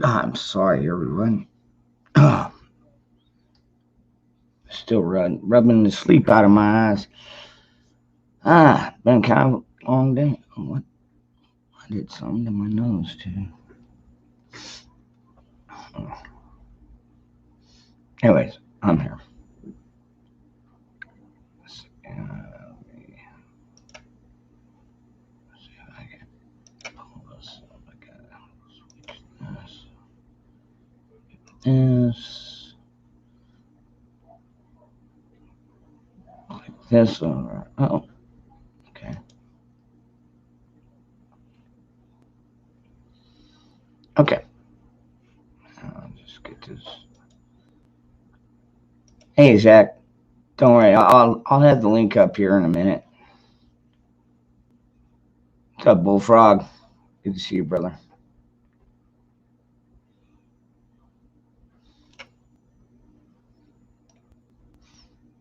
I'm sorry, everyone. Still rubbing the sleep out of my eyes. Been kind of a long day. What? I did something to my nose too. Anyways, I'm here. Let's see if I can pull this up. I gotta switch this. Click this over. Oh, okay. Okay. I'll just get this. Hey, Zach. Don't worry. I'll have the link up here in a minute. What's up, Bullfrog? Good to see you, brother.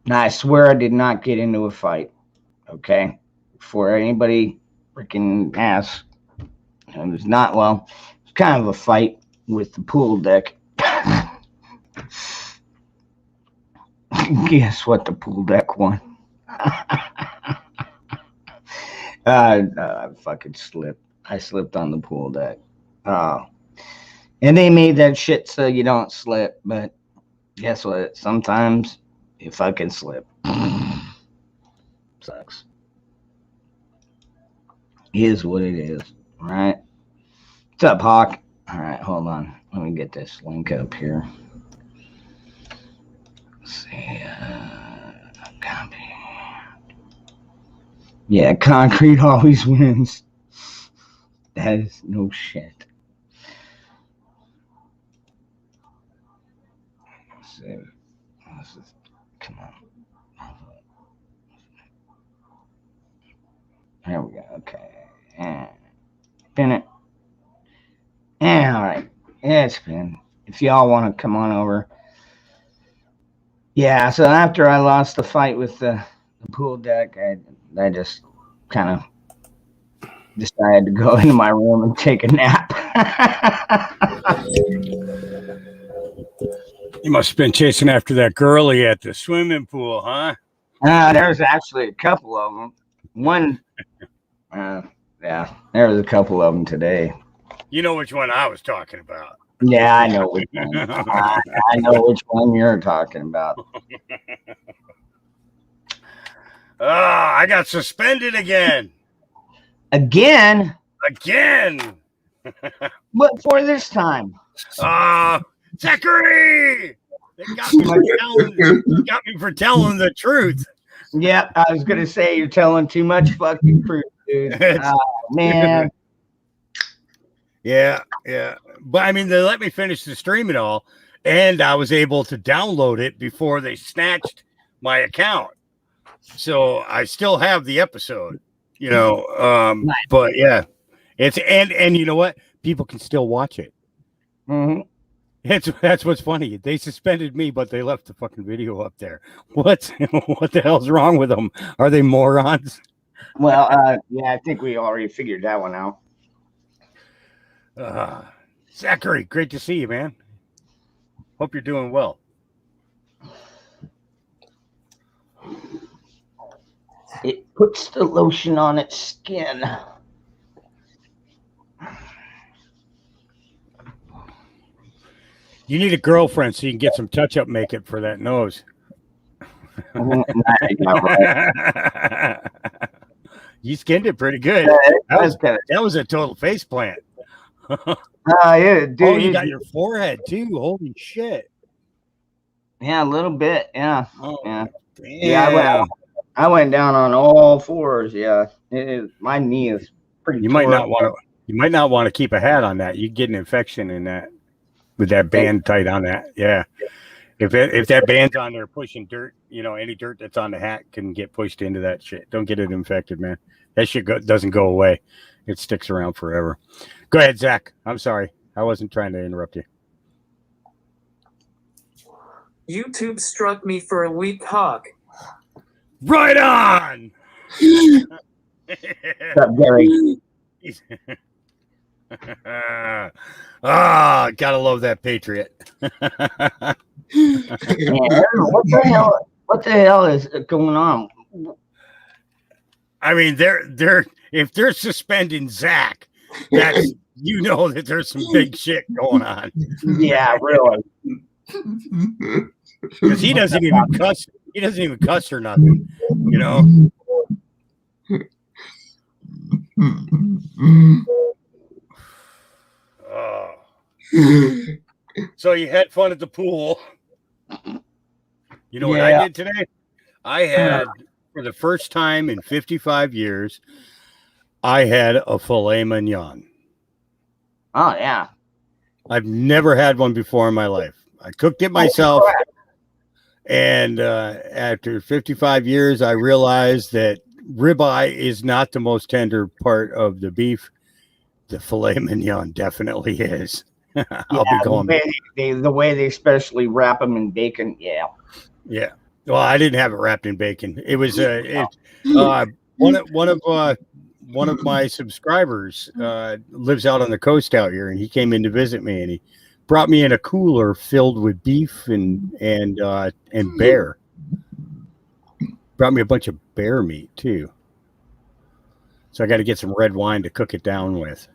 Now, I swear I did not get into a fight. Okay? Before anybody freaking asks, it was not, well, it was kind of a fight with the pool deck. Guess what? The pool deck won. I fucking slipped. I slipped on the pool deck. And they made that shit so you don't slip, but guess what? Sometimes you fucking slip. Sucks. Is what it is, right? What's up, Hawk? All right, hold on. Let me get this link up here. Let's see. Copy. Yeah, concrete always wins. That is no shit. Let's see. Come on. There we go. Okay. And spin it. And all right. Yeah, spin. If y'all want to come on over. Yeah, so after I lost the fight with the pool deck, I just kind of decided to go into my room and take a nap. You must have been chasing after that girlie at the swimming pool, huh? There's actually a couple of them. One, yeah, there was a couple of them today. You know which one I was talking about. Yeah, I know which one. I know which one you're talking about. I got suspended again. Again? What for this time? Zachary! They got me for telling the truth. Yep, I was gonna say you're telling too much fucking truth, dude. Man. Yeah. But I mean, they let me finish the stream and all, and I was able to download it before they snatched my account. So I still have the episode, nice. But yeah, it's and you know what? People can still watch it. Mm-hmm. That's what's funny. They suspended me, but they left the fucking video up there. What the hell's wrong with them? Are they morons? Well, yeah, I think we already figured that one out. Zachary, great to see you, man. Hope you're doing well. It puts the lotion on its skin. You need a girlfriend so you can get some touch-up makeup for that nose. You skinned it pretty good. That was a total face plant. Yeah, dude. Oh, you got your forehead too. Holy shit. Yeah, a little bit. Yeah. Oh, yeah. Damn. Yeah, I went down on all fours. Yeah. My knee is pretty. You might not want to keep a hat on that. You get an infection in that with that band tight on that. Yeah. If that band's on there pushing dirt, any dirt that's on the hat can get pushed into that shit. Don't get it infected, man. That shit doesn't go away. It sticks around forever. Go ahead, Zach. I'm sorry. I wasn't trying to interrupt you. YouTube struck me for a weak hawk. Right on! What's up, Gary? Gotta love that Patriot. Man, what the hell is going on? I mean, they're if they're suspending Zach, that's that there's some big shit going on. Yeah, really. Because he doesn't even cuss. He doesn't even cuss or nothing. Oh. So you had fun at the pool. You know what I did today? I had, for the first time in 55 years, I had a filet mignon. Oh, yeah. I've never had one before in my life. I cooked it myself. And after 55 years, I realized that ribeye is not the most tender part of the beef. The filet mignon definitely is. I'll be going. The way they especially wrap them in bacon. Yeah. Yeah. Well, I didn't have it wrapped in bacon. It was one of my subscribers lives out on the coast out here, and he came in to visit me, and he brought me in a cooler filled with beef and bear. Brought me a bunch of bear meat too. So I got to get some red wine to cook it down with.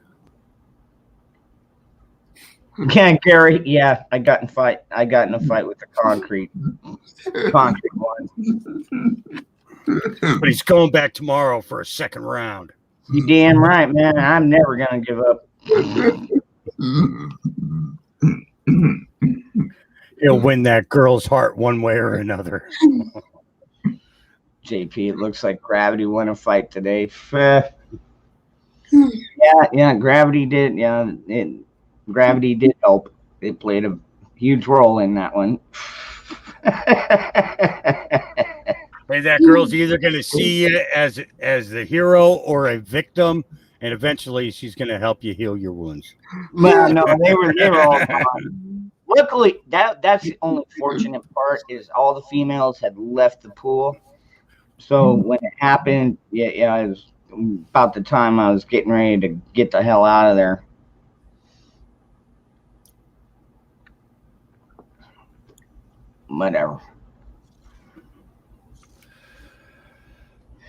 Yeah, Gary. Yeah, I got in a fight with the concrete one. But he's going back tomorrow for a second round. You damn right, man. I'm never gonna give up. He'll win that girl's heart one way or another. JP, it looks like Gravity won a fight today. Yeah, Gravity did. Yeah, Gravity did help. It played a huge role in that one. Hey, that girl's either going to see you as the hero or a victim, and eventually she's going to help you heal your wounds. Well, no, they were all gone. Luckily, that's the only fortunate part is all the females had left the pool. So when it happened, it was about the time I was getting ready to get the hell out of there. Whatever.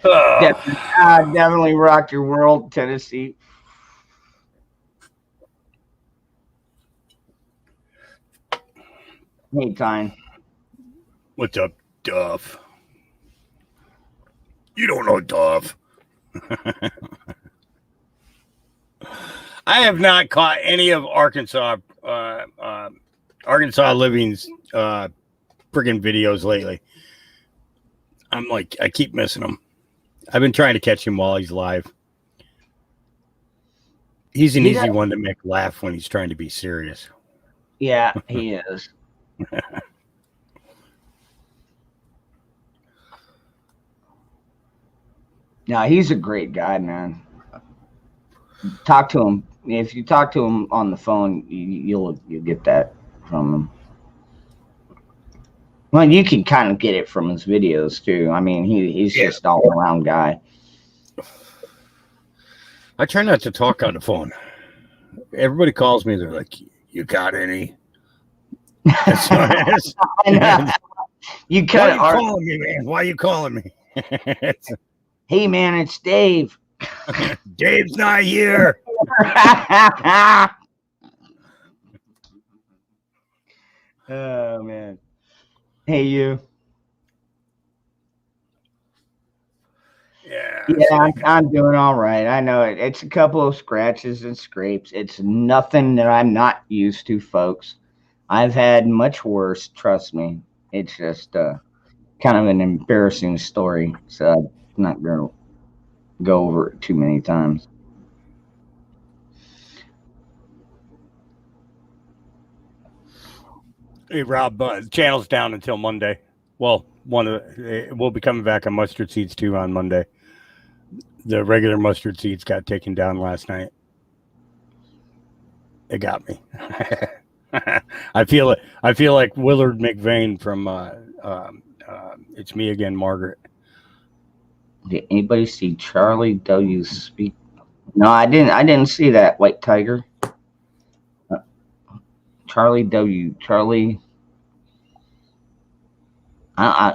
Definitely rocked your world, Tennessee. Hey, Tyne. What's up, Duff? You don't know Duff. I have not caught any of Arkansas Living's friggin' videos lately. I'm like, I keep missing them. I've been trying to catch him while he's live. He's an easy one to make laugh when he's trying to be serious. Yeah, he is. No, he's a great guy, man. Talk to him. If you talk to him on the phone, you'll get that from him. Well, you can kind of get it from his videos too. I mean, he's just all around guy. I try not to talk on the phone. Everybody calls me. They're like, "You got any?" You cut it. Why are you calling me, man? Why are you calling me? Hey, man, it's Dave. Dave's not here. Oh, man. Hey, you. Yeah, I'm doing all right. I know it. It's a couple of scratches and scrapes. It's nothing that I'm not used to, folks. I've had much worse, trust me. It's just kind of an embarrassing story, so I'm not going to go over it too many times. Hey, Rob, channel's down until Monday. Well, we'll be coming back on Mustard Seeds too on Monday. The regular Mustard Seeds got taken down last night. It got me. I feel it. I feel like Willard McVeigh from It's Me Again, Margaret. Did anybody see Charlie W. speak No, I didn't. I didn't see that White Tiger. Charlie W. Charlie.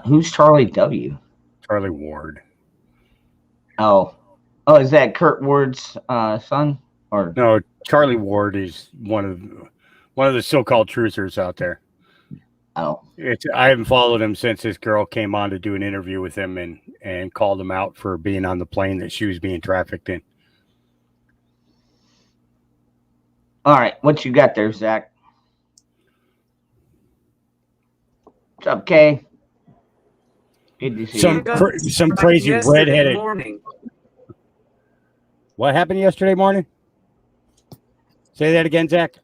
Who's Charlie W? Charlie Ward. Oh, is that Kurt Ward's son? Or No, Charlie Ward is one of the so-called truthers out there. oh, I haven't followed him since this girl came on to do an interview with him and called him out for being on the plane that she was being trafficked in. all right. What you got there, Zach? What's up, Kay? Good to see you. Some crazy redheaded. Morning. What happened yesterday morning? Say that again, Zach.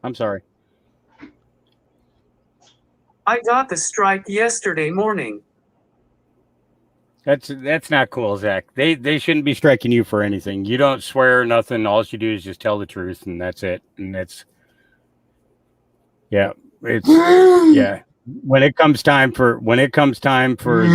I'm sorry. I got the strike yesterday morning. That's not cool, Zach. They shouldn't be striking you for anything. You don't swear nothing. All you do is just tell the truth, and that's it. And it's yeah. When it comes time for the when it comes time for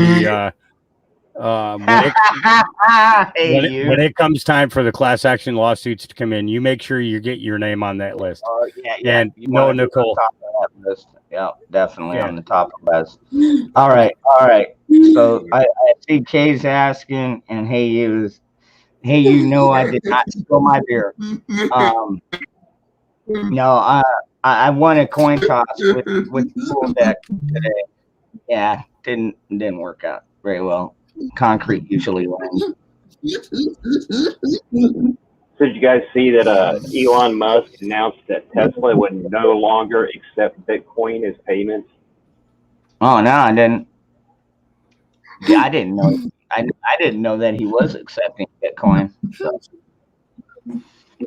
the class action lawsuits to come in, you make sure you get your name on that list. Yeah. And no, Nicole. Top of that list. Yeah, definitely on the top of the list. All right. So I see Kay's asking, and hey, you know I did not spill my beer. No, I won a coin toss with the pool deck today. Yeah, didn't work out very well. Concrete usually wins. So did you guys see that Elon Musk announced that Tesla would no longer accept Bitcoin as payments? Oh no, I didn't. Yeah, I didn't know. I didn't know that he was accepting Bitcoin. So.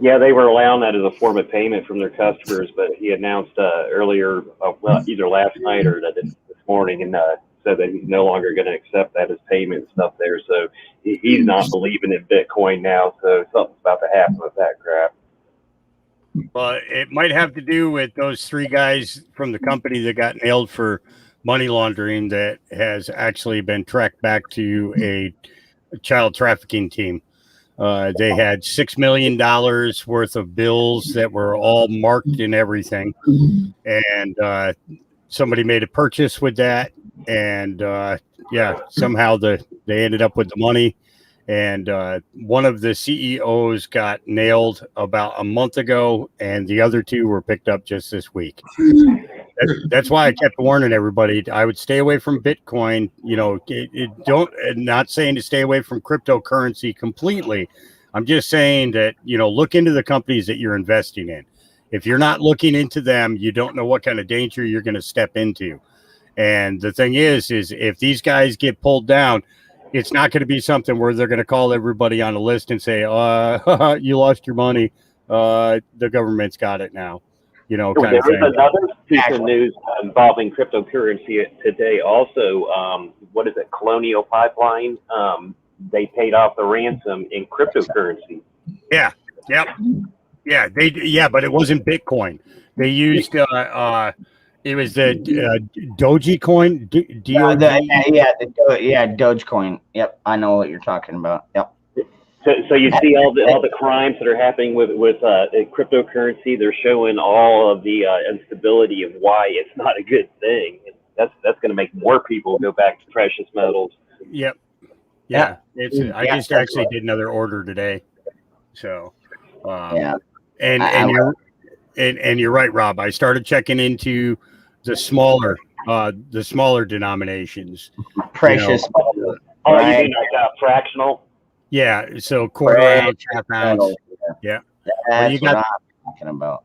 Yeah, they were allowing that as a form of payment from their customers, but he announced earlier, either last night or this morning, and said that he's no longer going to accept that as payment stuff there. So he's not believing in Bitcoin now. So something's about to happen with that crap. Well, it might have to do with those three guys from the company that got nailed for money laundering that has actually been tracked back to a child trafficking team. They had $6 million worth of bills that were all marked and everything. And somebody made a purchase with that. And somehow they ended up with the money. And one of the CEOs got nailed about a month ago, and the other two were picked up just this week. That's why I kept warning everybody. I would stay away from Bitcoin. You know, not saying to stay away from cryptocurrency completely. I'm just saying that, you know, look into the companies that you're investing in. If you're not looking into them, you don't know what kind of danger you're going to step into. And the thing is if these guys get pulled down, it's not going to be something where they're going to call everybody on a list and say, you lost your money. The government's got it now. You know, kind of thing. There's another piece of news involving cryptocurrency today. Also, what is it? Colonial Pipeline. They paid off the ransom in cryptocurrency. Yeah. Yep. Yeah. But it wasn't Bitcoin. They used it was the Dogecoin. Dogecoin. Yep, I know what you're talking about. Yep. So you see all the crimes that are happening with cryptocurrency. They're showing all of the instability of why it's not a good thing. And that's going to make more people go back to precious metals. Yep. Yeah. I just actually did another order today. So and you're right, Rob. I started checking into the smaller denominations. Precious metals. Oh, you mean like fractional? Yeah, so quarter ounce, half ounce. Yeah. That's what I'm talking about.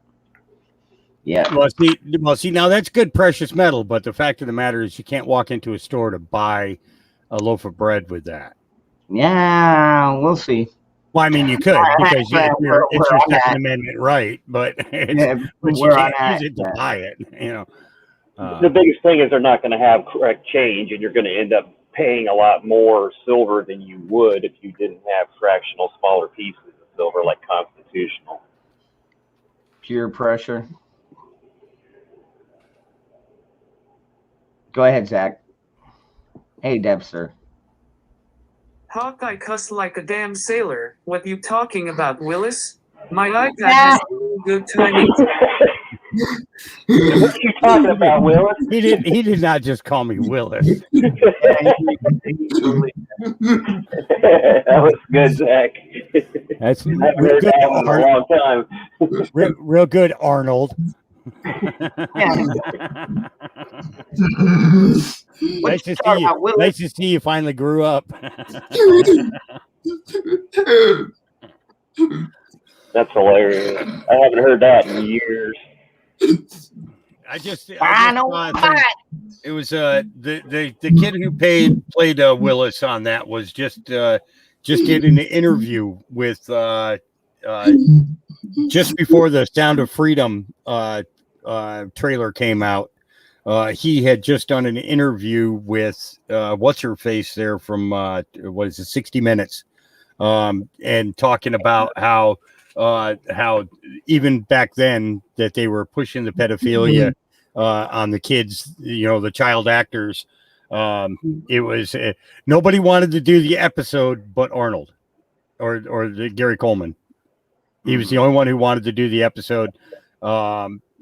Yeah. Well, see, now that's good precious metal, but the fact of the matter is you can't walk into a store to buy a loaf of bread with that. Yeah, we'll see. Well, I mean, you could because it's your Second Amendment right, but you can't use it to buy it. You know, the biggest thing is they're not going to have correct change, and you're going to end up paying a lot more silver than you would if you didn't have fractional smaller pieces of silver like constitutional. Peer pressure. Go ahead, Zach. Hey, Debster. Hawkeye cuss like a damn sailor. What you talking about, Willis? My iPad has really good timing. What you talking about, Willis? He did not just call me Willis. Really- That was good, Zach. That's I haven't real heard good, that one in a long time. real good, Arnold. What Nice you to see talking you. about, Willis? Nice to see you finally grew up. That's hilarious. I haven't heard that in years. I just Final saw a thing. fight. It was the kid who played Willis on that was just did an interview with just before the Sound of Freedom trailer came out. He had just done an interview with what's her face there from what is it, 60 Minutes, and talking about how even back then that they were pushing the pedophilia on the kids, the child actors. It was nobody wanted to do the episode but Arnold or the Gary Coleman. He was the only one who wanted to do the episode.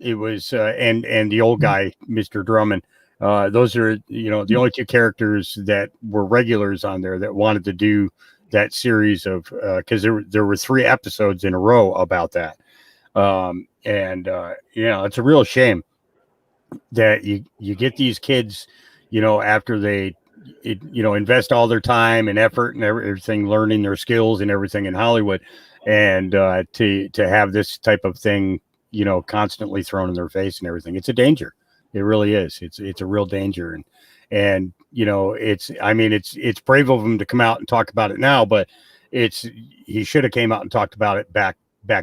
It was and the old guy, Mr. Drummond. Those are the only two characters that were regulars on there that wanted to do that series of because there were 3 episodes in a row about that. It's a real shame that you get these kids, after they invest all their time and effort and everything, learning their skills and everything in Hollywood, and to have this type of thing constantly thrown in their face and everything. It's a danger. It really is. It's a real danger. And it's brave of him to come out and talk about it now, but he should have came out and talked about it back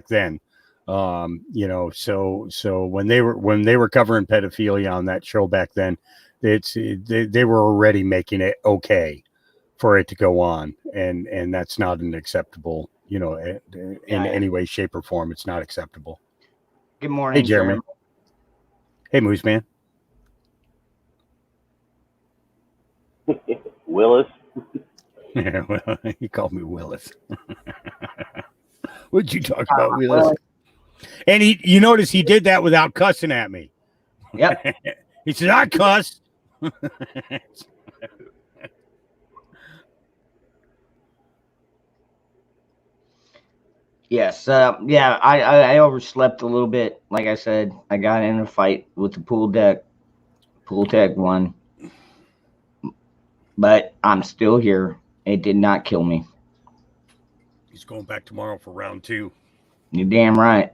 then. So when they were covering pedophilia on that show back then, they were already making it okay for it to go on. And that's not an acceptable, in any way, shape or form. It's not acceptable. Good morning, Hey, Jeremy. Hey, Moose Man. Willis. Yeah, well, he called me Willis. What'd you talk about, Willis? And you notice he did that without cussing at me. Yep. He said, I cuss. Yes. I overslept a little bit. Like I said, I got in a fight with the pool deck. Pool deck won. But I'm still here. It did not kill me. He's going back tomorrow for round 2. You're damn right.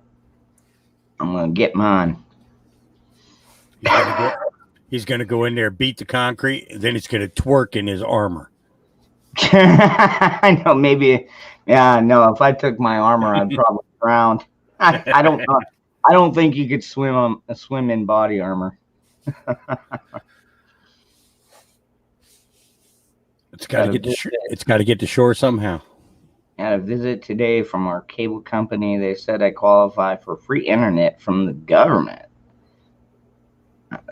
I'm going to get mine. He's going to go in there, beat the concrete, and then he's going to twerk in his armor. I know, maybe. Yeah, no, if I took my armor, I'd probably drown. I don't know. I don't think you could swim in body armor. It's got to get to shore somehow. Had a visit today from our cable company. They said I qualify for free internet from the government.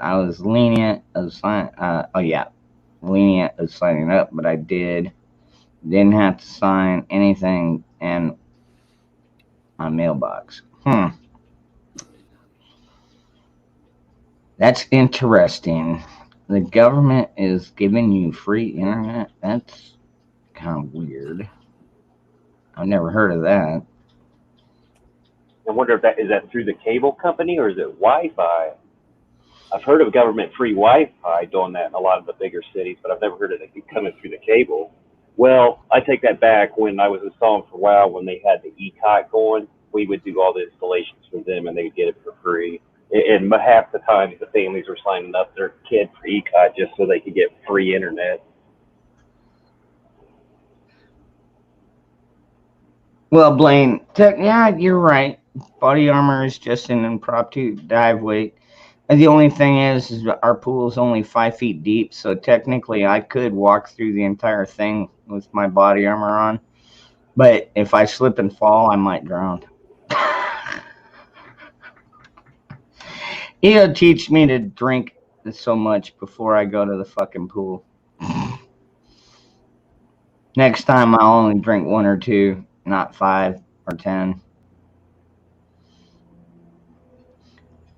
I was lenient of lenient of signing up, but I didn't have to sign anything in my mailbox. That's interesting. The government is giving you free internet? That's kind of weird. I've never heard of that. I wonder if is that through the cable company or is it Wi-Fi? I've heard of government free Wi-Fi doing that in a lot of the bigger cities, but I've never heard of it coming through the cable. Well, I take that back. When I was installing for WoW, when they had the ECOT going, we would do all the installations for them and they would get it for free. And half the time, the families were signing up their kid for ECOT just so they could get free internet. Well, Blaine, yeah, you're right. Body armor is just an impromptu dive weight. And the only thing is our pool is only 5 feet deep, so technically I could walk through the entire thing with my body armor on. But if I slip and fall, I might drown. He'll teach me to drink so much before I go to the fucking pool. Next time I'll only drink 1 or 2, not 5 or 10.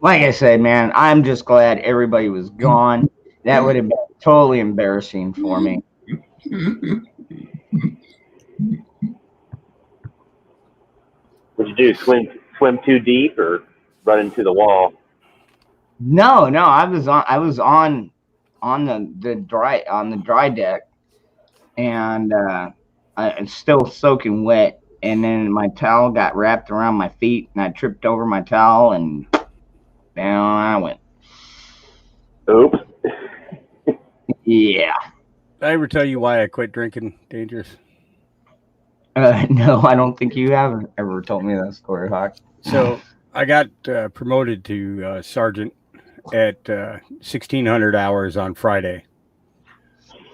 Like I said, man, I'm just glad everybody was gone. That would have been totally embarrassing for me. What'd you do? Swim too deep or run into the wall? No, I was on the dry deck, and it's still soaking wet. And then my towel got wrapped around my feet, and I tripped over my towel, and down I went. Oops. Yeah. Did I ever tell you why I quit drinking, Dangerous? No, I don't think you have ever told me that story, Hawk. So I got promoted to sergeant at 1,600 hours on Friday,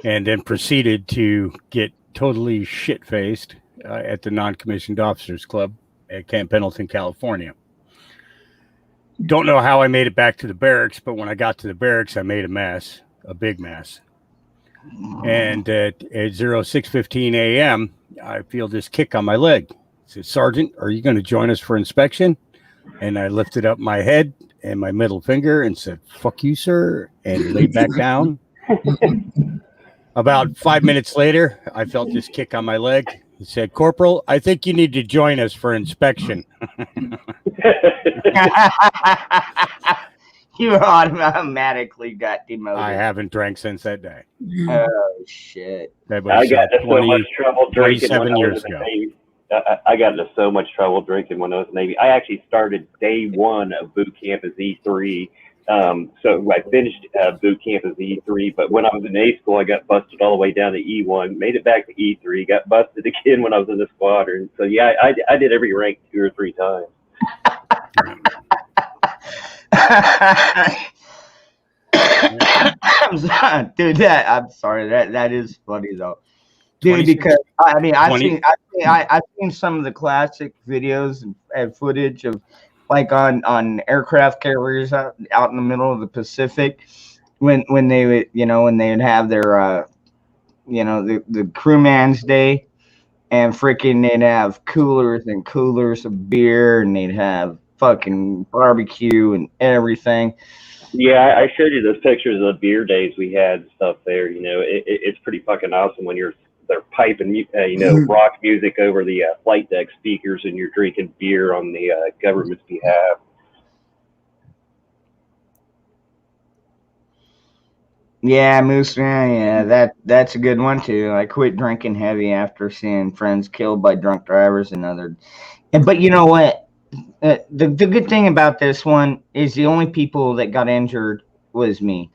and then proceeded to get totally shit-faced at the Non-Commissioned Officers Club at Camp Pendleton, California. Don't know how I made it back to the barracks, but when I got to the barracks, I made a mess, a big mess. And at 06:15 a.m., I feel this kick on my leg. It says, "Sergeant, are you going to join us for inspection?" And I lifted up my head and my middle finger and said, "Fuck you, sir," and laid back down. About 5 minutes later, I felt this kick on my leg. He said, "Corporal, I think you need to join us for inspection." You automatically got demoted. I haven't drank since that day. Oh shit! That was I got into so much trouble drinking when 27 I was years in the ago. Navy. I got into so much trouble drinking when I was in the Navy. I actually started day one of boot camp as E3. So I finished boot camp as E3, but when I was in A school, I got busted all the way down to E1, made it back to E3, got busted again when I was in the squadron. So yeah, I did every rank 2 or 3 times. I'm sorry, dude. I'm sorry. That is funny though, dude. 26 Because I mean, I've 20 seen some of the classic videos and footage of like on aircraft carriers out in the middle of the Pacific when they would when they would have their the crewman's day, and freaking they'd have coolers and coolers of beer, and they'd have fucking barbecue and everything. Yeah, I showed you those pictures of the beer days we had and stuff there. It's pretty fucking awesome when they're piping, rock music over the flight deck speakers, and you're drinking beer on the government's behalf. Yeah, Moose Man. Yeah, that's a good one too. I quit drinking heavy after seeing friends killed by drunk drivers and other. But you know what? The good thing about this one is the only people that got injured was me.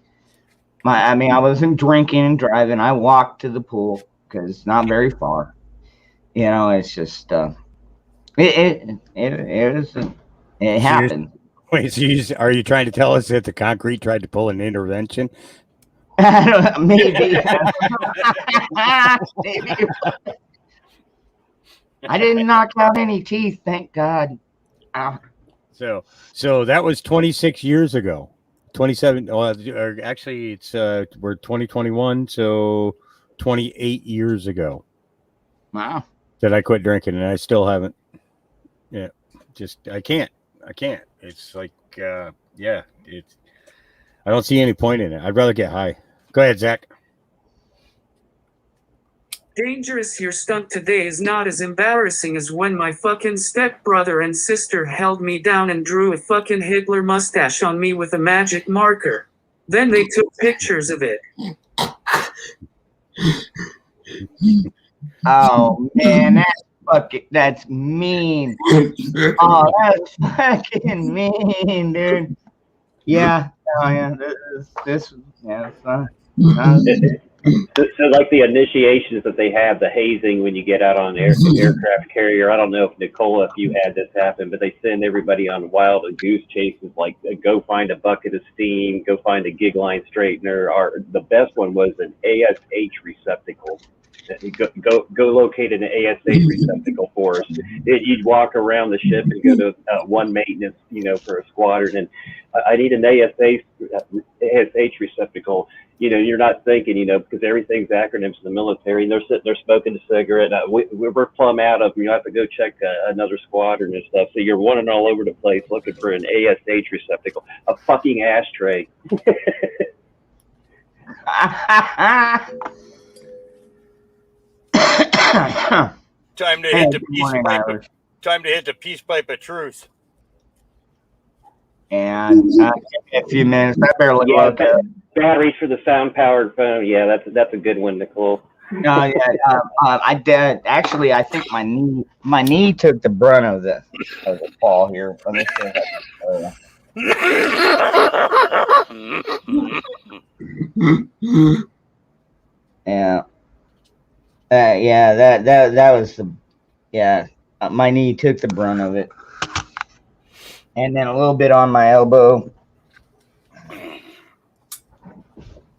I mean, I wasn't drinking and driving. I walked to the pool because it's not very far. It's just it happened. Wait, so are you trying to tell us that the concrete tried to pull an intervention? Maybe. Maybe. I didn't knock out any teeth, thank God. So that was 26 years ago. 27. Or actually, it's we're 2021, so 28 years ago. Wow. That I quit drinking, and I still haven't. Yeah, just I can't. It's like it's. I don't see any point in it. I'd rather get high. Go ahead, Zach. Dangerous, your stunt today is not as embarrassing as when my fucking stepbrother and sister held me down and drew a fucking Hitler mustache on me with a magic marker. Then they took pictures of it. Oh man, that's mean. Oh, that's fucking mean, dude. Yeah. Oh yeah. This yeah. So like the initiations that they have, the hazing when you get out on an aircraft carrier. I don't know if Nicola, if you had this happen, but they send everybody on wild and goose chases, like go find a bucket of steam, go find a gig line straightener. Or the best one was an ASH receptacle. Go locate an ASH receptacle for us. You'd walk around the ship and go to one maintenance, for a squadron. And I need an ASH receptacle. You're not thinking, because everything's acronyms in the military, and they're sitting there smoking a cigarette. We're plumb out of, you have to go check another squadron and stuff. So you're running all over the place looking for an ASH receptacle, a fucking ashtray. Time to hit the peace pipe. Time to hit the peace pipe of truth. And a few minutes. I better look up. Batteries for the sound-powered phone. Yeah, that's a good one, Nicole. No, yeah, I did. Actually, I think my knee took the brunt of the fall here. Let me see. Yeah. That was my knee took the brunt of it, and then a little bit on my elbow.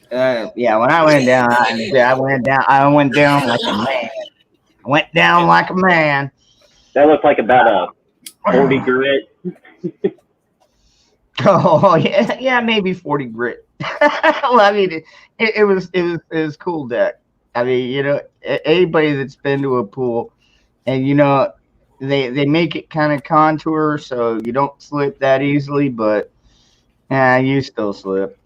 When I went down, I went down like a man. I went down like a man. That looks like about a 40 grit. Oh yeah, maybe 40 grit. Well, I mean, it was cool deck. I mean, anybody that's been to a pool, and they make it kind of contour so you don't slip that easily, but you still slip.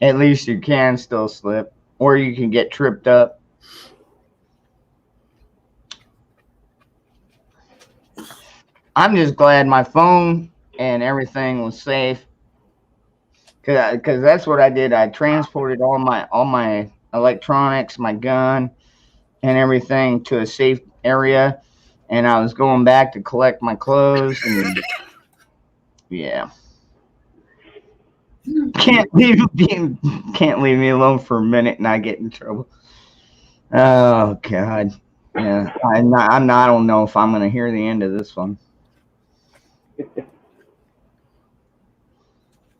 At least you can still slip, or you can get tripped up. I'm just glad my phone and everything was safe, because that's what I did. I transported all my electronics, my gun, and everything to a safe area, and I was going back to collect my clothes. And yeah. Can't leave me alone for a minute and I get in trouble. Oh God, yeah. I don't know if I'm gonna hear the end of this one.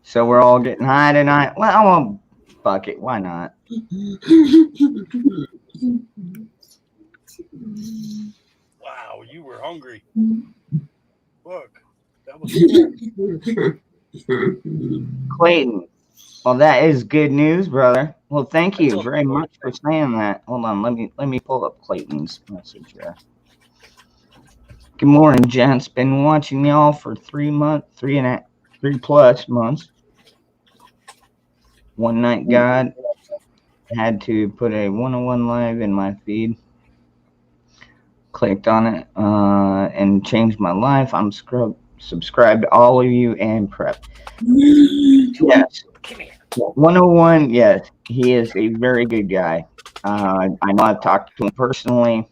So we're all getting high tonight. Well, I won't. Fuck it. Why not? Wow, you were hungry. Look, that was. Clayton, well, that is good news, brother. Well, thank you very much for saying that. Hold on, let me pull up Clayton's message here. Good morning, gents. Been watching y'all for 3 plus months. One night, God had to put a 101 live in my feed. Clicked on it and changed my life. I'm subscribe to all of you and prep. Yes. 101, yes. He is a very good guy. I know I've talked to him personally.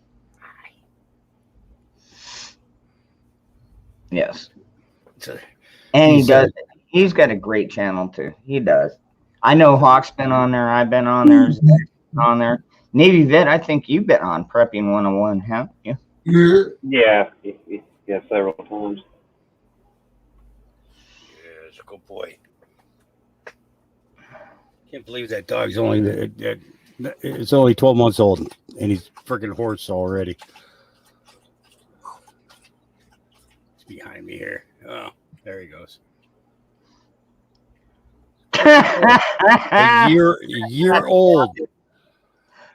Yes. And he's got a great channel too. He does. I know Hawk's been on there. I've been on there. On there. Navy Vet, I think you've been on Prepping 101, haven't you? Yeah, several times. Yeah, good boy. Can't believe that dog's only it's only 12 months old and he's freaking hoarse already. It's behind me here. Oh, there he goes. a year old.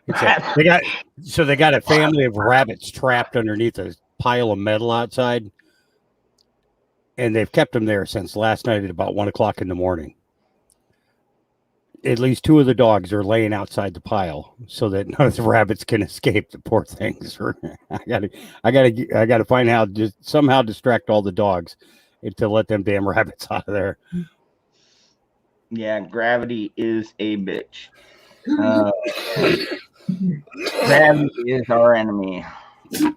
They got a family of rabbits trapped underneath a pile of metal outside, and they've kept them there since last night at about 1 o'clock in the morning. At least 2 of the dogs are laying outside the pile so that none of the rabbits can escape. The poor things. I gotta find out, just somehow distract all the dogs and to let them damn rabbits out of there. Yeah, gravity is a bitch. Gravity is our enemy. Well,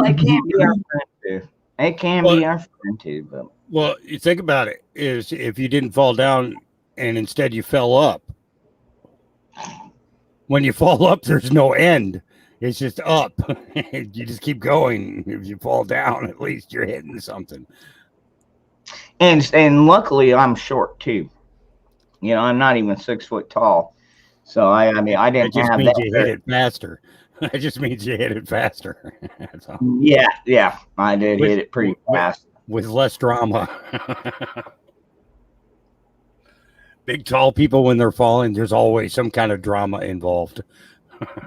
it can be our friend too. It can be our friend too, but. Well, you think about it, is if you didn't fall down and instead you fell up. When you fall up, there's no end. It's just up. You just keep going. If you fall down, at least you're hitting something. And luckily, I'm short too. I'm not even 6 foot tall. So I mean, I didn't that just have means that. You hit it faster. That just means you hit it faster. That's all. Yeah, I did hit it pretty fast. With less drama. Big tall people, when they're falling, there's always some kind of drama involved.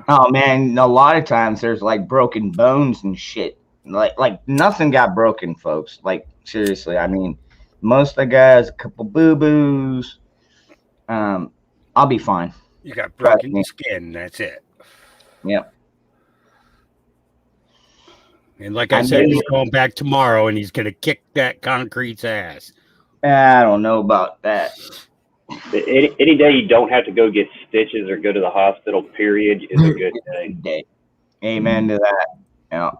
Oh man, a lot of times there's like broken bones and shit. Like nothing got broken, folks. Like seriously, I mean, most of the guys, a couple boo boos. I'll be fine. You got Trust broken me. skin. That's it. Yep. And like I said, he's going back tomorrow, and he's going to kick that concrete's ass. I don't know about that. Any day you don't have to go get stitches or go to the hospital, period, is a good day. Amen to that. Yeah.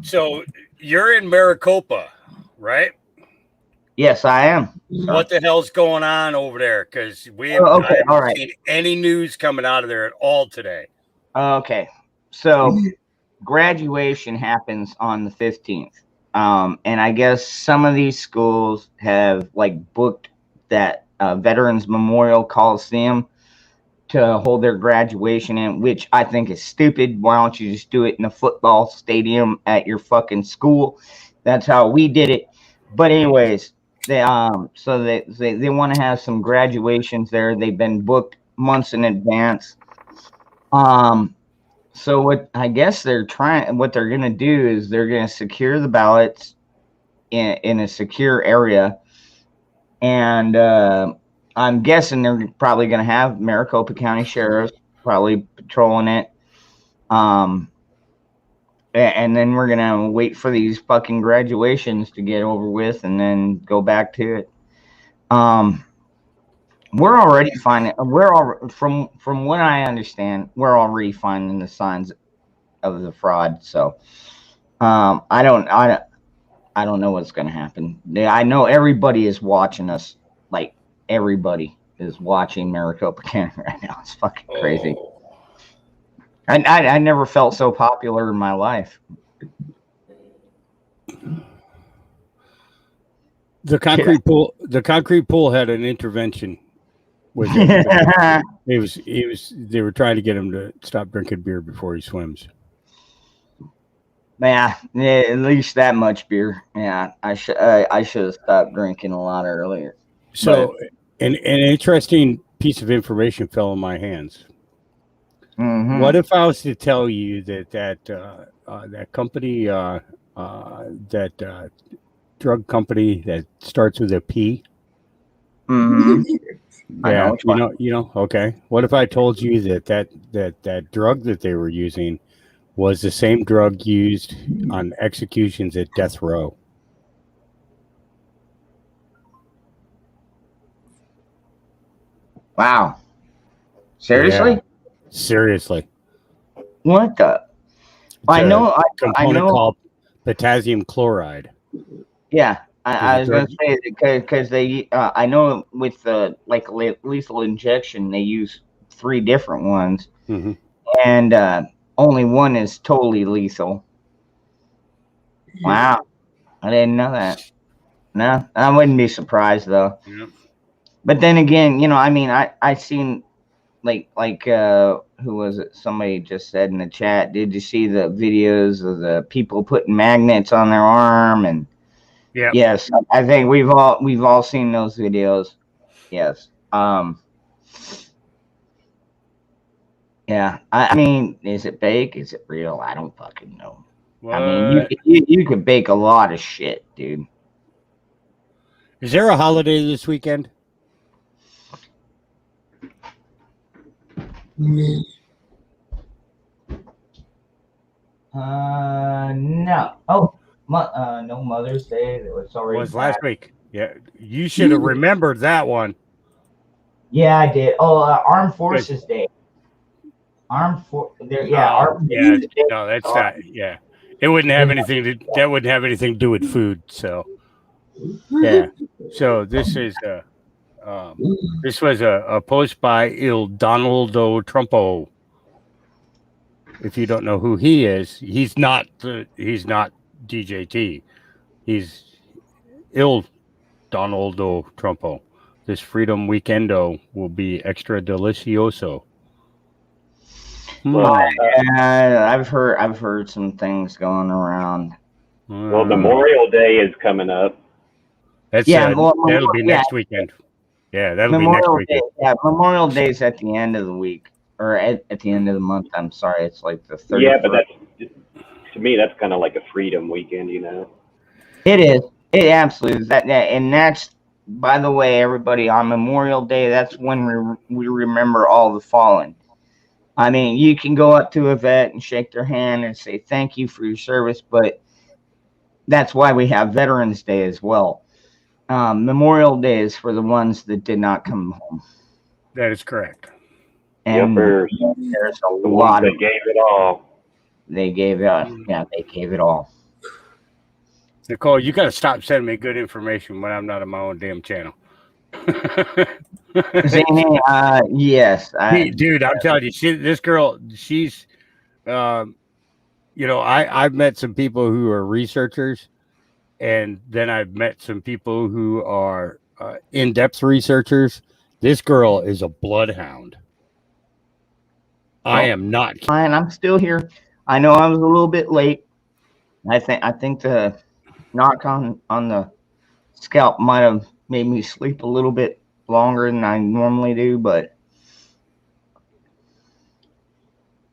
So you're in Maricopa, right? Yes, I am. What the hell's going on over there? Because we haven't, I haven't seen any news coming out of there at all today. Okay. So graduation happens on the 15th. And I guess some of these schools have like booked that Veterans Memorial Coliseum to hold their graduation in, which I think is stupid. Why don't you just do it in a football stadium at your fucking school? That's how we did it. But anyways, they so they want to have some graduations there. They've been booked months in advance. So what I guess what they're gonna do is they're gonna secure the ballots in a secure area, and I'm guessing they're probably gonna have Maricopa County sheriffs probably patrolling it, and then we're gonna wait for these fucking graduations to get over with, and then go back to it. We're already finding. From what I understand, we're already finding the signs of the fraud. So, I don't know what's going to happen. I know everybody is watching us. Like everybody is watching Maricopa County right now. It's fucking crazy. I never felt so popular in my life. The concrete pool had an intervention with it. They were trying to get him to stop drinking beer before he swims. Yeah, at least that much beer. Yeah, I should have stopped drinking a lot earlier. So, an interesting piece of information fell in my hands. Mm-hmm. What if I was to tell you that company, that drug company that starts with a P? Mm-hmm. Yeah, you know. Okay. What if I told you that drug that they were using was the same drug used on executions at death row? Wow. Seriously? Yeah. Seriously. What the? I know called potassium chloride. Yeah, I was gonna say because they I know with the like lethal injection they use 3 different ones, mm-hmm. and only one is totally lethal. Wow, I didn't know that. No, I wouldn't be surprised though. Yeah. But then again, I mean, I seen like who was it? Somebody just said in the chat, did you see the videos of the people putting magnets on their arm? And yeah, yes, I think we've all seen those videos. Yes. Yeah. I mean, is it fake? Is it real? I don't fucking know. What? I mean, you could bake a lot of shit, dude. Is there a holiday this weekend? No. Oh, no Mother's Day. It was already. It was last week. Yeah, you should have remembered that one. Yeah, I did. Oh, Armed Forces Day. Armed Forces Day. No, that's not. Yeah, it wouldn't have anything to. That wouldn't have anything to do with food. So, yeah. So this is this was a post by Il Donaldo Trumpo. If you don't know who he is, he's not DJT. He's Il Donaldo Trumpo. This Freedom Weekendo will be extra delicioso. Well, I've heard some things going around. well, Memorial Day is coming up. That's Yeah, that'll be next weekend. Yeah, that'll be next Memorial Day. weekend. Yeah, Memorial Day is at the end of the week, or at the end of the month. I'm sorry, it's like the 31st. Yeah, but that's to me that's kind of like a freedom weekend, you know. It is. It absolutely is. And that's, by the way, everybody, on Memorial Day, that's when we remember all the fallen. I mean, you can go up to a vet and shake their hand and say thank you for your service, but that's why we have Veterans Day as well. Memorial Day is for the ones that did not come home. That is correct. And there's a the lot ones of that gave it all. they gave they gave it all. Nicole, you got to stop sending me good information when I'm not on my own damn channel. Zany, yes, dude, I'm telling you, this girl, she's, I've met some people who are researchers, and then I've met some people who are in-depth researchers. This girl is a bloodhound. I am not. Fine, I'm still here. I know I was a little bit late. I think the knock on the scalp might have made me sleep a little bit longer than I normally do, but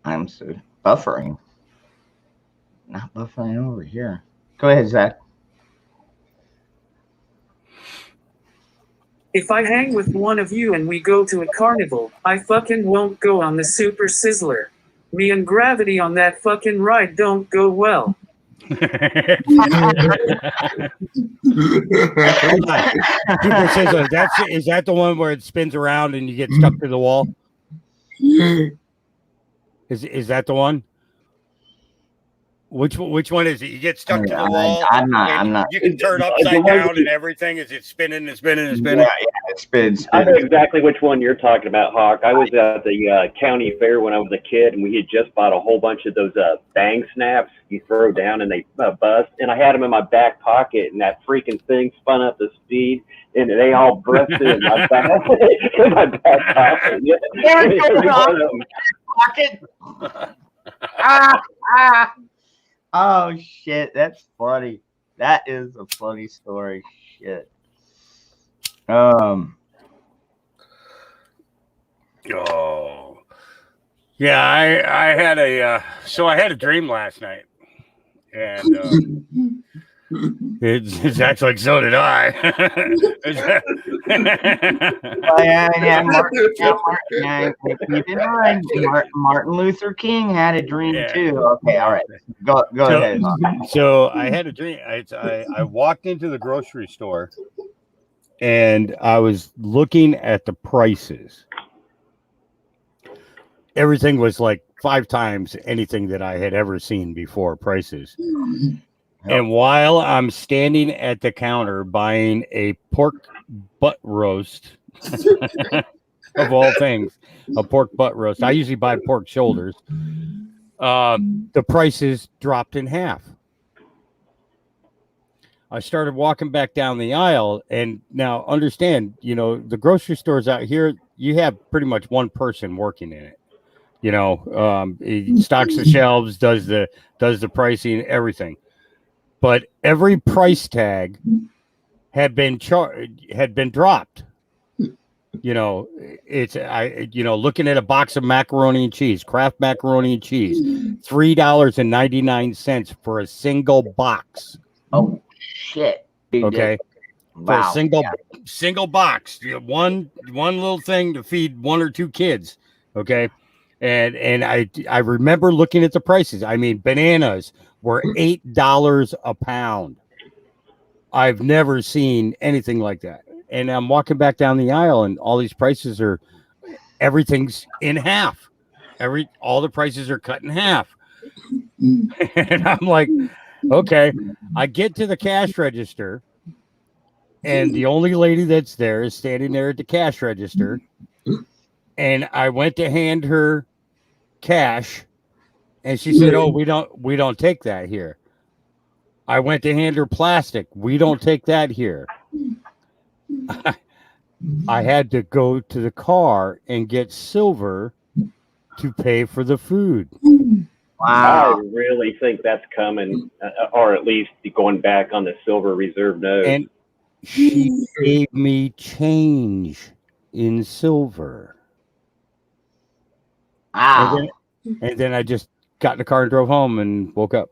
I'm still buffering. Not buffering over here. Go ahead, Zach. If I hang with one of you and we go to a carnival, I fucking won't go on the Super Sizzler. Me and Gravity on that fucking ride don't go well. Super Sizzler, is that the one where it spins around and you get stuck to the wall? Is that the one? Which one is it? You get stuck to the wall. I'm not. You can turn upside down and everything as it's spinning and spinning and spinning. Yeah, it spins. I know exactly which one you're talking about, Hawk. I was at the county fair when I was a kid, and we had just bought a whole bunch of those bang snaps you throw down and they bust. And I had them in my back pocket, and that freaking thing spun up the speed, and they all busted in my back pocket. Pocket. Oh shit, that's funny. That is a funny story. Shit. Oh. Yeah, I had a dream last night, and it's actually like so did I. Martin Luther King had a dream too. Okay, all right. Go ahead. So I had a dream. I walked into the grocery store and I was looking at the prices. Everything was like 5 times anything that I had ever seen before, prices. And while I'm standing at the counter buying a pork butt roast, of all things, a pork butt roast. I usually buy pork shoulders. The prices dropped in half. I started walking back down the aisle, and now understand, the grocery stores out here, you have pretty much one person working in it. He stocks the shelves, does the pricing, everything. But every price tag had been dropped. Looking at a box of macaroni and cheese, Kraft macaroni and cheese, $3.99 for a single box. Oh shit! Okay, wow. For a single box, one little thing to feed 1 or 2 kids. Okay, and I remember looking at the prices. I mean, bananas were $8 a pound. I've never seen anything like that. And I'm walking back down the aisle, and all these prices everything's in half. All the prices are cut in half. And I'm like, okay. I get to the cash register, and the only lady that's there is standing there at the cash register. And I went to hand her cash, and she said, "Oh, we don't take that here." I went to hand her plastic. We don't take that here. I had to go to the car and get silver to pay for the food. I Wow. really think that's coming, or at least going back on the silver reserve note. And she gave me change in silver. Wow. And then I just got in the car and drove home and woke up.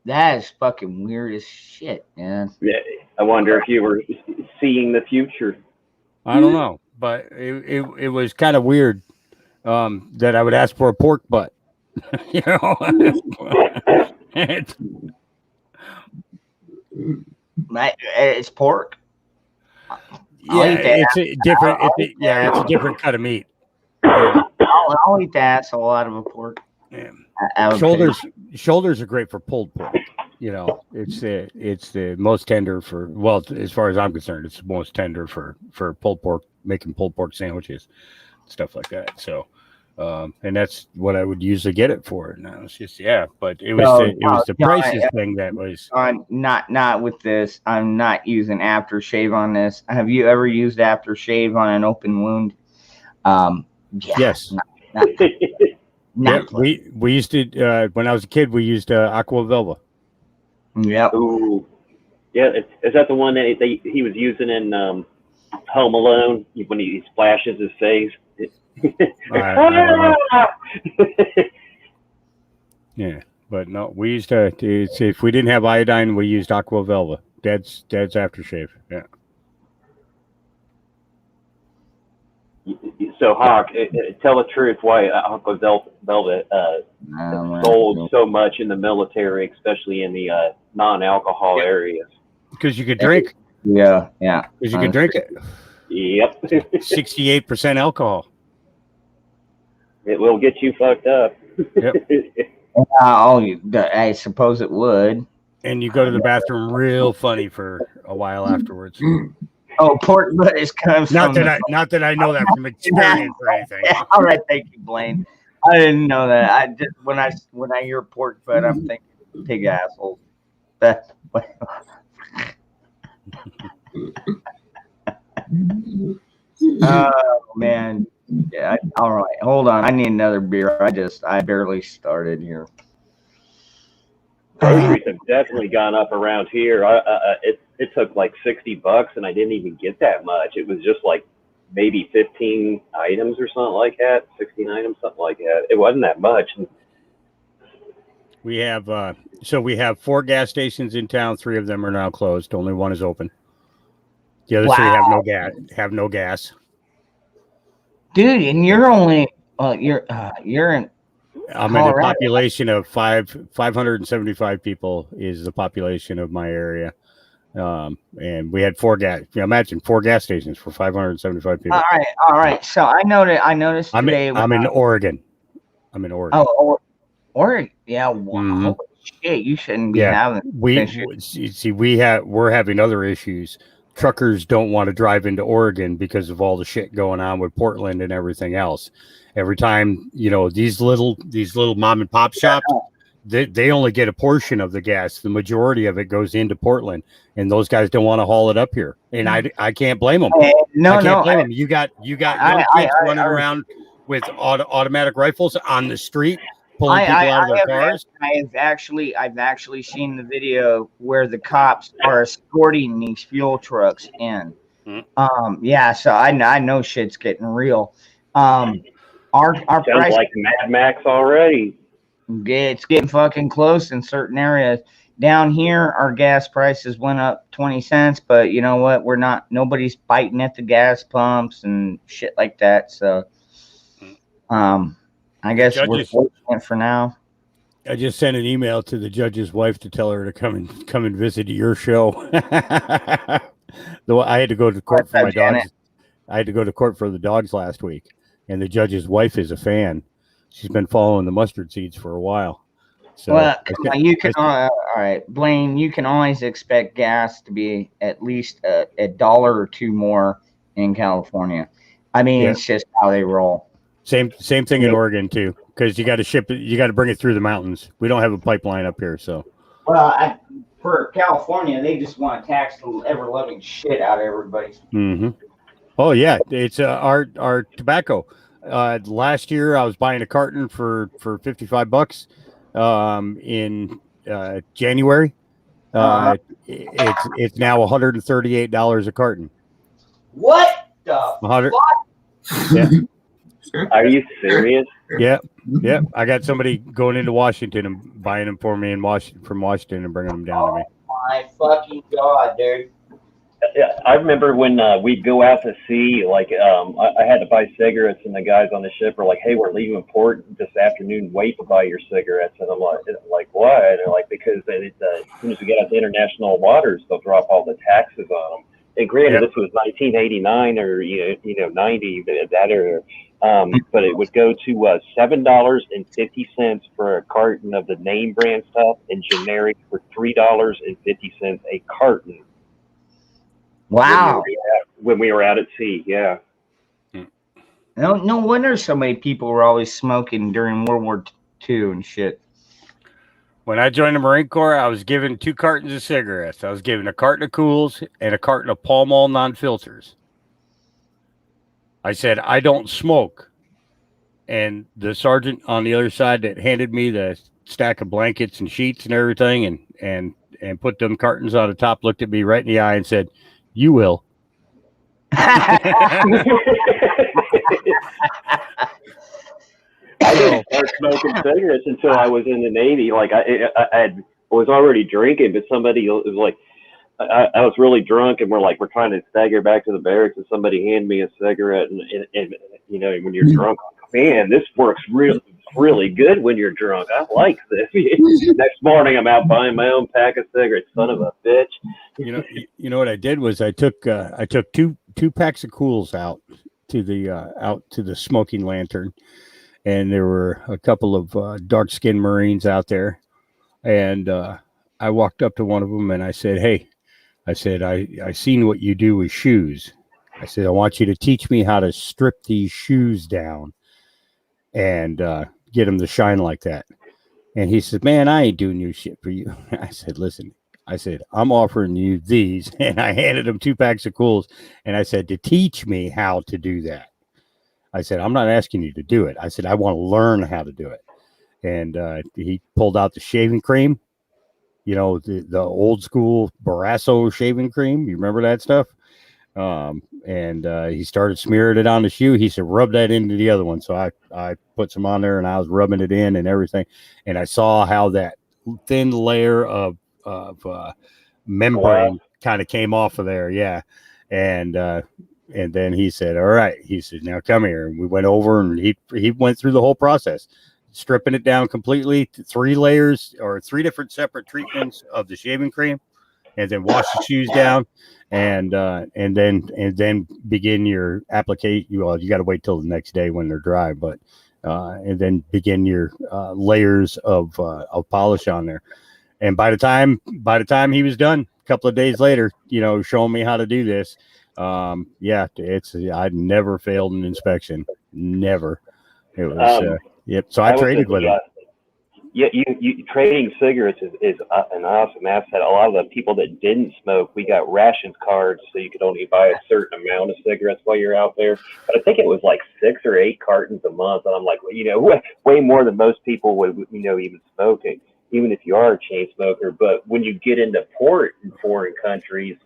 That is fucking weird as shit, man. Yeah, I wonder if you were seeing the future. I don't know, but it was kind of weird that I would ask for a pork butt. You know, It's pork. yeah, eat that. it's a different. It's a different cut of meat. I'll eat the asshole out of a pork. Yeah. I would Shoulders are great for pulled pork. You know, it's the most tender for, well, as far as I'm concerned, it's the most tender for pulled pork, making pulled pork sandwiches, stuff like that. So, and that's what I would usually get it for. No, it's just but it was the prices thing that was not with this. I'm not using aftershave on this. Have you ever used aftershave on an open wound? Yes. We used to when I was a kid. We used Aqua Velva. Yep. Ooh, yeah. Is that the one that he was using in Home Alone when he splashes his face? I don't know. Yeah, but no, we used to. If we didn't have iodine, we used Aqua Velva. Dad's aftershave. Yeah. So, Hawk, tell the truth why Aqua Velvet sold so much in the military, especially in the non-alcohol areas. Because you could drink. Yeah. Because you could drink it. Yep. 68% alcohol. It will get you fucked up. Yep. I suppose it would. And you go to the bathroom real funny for a while afterwards. Oh, pork butt is kind of not that I know that from experience or anything. All right, thank you, Blaine. I didn't know that. I just when I hear pork butt, I'm thinking pig asshole. Oh man. Yeah. All right. Hold on. I need another beer. I barely started here. Groceries have definitely gone up around here. It took like $60, and I didn't even get that much. It was just like maybe 15 items or something like that, 16 items, something like that. It wasn't that much. We have we have 4 gas stations in town. 3 of them are now closed. Only one is open. The other 3 have no gas. Dude, and you're only you're in. I'm in a population of 575 people is the population of my area. And we had 4 gas. Imagine 4 gas stations for 575 people. All right. So I noticed today. I'm in Oregon. Oh, Oregon. Yeah. Wow. Mm-hmm. Shit, you shouldn't be having. We're having other issues. Truckers don't want to drive into Oregon because of all the shit going on with Portland and everything else. Every time, these little mom and pop shops, they only get a portion of the gas. The majority of it goes into Portland, and those guys don't want to haul it up here. And I can't blame them. I can't blame them. You got young kids running around with automatic rifles on the street, pulling people out of their cars. I've actually seen the video where the cops are escorting these fuel trucks in. Mm-hmm. So I know shit's getting real. Our sounds price like Mad Max already. It's getting fucking close in certain areas. Down here, our gas prices went up 20 cents, but you know what? Nobody's biting at the gas pumps and shit like that. So, I guess we're fortunate for now. I just sent an email to the judge's wife to tell her to come and visit your show. Though I had to go to court for my dogs. I had to go to court for the dogs last week, and the judge's wife is a fan. She's been following the mustard seeds for a while. So all right, Blaine. You can always expect gas to be at least $1 or $2 more in California. I mean, It's just how they roll. Same thing in Oregon too, because you got to ship it. You got to bring it through the mountains. We don't have a pipeline up here, so. Well, for California, they just want to tax the ever-loving shit out of everybody. Mm-hmm. Oh yeah, it's our tobacco. Last year I was buying a carton for $55 in January. It's now $138 a carton. What the 100. fuck? Yeah. Are you serious? Yeah. I got somebody going into Washington and buying them for me in from Washington and bringing them down to me. My fucking god, dude. Yeah, I remember when we'd go out to sea, like I had to buy cigarettes, and the guys on the ship were like, "Hey, we're leaving port this afternoon. Wait to buy your cigarettes." And I'm like, "Why?" And they're like, "Because as soon as we get out to international waters, they'll drop all the taxes on them." And granted, Yep. this was 1989 or 90 that era, but it would go to $7.50 for a carton of the name brand stuff, and generic for $3.50 a carton. Wow. When we were out at sea, yeah. No wonder so many people were always smoking during World War II and shit. When I joined the Marine Corps, I was given 2 cartons of cigarettes. I was given a carton of Cools and a carton of Pall Mall non-filters. I said, I don't smoke. And the sergeant on the other side that handed me the stack of blankets and sheets and everything and put them cartons on the top looked at me right in the eye and said, "You will." I didn't start smoking cigarettes until I was in the Navy. Like I was already drinking, but somebody was like, I was really drunk, and we're trying to stagger back to the barracks, and somebody handed me a cigarette, and when you're drunk, man, this works really good when you're drunk. I like this. Next morning, I'm out buying my own pack of cigarettes. Son of a bitch. You know what I did was I took two packs of Cools out to the smoking lantern, and there were a couple of dark-skinned Marines out there, and I walked up to one of them and I said, "Hey," I said, I seen what you do with shoes. I said, "I want you to teach me how to strip these shoes down and get them to shine like that." And he said, "Man, I ain't doing your shit for you." I said, "Listen," I said, "I'm offering you these." And I handed him 2 packs of Cools. And I said, "To teach me how to do that." I said, "I'm not asking you to do it." I said, "I want to learn how to do it." And he pulled out the shaving cream, the old school Barrasso shaving cream. You remember that stuff? And he started smearing it on the shoe. He said, "Rub that into the other one." So I put some on there, and I was rubbing it in and everything. And I saw how that thin layer of membrane kind of came off of there. Yeah. And then he said, "All right." He said, "Now come here." And we went over, and he went through the whole process, stripping it down completely, 3 layers or 3 different separate treatments of the shaving cream, and then wash the shoes down, and then begin your application. Well, you got to wait till the next day when they're dry, but and then begin your layers of polish on there. And by the time he was done, a couple of days later, showing me how to do this, I'd never failed an inspection, never. It was yep. So I traded with him. Yeah, you trading cigarettes is an awesome asset. A lot of the people that didn't smoke, we got rations cards, so you could only buy a certain amount of cigarettes while you're out there. But I think it was like 6 or 8 cartons a month, and I'm like, way more than most people would, even smoking, even if you are a chain smoker. But when you get into port in foreign countries,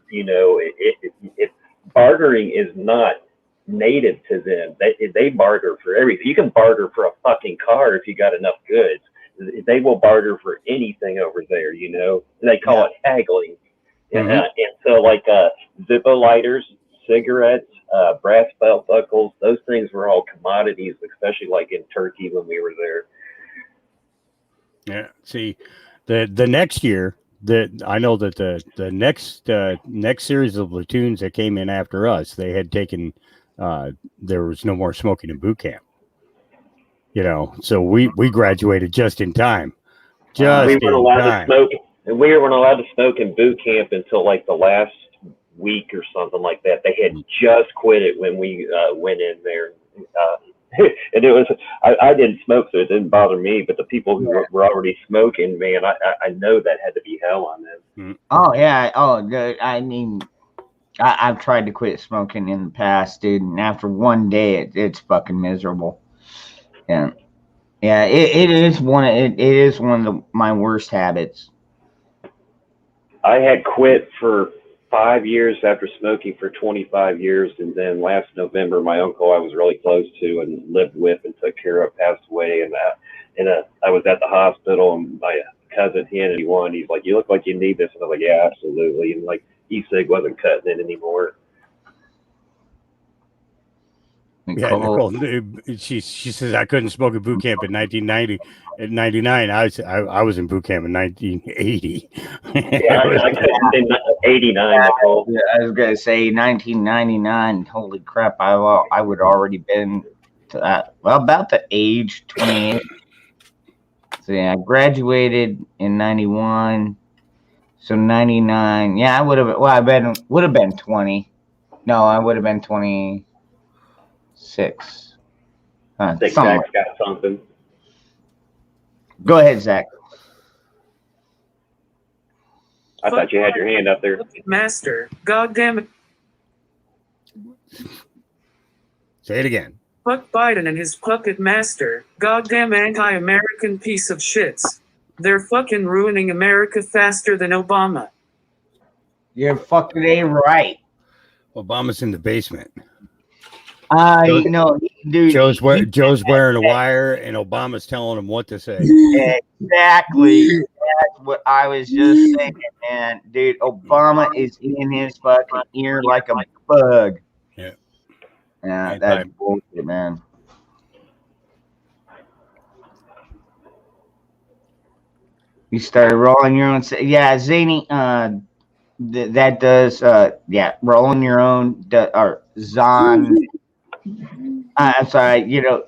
bartering is not native to them. They barter for everything. You can barter for a fucking car if you got enough goods. They will barter for anything over there, They call it haggling. Mm-hmm. And so, like Zippo lighters, cigarettes, brass belt buckles, those things were all commodities, especially like in Turkey when we were there. Yeah. See, the next year, I know that the next series of platoons that came in after us, they had taken. There was no more smoking in boot camp. So we graduated just in time. We weren't allowed to smoke, and we weren't allowed to smoke in boot camp until like the last week or something like that. They had just quit it when we went in there, and it was I didn't smoke, so it didn't bother me. But the people who were already smoking, man, I know that had to be hell on them. Oh yeah. Oh, good. I mean, I've tried to quit smoking in the past, dude, and after one day, it's fucking miserable. Yeah, yeah, it is it is one of my worst habits. I had quit for 5 years after smoking for 25 years, and then last November, my uncle I was really close to and lived with and took care of passed away, and I was at the hospital, and my cousin he handed me one. He's like, "You look like you need this," and I was like, "Yeah, absolutely." And like e-cig wasn't cutting it anymore. Yeah, Nicole. She says I couldn't smoke at boot camp in 1990. In 99, I was in boot camp in 1980. Yeah, I couldn't in '89, Nicole. Yeah, I was gonna say 1999. Holy crap! I would already been to that. Well, about the age 28. So yeah, I graduated in 91. So 99. Yeah, I would have. Well, would have been 20. No, I would have been 26. Think Zach's got something. Go ahead, Zach. I thought you had your hand up there. Master, goddamn it. Say it again. Fuck Biden and his puppet master, goddamn anti-American piece of shits. They're fucking ruining America faster than Obama. You're fucking A right. Obama's in the basement. I know, dude. Joe's wearing a wire, and Obama's telling him what to say. Exactly. That's what I was just saying, man. Dude, Obama is in his fucking ear like a bug. Yeah. Yeah, that's bullshit, man. You started rolling your own. Yeah, Zany. That does. Yeah, rolling your own. Or Zon. I'm sorry. You know,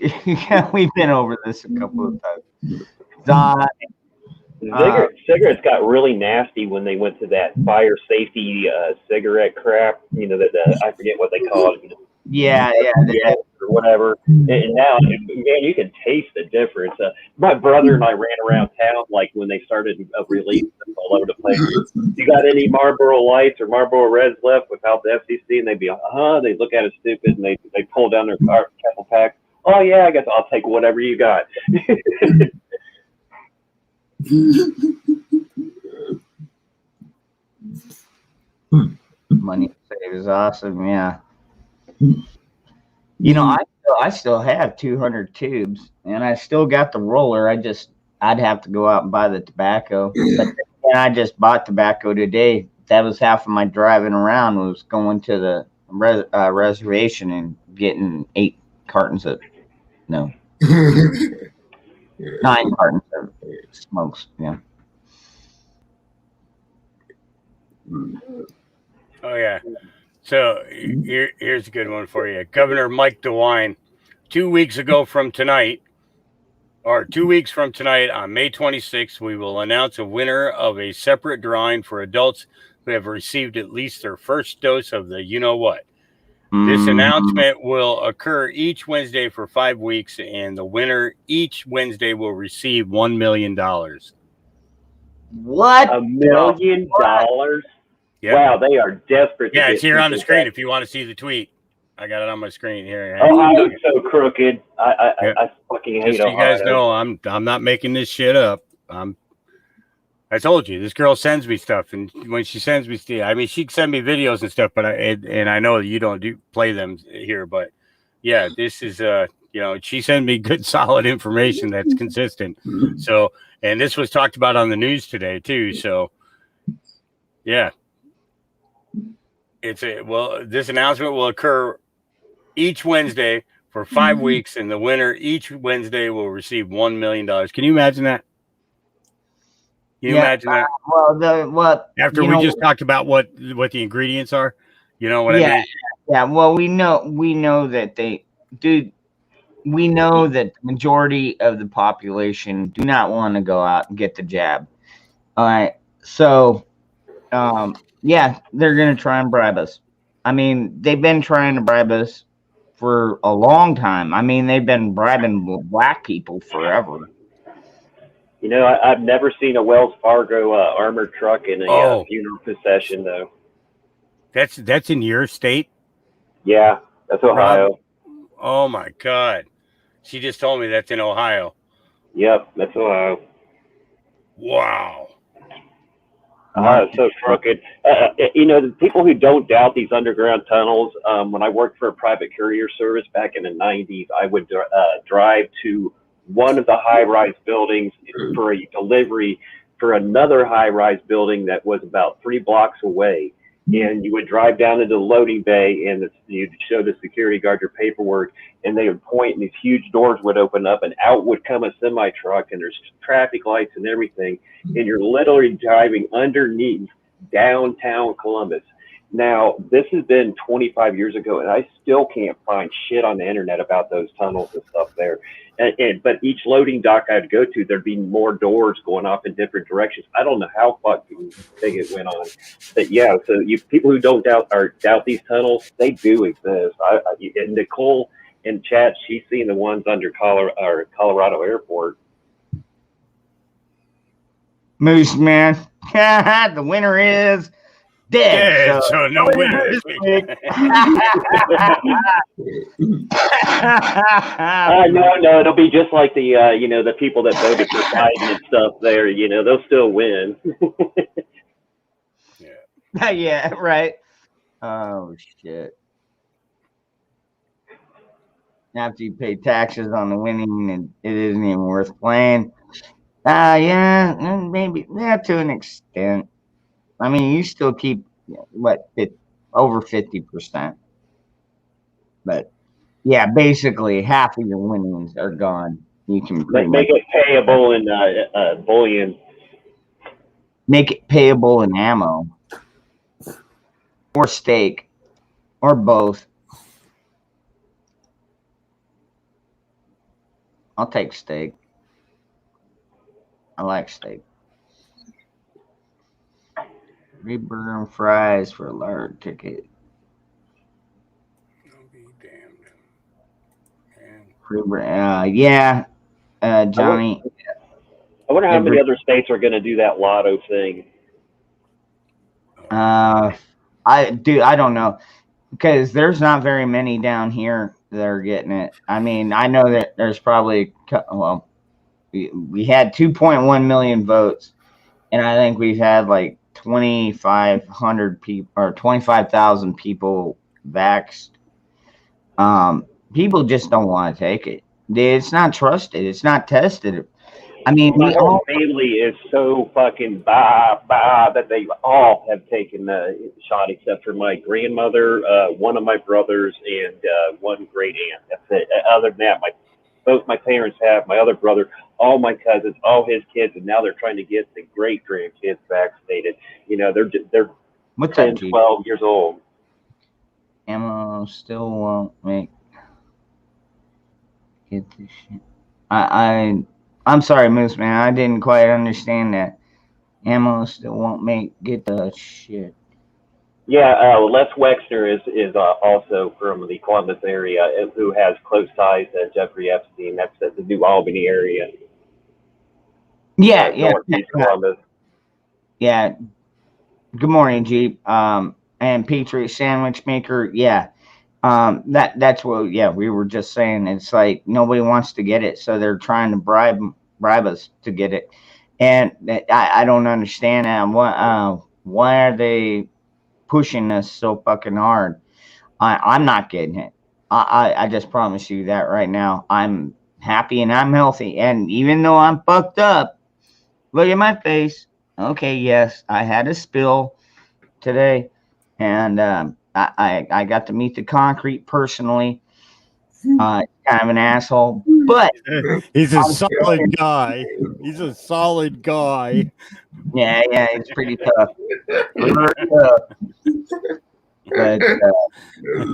we've been over this a couple of times. Zon. Cigarettes got really nasty when they went to that fire safety cigarette crap. You know that I forget what they call it. Yeah, or whatever. And now, man, you can taste the difference. My brother and I ran around town like when they started releasing them all over the place. You got any Marlboro Lights or Marlboro Reds left without the FCC? And they'd be, they look at us stupid and they pull down their couple packs. Oh yeah, I guess I'll take whatever you got. Money save is awesome. Yeah. You know, I still have 200 tubes, and I still got the roller. I'd have to go out and buy the tobacco. But then I just bought tobacco today. That was half of my driving around was going to the reservation and getting 9 cartons of smokes. Yeah. Oh yeah. So here's a good one for you. Governor Mike DeWine, 2 weeks from tonight on May 26th, we will announce a winner of a separate drawing for adults who have received at least their first dose of the you-know-what. This announcement will occur each Wednesday for 5 weeks, and the winner each Wednesday will receive $1 million. What? $1 million? Yep. Wow, they are desperate. Yeah, it's here on the screen if you want to see the tweet. I got it on my screen here. Ohio's so crooked. I fucking hate Ohio. You guys know I'm not making this shit up. I told you this girl sends me stuff, and when she sends me stuff, I mean she send me videos and stuff, but I know you don't play them here, but yeah, this is she sent me good solid information that's consistent. So, and this was talked about on the news today too. So, yeah. This announcement will occur each Wednesday for 5 weeks, and the winner each Wednesday will receive $1 million. Can you imagine that? Can you imagine that? After we just talked about what the ingredients are, you know what I mean? Yeah. Well, we know that we know that the majority of the population do not want to go out and get the jab. All right. So, yeah, they're going to try and bribe us. I mean, they've been trying to bribe us for a long time. I mean, they've been bribing black people forever. You know, I've never seen a Wells Fargo armored truck in a funeral procession, though. That's in your state? Yeah, that's Ohio. Oh my God. She just told me that's in Ohio. Yep, that's Ohio. Wow. It's so crooked. The people who don't doubt these underground tunnels, when I worked for a private courier service back in the 90s, I would drive to one of the high-rise buildings for a delivery for another high-rise building that was about 3 blocks away. And you would drive down into the loading bay, and you'd show the security guard your paperwork, and they would point, and these huge doors would open up, and out would come a semi-truck, and there's traffic lights and everything, and you're literally driving underneath downtown Columbus. Now, this has been 25 years ago, and I still can't find shit on the internet about those tunnels and stuff there. But each loading dock I'd go to, there'd be more doors going off in different directions. I don't know how fucking big it went on. But yeah, so people who don't doubt these tunnels, they do exist. And Nicole in chat, she's seen the ones under Colorado Airport. Moose man, the winner is dead. Yeah, so no winner. No, it'll be just like the the people that voted for Biden and stuff there, they'll still win. Yeah, right. Oh shit. After you pay taxes on the winning, it isn't even worth playing. Yeah, and maybe to an extent. I mean, you still keep over 50%, but yeah, basically half of your winnings are gone. You can make it payable in bullion. Make it payable in ammo, or steak, or both. I'll take steak. I like steak. Free burger and fries for a large ticket. I'll be damned. Free yeah, Johnny. I wonder how many other states are going to do that lotto thing. I don't know, because there's not very many down here that are getting it. I mean, I know that there's probably we had 2.1 million votes, and I think we've had like 2,500 people or 25,000 people vaxxed. People just don't want to take it. It's not trusted. It's not tested. I mean, my whole family is so fucking that they all have taken the shot, except for my grandmother, one of my brothers, and one great aunt. That's it. Other than that, both my parents have. My other brother, all my cousins, all his kids, and now they're trying to get the great grandkids vaccinated. They're what's 10, that, 12 years old. Ammo still won't make get this shit. I'm sorry, Moose Man. I didn't quite understand that. Ammo still won't get the shit. Yeah, Les Wexner is also from the Columbus area, who has close ties to Jeffrey Epstein. That's the New Albany area. Yeah, Northeast Columbus. Yeah. Good morning, Jeep. And Patriot Sandwich Maker. Yeah. That's what. Yeah, we were just saying. It's like nobody wants to get it, so they're trying to bribe us to get it, and I don't understand that. Why are they pushing us so fucking hard? I'm not getting it. I just promise you that right now. I'm happy and I'm healthy, and even though I'm fucked up, look at my face. Okay, yes, I had a spill today, and I got to meet the concrete personally. Kind of an asshole, but he's a solid guy. He's a solid guy. Yeah, it's pretty tough. But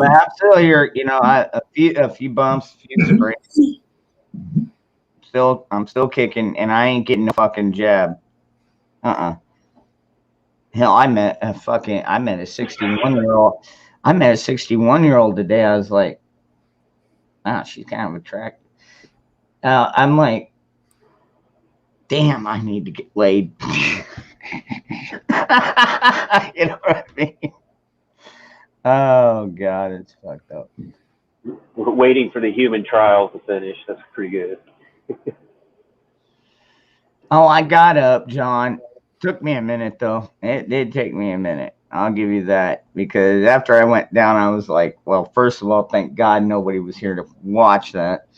I'm still here. A few bumps, a few sprays. I'm still kicking, and I ain't getting a fucking jab. Hell, I met a 61-year-old. I met a 61-year-old today. I was like, she's kind of attractive. I'm like, damn, I need to get laid. You know what I mean? Oh God, it's fucked up. We're waiting for the human trials to finish. That's pretty good. Oh, I got up, John. Took me a minute though. It did take me a minute. I'll give you that because after I went down, I was like, well, first of all, thank God nobody was here to watch that.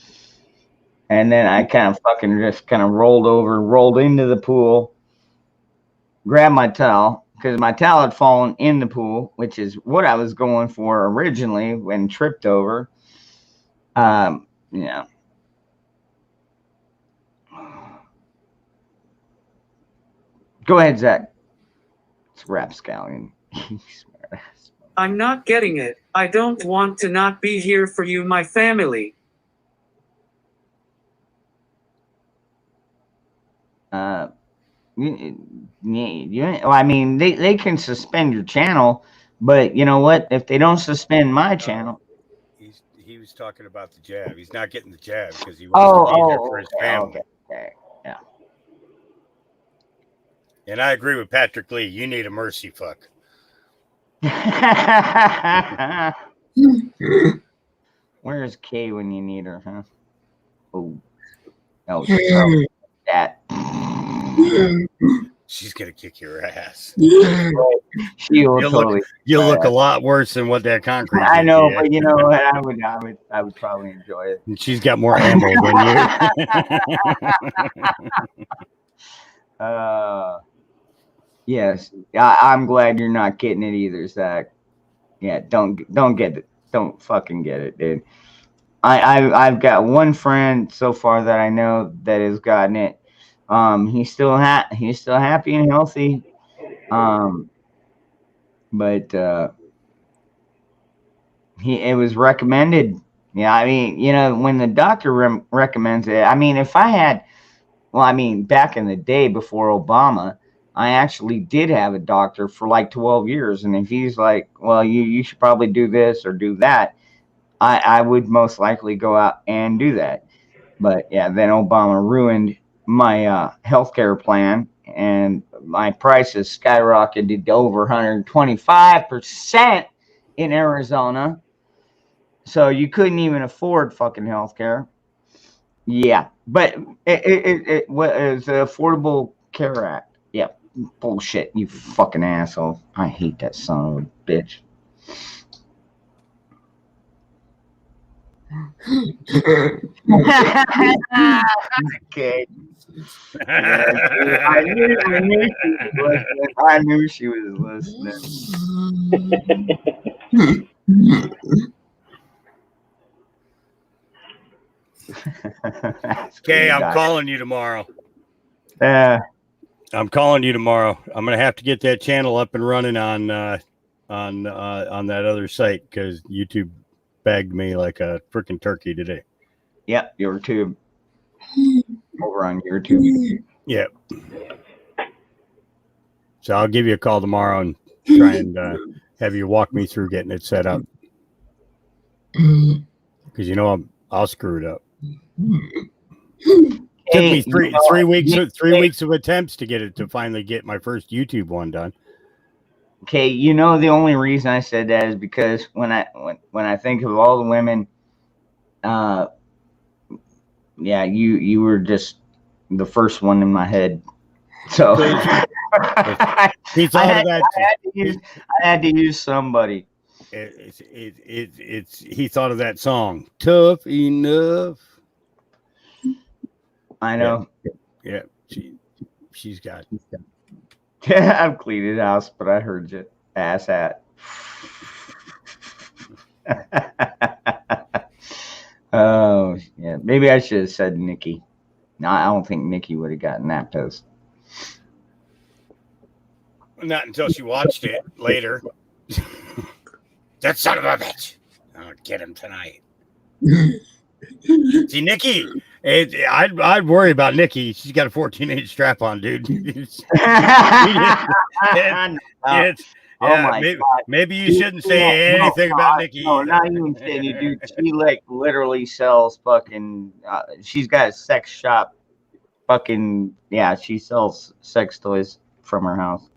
And then I kind of fucking just kind of rolled over, rolled into the pool, grabbed my towel because my towel had fallen in the pool, which is what I was going for originally when tripped over. Yeah. Go ahead, Zach. It's rapscallion. I'm not getting it. I don't want to not be here for you, my family. Well, I mean, they can suspend your channel, but you know what? If they don't suspend my channel, He was talking about the jab. He's not getting the jab because he wants to be there for his okay, family. okay, yeah. And I agree with Patrick Lee. You need a mercy fuck. Where's Kay when you need her, huh? Oh, that. She's gonna kick your ass. She will totally. You'll look a lot worse than what that concrete. I know, did, but you know what? I would probably enjoy it. And she's got more ammo than you. Yes, I'm glad you're not getting it either, Zach. Yeah, don't get it. Don't fucking get it, dude. I've got one friend so far that I know that has gotten it. He's still happy and healthy. But it was recommended. Yeah, I mean, you know, when the doctor recommends it. I mean, if I had, well, I mean, back in the day before Obama, I actually did have a doctor for like 12 years, and if he's like, well, you should probably do this or do that, I would most likely go out and do that. But yeah, then Obama ruined my healthcare plan, and my prices skyrocketed to over 125% in Arizona. So you couldn't even afford fucking healthcare. Yeah, but it was the Affordable Care Act. Yeah, bullshit, you fucking asshole. I hate that son of a bitch. Okay. Yeah, I knew she was listening. Okay, I'm calling you tomorrow. I'm calling you tomorrow. I'm gonna have to get that channel up and running on that other site because YouTube bagged me like a freaking turkey today. Yep, YouTube. Over on YouTube. Yep. So I'll give you a call tomorrow and try and have you walk me through getting it set up. Because you know I'll screw it up. Took me three weeks of attempts to get it to finally get my first YouTube one done. Okay, you know the only reason I said that is because when I think of all the women, yeah, you were just the first one in my head. So I had to use somebody. He thought of that song, Tough Enough. I know. Yeah, she's got. I've cleaned house, but I heard you, ass hat. Oh yeah, maybe I should have said Nikki. No, I don't think Nikki would have gotten that post. Not until she watched it later. That son of a bitch! I'll get him tonight. See, Nikki, I'd worry about Nikki. She's got a 14-inch strap on, dude. Maybe you shouldn't say anything about Nikki. No, not even kidding, dude. She like literally sells fucking. She's got a sex shop. Fucking yeah, she sells sex toys from her house.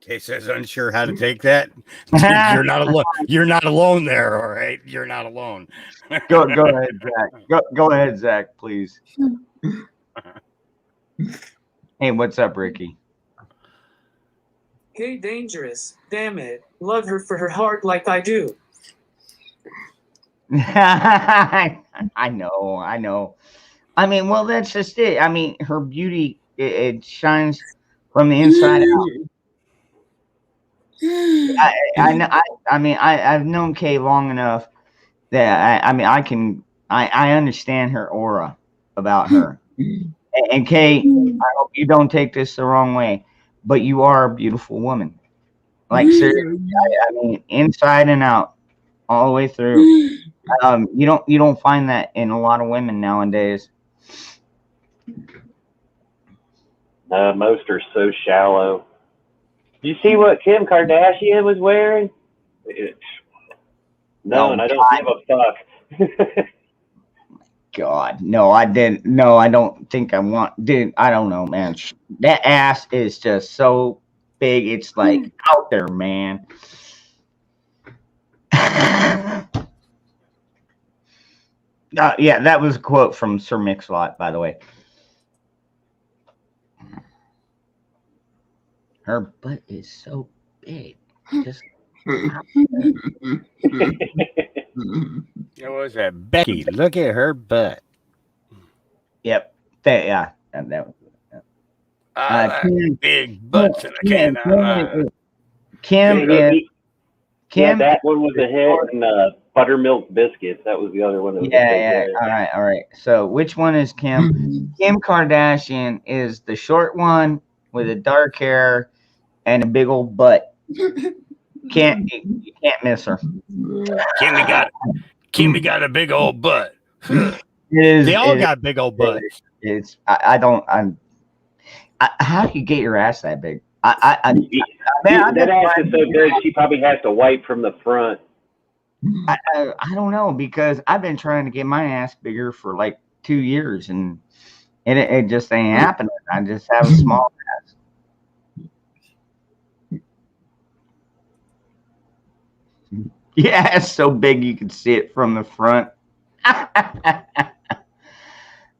Kay says unsure how to take that. You're not alone. You're not alone there. All right, you're not alone. Go ahead, Zach. Go ahead, Zach, please. Hey, what's up, Ricky? Hey, dangerous. Damn it. Love her for her heart like I do. I know. I mean, well, that's just it. I mean, her beauty it shines from the inside out. I mean, I've known Kay long enough that I mean, I understand her aura about her. And Kay, I hope you don't take this the wrong way, but you are a beautiful woman. Like seriously, I mean, inside and out, all the way through. You don't find that in a lot of women nowadays. Most are so shallow. Did you see what Kim Kardashian was wearing? No, and I don't give a fuck. God, no, I didn't. No, I don't think I want. Dude, I don't know, man. That ass is just so big. It's like out there, man. Yeah, that was a quote from Sir Mix-a-Lot, by the way. Her butt is so big. Just What was that? Becky, look at her butt. yep. That was Kim, big butts in a can. Kim is Kim. Yeah, that one was a hit, and buttermilk biscuits. That was the other one. That was Yeah. All right. So which one is Kim? Kim Kardashian is the short one with the dark hair and a big old butt. You can't miss her. Kimmy got a big old butt. They all got big old butts. How do you get your ass that big? that ass is so big, she probably has to wipe from the front. I don't know, because I've been trying to get my ass bigger for like 2 years, and it just ain't happening. I just have a small ass. Yeah, it's so big you can see it from the front.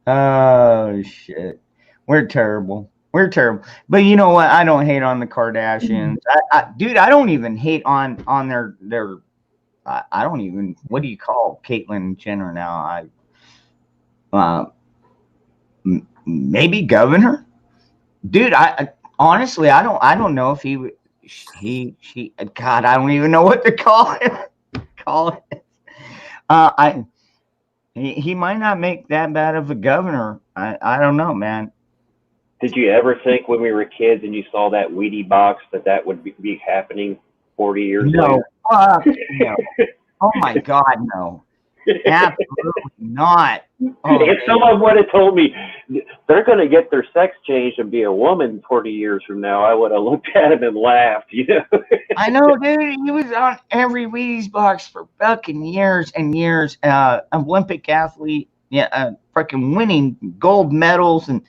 Oh shit, we're terrible. But you know what? I don't hate on the Kardashians. Dude, I don't even hate on their. I don't even. What do you call Caitlyn Jenner now? Maybe governor. Dude, I honestly, I don't know if he. God, I don't even know what to call it. He might not make that bad of a governor. I don't know, man. Did you ever think when we were kids and you saw that Wheatie box that would be happening 40 years later? No. Oh my God, no. Absolutely not. If someone would have told me they're going to get their sex changed and be a woman 40 years from now, I would have looked at him and laughed. You know? I know, dude. He was on every Wheaties box for fucking years and years. Olympic athlete, freaking winning gold medals, and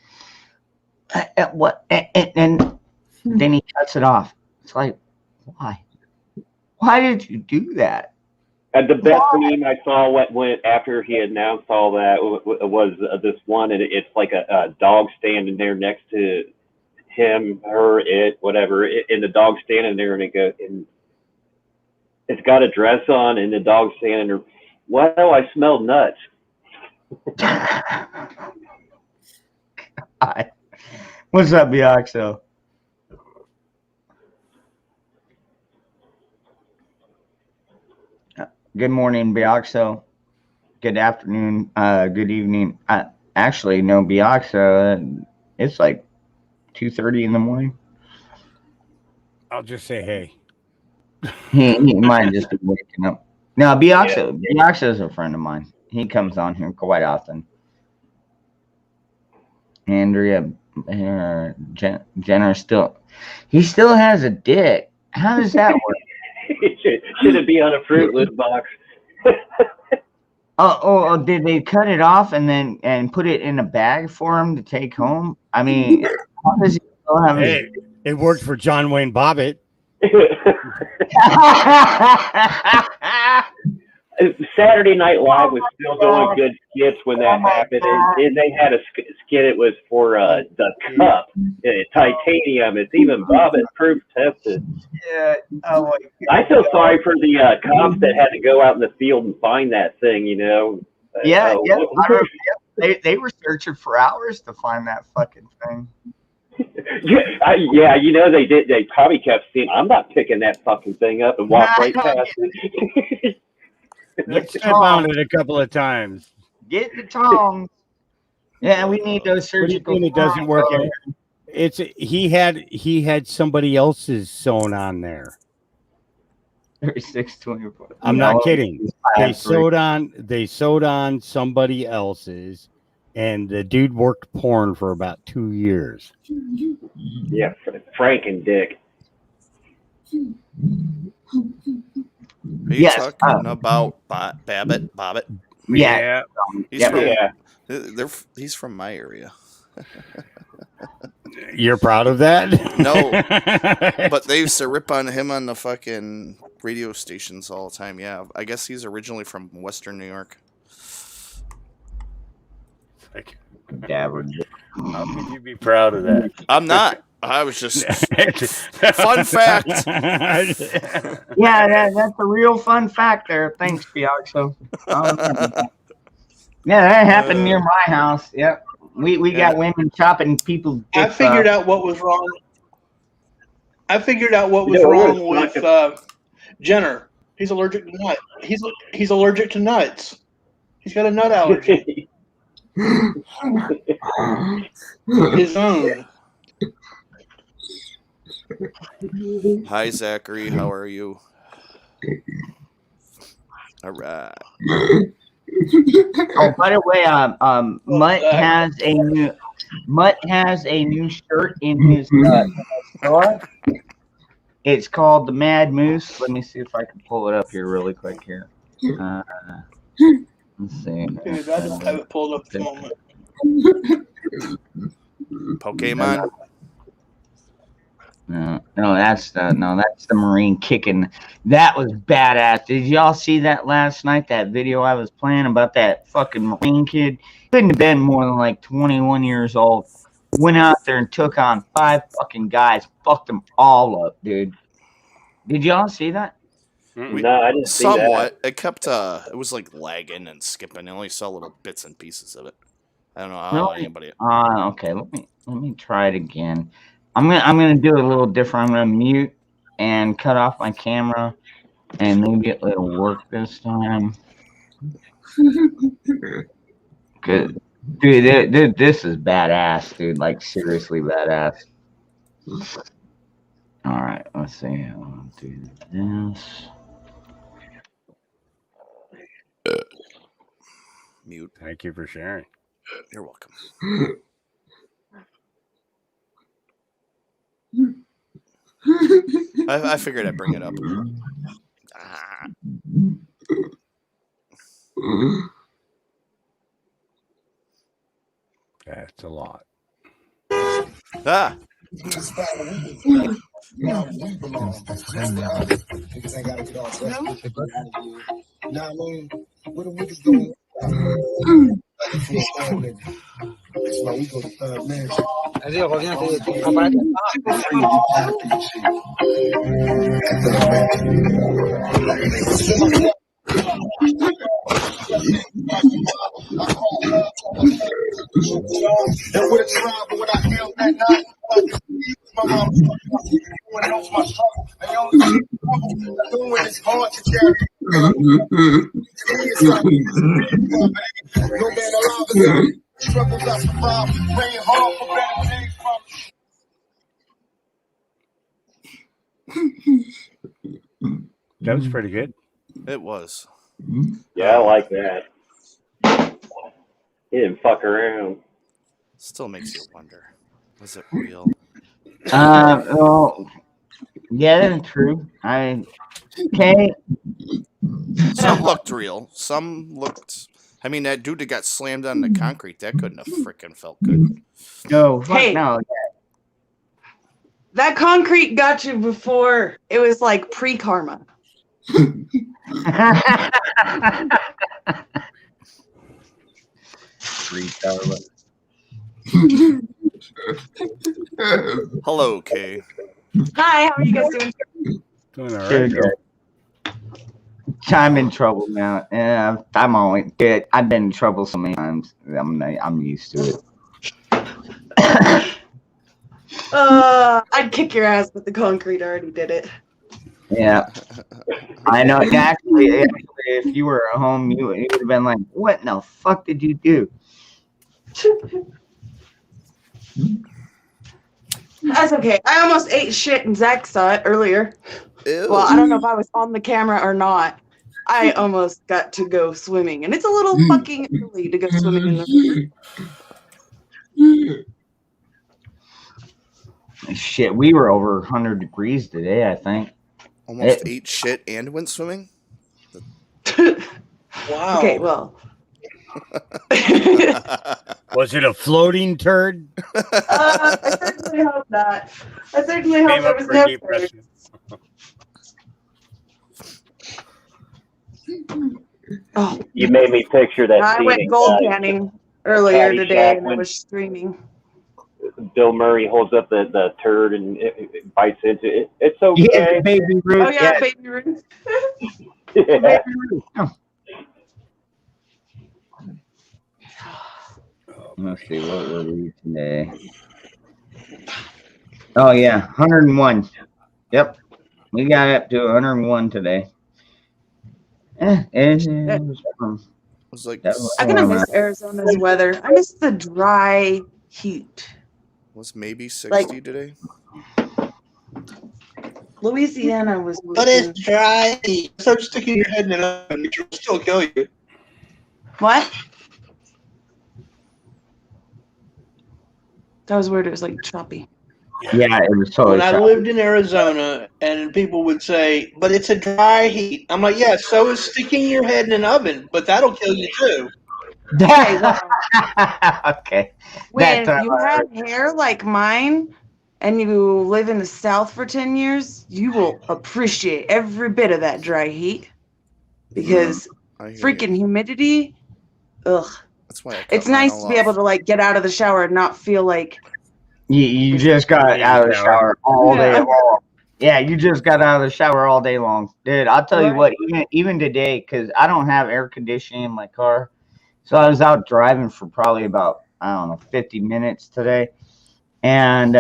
and then he cuts it off. It's like, why? Why did you do that? And the best meme I saw went after he announced all that was this one, and it's like a dog standing there next to him, her, it, whatever, and the dog standing there, and it's got a dress on, and the dog standing there. Wow, I smell nuts. What's up, Bioxo? Good morning, Bioxo. Good afternoon. Good evening. Actually, no, Bioxo. It's like 2:30 in the morning. I'll just say hey. He might just be waking up. No, Bioxo. Yeah. Bioxo is a friend of mine. He comes on here quite often. Andrea Jenner still has a dick. How does that work? Should it be on a Fruit Loop box? Did they cut it off and put it in a bag for him to take home? I mean, how does he still have it worked for John Wayne Bobbitt. Saturday Night Live was still doing good skits when that happened, and they had a skit. It was for the cup, titanium. It's even Bobbit-proof tested. Yeah. Oh my I feel sorry for the cops that had to go out in the field and find that thing. Yeah, yeah. I remember, they were searching for hours to find that fucking thing. Yeah, they did. They probably kept seeing. I'm not picking that fucking thing up and walk right past it. Get the I found tongs. it a couple of times. Get the tongs. Yeah, we need those What do you surgical. mean it doesn't work? He had somebody else's sewn on there. 3624. I'm not kidding. They sewed on somebody else's, and the dude worked porn for about 2 years. Yeah, Frank and Dick. Are you talking about Babbitt? Yeah. He's from my area. You're proud of that? No, but they used to rip on him on the fucking radio stations all the time. Yeah, I guess he's originally from Western New York. Yeah, how could you be proud of that? I'm not. I was just fun fact. Yeah, that's a real fun fact there. Thanks, Piazza. Yeah, that happened near my house. Yep. We got women chopping people's dicks. I figured out what was wrong. I figured out what was wrong with Jenner. He's allergic to nuts. He's allergic to nuts. He's got a nut allergy. His own. Hi, Zachary. How are you? All right. Oh, by the way, Mutt has a new shirt in his store. It's called the Mad Moose. Let me see if I can pull it up here really quick here. Let's see. Dude, I don't have it pulled up at the moment. Pokemon. No, that's the Marine kicking. That was badass. Did y'all see that last night? That video I was playing about that fucking Marine kid. Couldn't have been more than like 21 years old. Went out there and took on 5 fucking guys. Fucked them all up, dude. Did y'all see that? No, I didn't see Somewhat. that. It kept. It was like lagging and skipping. I only saw little bits and pieces of it. I don't know how anybody. Okay. Let me try it again. I'm gonna do it a little different. I'm gonna mute and cut off my camera, and maybe it'll work this time. Good, dude. This is badass, dude. Like seriously badass. All right, let's see. I'll do this. Mute. Thank you for sharing. You're welcome. I figured I'd bring it up. That's a lot. Ah. Vas-y, reviens, tu prends pas la That was pretty good. It was. Yeah, I like that. He didn't fuck around. Still makes you wonder. Was it real? Well, yeah, that's true. Okay. Some looked real. Some looked. I mean, that dude that got slammed on the concrete, that couldn't have freaking felt good. No, fuck Hey. no. That concrete got you before it was like pre-karma. Hello, Kay. Hi, how are you guys doing? Doing all right. Good, good. I'm in trouble now. Yeah, I'm always good. I've been in trouble so many times. I'm used to it. I'd kick your ass, but the concrete already did it. Yeah, I know. Actually, if you were at home, you would have been like, "What in the fuck did you do?" That's okay. I almost ate shit and Zach saw it earlier. Ew. Well, I don't know if I was on the camera or not. I almost got to go swimming, and it's a little fucking early to go swimming in the river. Shit, we were over 100 degrees today, I think. Almost ate shit and went swimming? Wow. Okay, well. Was it a floating turd? I certainly hope not. I certainly hope Came there up was for no depression. Oh, You made me picture that I scene went in, gold panning earlier Caddyshack today, and I when was screaming. Bill Murray holds up the turd and it bites into it. It's okay. Yeah, Baby Ruth. Oh yeah, Baby Ruth. Yeah. Baby Ruth. Oh. Let's see, what were we today? Oh yeah, 101. Yep, we got up to 101 today. It was fun. It was like I'm gonna miss Arizona's weather. I miss the dry heat. was maybe 60 today. Louisiana was. But it's dry. Start sticking your head in an oven, which will still kill you. What? That was weird. It was like choppy. Yeah, it was totally When I choppy. lived in Arizona, and people would say, "But it's a dry heat." I'm like, "Yeah, so is sticking your head in an oven, but that'll kill you too." Okay, well, okay. when That, you have hair like mine and you live in the South for 10 years, you will appreciate every bit of that dry heat because I hear freaking you. humidity, ugh. That's why I cut It's mine nice all to be able off. to like get out of the shower and not feel like you just got out of the shower all day long. Yeah, you just got out of the shower all day long. Dude, I'll tell you what, even today, because I don't have air conditioning in my car. So I was out driving for probably about, I don't know, 50 minutes today. And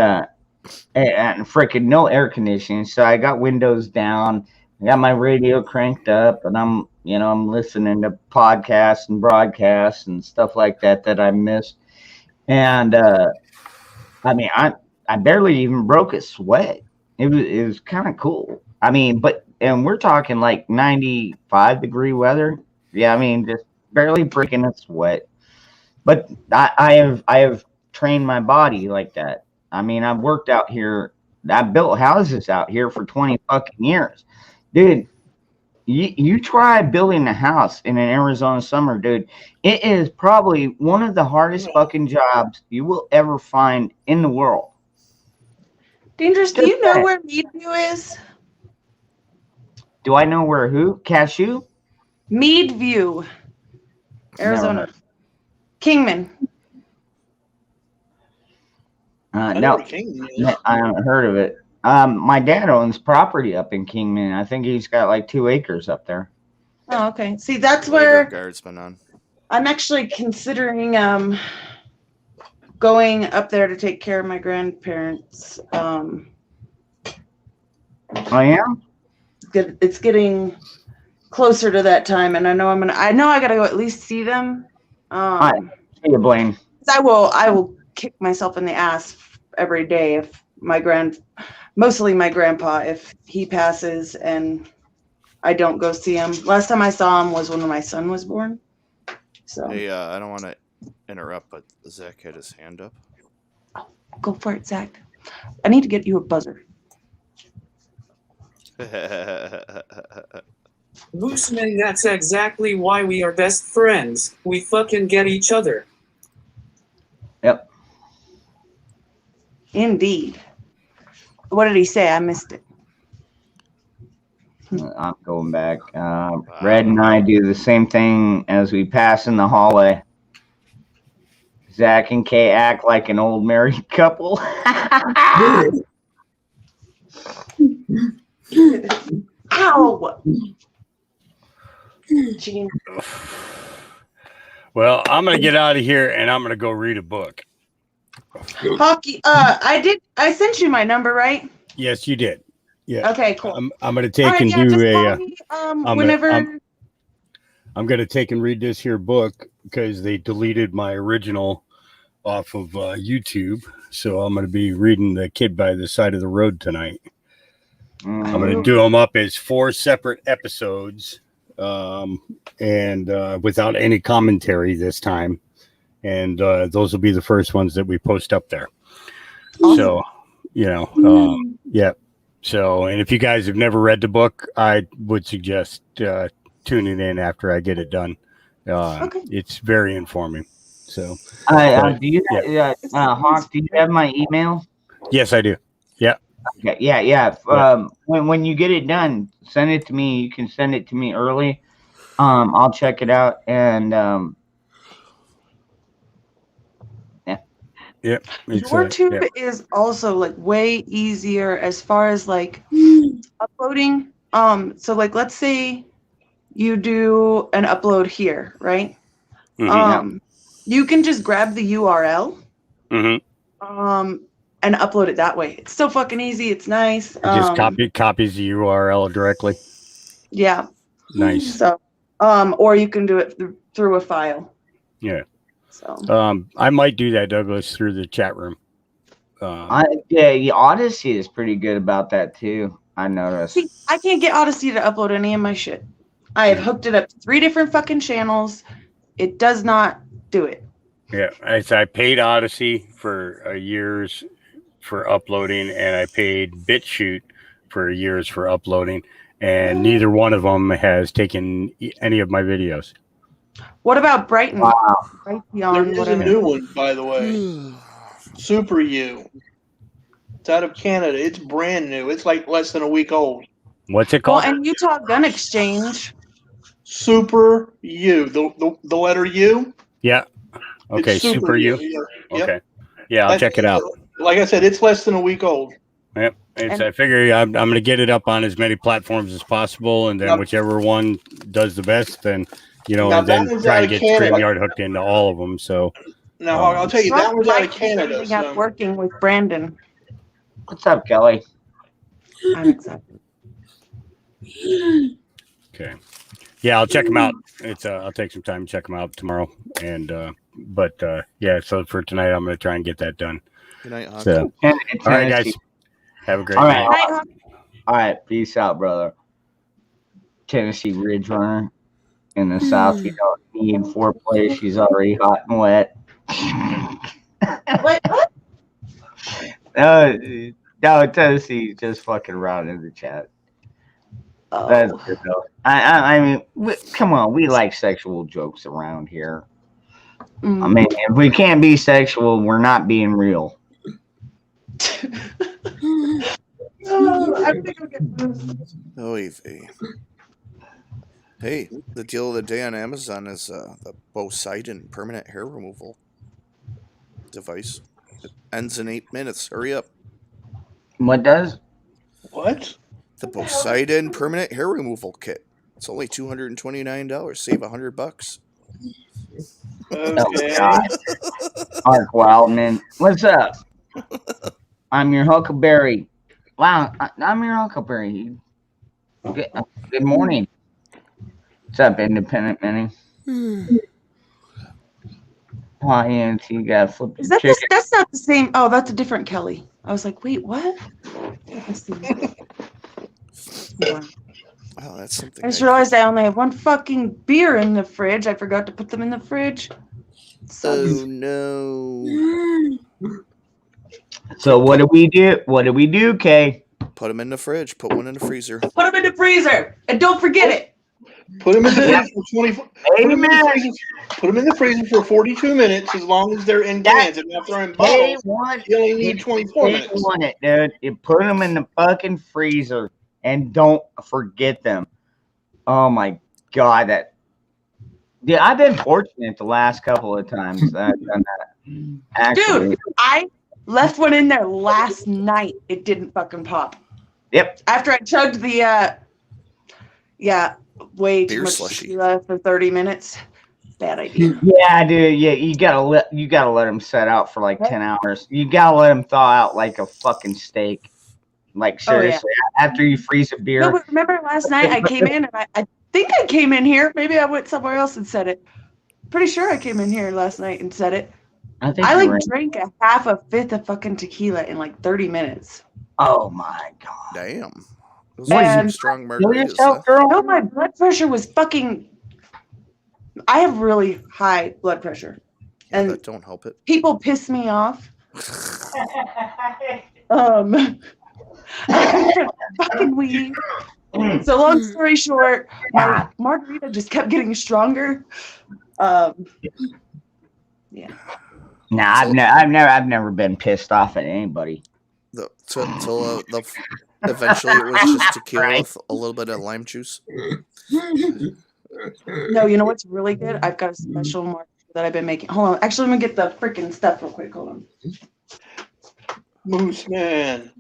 freaking no air conditioning. So I got windows down. I got my radio cranked up, and I'm listening to podcasts and broadcasts and stuff like that I missed. And I mean, I barely even broke a sweat. It was kind of cool. I mean, and we're talking like 95-degree weather. Yeah, I mean, just barely breaking a sweat. But I have trained my body like that. I mean, I've worked out here. I built houses out here for 20 fucking years, dude. You try building a house in an Arizona summer, dude. It is probably one of the hardest fucking jobs you will ever find in the world. Dangerous, do you know where Meadview is? Do I know where who? Cashew? Meadview, Arizona. Kingman. No, I haven't heard of it. My dad owns property up in Kingman. I think he's got like 2 acres up there. Oh, okay. See, that's where Guardsman on. I'm actually considering going up there to take care of my grandparents. Oh yeah? It's getting closer to that time, and I know I gotta go at least see them. See you, Blaine. I will kick myself in the ass every day if mostly my grandpa, if he passes and I don't go see him. Last time I saw him was when my son was born. So Hey, I don't want to interrupt, but Zach had his hand up. Oh, go for it, Zach. I need to get you a buzzer. Gooseman, that's exactly why we are best friends. We fucking get each other. Yep. Indeed. What did he say? I missed it. I'm going back. Red and I do the same thing as we pass in the hallway. Zach and Kay act like an old married couple. Ow! Gene. Well, I'm gonna get out of here and I'm gonna go read a book. Hockey. I sent you my number, right? Yes, you did. Yeah. Okay, cool. I'm gonna take Right, and yeah, do just a. call me, whenever. I'm gonna take and read this here book because they deleted my original off of YouTube, so I'm gonna be reading The Kid by the Side of the Road tonight. I'm gonna do them up as 4 separate episodes, and without any commentary this time, and those will be the first ones that we post up there. Awesome. So, yeah. So, and if you guys have never read the book, I would suggest tuning in after I get it done. Okay. It's very informing. So, do you, Hawk? Do you have my email? Yes, I do. Yeah. Okay. Yeah. When you get it done, send it to me. You can send it to me early. I'll check it out and yeah. YouTube is also like way easier as far as like uploading. So like let's say you do an upload here, right? Mm-hmm. You can just grab the URL. Mm-hmm. And upload it that way. It's still fucking easy. It's nice. Just copies the URL directly. Yeah. Nice. So, or you can do it through a file. Yeah. So, I might do that, Douglas, through the chat room. Odyssey is pretty good about that too. I noticed. See, I can't get Odyssey to upload any of my shit. I have hooked it up to 3 different fucking channels. It does not do it. Yeah, I paid Odyssey for years for uploading, and I paid BitChute for years for uploading, and neither one of them has taken any of my videos. What about Brighton? Wow. There is a new one, by the way. Super U. It's out of Canada. It's brand new. It's like less than a week old. What's it called? Well, and Utah Gun Exchange. Super U. The letter U. Yeah. Okay. Super U. Yeah. Okay. Yeah, I'll check it out. Like I said, it's less than a week old. Yep. I figure I'm going to get it up on as many platforms as possible, and then whichever one does the best, then and then try and get StreamYard hooked into all of them. So now I'll tell you, that was out of Canada. So. Working with Brandon. What's up, Kelly? I'm excited. Okay. Yeah, I'll check them out. I'll take some time to check them out tomorrow, and yeah. So for tonight, I'm going to try and get that done. Good night, Hawk. So, all right, guys. Have a great night. All right. Peace out, brother. Tennessee Ridge Runner in the South. You don't need foreplay. She's already hot and wet. Wait, what? No, Tennessee just fucking around in the chat. Oh. That's good though. I mean, come on. We like sexual jokes around here. Mm. I mean, if we can't be sexual, we're not being real. Hey, the deal of the day on Amazon is the Poseidon permanent hair removal device. It ends in 8 minutes. Hurry up. What does? What? The Poseidon permanent hair removal kit. It's only $229. Save $100. Okay. Oh, God. Mark Wildman. What's up? I'm your Huckleberry. Wow, I'm your Huckleberry. Good morning. What's up, Independent Minnie? INT got flipped. Is that that's not the same? Oh, that's a different Kelly. I was like, wait, what? Wow, that's something. I just realized I only have one fucking beer in the fridge. I forgot to put them in the fridge. Oh no. So what do we do? What do we do, Kay? Put them in the fridge. Put one in the freezer. Put them in the freezer, and don't forget it. Put them in the freezer for 24. Amen. Put them in the freezer for 42 minutes, as long as they're in cans. And if they're in bottles, you only need 24 minutes. Want it, dude. You put them in the fucking freezer and don't forget them. Oh my god, that. Yeah, I've been fortunate the last couple of times that I've done that. Actually, Dude, I left one in there last night. It didn't fucking pop. Yep. After I chugged the way too Beer much slushy. tequila for 30 minutes. Bad idea. Yeah, dude. Yeah, you gotta let them set out for like 10 hours. You gotta let them thaw out like a fucking steak. Like seriously, after you freeze a beer. No, but remember last night I came in and I think I came in here. Maybe I went somewhere else and said it. Pretty sure I came in here last night and said it. I drank a half a fifth of fucking tequila in like 30 minutes. Oh my god! Damn. Those are some strong margaritas. Yourself, girl? No, my blood pressure was fucking. I have really high blood pressure, and that don't help it. People piss me off. Fucking weed. So long story short, my margarita just kept getting stronger. Yeah. Nah, I've never been pissed off at anybody. Eventually it was just tequila with a little bit of lime juice. No, you know what's really good? I've got a special margarita that I've been making. Hold on. Actually, let me get the freaking stuff real quick. Hold on. Moose man.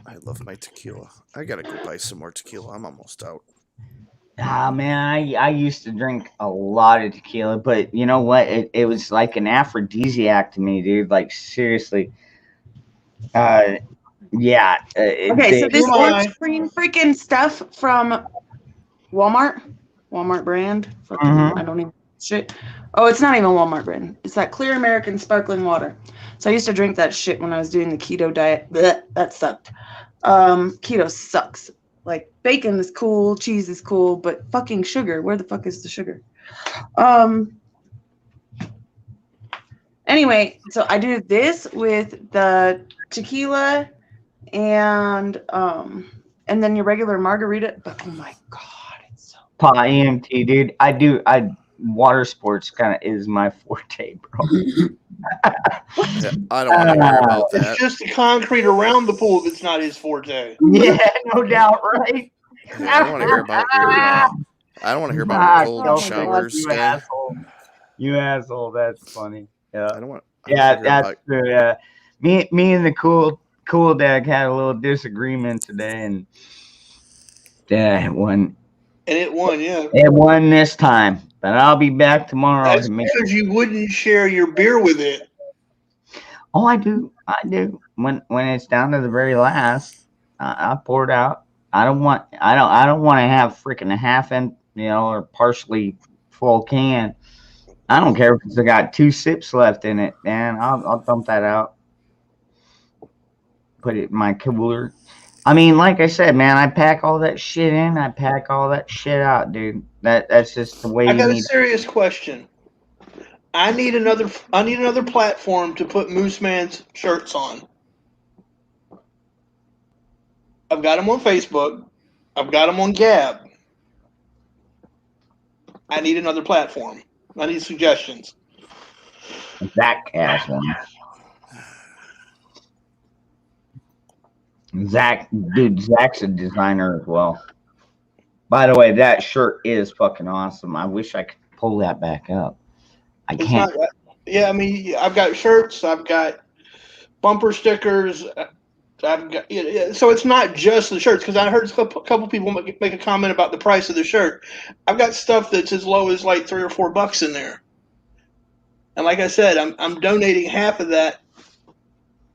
I love my tequila. I gotta go buy some more tequila. I'm almost out. Ah, man, I used to drink a lot of tequila, but you know what? It was like an aphrodisiac to me, dude. Like seriously. Yeah. Okay, so this orange green freaking stuff from Walmart brand. I don't even shit. Oh, it's not even Walmart brand. It's that Clear American sparkling water. So I used to drink that shit when I was doing the keto diet. Blech, that sucked. Keto sucks. Like bacon is cool, cheese is cool, but fucking sugar. Where the fuck is the sugar? Anyway, so I do this with the tequila and then your regular margarita. But oh my god, it's so EMT, dude. Water sports kind of is my forte, bro. Yeah, I don't want to hear about that. It's just the concrete around the pool that's not his forte. Yeah, no doubt, right? Yeah, I don't want to hear about your cold showers. You asshole. That's funny. Yeah. I don't want. That's true. Yeah. Me and the cool dad had a little disagreement today, and it won. And it won, yeah. It won this time, but I'll be back tomorrow. That's because you wouldn't share your beer with it. Oh, I do. When it's down to the very last, I pour it out. I don't want to have freaking a half or partially full can. I don't care if it's got 2 sips left in it, man. I'll dump that out. Put it in my cooler. I mean, like I said, man, I pack all that shit in. I pack all that shit out, dude. That's just the way. I got a serious question. I need another platform to put Moose Man's shirts on. I've got them on Facebook. I've got them on Gab. I need another platform. I need suggestions. Zach has one. Zach's a designer as well. By the way, that shirt is fucking awesome. I wish I could pull that back up. I can't. Yeah, I mean, I've got shirts. I've got bumper stickers. I've got, so it's not just the shirts, because I heard a couple people make a comment about the price of the shirt. I've got stuff that's as low as like $3 or $4 in there, and like I said, I'm donating half of that.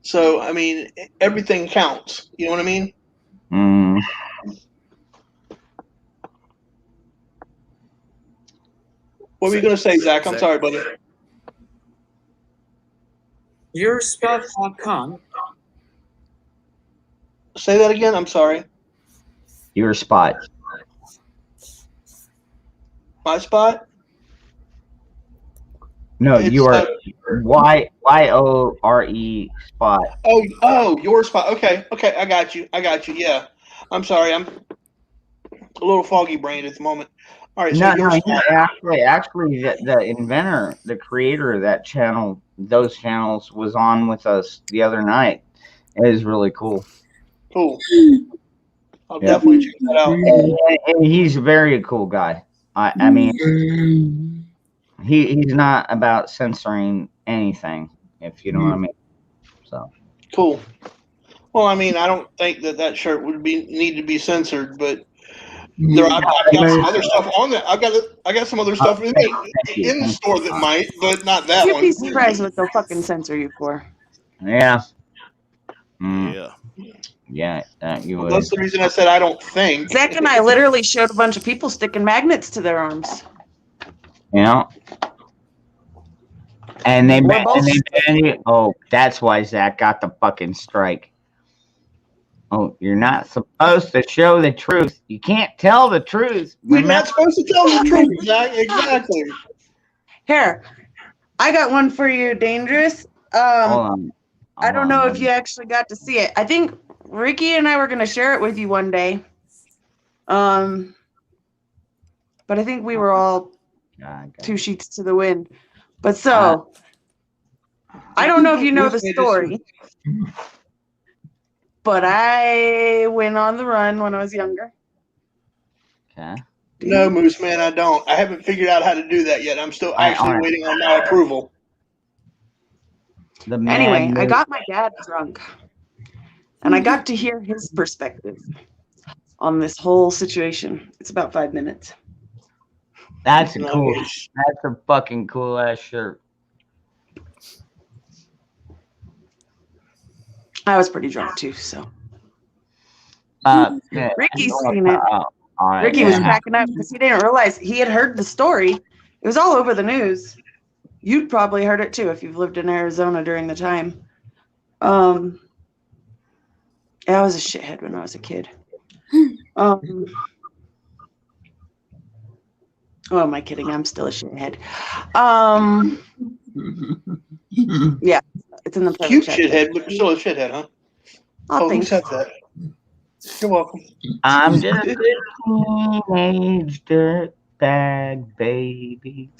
So I mean, everything counts. You know what I mean? Mm. What were you going to say, Zach? I'm sorry, buddy. Yourspot.com. Say that again. I'm sorry. Your spot. My spot? No, you are YORE spot. Oh, your spot. Okay, I got you. Yeah, I'm sorry. I'm a little foggy brained at the moment. All right, so No, you're no, smart. actually, the inventor, the creator of that channel, those channels, was on with us the other night. It is really cool. Cool. I'll Yeah. definitely check that out. And he's a very cool guy. I mean, he's not about censoring anything, if you know what I mean. So Cool. Well, I mean, I don't think that shirt would need to be censored, but I've got some other stuff on there. I got some other stuff in the store that might, but not that You'd one. be surprised what they'll fucking censor you for. yeah, Yeah. yeah, you Well, would. that's the reason I said I don't think. Zach and I literally showed a bunch of people sticking magnets to their arms. You know. And they We're both- banned you. Oh, that's why Zach got the fucking strike. Oh, you're not supposed to show the truth. You can't tell the truth. You're not supposed to tell the truth, Zach. Exactly. Here, I got one for you, Dangerous. Hold on. I don't know if you actually got to see it. I think Ricky and I were going to share it with you one day. But I think we were all two sheets to the wind. But so, I don't know if you know the story, but I went on the run when I was younger. Okay. No, Moose Man, I don't. I haven't figured out how to do that yet. I'm still actually waiting on my approval. Anyway, I got my dad drunk, and I got to hear his perspective on this whole situation. It's about 5 minutes. That's cool. That's a fucking cool ass shirt. I was pretty drunk too, so. Ricky's seen it. Ricky was cracking up because he didn't realize he had heard the story. It was all over the news. You'd probably heard it too if you've lived in Arizona during the time. I was a shithead when I was a kid. Oh, am I kidding? I'm still a shithead. Yeah, it's in the cute shithead, but still a shithead, huh? Oh, who said that? You're welcome. I'm just a teenage dirtbag baby.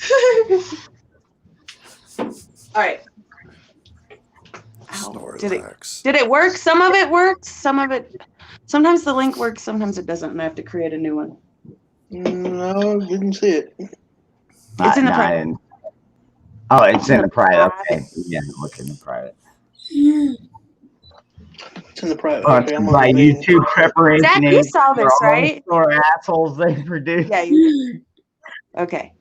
All right. Did it work? Some of it works. Some of it. Sometimes the link works. Sometimes it doesn't, and I have to create a new one. No, didn't see it. It's in the private. Oh, it's in the private. Okay. Yeah, look in the private. It's in the private. Okay, by YouTube preparation. Zach, you saw this, right? Or assholes they produce. Yeah, you did. Okay.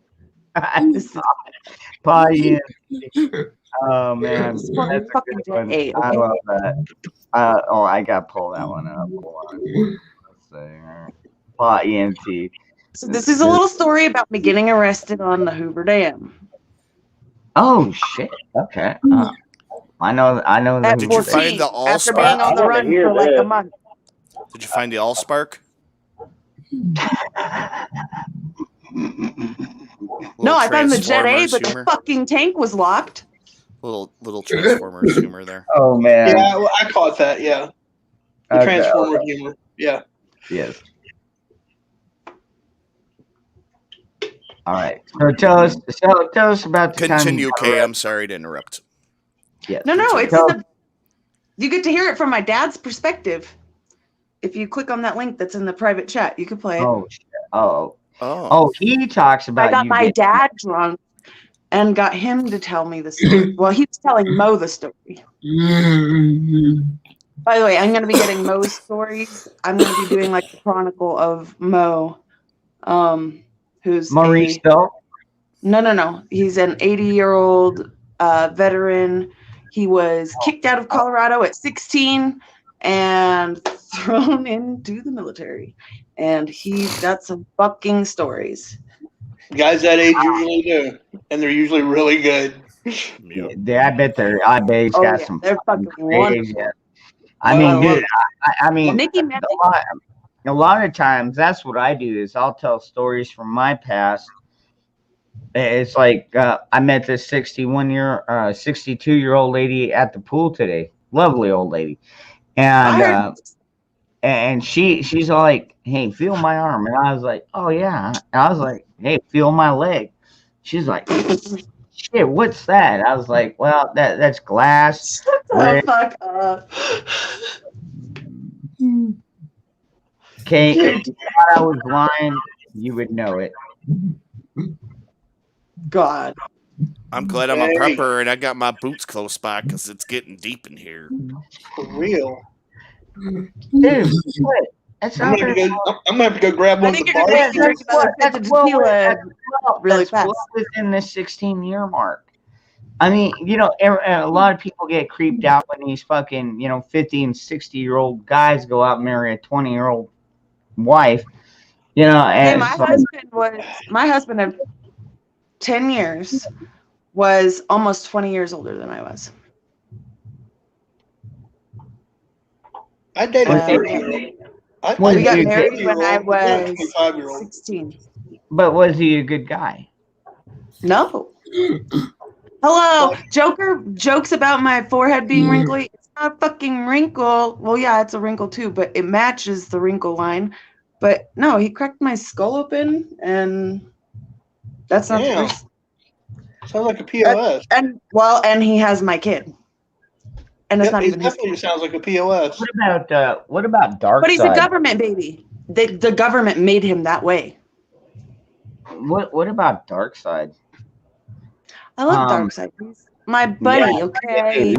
Oh man, that's a good one. I love that. I got to pull that one up. Let's see. Plot EMT. So this is a little story about me getting arrested on the Hoover Dam. Oh shit! Okay. I know. At Did you find the Allspark after being on the run for like a month? Did you find the Allspark? No, I found the Jet A, but the fucking tank was locked. Little Transformers humor there. Oh man. Yeah, well, I caught that. Yeah. The Transformer humor. Yeah. Yes. All right. So tell us about the Continue, time Kay. I'm sorry to interrupt. Yeah. No, it's you get to hear it from my dad's perspective. If you click on that link that's in the private chat, you can play it. Oh shit. Oh, he talks about. I got my dad drunk and got him to tell me the story. Well, he was telling Mo the story. By the way, I'm going to be getting Mo's stories. I'm going to be doing like the chronicle of Mo, who's Maurice Bell. No. He's an 80-year-old veteran. He was kicked out of Colorado at 16 and thrown into the military. And he's got some fucking stories. Guys that age usually do, and they're usually really good. Yeah, I bet he's got some. They're fucking wonderful. I mean, dude, I mean, a lot of times that's what I do is I'll tell stories from my past. It's like I met this 62-year-old lady at the pool today. Lovely old lady, and And she's all like, "Hey, feel my arm," and I was like, "Oh yeah." And I was like, "Hey, feel my leg." She's like, "Shit, what's that?" I was like, "Well, that's glass." Shut the fuck up. Okay, if you thought I was lying, you would know it. God. I'm glad I'm a Hey. prepper and I got my boots close by because it's getting deep in here. For real. Dude, what? That's I'm not gonna, gonna. I'm gonna have to go grab I one of think the you're gonna bars. make me drink another fifth of tequila really That's well fast. within the 16-year mark. I mean, a lot of people get creeped out when these fucking, 50 and 60-year-old guys go out and marry a 20-year-old wife. Hey, And my it's like, husband of 10 years was almost 20 years older than I was. I dated Was he- 30-year-old. Was We got he- married when I was 25-year-old. 16. but was he a good guy? No. Hello, Joker jokes about my forehead being wrinkly. It's not a fucking wrinkle. Well, yeah, it's a wrinkle too, but it matches the wrinkle line. But no, he cracked my skull open, and that's not the Damn. first. Sounds like a POS. And he has my kid, and it's Yep, not he even his. definitely sounds like a POS. What about Dark But he's a Side? government baby. The government made him that way. What about Dark Side? I love Darkseid. He's my buddy. Yeah, Okay.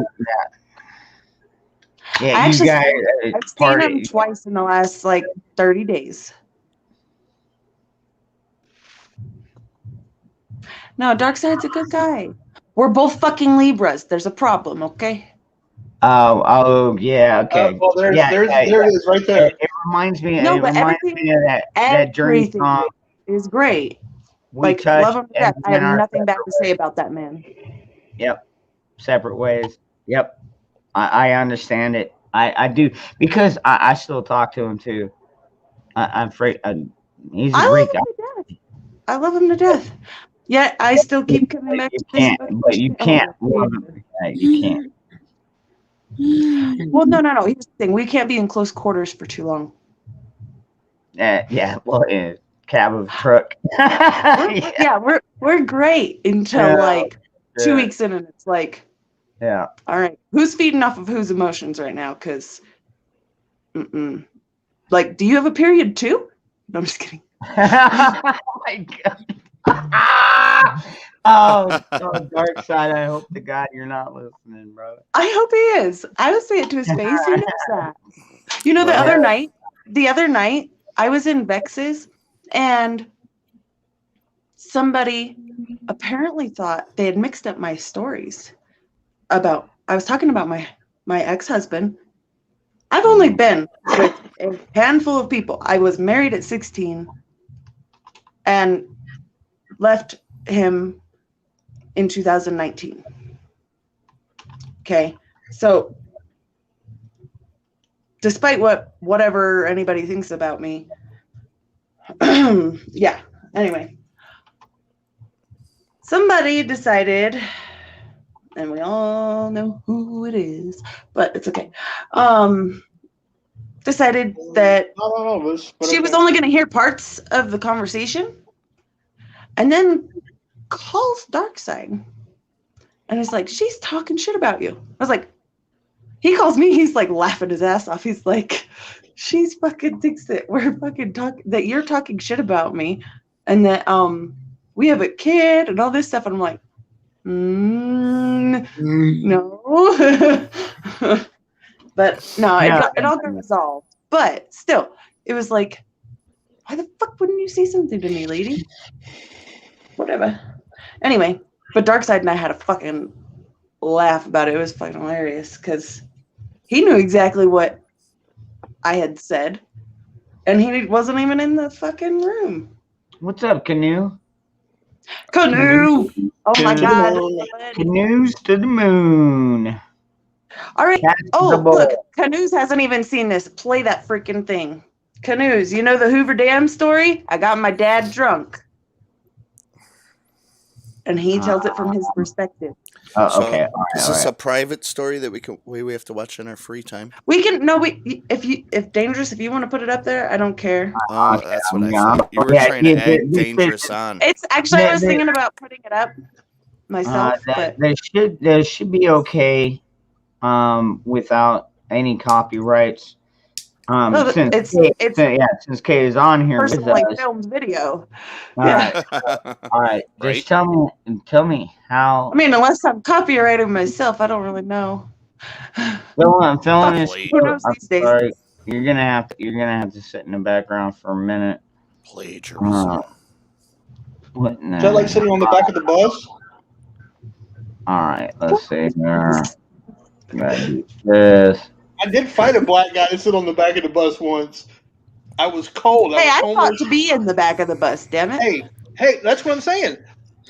Yeah, I you actually guys I've seen him twice in the last 30 days. No, Darkseid's a good guy. We're both fucking Libras. There's a problem, okay? Oh, yeah, okay. Well, there it is, right there. It reminds me. No, it but reminds me of that Journey everything song. is great. We Love him to death. and I have went our nothing bad to separate say about that man. Yep, separate ways. Yep, I understand it. I do because I still talk to him too. I'm afraid he's a I great love guy. him to death. I love him to death. Yet I still keep coming back to this. But you can't love him. You can't. Well, no. Here's the thing: we can't be in close quarters for too long. Yeah. Well, in a cab of a truck. Yeah, we're great until 2 weeks in, and it's like, yeah. All right, who's feeding off of whose emotions right now? Because, like, do you have a period too? No, I'm just kidding. Oh my god. Oh, Dark Side. I hope to God you're not listening, brother. I hope he is. I would say it to his face. He knows that. You know, the other night, I was in Vex's, and somebody apparently thought they had mixed up my stories about. I was talking about my ex-husband. I've only been with a handful of people. I was married at 16 and left him in 2019. Okay, so despite whatever anybody thinks about me, yeah. Anyway, somebody decided, and we all know who it is, but it's okay. Decided that Not all of us, but she was only going to hear parts of the conversation, and then calls Darkseid, and is like, "She's talking shit about you." I was like, he calls me. He's like laughing his ass off. He's like, "She's fucking thinks that we're fucking that you're talking shit about me, and that we have a kid and all this stuff." And I'm like, no. But no, it all got resolved. But still, it was like, why the fuck wouldn't you say something to me, lady? Whatever. Anyway, but Darkseid and I had a fucking laugh about it. It was fucking hilarious because he knew exactly what I had said, and he wasn't even in the fucking room. What's up, Canoe? Canoe! Oh my god. Canoes to the moon. All right. Catch Oh, the ball. look. Canoes hasn't even seen this. Play that freaking thing. Canoes, you know the Hoover Dam story? I got my dad drunk. And he tells it from his perspective. So, Okay. is this a private story that we have to watch in our free time? We can if dangerous, if you want to put it up there, I don't care. Oh, Okay, that's what I yeah. thought. You were Yeah, trying to egg this dangerous is- on. It's actually I was There- thinking about putting it up myself, but there should be okay without any copyrights. No, Since it's since Kate is on here with personally us. filmed video. All right, all right. Right? Just tell me how. I mean, unless I'm copyrighting myself, I don't really know. Filling this. Who knows I'm these days? sorry. You're gonna have to sit in the background for a minute. Plagiarism. What in Is that like the- sitting on the back of the bus? All right, let's see here. Gotta do this. I did fight a black guy to sit on the back of the bus once. I was cold. Hey, I was fought to be in the back of the bus. Damn it! Hey, that's what I'm saying.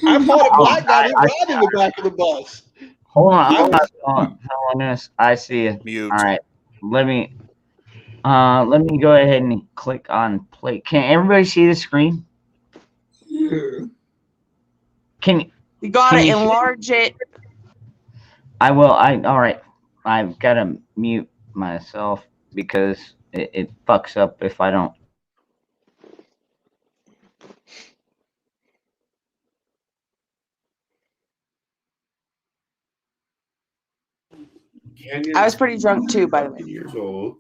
I fought a black guy to ride in the back of the bus. Hold on, I was- hold on this. I see it. Mute. All right, let me go ahead and click on play. Can everybody see the screen? Can You gotta Can you see- enlarge it. I will. All right. I've got to mute myself because it fucks up if I don't. I was pretty drunk too, by the way. Years old.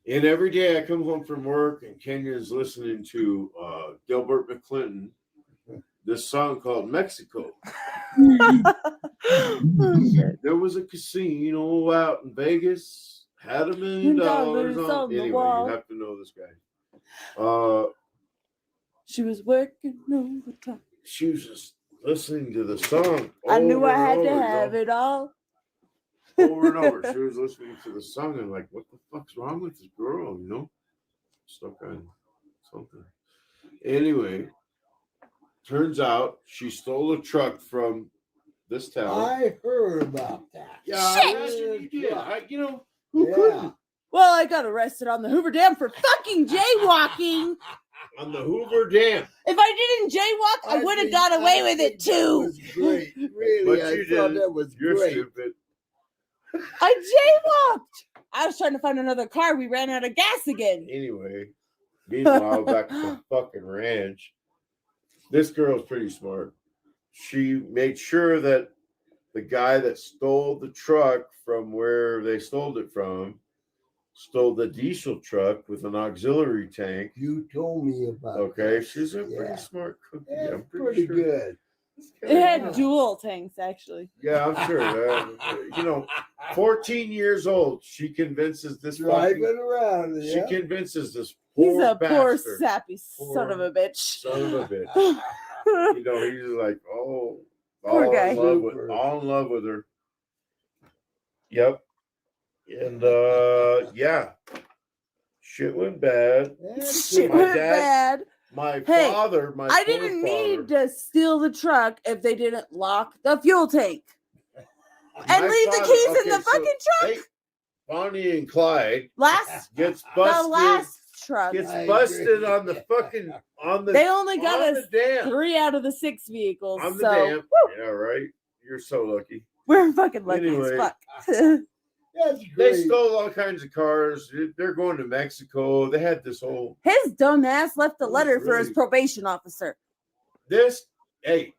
And every day I come home from work and Kenya's listening to Gilbert McClinton, this song called Mexico. There was a casino out in Vegas, had $1 million on. the Anyway, wall. you have to know this guy. She was working overtime. She was just listening to the song. I knew I had to over, have it all. over and over. She was listening to the song and like, what the fuck's wrong with this girl? You know, stuck on something. Anyway, turns out she stole a truck from this town. I heard about that. Yeah, Shit. imagine you did. Who Who couldn't? Well, I got arrested on the Hoover Dam for fucking jaywalking. on the Hoover Dam. If I didn't jaywalk, I would have got away with it too. That was great. Really, But I you thought did. that was You're great. stupid. I jaywalked. I was trying to find another car. We ran out of gas again. Anyway, meanwhile, back at the fucking ranch, this girl's pretty smart. She made sure that the guy that stole the truck from where they stole it from stole the diesel truck with an auxiliary tank. You told me about Okay, this. she's a Yeah. pretty smart cookie. Yeah, I'm pretty sure. good. It had dual tanks, actually. Yeah, I'm sure. 14 years old, she convinces this Driving fucking, around. she Yeah. convinces this He's poor a poor, bastard, sappy Poor son of a bitch. son of a bitch. He's like, Poor guy. all in love with her. Yep. And yeah, shit went bad. Shit My went dad- bad. My Hey, father, my I poor didn't need father- to steal the truck if they didn't lock the fuel tank and my leave the father- keys in okay, the fucking truck. Hey, Bonnie and Clyde The gets busted. last truck. Gets I busted agree. on the fucking on the. They only got on us the dam. 3 out of the 6 vehicles, On the so dam. Yeah, right. You're so lucky. we're fucking lucky Anyway. as fuck. That's They great. stole all kinds of cars. They're going to Mexico. They had this whole His dumb ass left a That was letter for his really- probation officer. this. Hey,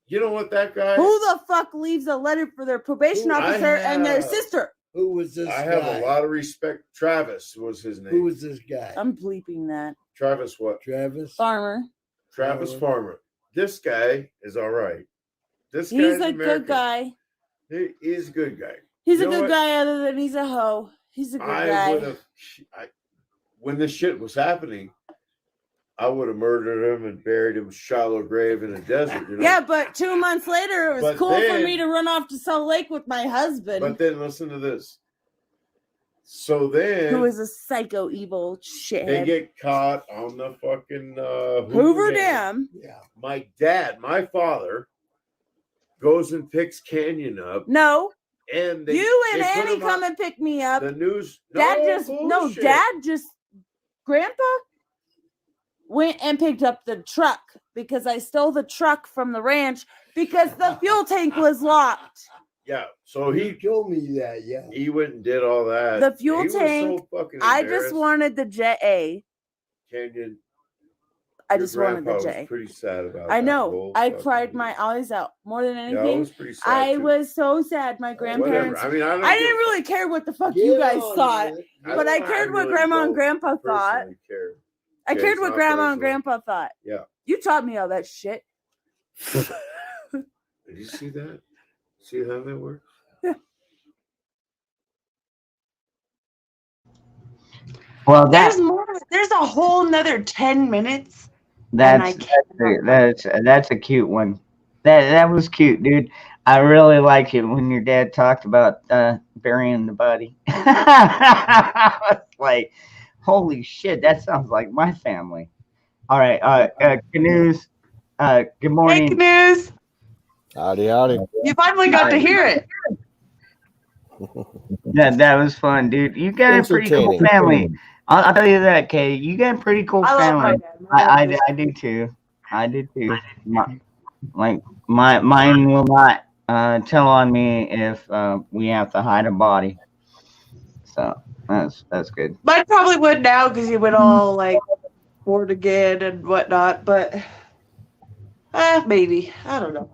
you know what that guy? Who the fuck leaves a letter for their probation Who- I officer and their have- sister? Who was this I guy? have a lot of respect. Travis was his name. Who was this guy? I'm bleeping that. Travis what? Travis? Farmer. Travis Farmer. Farmer. This guy is all right. This He's guy's a American. good guy. He is a good guy. He's You a know good what? guy other than he's a hoe. He's a good I guy. would have, when this shit was happening, I would have murdered him and buried him in a shallow grave in the desert. You know? Yeah, but 2 months later, it was But cool for then- me to run off to Salt Lake with my husband, But then listen to this. So then who is a psycho evil they shithead. get caught on the fucking Hoover Dam. Yeah. My dad, my father, goes and picks Canyon up, No, and they, you and they put Annie him come on and pick me up. the news. Dad No just bullshit. Dad just Grandpa. went and picked up the truck because I stole the truck from the ranch because the fuel tank was locked. Yeah, so he told me that. Yeah, he went and did all that. The fuel He tank. was so fucking I just embarrassed. wanted the Jet A. Canyon. I Your just wanted the grandpa J. was pretty sad about I that know. whole I fucking cried deal. my eyes out more than Yeah, I anything. was pretty sad. I too. was so sad. My Whatever. grandparents. I mean, I don't I give didn't a really care what the fuck Get you guys on thought, it. but I cared what really Grandma and don't Grandpa thought. personally care. I Okay, cared it's what not Grandma and personal. Grandpa thought. Yeah. You taught me all that shit. Did you see that? See how that works? Well, There's more. There's a whole nother 10 minutes. that's a cute one. That was cute, dude. I really like it when your dad talked about burying the body. I was like, holy shit, that sounds like my family. All right, Canoes. Good Hey, morning. Canoes. Howdy, howdy. You finally got to hear it. That was fun, dude. You got a pretty cool Entertaining. family. I'll tell you that, Kay. You got a pretty cool I love my family. dad. My dad I do too. I do too. Mine will not tell on me if we have to hide a body. So that's good. Mine probably would now because he went all like born again and whatnot, but maybe. I don't know.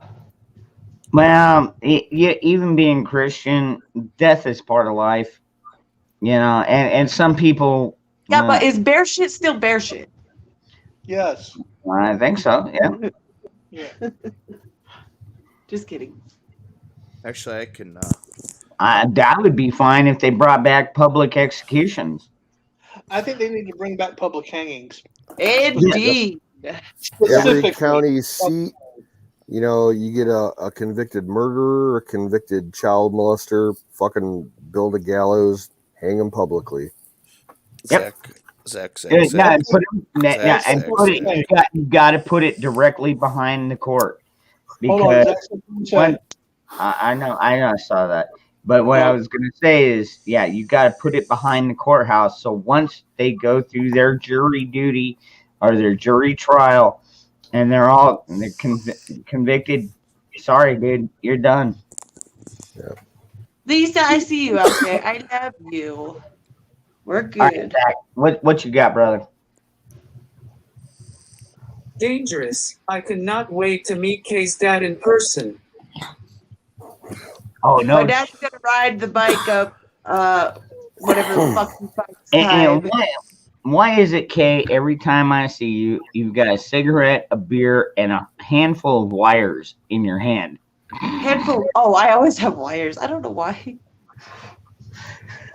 Well, even being Christian, death is part of life. You know, and some people. Yeah, but is bear shit still bear shit? Yes. I think so. Yeah. Yeah. Just kidding. Actually, I can. That would be fine if they brought back public executions. I think they need to bring back public hangings. Indeed. Every Specifically. county seat, you know, you get a convicted murderer, a convicted child molester, fucking build a gallows, hang him publicly. Yep. Zach. You got to put it directly behind the court because I know I saw that. But what I was going to say is, yeah, you got to put it behind the courthouse. So once they go through their jury duty or their jury trial, and they're convicted, sorry, dude, you're done. Yeah. Lisa, I see you out there. I love you. We're good. All right, Zach, what you got, brother? Dangerous. I cannot wait to meet Kay's dad in person. Oh no! My dad's gonna ride the bike up, whatever the fuck he finds And time. why is it, Kay? Every time I see you, you've got a cigarette, a beer, and a handful of wires in your hand. Handful. Oh, I always have wires. I don't know why.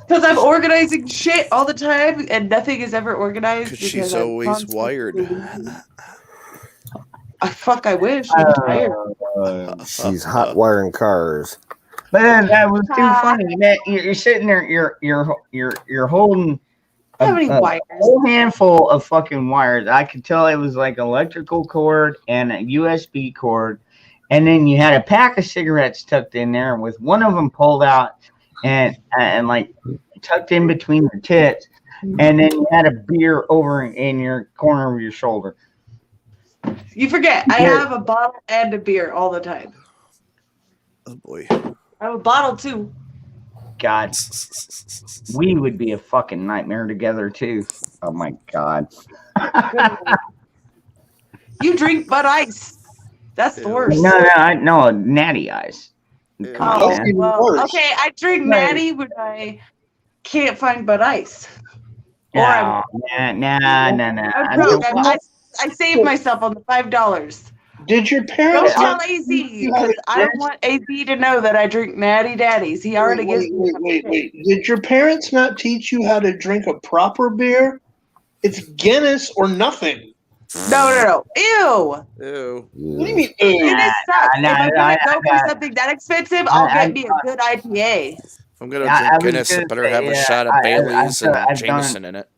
Because I'm organizing shit all the time, and nothing is ever organized. Because she's always wired. Fuck, I wish. I'm tired. She's hot wiring cars. Man, that was too funny. Man, you're sitting there, you're holding How many wires? whole handful of fucking wires. I could tell it was like electrical cord and a USB cord, and then you had a pack of cigarettes tucked in there with one of them pulled out and like tucked in between the tits, and then you had a beer over in your corner of your shoulder. You forget, I have a bottle and a beer all the time. Oh boy. I have a bottle too. God, we would be a fucking nightmare together too. Oh my God. You drink Bud Ice. That's the worst. No, Natty Ice. Come on, man. Well, okay, I drink Natty when I can't find Bud Ice. No. I'm broke. I saved myself on the $5. Did your parents? Don't tell AZ because I don't want AZ to know that I drink Natty Daddies. He already gives me. Wait. Did your parents not teach you how to drink a proper beer? It's Guinness or nothing. No. Ew. What do you mean? Ew? Guinness sucks. If I'm gonna go for something that expensive, I'll get me a good IPA. If I'm gonna drink Guinness, I better have a shot of Bailey's and Jameson in it.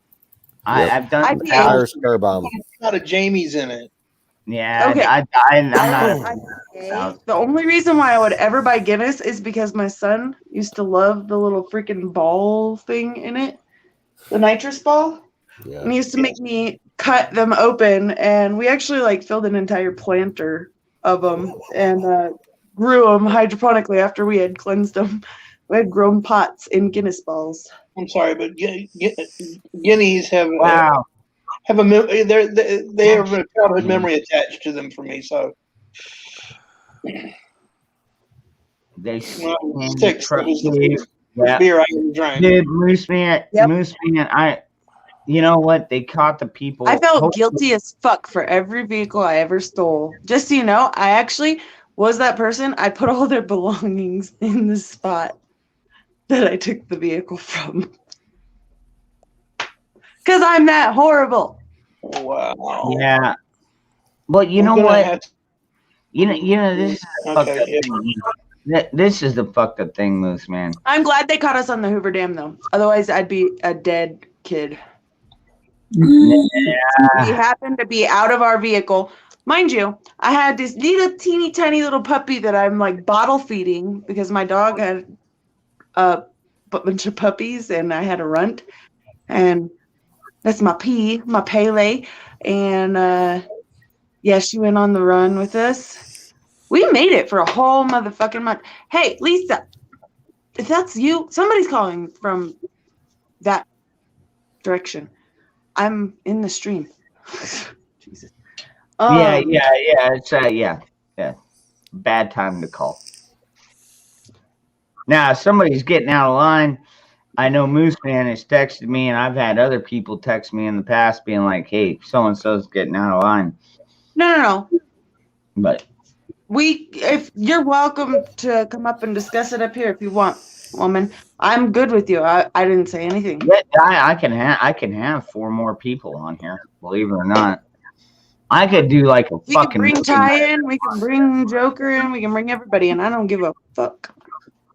I've done Irish car bomb. A lot of Jamie's in it. Yeah, Okay. I'm not. The only reason why I would ever buy Guinness is because my son used to love the little freaking ball thing in it, the nitrous ball. Yeah. And he used to make me cut them open, and we actually like filled an entire planter of them and grew them hydroponically after we had cleansed them. We had grown pots in Guinness balls. I'm sorry, but guineas have Wow. have a they have a childhood memory attached to them for me. So They when I was stand 6, truck it was the cave. first Yeah. beer I ever drank. Dude, Moose Man, Yep. you know what? They caught the people. I felt guilty as fuck for every vehicle I ever stole. Just so you know, I actually was that person. I put all their belongings in the spot that I took the vehicle from. Because I'm that horrible. Wow. Yeah. But you I'm know gonna what? have to- You know this is the fucked Okay, up yeah. thing. This is the fucked up thing, Moose Man. I'm glad they caught us on the Hoover Dam, though. Otherwise, I'd be a dead kid. Yeah. We happened to be out of our vehicle. Mind you, I had this little teeny tiny little puppy that I'm like bottle feeding because my dog had a bunch of puppies and I had a runt. And that's my Pele. And yeah, she went on the run with us. We made it for a whole motherfucking month. Hey, Lisa, if that's you, somebody's calling from that direction. I'm in the stream. Jesus. Yeah. It's yeah. Bad time to call. Now, if somebody's getting out of line. I know Moose Man has texted me, and I've had other people text me in the past being like, hey, so-and-so's getting out of line. No. But If you're welcome to come up and discuss it up here if you want, woman. I'm good with you. I didn't say anything. yeah, I can have 4 more people on here, believe it or not. I could do like a We can fucking bring Ty in, we can bring Joker in, we can bring everybody in. I don't give a fuck.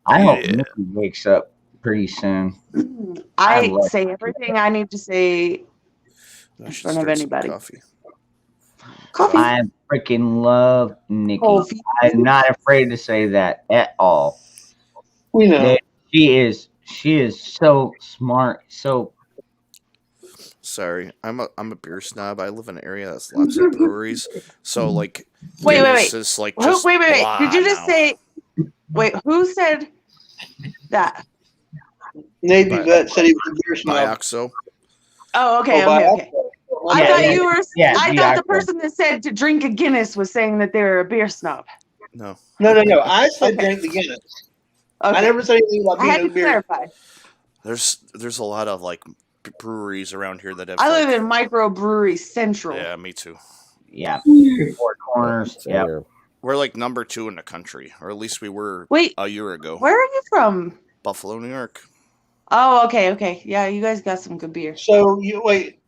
I hope Yeah. Nikki wakes up pretty soon. I love say everything I need to say I in should front of start some anybody. coffee. I freaking love Nikki. Coffee. I'm not afraid to say that at all. We know. She is so smart. So Sorry, I'm a beer snob. I live in an area that's lots of breweries, so like Wait. Guinness is like just Wait. blah Did you just now. say? Wait, who said that? Navy Bi- vet said he was a beer snob. Bioxo. Oh, okay. I Yeah, thought yeah, you were. yeah, I Bioxo. thought the person that said to drink a Guinness was saying that they were a beer snob. No. No. I said Okay. drink the Guinness. Okay. I never said anything about I being had a to beer. clarify. There's a lot of like breweries around here that have. I like, live in microbrewery central. Yeah, me too. Yeah, 4 corners. Same Yeah. here. We're like number 2 in the country, or at least we were Wait, a year ago. where are you from? Buffalo, New York. Oh, okay. Yeah, you guys got some good beer. So you wait.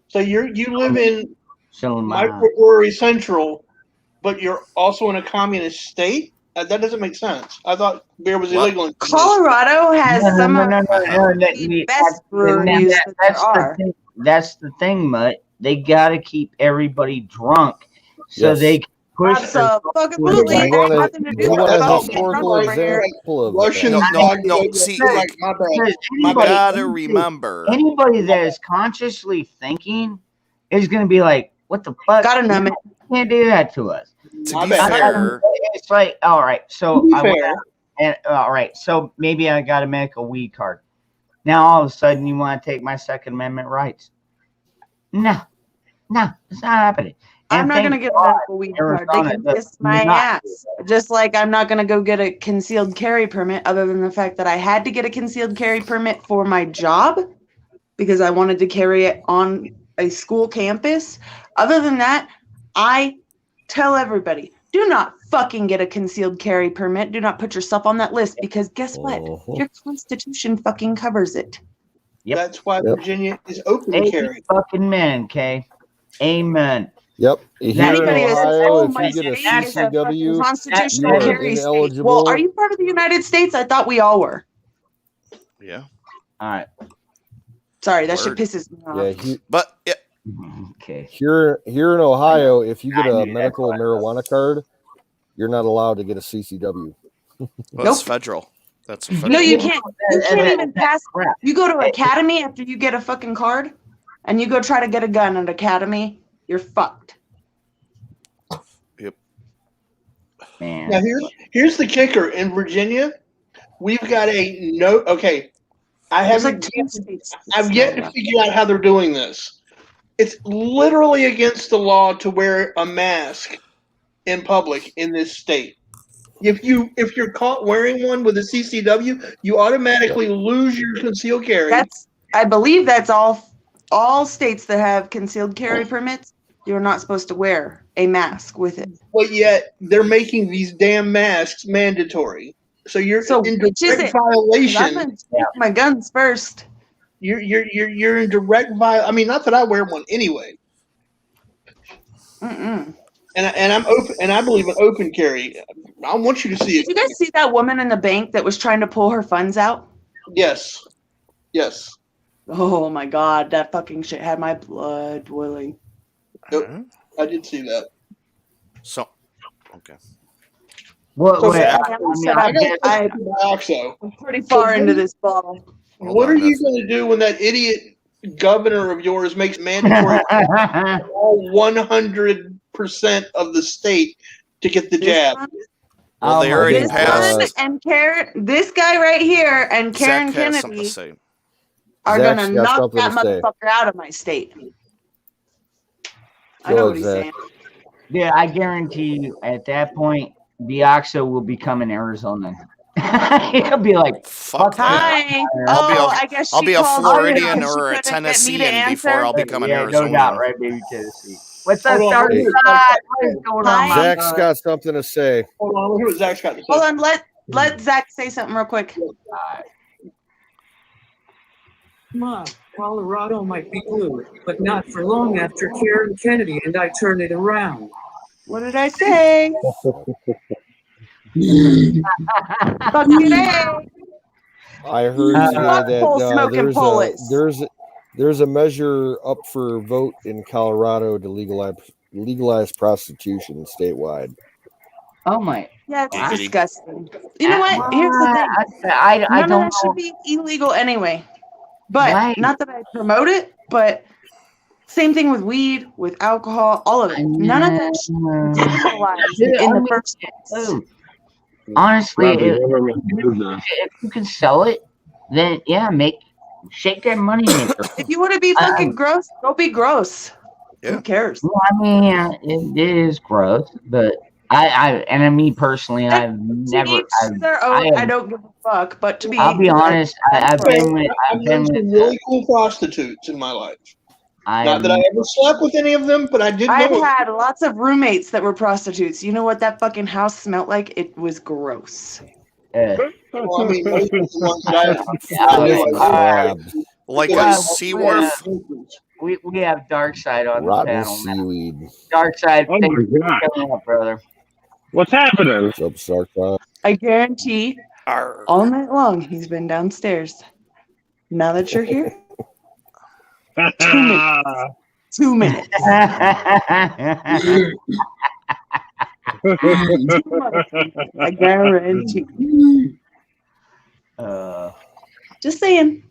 So you live in Chilling my microbrewery central, but you're also in a communist state. That doesn't make sense. I thought beer was What? illegal in Colorado has some of no, the best breweries that there are. That's the thing, Mutt. They gotta keep everybody drunk so Yes. they can push. Absolutely. You want Nothing to a, do you with want a fucking historical drunk over here. example of Russian that? No, see, like my bad. you gotta remember. Anybody that is consciously thinking is gonna be like, "What the fuck? Gotta numb it. You can't do that to us." To My be bad. fair, It's like, all right, so To be I went fair. out and all right, so maybe I got a medical weed card. Now all of a sudden you want to take my Second Amendment rights? No, it's not happening. I'm not going to get a medical weed card. They can kiss my ass. Just like I'm not going to go get a concealed carry permit, other than the fact that I had to get a concealed carry permit for my job because I wanted to carry it on a school campus. Other than that, I tell everybody, do not fucking get a concealed carry permit. Do not put yourself on that list because guess what? Your Constitution fucking covers it. Yep. That's why Virginia is open carry. Fucking men, okay? Amen. Yep. Here Anybody in that says, Ohio, "Oh, if my you get a state is a fucking CCW, constitutional you're carry state." ineligible. Well, are you part of the United States? I thought we all were. yeah. All right. Sorry, that shit Word. pisses me off. Yeah, But yeah, Okay. here in Ohio, if you get I a knew medical that's what I marijuana card, you're not allowed to get a CCW. well, Nope. it's federal. That's a federal. No, you law. can't. You can't even pass. You go to academy after you get a fucking card. and you go try to get a gun at Academy, you're fucked. Yep. Man. Now here's the kicker. In Virginia, we've got a no. Okay, There's like 2 states. I've yet to figure out how they're doing this. It's literally against the law to wear a mask in public in this state. If you're caught wearing one with a CCW, you automatically lose your concealed carry. I believe that's all states that have concealed carry permits. You're not supposed to wear a mask with it. But yet they're making these damn masks mandatory. So you're in which is direct it? 'Cause I'm violation. gonna take my guns first. You're in direct violation. I mean, not that I wear one anyway. Mm-mm. And I'm open, and I believe in open carry. I want you to see it. Did you guys see that woman in the bank that was trying to pull her funds out? Yes. Yes. Oh my god, that fucking shit had my blood boiling. Yep. I did see that. So, okay. I'm pretty far into this bottle. What are you going to do when that idiot governor of yours makes mandatory all 100% of the state to get the jab? Well, they already This passed. one and Karen, this guy right here and Karen Zach has something to Kennedy say. are Zach's gonna got knock something that to say. motherfucker out of my state. I Go know ahead, what he's Zach. saying. Yeah, I guarantee you, at that point, Bioxo will become an Arizona. He'll be like, "Fuck Hi. I guess I'll be a she called Floridian because she or a couldn't get me to Tennessean before answer. I'll become an yeah, Arizonian." no doubt, right, baby Tennessee. What's up, Hold on, Dark hold on. Side? What is going on, my Zach's brother? got something to say. Hold on, let me hear what Zach's got to say. Hold on, let Zach say something real quick. Ma, Colorado might be blue, but not for long after Karen Kennedy and I turn it around. What did I say? Fuck it. I heard today Fuck that pole smoking polis. there's a measure up for vote in Colorado to legalize prostitution statewide. Oh my! Yeah, it's Wow. disgusting. You know what? Here's the thing. I None don't of that should be illegal anyway. But Right. not that I promote it, but same thing with weed, with alcohol, all of it. None of that should be legalized in the first place. Honestly, if you can sell it, then yeah, shake that money maker. If you want to be fucking gross, go be gross. Yeah. Who cares? Well, I mean, yeah, it is gross, but me personally, I've never. I don't give a fuck. But to be, I'll be honest. I've been with some really cool prostitutes in my life. Not that I ever slept with any of them, but I did know. I've had lots of roommates that were prostitutes. You know what that fucking house smelled like? It was gross. Well, I mean, those are the ones that Like a sea wharf. We have Dark Side on the Rotten panel now. seaweed. Dark Side, Oh thanks my God. for coming up, brother. What's happening? What's up, Sarkov? I guarantee all night long he's been downstairs. Now that you're here, 2 minutes. I guarantee. Just saying.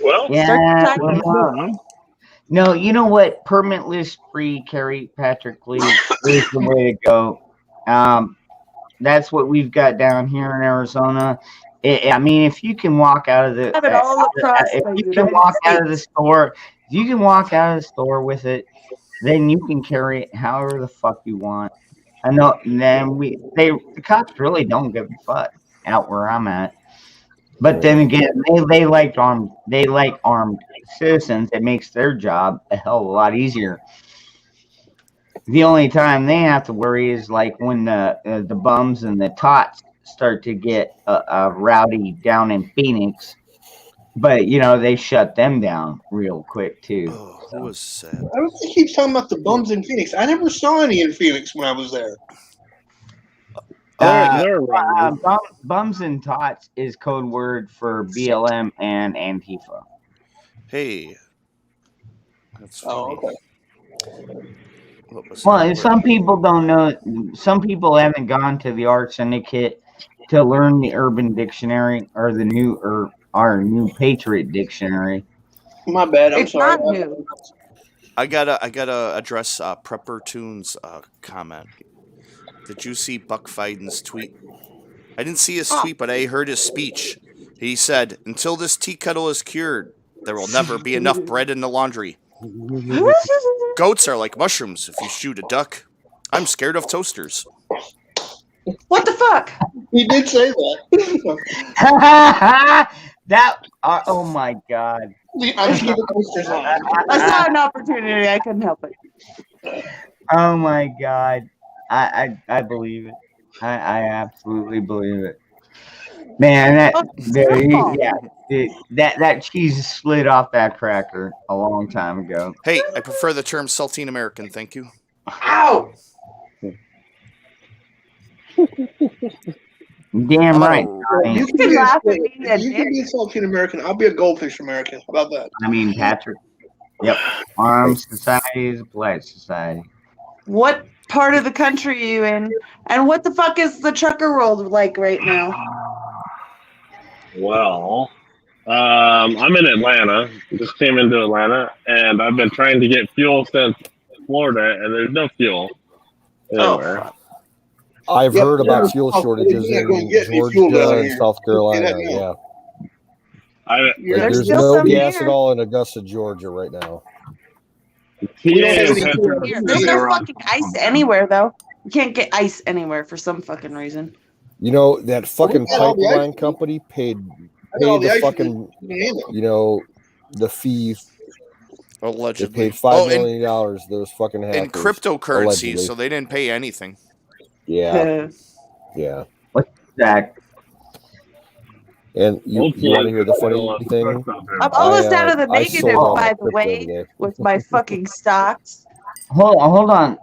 Well, yeah. No, you know what? Permitless free carry, Patrick Lee, is the way to go. That's what we've got down here in Arizona. I mean, if you can walk out of the, if you can walk out of the store, if you can walk out of the store with it, then you can carry it however the fuck you want. I know. And then the cops really don't give a fuck out where I'm at. But then again, they like armed citizens. It makes their job a hell of a lot easier. The only time they have to worry is like when the bums and the tots start to get rowdy down in Phoenix. But they shut them down real quick too. Oh, who was sad? Everybody keeps talking about the bums in Phoenix. I never saw any in Phoenix when I was there. Bums and tots is code word for BLM and Antifa. Hey. That's funny. Okay. Well, and some people don't know. Some people haven't gone to the Art Syndicate to learn the Urban Dictionary or our new Patriot Dictionary. My bad. I'm It's sorry. not new. I gotta address Prepper Tunes comment. Did you see Buck Fiden's tweet? I didn't see his tweet, but I heard his speech. He said, "Until this tea kettle is cured, there will never be enough bread in the laundry. Goats are like mushrooms if you shoot a duck. I'm scared of toasters." What the fuck? He did say that. Oh my god. I'm scared of toasters on. I saw an opportunity. I couldn't help it. Oh my god. I believe it. I absolutely believe it. Man, that cheese slid off that cracker a long time ago. Hey, I prefer the term saltine American, thank you. Ow! Damn right. You can be a saltine American. I'll be a goldfish American. How about that? I mean, Patrick. Yep. Armed society is a polite society. What part of the country are you in? And what the fuck is the trucker world like right now? Well, I'm in Atlanta. Just came into Atlanta, and I've been trying to get fuel since Florida, and there's no fuel anywhere. I've heard about fuel shortages in Georgia and South Carolina. Yeah. There's no gas at all in Augusta, Georgia right now. There's no fucking ice anywhere, though. You can't get ice anywhere for some fucking reason. You know, that fucking pipeline company paid the fucking, the fee. Allegedly. They paid $5 million, those fucking hackers. In cryptocurrencies, allegedly. so they didn't pay anything. Yeah. Yeah. What's that? And you want to hear the funny thing? I'm almost out of the negative, by the way, with my fucking stocks. Hold on.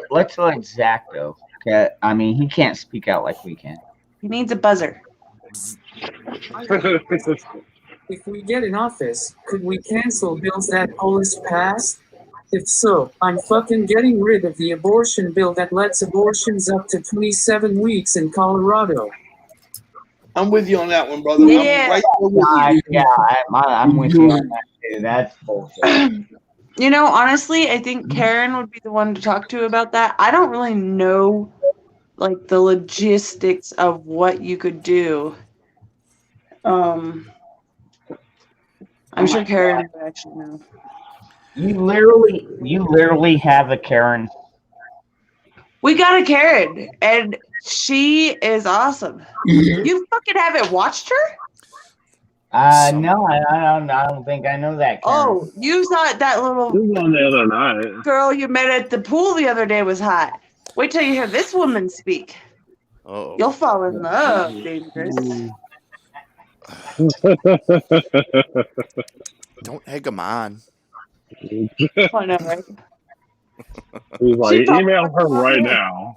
Let's let Zach go. Okay? I mean, he can't speak out like we can. He needs a buzzer. If we get in office, could we cancel bills that Polis passed? If so, I'm fucking getting rid of the abortion bill that lets abortions up to 27 weeks in Colorado. I'm with you on that one, brother. Yeah. I'm right there with you. I'm with you on that too. That's bullshit. You know, honestly, I think Karen would be the one to talk to about that. I don't really know, like, the logistics of what you could do. I'm sure Karen would actually know. You literally have a Karen. We got a Karen, and she is awesome. You fucking haven't watched her? No, I don't think I know that Karen. Oh, you thought that little on the other night. girl you met at the pool the other day was hot. Wait till you hear this woman speak. Oh. You'll fall in love, Dangerous. Don't egg him on. I know, right? He's like, email her right now.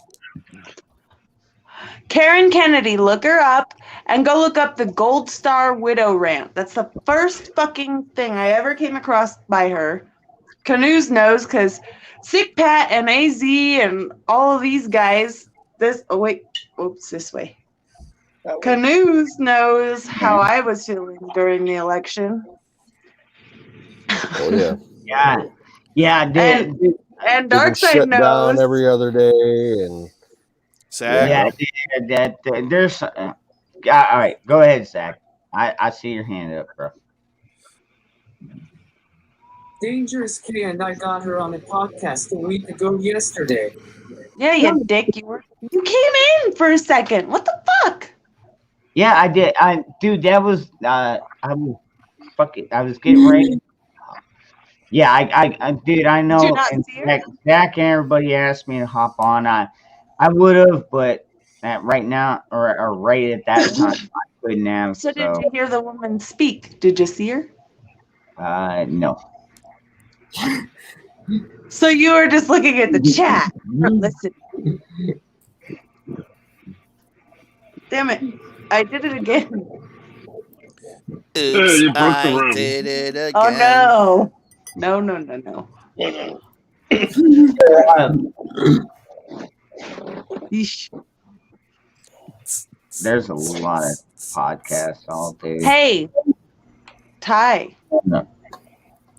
Karen Kennedy, look her up and go look up the Gold Star Widow rant. That's the first fucking thing I ever came across by her. Canoes knows because Sick Pat and AZ and all of these guys. This way. Canoes knows how I was feeling during the election. Oh yeah. Yeah, dude. And Darkseid knows. Down every other day and. Zach. Yeah, there's. All right, go ahead, Zach. I see your hand up, bro. Dangerous K and I got her on a podcast a week ago yesterday. Yeah, you dick. You came in for a second. What the fuck? Yeah, I did. Dude, that was. I was getting ready. Yeah, I did. I know. Did you not see her? Zach and everybody asked me to hop on. I would have, but right now, or right at that time, I couldn't have. So did you hear the woman speak? Did you see her? No. So you were just looking at the chat, not listening. Damn it! I did it again. Oops, you broke the room. I did it again. Oh no! No. Yeesh. There's a lot of podcasts all day. Hey, Ty. No,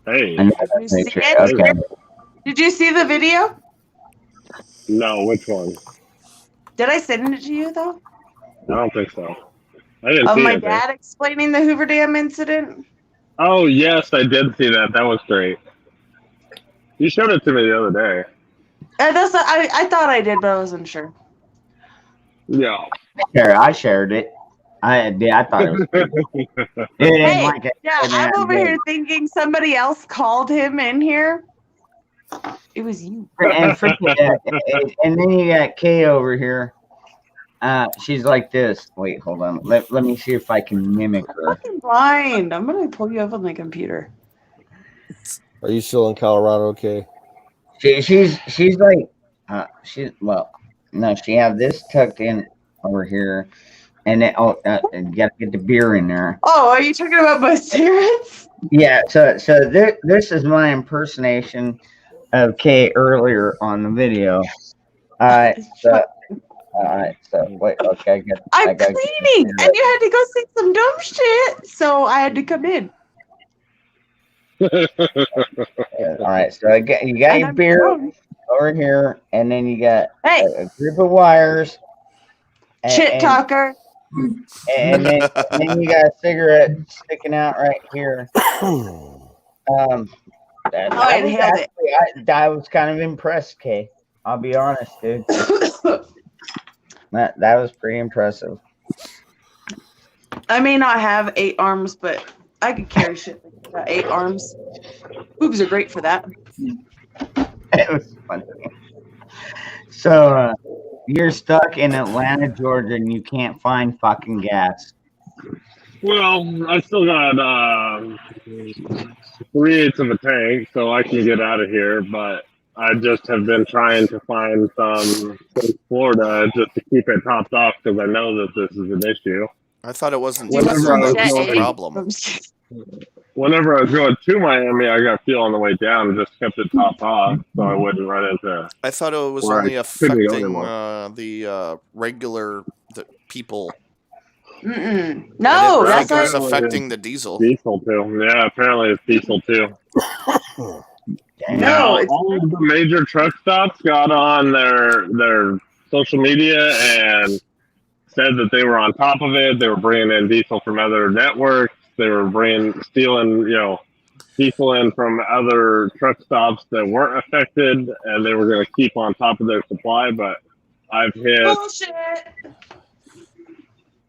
Hey, I know Did you that's see nature. it? Okay. Did you see the video? no, which one? Did I send it to you though? I don't think so. I didn't Of see my it. There. dad explaining the Hoover Dam incident? Oh yes, I did see that. That was great. You showed it to me the other day. I thought I did, but I wasn't sure. Yeah. I shared it. I thought it was pretty cool. It ain't Hey, like yeah, I'm over here thinking somebody else called him in here. It was you. and then you got Kay over here. She's like this. Wait, hold on. Let me see if I can mimic I'm her. fucking blind. I'm gonna pull you up on the computer. Are you still in Colorado? Okay. She's like no, she have this tucked in over here, and then you gotta get the beer in there. Oh, are you talking about my spirits? Yeah, so this is my impersonation of Kay earlier on the video. All right, so wait, okay, I'm cleaning, and you had to go see some dumb shit, so I had to come in. All right, so you got your beer Drunk. over here, and then you got Hey, a group of wires, shit talker. and then you got a cigarette sticking out right here. I inhaled it. I was kind of impressed, Kay. I'll be honest, dude. That was pretty impressive. I may not have 8 arms, but I could carry shit with 8 arms. Boobs are great for that. It was funny. So you're stuck in Atlanta, Georgia, and you can't find fucking gas. Well, I still got 3/8 of a tank, so I can get out of here. But I just have been trying to find some in Florida just to keep it topped off because I know that this is an issue. I thought it wasn't Whenever diesel I that was was the going, problem. whenever I was going to Miami, I got fuel on the way down and just kept it topped off so I wouldn't run into. I thought it was where only I couldn't go affecting anymore. the regular people. Mm-mm. No, I that's think it was not. affecting the diesel. Diesel too. Yeah, apparently it's diesel too. No, it's all of the major truck stops got on their social media and said that they were on top of it. They were bringing in diesel from other networks. They were stealing, diesel in from other truck stops that weren't affected, and they were going to keep on top of their supply. But I've hit bullshit.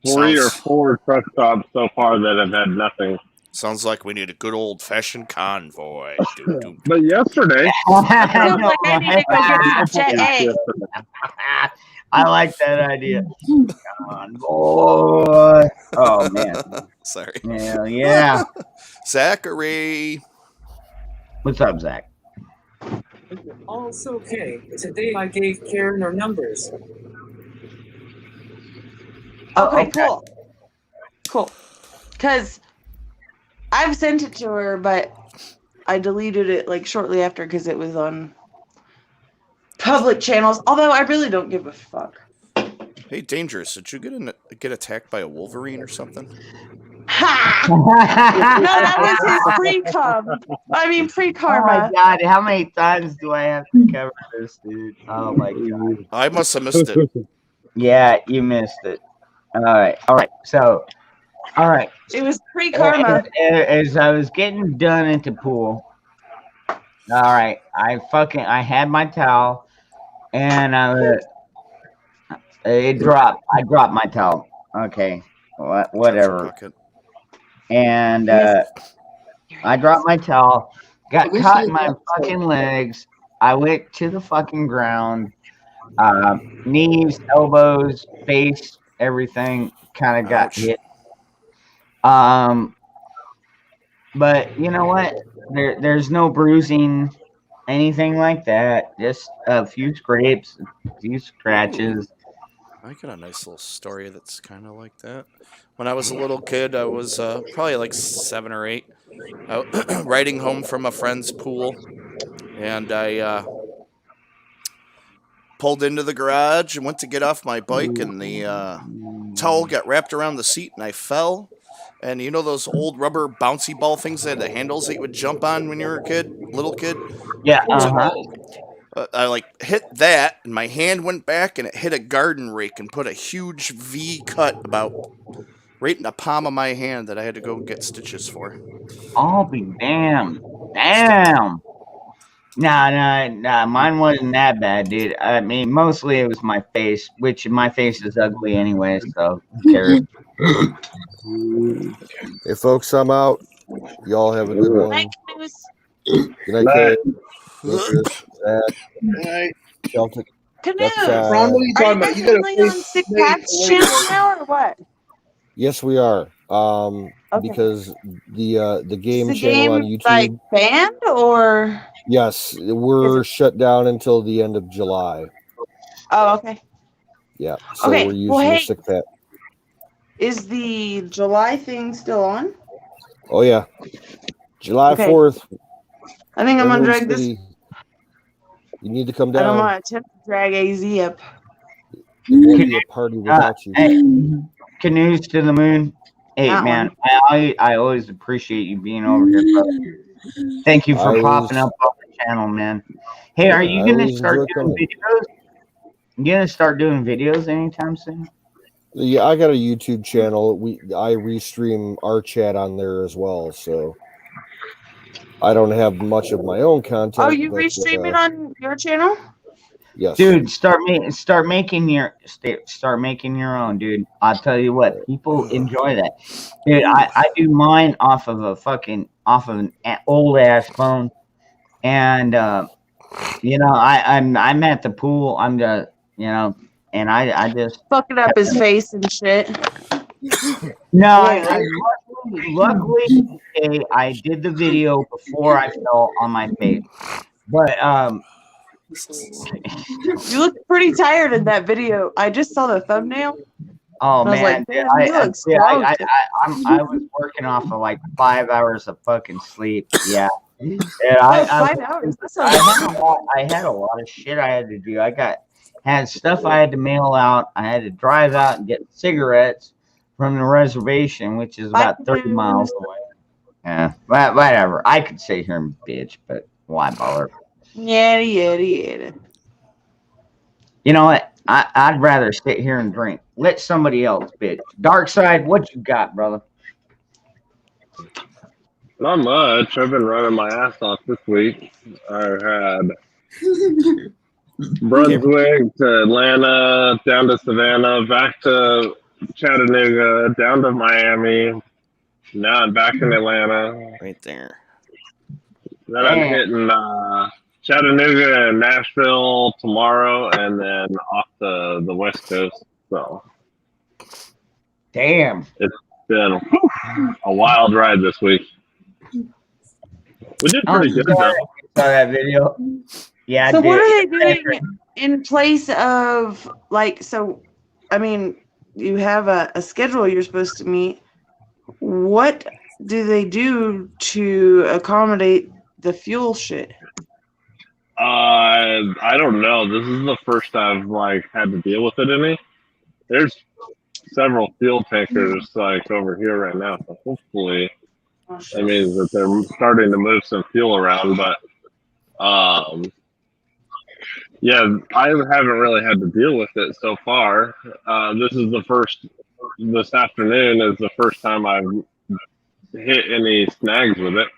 3 or 4 truck stops so far that have had nothing. Sounds like we need a good old fashioned convoy. But yesterday, Sounds like I need to go get some Jet A. I like that idea. Boy. Oh man. Sorry. Hell yeah. Zachary. What's up, Zach? All's okay. Today I gave Karen our numbers. Okay, cool. Because I've sent it to her, but I deleted it like shortly after because it was on public channels. Although I really don't give a fuck. Hey, Dangerous, did you get attacked by a Wolverine or something? Ha! No, that was his pre-cum. Pre-karma. Oh my god, how many times do I have to cover this, dude? Oh my god. I must have missed it. Yeah, you missed it. All right. So, all right. It was pre-karma. As I was getting done at the pool, all right, I had my towel, and it dropped. I dropped my towel. Okay, whatever. And I dropped my towel, got caught in my fucking legs. I went to the fucking ground. Knees, elbows, face, everything kind of got hit. But you know what? There's no bruising, anything like that. Just a few scrapes, a few scratches. I got a nice little story that's kind of like that. When I was a little kid, I was probably like 7 or 8, riding home from a friend's pool, and I pulled into the garage and went to get off my bike, and the towel got wrapped around the seat, and I fell. And you know those old rubber bouncy ball things that had the handles that you would jump on when you were a kid, little kid? Yeah. I like hit that, and my hand went back, and it hit a garden rake and put a huge V cut about right in the palm of my hand that I had to go get stitches for. I'll be damned. Damn. Nah. Mine wasn't that bad, dude. I mean, mostly it was my face, which my face is ugly anyway, so who cares? Hey, folks, I'm out. Y'all have a good one. Night, Canoes. Good night, Night. Kay. Interest, Zach, Right. Celtic, Canoes. Duckside. Ron, what are you Are talking you about? guys You got only a on face Sick made Pat's away channel from now, or what? Yes, we are. Okay. Because the game Is the channel on game YouTube. like banned or? Yes, we're shut down until the end of July. Oh, okay. Yeah, so Okay, we're using well, the hey. Sick Pat. Is the July thing still on? Oh yeah, July Okay. 4th. I think I'm gonna Redwood drag this. City. You need to come I don't down. want to attempt to drag AZ up. It won't be a party without you. Hey, Canoes to the Moon. Hey, That man, one. I always appreciate you being over here, brother. Thank you for popping up on the channel, man. Hey, are you I gonna always start enjoy doing coming. videos? You gonna start doing videos anytime soon? Yeah, I got a YouTube channel. I restream our chat on there as well, so I don't have much of my own content. Oh, you but, restream it on your channel? Yes, Dude, start making your own, dude. I'll tell you what, people enjoy that. Dude, I do mine off of an old ass phone, and I'm at the pool. I'm just and I just Fucking up his face and shit. no. Yeah, I right. luckily okay, I did the video before I fell on my face, but You look pretty tired in that video. I just saw the thumbnail. Oh And I was man, like, dude, damn, he looks strong. I was working off of like 5 hours of fucking sleep. Yeah, and Oh, 5 hours. That sounds I had a lot of shit I had to do. Had stuff I had to mail out. I had to drive out and get cigarettes from the reservation, which is about 30 miles away. Yeah, but whatever. I could sit here and bitch, but why bother? Yada. You know what? I'd rather sit here and drink. Let somebody else bitch. Dark side, what you got, brother? Not much. I've been running my ass off this week. I had Brunswick to Atlanta, down to Savannah, back to Chattanooga, down to Miami. Now I'm back in Atlanta. Right there. Then I'm hitting Chattanooga and Nashville tomorrow, and then off to the West Coast. So, damn, it's been a wild ride this week. We did pretty good though. Saw that video. Yeah. So what are they doing in place of I mean, you have a schedule you're supposed to meet. What do they do to accommodate the fuel shit? I don't know. This is the first I've had to deal with it any. There's several fuel tankers over here right now, so hopefully that means that they're starting to move some fuel around. But yeah, I haven't really had to deal with it so far. This afternoon is the first time I've hit any snags with it,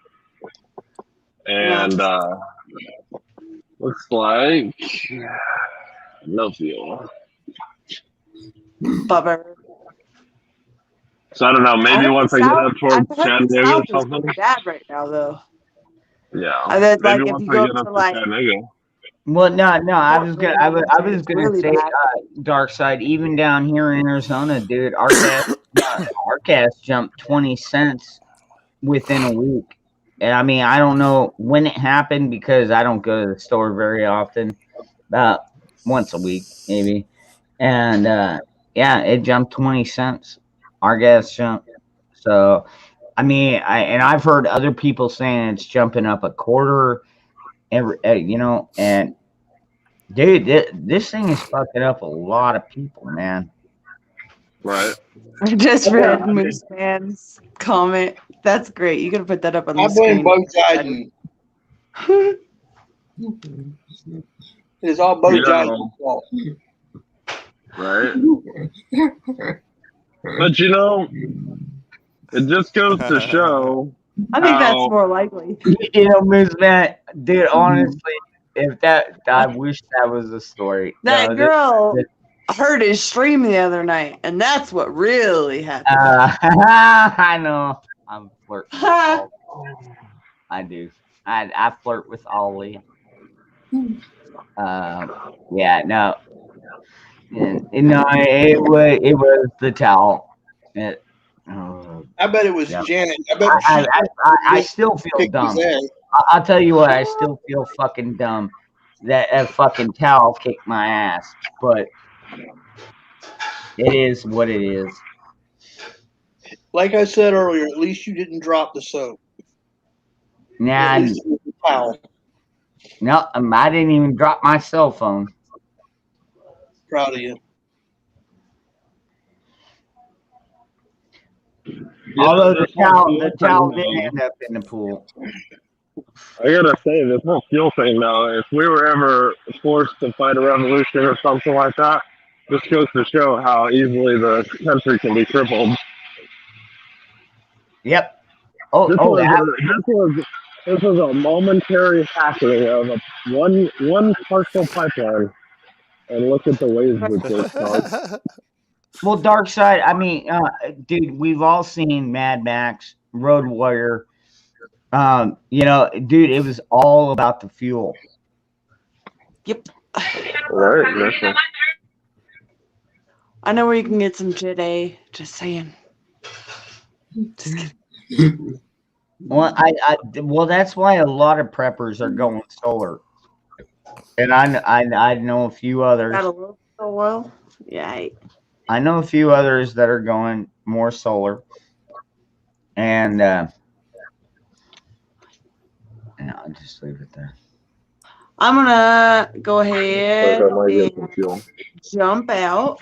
and looks like no fuel. Bummer. So I don't know. Maybe once I get up towards Chattanooga or South is something. pretty bad right now, though. Yeah. And then, Maybe if once you I go get to up to Chattanooga. Well, no. I was gonna really say, bad. Dark Side. Even down here in Arizona, dude, our gas jumped 20 cents within a week. And I mean, I don't know when it happened because I don't go to the store very often. About once a week, maybe. And yeah, it jumped 20 cents. Our gas jumped. So, I mean, I've heard other people saying it's jumping up a quarter every, and dude, this thing is fucking up a lot of people, man. Right. I just read Moose Man's comment. That's great. You gotta put that up on the I blame screen. Bo Jiden. It is all Bo You know, Jiden's fault. right? But you know, it just goes to show I think that's how more likely. You know, Ms. Matt, dude, honestly, if that, I wish that was a story. That No, girl heard his stream the other night, and that's what really happened. I know. I'm flirting with Ollie. I do. I flirt with Ollie. Yeah, no. No, it was the towel. I bet it was Yeah. Janet. I bet I still feel dumb. I'll tell you what, I still feel fucking dumb that a fucking towel kicked my ass, but it is what it is. Like I said earlier, at least you didn't drop the soap. Nah, At least it was the towel. no, I didn't even drop my cell phone. Proud of you. Although the towel did end up in the pool. I gotta say, this whole fuel thing though, if we were ever forced to fight a revolution or something like that, this goes to show how easily the country can be crippled. Yep. This was a momentary hacking of one partial pipeline, and look at the ways which it's caused. Well, Dark Side, I mean, dude, we've all seen Mad Max, Road Warrior. You know, dude, it was all about the fuel. Yep. Right. I know where you can get some today. Just saying. Just kidding. Well, well, that's why a lot of preppers are going solar, and I know a few others. Got a little bit of oil. Yeah. I know a few others that are going more solar, and I'll just leave it there. I'm gonna go ahead and jump out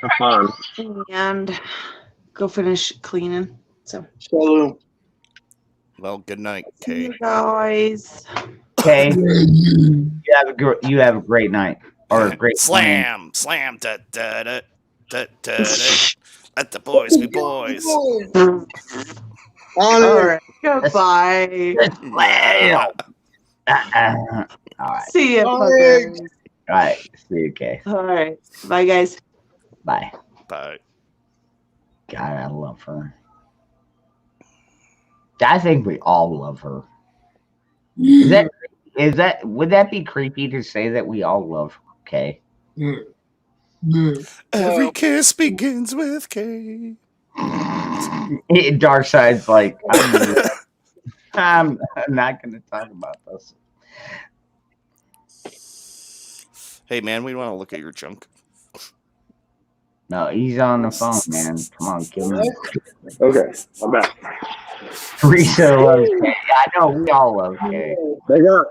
Have fun. and go finish cleaning. So, Well, good night, see Kay. you guys. Okay, you have a great night or a great slam. Da, da, da, da, da, da. Let the boys be boys. All right. Goodbye. All right. See you, fuckers. All right. See you, Kay. All right. Bye, guys. Bye. Bye. God, I love her. I think we all love her. Would that be creepy to say that we all love Kay? Every kiss begins with K. Dark Side's like, I'm not going to talk about this. Hey, man, we want to look at your junk. No, he's on the phone, man. Come on, kill him. Okay, I'm back. Teresa loves Kay. I know we all love Kay. They got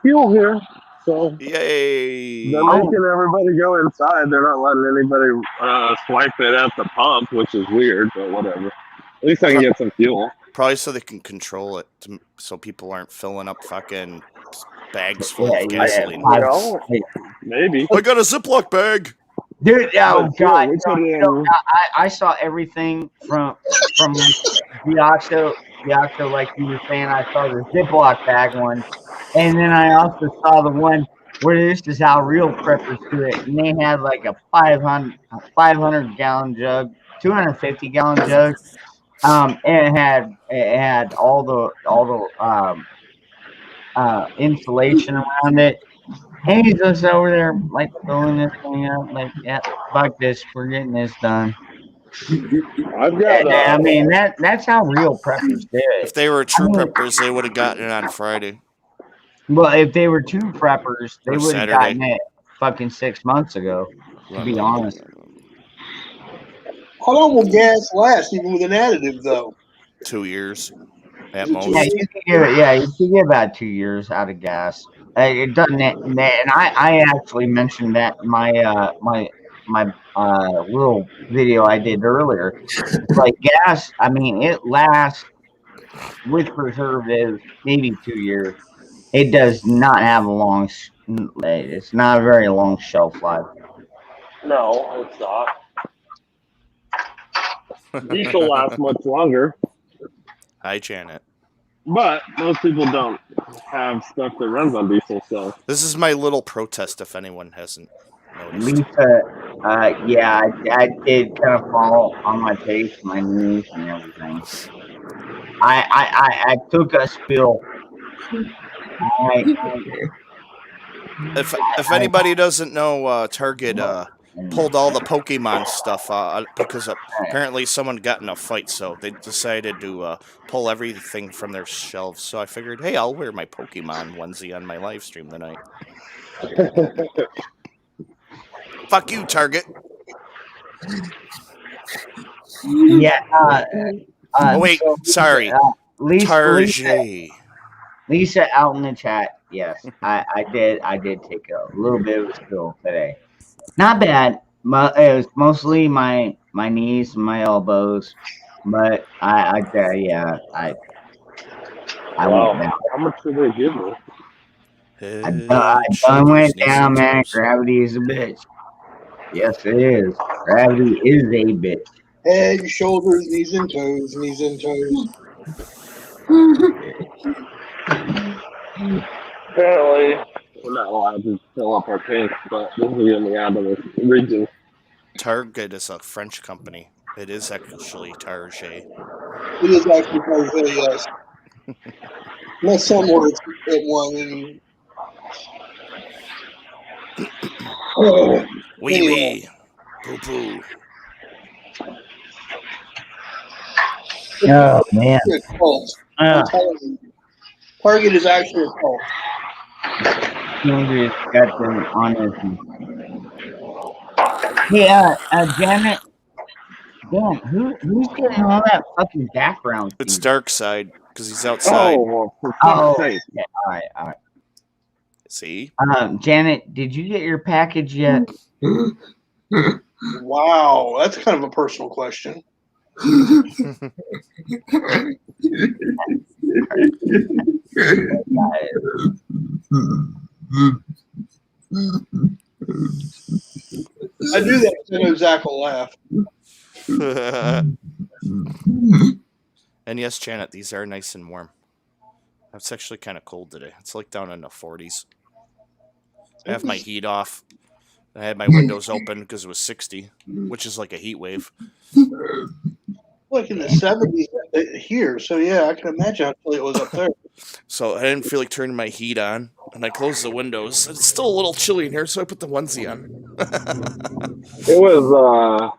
fuel here, so yay! They're making everybody go inside. They're not letting anybody swipe it at the pump, which is weird, but whatever. At least I can get some fuel. Probably so they can control it, so people aren't filling up fucking bags full of gasoline. Maybe. I got a Ziploc bag. Dude, oh god! I saw everything from Diaco, like you were saying. I saw the Ziploc bag one, and then I also saw the one where this is how real preppers do it, and they had like a 500 gallon jug, 250 gallon jug, and it had all the insulation around it. And he's just over there, like, filling this thing up. Like, yeah, fuck this. We're getting this done. I've got. I mean, that's how real preppers do it. If they were true preppers, they would have gotten it on Friday. Well, if they were true preppers, they Or would have Saturday. gotten it fucking 6 months ago, to be honest. How long will gas last, even with an additive, though? 2 years at most. Yeah, you can get about 2 years out of gas. It doesn't, and I actually mentioned that in my my little video I did earlier. Like gas, I mean, it lasts with preservatives maybe 2 years. It does not have a long. It's not a very long shelf life. No, it's not. Diesel lasts much longer, Hi, Janet. but most people don't have stuff that runs on diesel. So This is my little protest. If anyone hasn't noticed, Lisa, yeah, I did kind of fall on my face, my knees, and everything. I took a spill. if anybody doesn't know, Target pulled all the Pokemon stuff because apparently someone got in a fight, so they decided to pull everything from their shelves. So I figured, hey, I'll wear my Pokemon onesie on my live stream tonight. Fuck you, Target. Yeah. Oh wait, So, sorry, Target. Lisa out in the chat. Yes, I did take a little bit of a spill today. Not bad. It was mostly my knees and my elbows, but I went down. how much do they give me? I done went down, man. Gravity is a bitch. Yes, it is. Gravity is a bitch. Head, shoulders, knees and toes, knees and toes. Apparently, we're not allowed to fill up our tanks, but this is in the out of this region. Target is a French company. It is actually Target. It is actually Target, yes. Unless some words at one. And, Wee wee. Poo poo. Oh man. It's a cult. I'm telling you. Target is actually a cult. Andrew's got them on his. Hey, Janet. Damn, who's getting all that fucking background? It's Dark Side because he's outside. Oh, well, for fuck's sake. Yeah, all right. See? Janet, did you get your package yet? Wow, that's kind of a personal question. I knew that because I know Zach will laugh. And yes, Janet, these are nice and warm. It's actually kind of cold today. It's like down in the 40s. I have my heat off. I had my windows open because it was 60, which is like a heat wave. Like in the 70s here, so yeah, I can imagine how chilly it was up there. So I didn't feel like turning my heat on, and I closed the windows. It's still a little chilly in here, so I put the onesie on. It was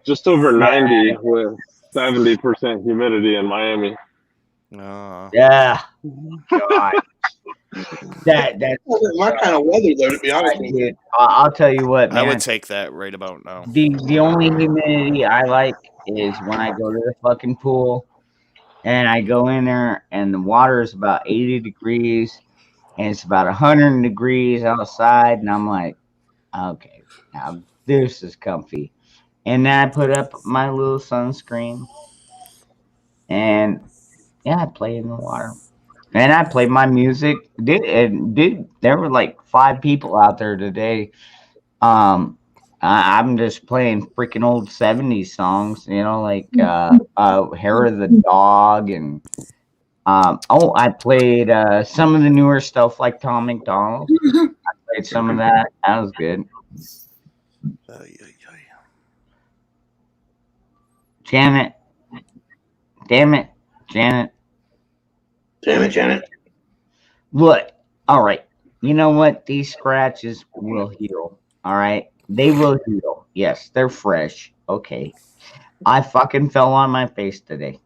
just over 90 with 70% humidity in Miami. Yeah. God. That's my kind of weather, though, to be honest with you. I'll tell you what, man. I would take that right about now. The only humidity I like is when I go to the fucking pool and I go in there and the water is about 80 degrees and it's about 100 degrees outside, and I'm like, okay, now this is comfy. And then I put up my little sunscreen and yeah, I play in the water. And I played my music. There were like 5 people out there today. I'm just playing freaking old 70s songs, like Hair of the Dog, and I played some of the newer stuff like Tom McDonald. I played some of that. That was good. Janet. Damn it, Janet. Damn it, Janet. Look, all right. You know what? These scratches will heal. All right. They will heal. Yes, they're fresh. Okay. I fucking fell on my face today.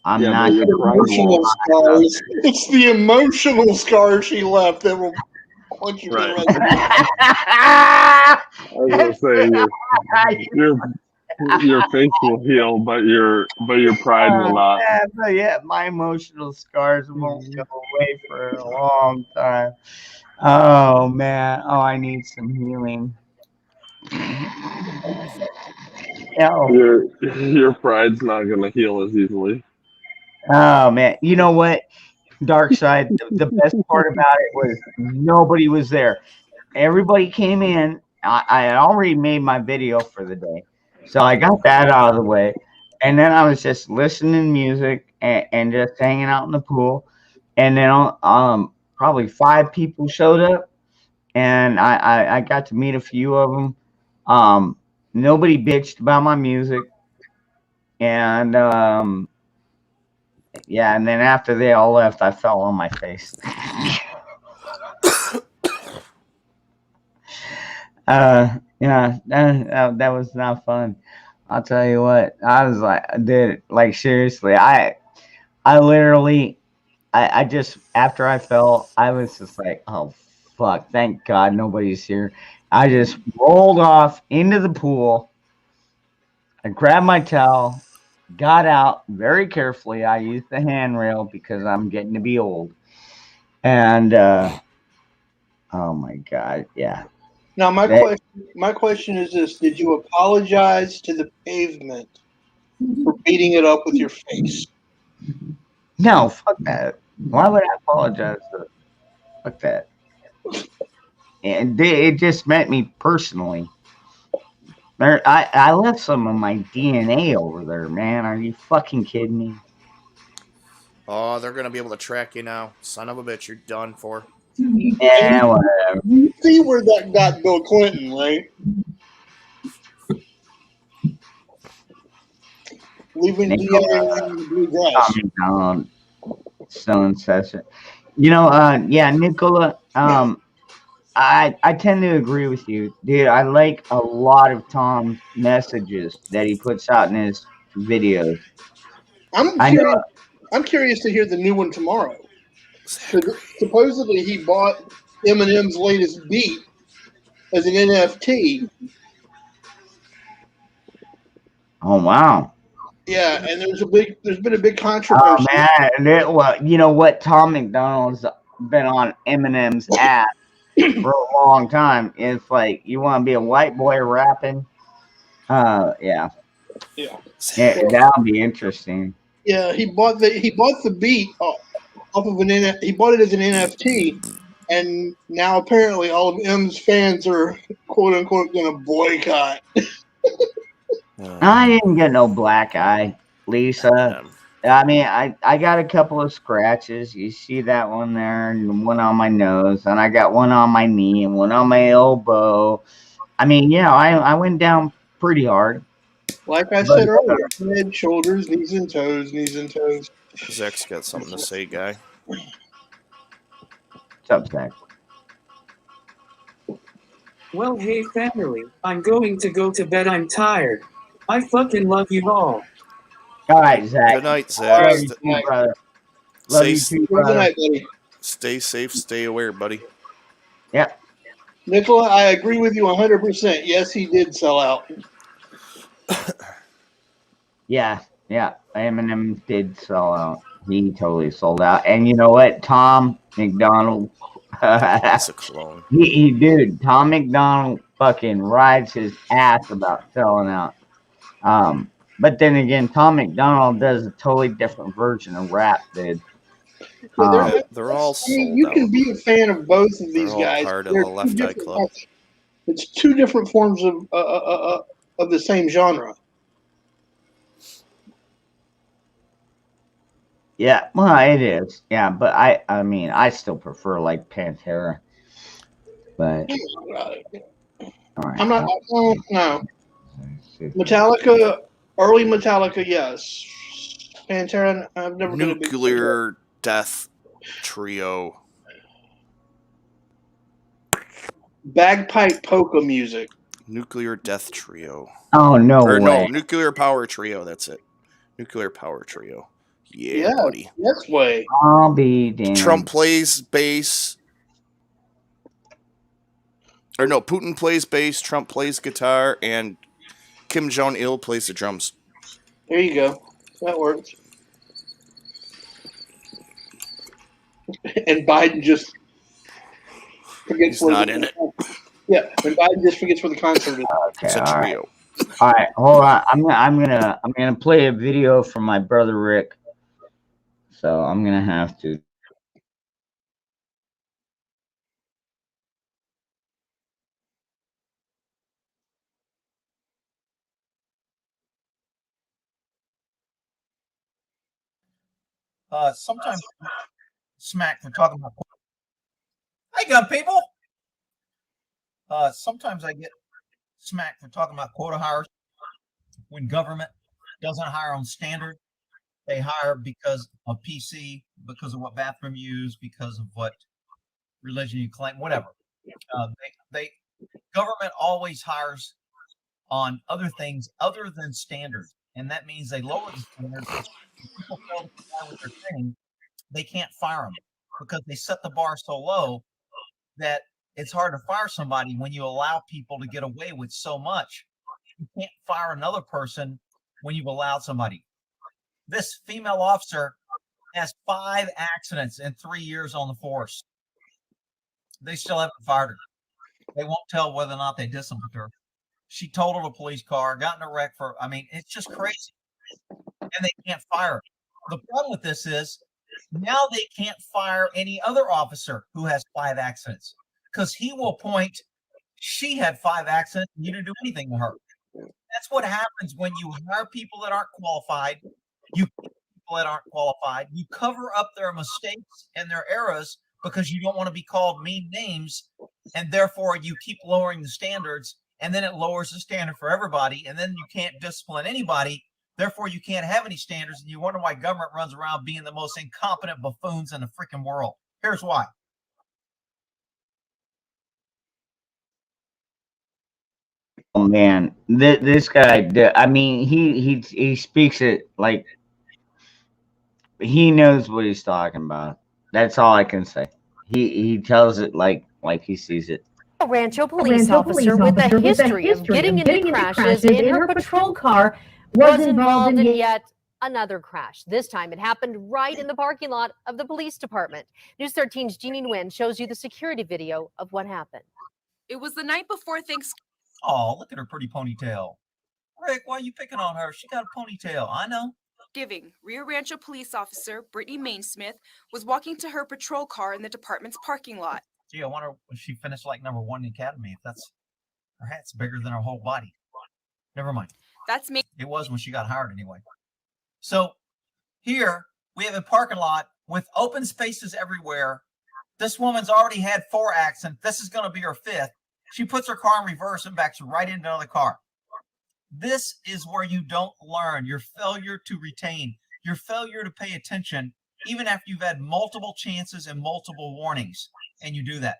I'm not gonna emotional scars. It's the emotional scars she left that will haunt you for the rest of I was gonna say your face will heal, but your pride will not. Yeah, my emotional scars won't go away for a long time. Oh man. Oh, I need some healing. No. Your pride's not gonna heal as easily. Oh man, you know what? Dark side. The best part about it was nobody was there. Everybody came in. I had already made my video for the day, so I got that out of the way, and then I was just listening to music and just hanging out in the pool, and then probably 5 people showed up, and I got to meet a few of them. Nobody bitched about my music, and yeah, and then after they all left, I fell on my face. Yeah, that was not fun. I'll tell you what. I was like, dude, like seriously, I literally, I just after I fell, I was just like, oh fuck, thank God nobody's here. I just rolled off into the pool. I grabbed my towel, got out very carefully. I used the handrail because I'm getting to be old. And oh my God, yeah. Now, That- my question is this: did you apologize to the pavement for beating it up with your face? no, fuck that. Why would I apologize to fuck that? And it just meant me personally. I left some of my DNA over there, man. Are you fucking kidding me? Oh, they're gonna be able to track you now. Son of a bitch, you're done for. Yeah, whatever. You see where that got Bill Clinton, right? Leaving DNA in the blue grass. Tommy Down, Stone Session. You know, yeah, Nicola, I tend to agree with you, dude. I like a lot of Tom's messages that he puts out in his videos. I'm I know. curious. I'm curious to hear the new one tomorrow. Supposedly, he bought Eminem's latest beat as an NFT. Oh wow. Yeah, and there's been a big Oh controversy. man, well, you know what? Tom McDonald's been on Eminem's ass for a long time. It's like you want to be a white boy rapping. Yeah, Yeah, that would be interesting. yeah. He bought the beat off of he bought it as an NFT, and now apparently all of M's fans are quote unquote going to boycott. I didn't get no black eye, Lisa. I mean, I got a couple of scratches. You see that one there, and one on my nose, and I got one on my knee and one on my elbow. I mean, yeah, I went down pretty hard. Like I But, said earlier, head, shoulders, knees and toes, knees and toes. Zach's got something to say, guy. what's up, Zach? Well, hey family, I'm going to go to bed. I'm tired. I fucking love you all. All right, Zach. Good night, I Zach. love you too, brother. Love you too, Good brother. night, buddy. Stay safe, stay aware, buddy. Yep. Nicola, I agree with you 100%. Yes, he did sell out. Yeah, Eminem did sell out. He totally sold out. And you know what? Tom McDonald. He's a clone. Dude, Tom McDonald fucking rides his ass about selling out. But then again, Tom McDonald does a totally different version of rap, dude. They're all sold you out. can be a fan of both of these They're all guys. part of They're the Left two Eye different Club. It's two different forms of the same genre. Yeah, well, it is. Yeah, but I mean, I still prefer like Pantera. But all right. I'm not. No. Metallica, early Metallica, yes. Pantera, I've never been a big fan. Nuclear Death Trio. Bagpipe polka music. Nuclear Death Trio. Oh no Or way. no, Nuclear Power Trio. That's it. Nuclear Power Trio. Yeah, buddy. Yes, way. I'll be damned. Trump plays bass. Or no, Putin plays bass, Trump plays guitar, and Kim Jong Il plays the drums. There you go. That works. And Biden just forgets He's not in it. Yeah, when Biden just forgets where the concert is. Okay, It's a all right. trio. All right, hold on. I'm gonna play a video from my brother Rick. So I'm gonna have to. Sometimes smack for talking about. Hey, gun people. Sometimes I get smacked for talking about quota hires when government doesn't hire on standard. They hire because of PC, because of what bathroom you use, because of what religion you claim, whatever. They government always hires on other things other than standards, and that means they lower the standards. If people fail to comply with their training, they can't fire them because they set the bar so low that it's hard to fire somebody when you allow people to get away with so much. You can't fire another person when you've allowed somebody. This female officer has 5 accidents in 3 years on the force. They still haven't fired her. They won't tell whether or not they disciplined her. She totaled a police car, got in a wreck it's just crazy. And they can't fire her. The problem with this is now they can't fire any other officer who has 5 accidents because he will point, she had 5 accidents and you didn't do anything to her. That's what happens when you hire people that aren't qualified. You people that aren't qualified. You cover up their mistakes and their errors because you don't want to be called mean names, and therefore you keep lowering the standards, and then it lowers the standard for everybody, and then you can't discipline anybody. Therefore, you can't have any standards, and you wonder why government runs around being the most incompetent buffoons in the freaking world. Here's why. Oh man, this guy. I mean, he speaks it like he knows what he's talking about. That's all I can say. He tells it like he sees it. A Rancho police officer with a history of getting into crashes in her patrol car was involved in yet another crash. This time it happened right in the parking lot of the police department. News 13's Jeannie Nguyen shows you the security video of what happened. It was the night before Thanksgiving. Oh, look at her pretty ponytail. Rick, why are you picking on her? She got a ponytail. I know. Rio Rancho police officer Brittany Mainsmith was walking to her patrol car in the department's parking lot. Gee, I wonder if she finished like number 1 in the academy. If that's, her hat's bigger than her whole body. Never mind. That's me. It was when she got hired anyway. So here we have a parking lot with open spaces everywhere. This woman's already had 4 accidents. This is going to be her 5th. She puts her car in reverse and backs right into another car. This is where you don't learn. Your failure to retain, your failure to pay attention, even after you've had multiple chances and multiple warnings, and you do that.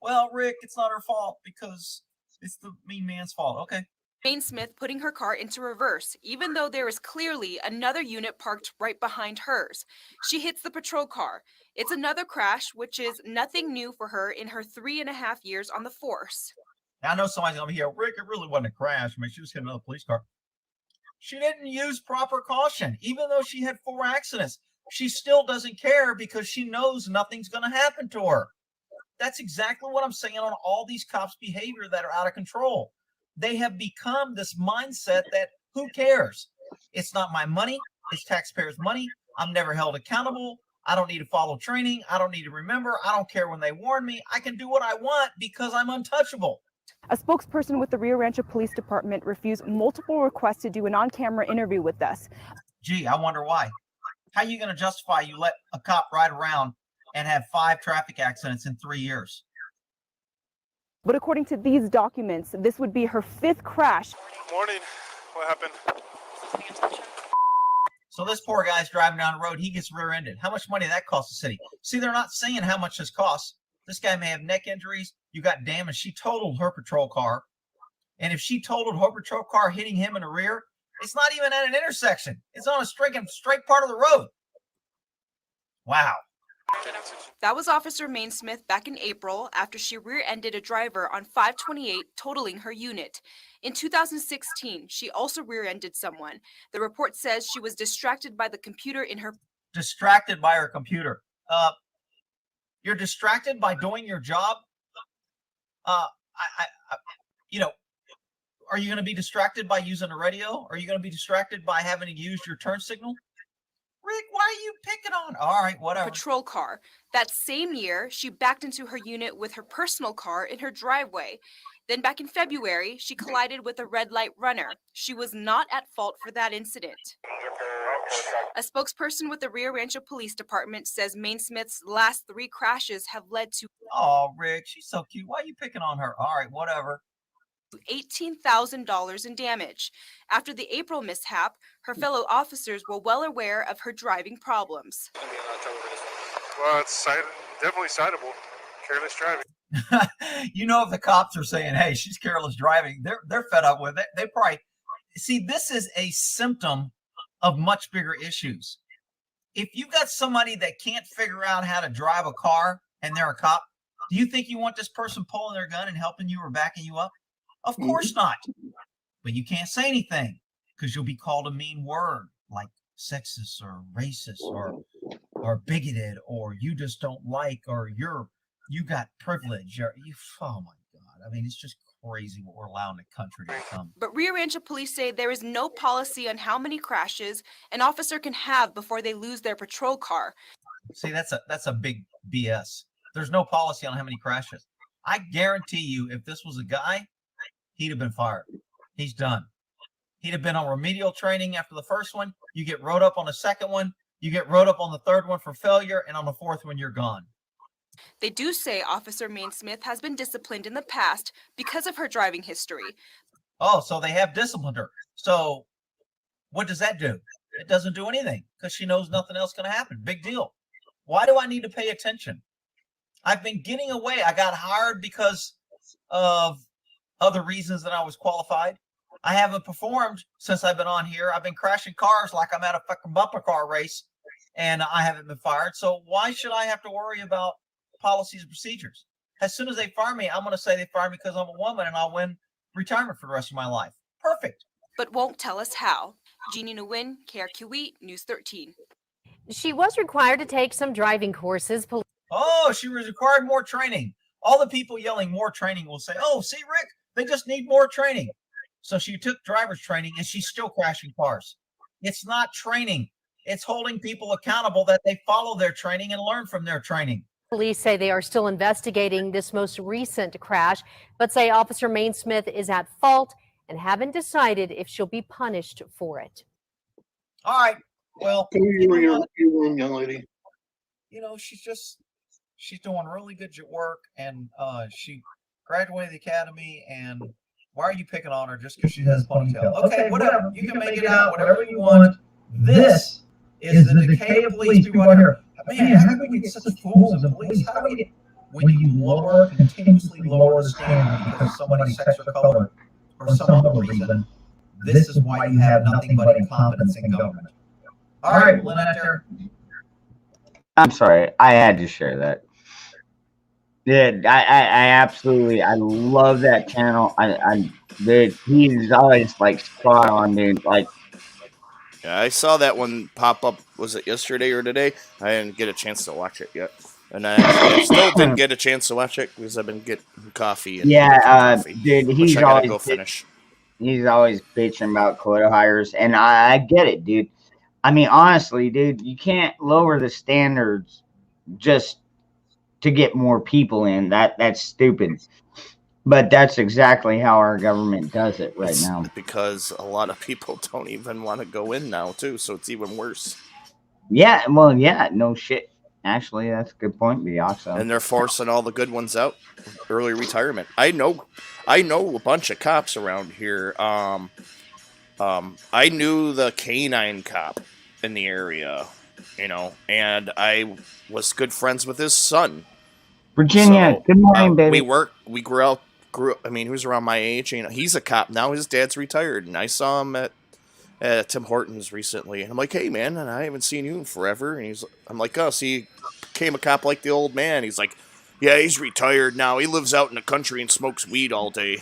Well, Rick, it's not her fault because it's the mean man's fault. Okay. Mainsmith putting her car into reverse, even though there is clearly another unit parked right behind hers. She hits the patrol car. It's another crash, which is nothing new for her in her 3.5 years on the force. Now, I know somebody's going to be here. Rick, it really wasn't a crash. I mean, she was hitting another police car. She didn't use proper caution. Even though she had 4 accidents, she still doesn't care because she knows nothing's going to happen to her. That's exactly what I'm saying on all these cops' behavior that are out of control. They have become this mindset that who cares? It's not my money. It's taxpayers' money. I'm never held accountable. I don't need to follow training. I don't need to remember. I don't care when they warn me. I can do what I want because I'm untouchable. A spokesperson with the Rio Rancho Police Department refused multiple requests to do an on-camera interview with us. Gee, I wonder why. How are you going to justify you let a cop ride around and have 5 traffic accidents in 3 years? But according to these documents, this would be her 5th crash. Morning. What happened? So this poor guy's driving down the road. He gets rear-ended. How much money that costs the city? See, they're not saying how much this costs. This guy may have neck injuries. You got damage. She totaled her patrol car. And if she totaled her patrol car hitting him in the rear, it's not even at an intersection. It's on a straight part of the road. Wow. That was Officer Mainsmith back in April after she rear-ended a driver on 528, totaling her unit. In 2016, she also rear-ended someone. The report says she was distracted by the computer in her... Distracted by her computer. You're distracted by doing your job? you know, are you going to be distracted by using a radio? Are you going to be distracted by having to use your turn signal? Rick, why are you picking on? All right, whatever. Patrol car. That same year, she backed into her unit with her personal car in her driveway. Then back in February, she collided with a red light runner. She was not at fault for that incident. A spokesperson with the Rio Rancho Police Department says Mainsmith's last 3 crashes have led to Oh, Rick, she's so cute. Why are you picking on her? All right, whatever. $18,000 in damage. After the April mishap, her fellow officers were well aware of her driving problems. Well, it's definitely citable. Careless driving. You know, if the cops are saying, "Hey, she's careless driving," they're fed up with it. They probably see this is a symptom of much bigger issues. If you got somebody that can't figure out how to drive a car and they're a cop, do you think you want this person pulling their gun and helping you or backing you up? Of course not. But you can't say anything because you'll be called a mean word like sexist or racist or bigoted, or you just don't like, or you got privilege, or you. Oh my God! I mean, it's just crazy what we're allowing the country to become. But Rio Rancho police say there is no policy on how many crashes an officer can have before they lose their patrol car. See, that's a big BS. There's no policy on how many crashes. I guarantee you, if this was a guy, he'd have been fired. He's done. He'd have been on remedial training after the first one. You get wrote up on the second one. You get wrote up on the third one for failure, and on the fourth one, you're gone. They do say Officer Mainsmith has been disciplined in the past because of her driving history. Oh, so they have disciplined her. So what does that do? It doesn't do anything because she knows nothing else going to happen. Big deal. Why do I need to pay attention? I've been getting away. I got hired because of other reasons than I was qualified. I haven't performed since I've been on here. I've been crashing cars like I'm at a fucking bumper car race, and I haven't been fired. So why should I have to worry about policies and procedures? As soon as they fire me, I'm going to say they fired me because I'm a woman, and I'll win retirement for the rest of my life. Perfect. But won't tell us how. Jeannie Nguyen, KRQE, News 13. She was required to take some driving courses. Oh, she was required more training. All the people yelling more training will say, oh, see, Rick, they just need more training. So she took driver's training and she's still crashing cars. It's not training. It's holding people accountable that they follow their training and learn from their training. Police say they are still investigating this most recent crash, but say Officer Mainsmith is at fault and haven't decided if she'll be punished for it. All right. Well, young lady. You know, she's doing really good work, and she graduated the academy. And why are you picking on her just because she has a ponytail? Okay, whatever. You can make it out whatever you want. This is the decay of police. People out here, man, how do we get such fools in police? How do we get, when you continuously lower the standard because somebody's sex or color or some other reason, this is why you have nothing but incompetence in government. All right, Lynette. I'm sorry, I had to share that. Yeah, I absolutely, I love that channel. He's always like spot on, dude. Like, yeah, I saw that one pop up. Was it yesterday or today? I didn't get a chance to watch it yet, and I still didn't get a chance to watch it because I've been getting coffee. And coffee, dude, he's always go finish. He's always bitching about quota hires, and I get it, dude. I mean, honestly, dude, you can't lower the standards just to get more people in. That's stupid. But that's exactly how our government does it right now. Because a lot of people don't even want to go in now, too, so it's even worse. Yeah, well, yeah, no shit. Actually, that's a good point, Bioxo. And they're forcing all the good ones out. Early retirement. I know a bunch of cops around here. I knew the canine cop in the area, and I was good friends with his son. Virginia, so, good morning, baby. We grew up. I mean, he was around my age. He's a cop now. His dad's retired, and I saw him at Tim Hortons recently. And I'm like, hey, man, and I haven't seen you in forever. And I'm like, oh, so he became a cop like the old man. He's like, yeah, he's retired now. He lives out in the country and smokes weed all day.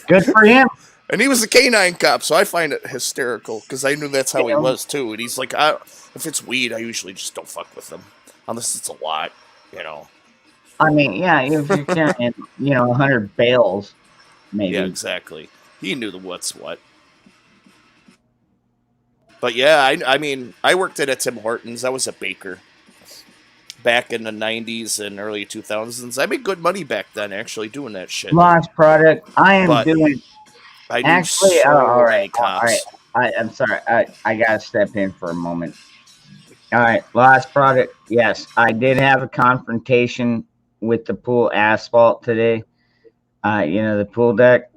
Good for him. And he was a canine cop, so I find it hysterical because I knew that's how he was too. And he's like, if it's weed, I usually just don't fuck with them unless it's a lot, I mean, yeah, if you're carrying, 100 bales, maybe. Yeah, exactly. He knew what's what. But yeah, I mean, I worked at a Tim Hortons. I was a baker back in the 90s and early 2000s. I made good money back then actually doing that shit. Lost product. I am But doing. I knew Actually, all so right, many all right. cops. I'm sorry. I gotta step in for a moment. All right, last product. Yes, I did have a confrontation with the pool asphalt today. The pool deck.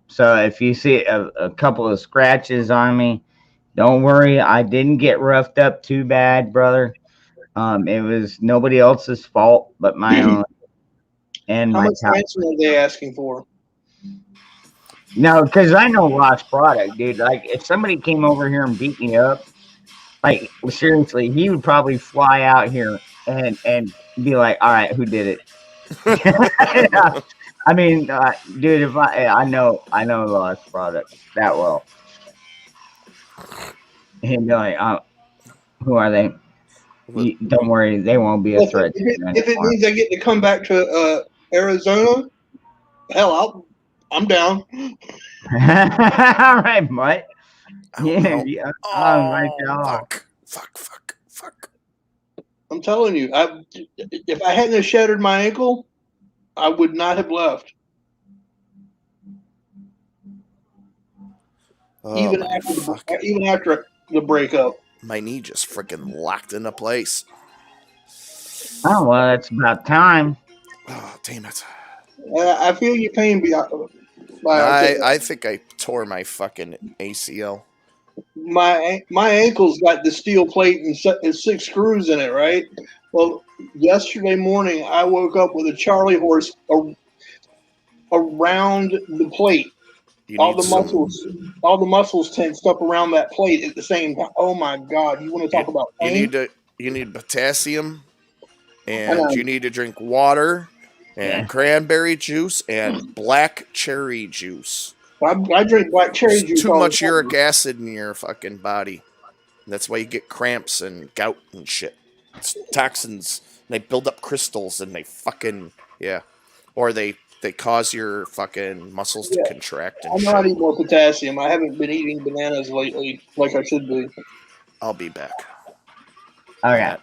So if you see a couple of scratches on me, don't worry. I didn't get roughed up too bad, brother. It was nobody else's fault but my own. And How my much top. ransom are they asking for? No, because I know lost product, dude. Like if somebody came over here and beat me up, like seriously, he would probably fly out here and be like, "All right, who did it?" I mean, dude, if I know lost product that well, he'd be like, "Who are they?" Don't worry, they won't be a If threat to it, you if it anymore. means I get to come back to Arizona, hell, I'm down. All right, Mutt. Yeah, no. yeah. Right Oh, now. fuck. I'm telling you, if I hadn't have shattered my ankle, I would not have left. Oh, even my after the breakup. My knee just freaking locked into place. Oh well, it's about time. Oh, damn it. I feel your pain. I think I tore my fucking ACL. My ankle's got the steel plate and 6 screws in it, right? Well, yesterday morning I woke up with a Charlie horse around the plate. All the muscles tensed up around that plate at the same time. Oh my God! You want to talk about pain? You need potassium, And and you need to drink water and cranberry juice and black cherry juice. I drink black cherry There's juice too all much the time. uric acid in your fucking body. That's why you get cramps and gout and shit. It's toxins. And they build up crystals and they fucking or they cause your fucking muscles to contract I and know I shit. need more potassium. I haven't been eating bananas lately like I should be. I'll be back. Okay.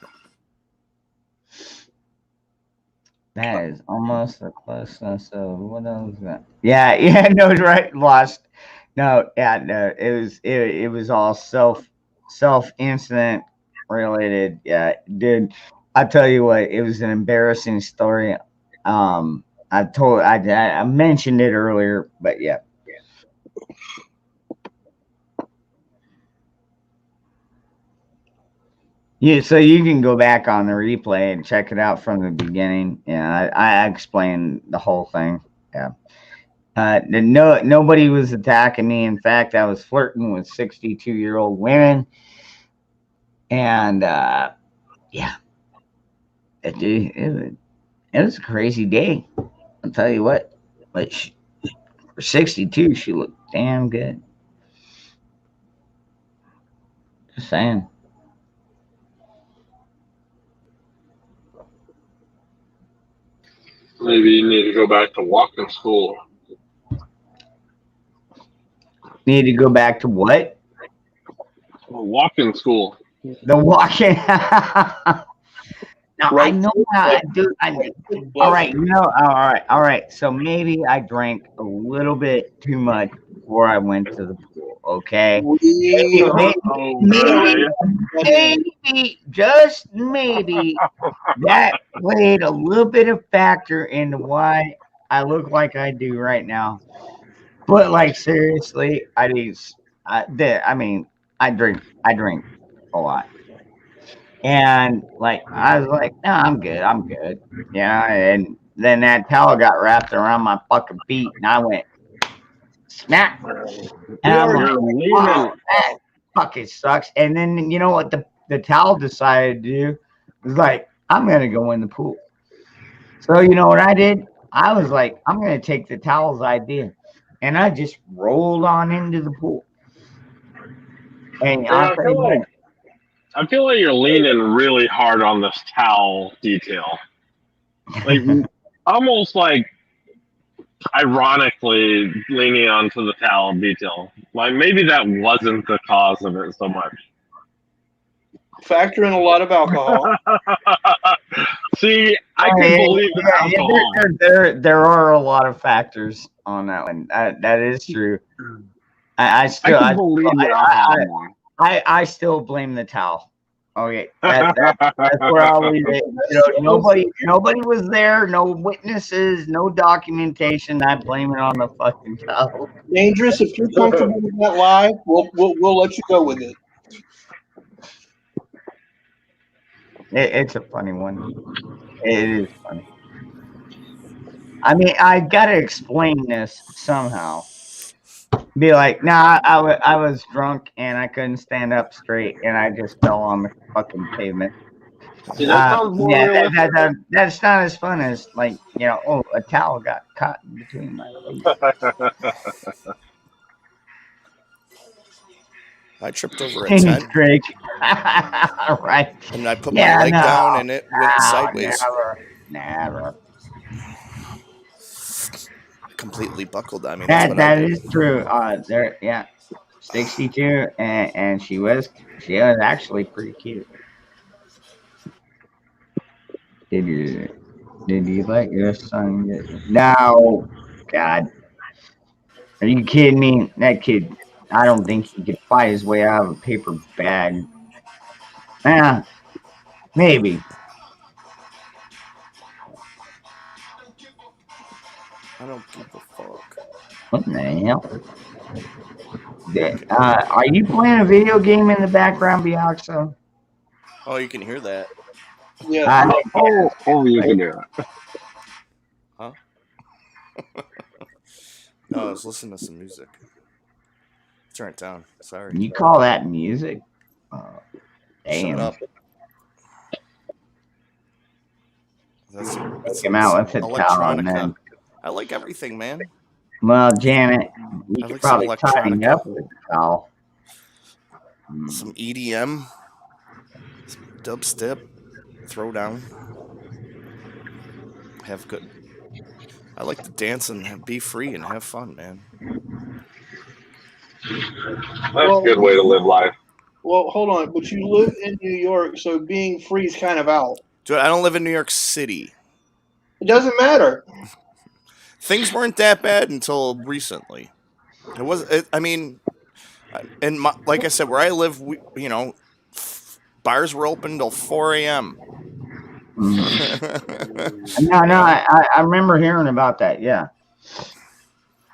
That is almost the closeness of what else is that? Yeah, no, right. Lost. No, yeah, no. It was all self incident related. Yeah, dude. I tell you what, it was an embarrassing story. I mentioned it earlier, but yeah. Yeah, so you can go back on the replay and check it out from the beginning. Yeah, I explained the whole thing. Yeah. Nobody was attacking me. In fact, I was flirting with 62-year-old women. And yeah, it was a crazy day. I'll tell you what. But for 62, she looked damn good. Just saying. Maybe you need to go back to walking school. Need to go back to what? Walking school. The walking. Now I know how I do. All right, all right. So maybe I drank a little bit too much before I went to the pool. Okay, maybe, just maybe that played a little bit of factor into why I look like I do right now. But like seriously, I mean, I drink a lot. And like I was like, no, I'm good. Yeah, and then that towel got wrapped around my fucking feet, and I went snap. And I'm like, wow, that fucking sucks. And then you know what the towel decided to do? It was like, I'm gonna go in the pool. So you know what I did? I was like, I'm gonna take the towel's idea, and I just rolled on into the pool. And Yeah, I feel like you're leaning really hard on this towel detail. Like almost like ironically leaning onto the towel detail. Like maybe that wasn't the cause of it so much. Factor in a lot of alcohol. See, I can believe the alcohol. There are a lot of factors on that one. That is true. I still blame the towel. Okay, that's where I'll leave it. Nobody was there. No witnesses. No documentation. I blame it on the fucking towel. Dangerous. If you're comfortable with that lie, we'll let you go with it. It's a funny one. It is funny. I mean, I gotta explain this somehow. Be like, nah, I was drunk and I couldn't stand up straight and I just fell on the fucking pavement. See, that sounds more realistic. That's not as fun as like, a towel got caught in between my legs. I tripped over a Thanks, tent. Greg. Right. And I put my leg down and it went sideways. Never. Completely buckled. I mean, that is true. 62, and she was actually pretty cute. Did you let your son get? No, God, are you kidding me? That kid, I don't think he could fight his way out of a paper bag. Yeah, maybe. I don't give a fuck. What the hell? Are you playing a video game in the background, Bioxo? Oh, you can hear that. Yeah. You can hear it. Huh? No, I was listening to some music. Turn it down. Sorry. You call that music? Shut up. That's Come out with a towel, man. I like everything, man. Well, Janet, you could probably tidy up with a towel. Some EDM, some dubstep, throwdown. Have good. I like to dance and be free and have fun, man. That's a good way to live life. Well, hold on, but you live in New York, so being free is kind of out. Dude, I don't live in New York City. It doesn't matter. Things weren't that bad until recently. It was. I mean, and like I said, where I live, bars were open till 4 a.m. No, I remember hearing about that. Yeah,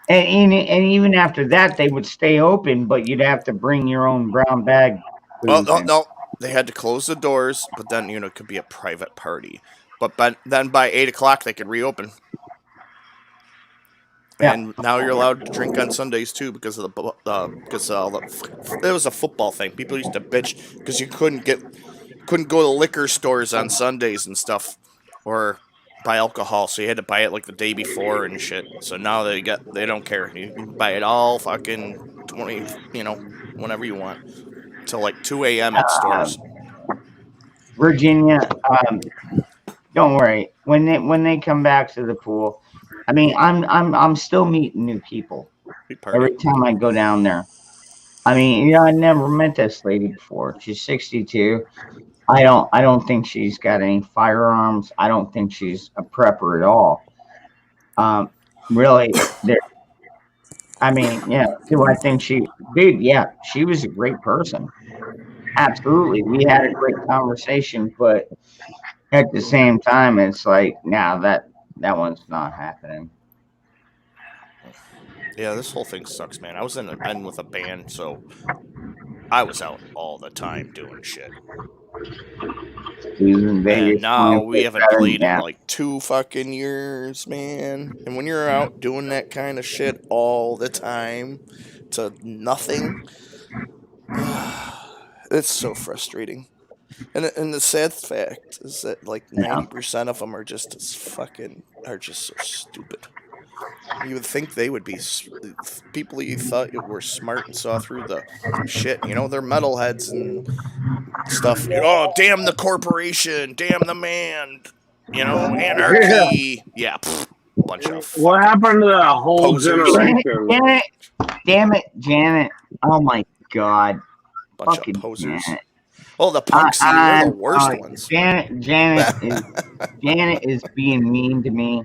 and even after that, they would stay open, but you'd have to bring your own brown bag. Well, no, they had to close the doors, but then it could be a private party. But then by 8 o'clock, they could reopen. Yeah. And now you're allowed to drink on Sundays too because of it was a football thing. People used to bitch because you couldn't go to liquor stores on Sundays and stuff, or buy alcohol, so you had to buy it like the day before and shit. So now they don't care. You can buy it all fucking 20, whenever you want, till like 2 a.m. at stores. Virginia, don't worry. When they come back to the pool, I mean, I'm still meeting new people every time I go down there. I mean, I never met this lady before. She's 62. I don't think she's got any firearms. I don't think she's a prepper at all. Really, I mean, do I think she was a great person. Absolutely. We had a great conversation, but at the same time, it's like, that one's not happening. Yeah, this whole thing sucks, man. I was in with a band, so I was out all the time doing shit. And now we haven't played in like 2 fucking years, man. And when you're out doing that kind of shit all the time to nothing, it's so frustrating. And the sad fact is that like 90% of them are just so stupid. You would think they would be people you thought were smart and saw through the shit. They're metalheads and stuff. Oh, damn the corporation, damn the man. you know, anarchy. Yeah, bunch of What happened to that whole posers. generation? Damn it, Janet. Oh my God. Bunch Fucking of posers. Janet. Oh, the punk scene, they're the worst ones. Janet is being mean to me.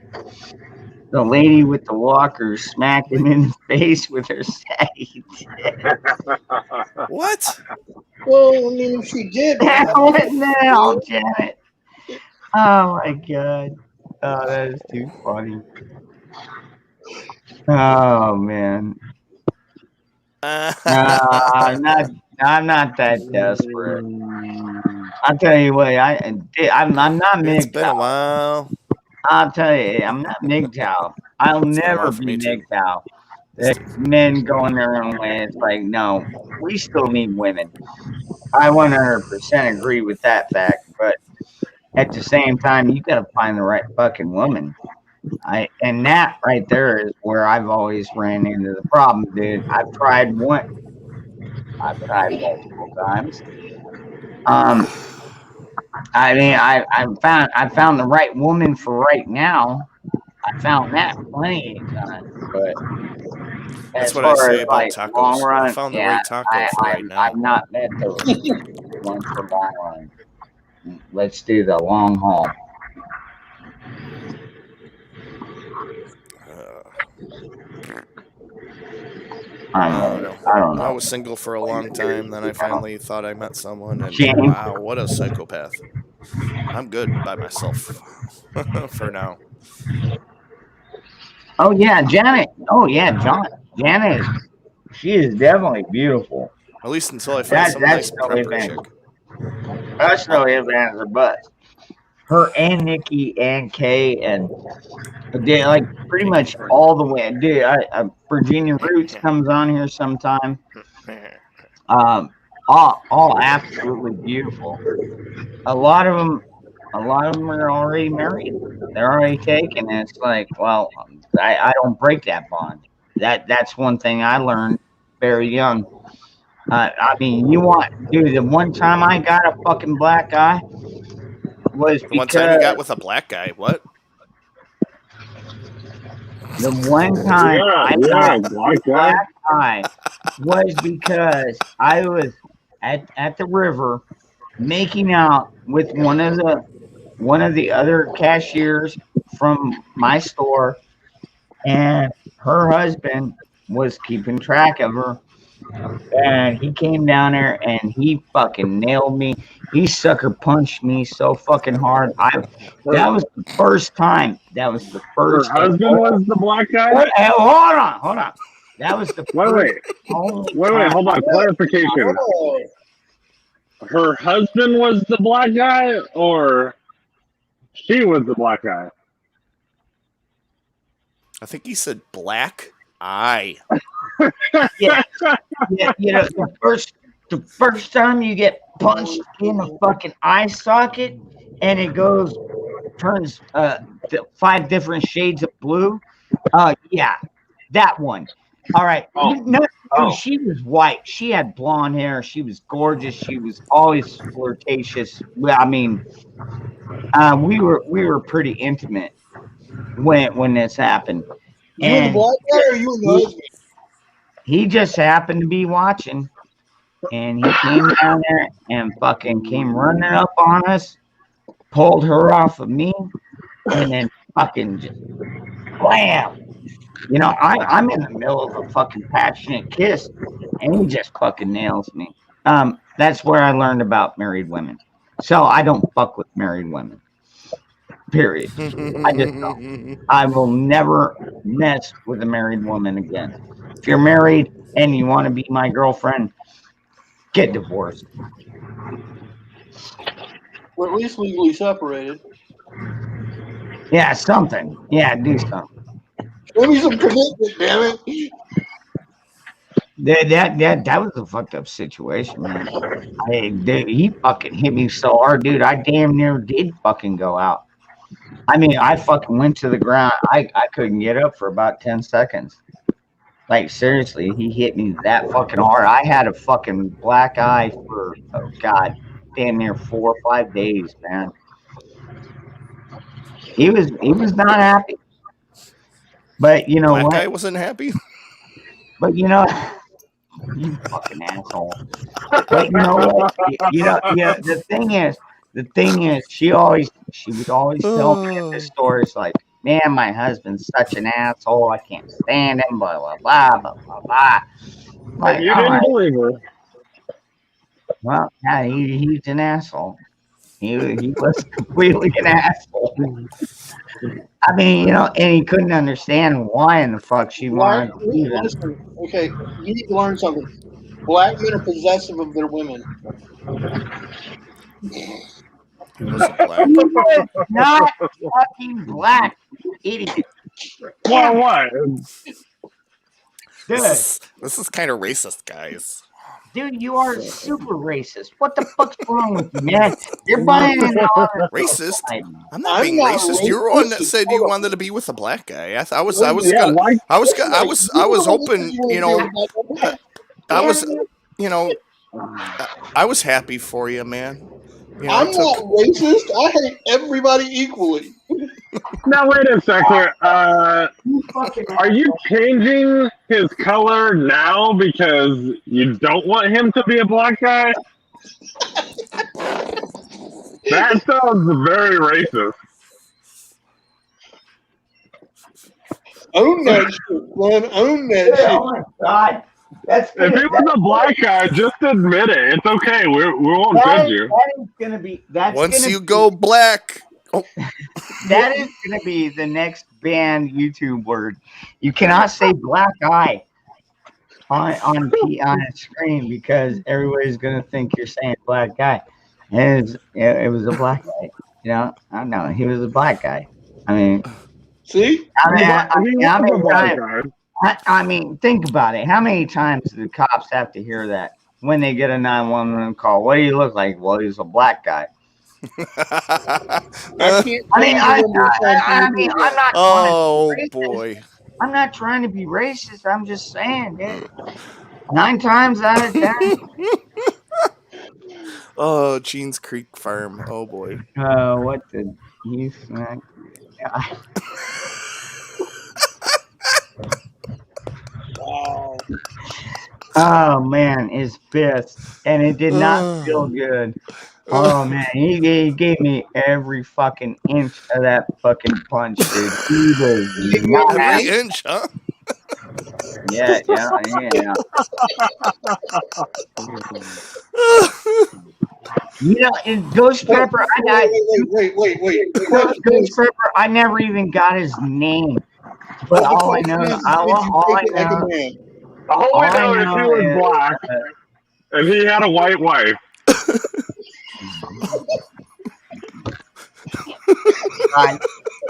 The lady with the walker smacked him in the face with her saggy tit. What? Well, I mean, if she did. What the hell, Janet? Oh my God. Oh, that is too funny. Oh man. I'm not that desperate. I'll tell you what, I'm not It's been a MGTOW. while. I'll tell you, I'm not MGTOW. I'll It's been a never while for be me too. MGTOW. Men going their own way. It's like, no, we still need women. I 100% agree with that fact, but at the same time, you got to find the right fucking woman. And that right there is where I've always ran into the problem, dude. I've tried multiple times. I mean, I found the right woman for right now. I found that plenty of times, but That's as what I far as say about like long tacos. I run, found the yeah, right taco for right now. I've not met the one for long run. Let's do the long haul. I don't know. I was single for a long time. Then I finally thought I met someone, and James. wow, what a psychopath! I'm good by myself for now. Oh yeah, Janet. Oh yeah, Janet. She is definitely beautiful. At least until I find some nice prepper chick. That's no ifs, ands, or buts. Her and Nikki and Kay and they like pretty much all the way. Dude, Virginia Roots comes on here sometime. All absolutely beautiful. A lot of them are already married. They're already taken. And it's like, well, I don't break that bond. That's one thing I learned very young. I mean, dude, the one time I got a fucking black eye was The one time you got with a black guy, what? The one time I got a black eye was because I was at the river making out with one of the other cashiers from my store, and her husband was keeping track of her. And he came down there and he fucking nailed me. He sucker punched me so fucking hard. That was the first time. That was the first. Her husband was the black guy? Hold on. That was the Wait, hold on. Clarification. Her husband was the black guy, or she was the black guy? I think he said black eye. Yeah, you know, the first time you get punched in the fucking eye socket and it turns 5 different shades of blue. Yeah, that one. All right. She was white. She had blonde hair. She was gorgeous. She was always flirtatious. Well, I mean, we were pretty intimate when this happened. You and the black guy, or you and the husband? He just happened to be watching, and he came down there and fucking came running up on us, pulled her off of me, and then fucking just blam. You know, I'm in the middle of a fucking passionate kiss, and he just fucking nails me. That's where I learned about married women. So I don't fuck with married women. Period. I just don't. I will never mess with a married woman again. If you're married and you want to be my girlfriend, get divorced. Or at least legally separated. Yeah, something. Yeah, do something. Show me some commitment, damn it. That was a fucked up situation, man. Dude, he fucking hit me so hard, dude. I damn near did fucking go out. I mean, I fucking went to the ground. I couldn't get up for about 10 seconds. Like, seriously, he hit me that fucking hard. I had a fucking black eye for, oh God, damn near 4 or 5 days, man. He was not happy. But you know Black what? guy wasn't happy. But you know, you fucking asshole. But you know what? Yeah. The thing is, she would always tell me at the stores like, "Man, my husband's such an asshole. I can't stand him." Blah blah blah blah blah blah. Like, And you all didn't right, believe her. well, yeah, he's an asshole. He was completely an asshole. I mean, and he couldn't understand why in the fuck she wanted to leave him. Listen, okay, you need to learn something. Black men are possessive of their women. He wasn't black. He was not fucking black, you idiot. Well, what? Dude, This is kind of racist, guys. dude, you are super racist. What the fuck's wrong with you, man? You're buying into all this Racist? bullshit. I'm not being racist. You were one that said you wanted to be with a black guy. I was hoping, I was happy for you, man. I'm not racist. I hate everybody equally. Now wait a second. Are you changing his color now because you don't want him to be a black guy? That sounds very racist. Own that shit, man. Own that shit. Oh my god. If he was a black guy, just admit it. It's okay. We won't judge you. That is gonna be once you go black. Oh. That is gonna be the next banned YouTube word. You cannot say black eye on a screen because everybody's gonna think you're saying black guy. And it was a black guy. I know he was a black guy. I mean, see, I mean, think about it. How many times do the cops have to hear that when they get a 911 call? What do you look like? Well, he's a black guy. I'm not. Oh boy. I'm not trying to be racist. I'm just saying, dude. 9 times out of 10. Oh, Jean's Creek Farm. Oh boy. What did he smack? Oh man, his fist, and it did not feel good. Oh man, he gave me every fucking inch of that fucking punch, dude. He was not every inch, huh? Yeah. In Ghost Pepper, wait. Ghost Pepper, I never even got his name. But all I know is he was black and he had a white wife.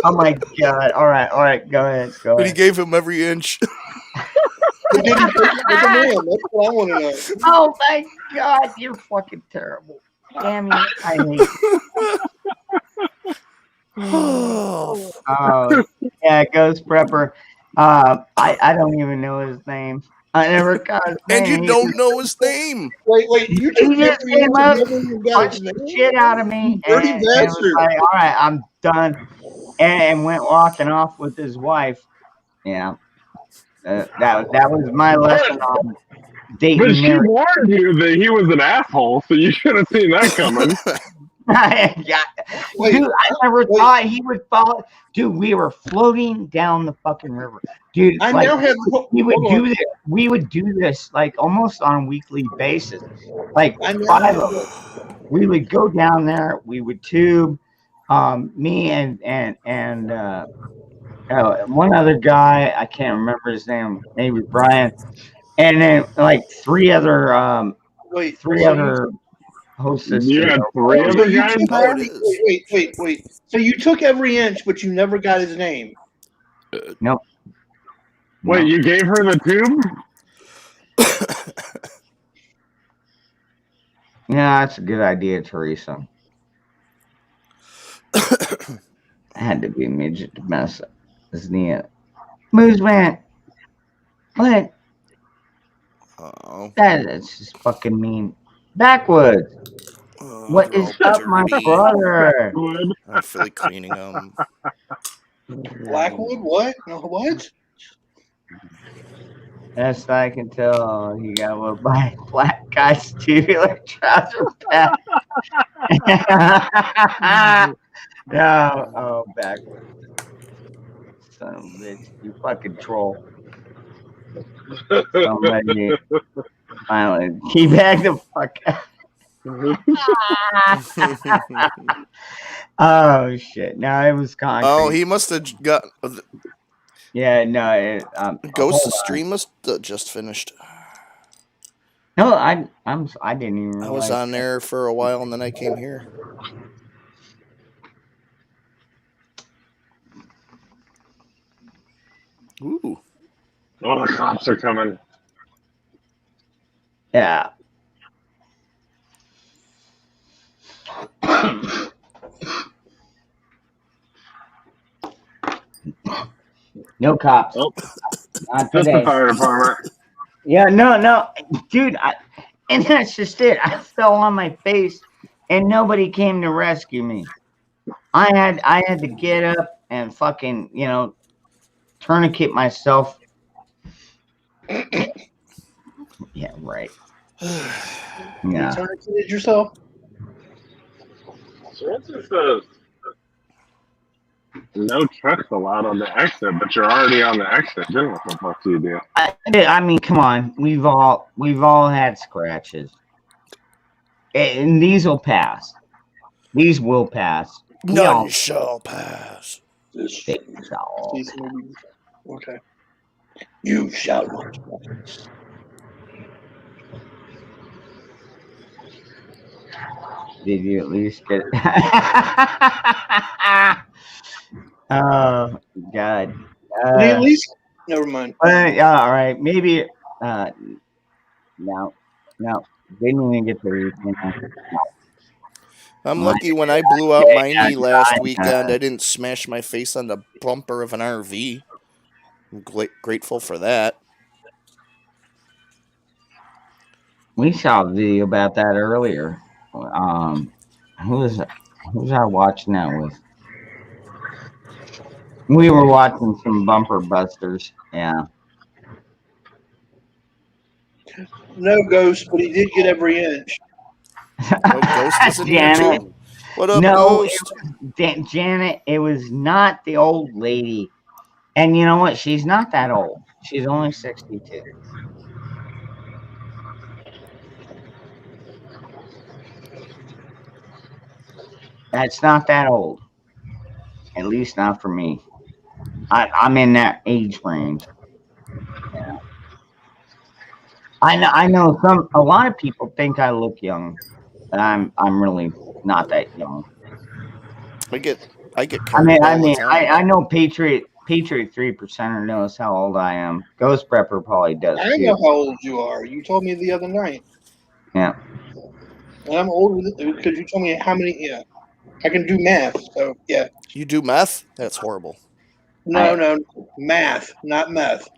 Oh my god! All right, go ahead. But he gave him every inch. That's what I want to know. Oh my god, you're fucking terrible. Damn you! I hate you. Oh yeah, Ghost Prepper. I don't even know his name. I never got his name. And you don't know his name. Wait, you just came up, punched the shit out of me, and was like, all right, I'm done, and went walking off with his wife. Yeah, that was my lesson on dating. But she warned you that he was an asshole, so you should have seen that coming. Yeah. Dude, I never thought he would follow. Dude, we were floating down the fucking river. Dude, we would do this like almost on a weekly basis. Like 5 of us. We would go down there, we would tube, me and one other guy, I can't remember his name, maybe Brian, and then like 3 other hostess. You had 3 other guys there? Wait. So you took every inch, but you never got his name. Nope. Wait, you gave her the tube? Yeah, that's a good idea, Teresa. Had to be a midget to mess up, isn't it? Moose man. What? Oh. That's just fucking mean. Backwoods. What They're is all up, my dirty. brother? I don't feel like cleaning them. Blackwood? What? No, what? Best I can tell, he got one by black guy's tubular trouser pack. No, oh, backward. Son of a bitch. You fucking troll. Somebody finally he back the fuck out. Oh shit. No, it was concrete. Oh, he must have got. Yeah, no, Ghost hold stream must have just finished. No, I didn't even I realize was on there for a while and then I came here. Ooh. Oh, the cops are coming. Yeah. No cops. Oh, Not just the today. fire department. Yeah, no, dude. And that's just it. I fell on my face, and nobody came to rescue me. I had to get up and fucking tourniquet myself. Yeah, right. You tourniqueted yourself? So what's this? No trucks allowed on the exit, but you're already on the exit. Then what the fuck do you do? I mean, come on. We've all had scratches, and these will pass. These will pass. None shall pass. They shall. Okay. You shall not. Did you at least get it? Oh God. Did he at least? Never mind. Yeah, all right. Maybe. No. Didn't even get the. I'm lucky when I blew out my knee last weekend, I didn't smash my face on the bumper of an RV. I'm grateful for that. We saw a video about that earlier. Who was I watching that with? We were watching some bumper busters. Yeah. No ghost, but he did get every inch. Oh, Ghost is in here Janet. too. What up, No, Ghost? Janet. It was not the old lady. And you know what? She's not that old. She's only 62. That's not that old. At least not for me. I'm in that age range. Yeah. I know a lot of people think I look young, but I'm really not that young. I get carded all the time. I know Patriot 3%er knows how old I am. Ghost Prepper probably does I too. know how old you are. You told me the other night. Yeah. And I'm old because you told me how many. Yeah, I can do math. So yeah. You do meth? That's horrible. No, math, not meth.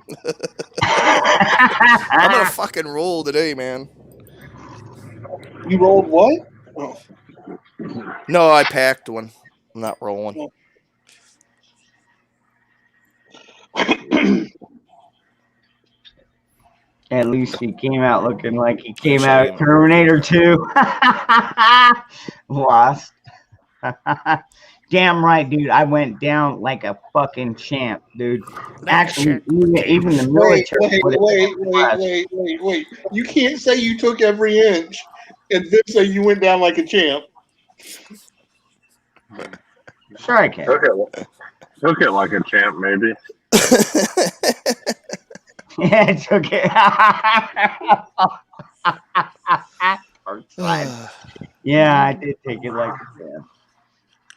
I'm gonna fucking roll today, man. You rolled what? Oh. No, I packed one. I'm not rolling. At least he came out looking like he came out of Terminator 2. Lost. Damn right, dude. I went down like a fucking champ, dude. Actually, even the military. Wait. You can't say you took every inch and then say you went down like a champ. Sure, I can. Took it like a champ, maybe. Yeah, it's okay. Yeah, I did take it like a champ.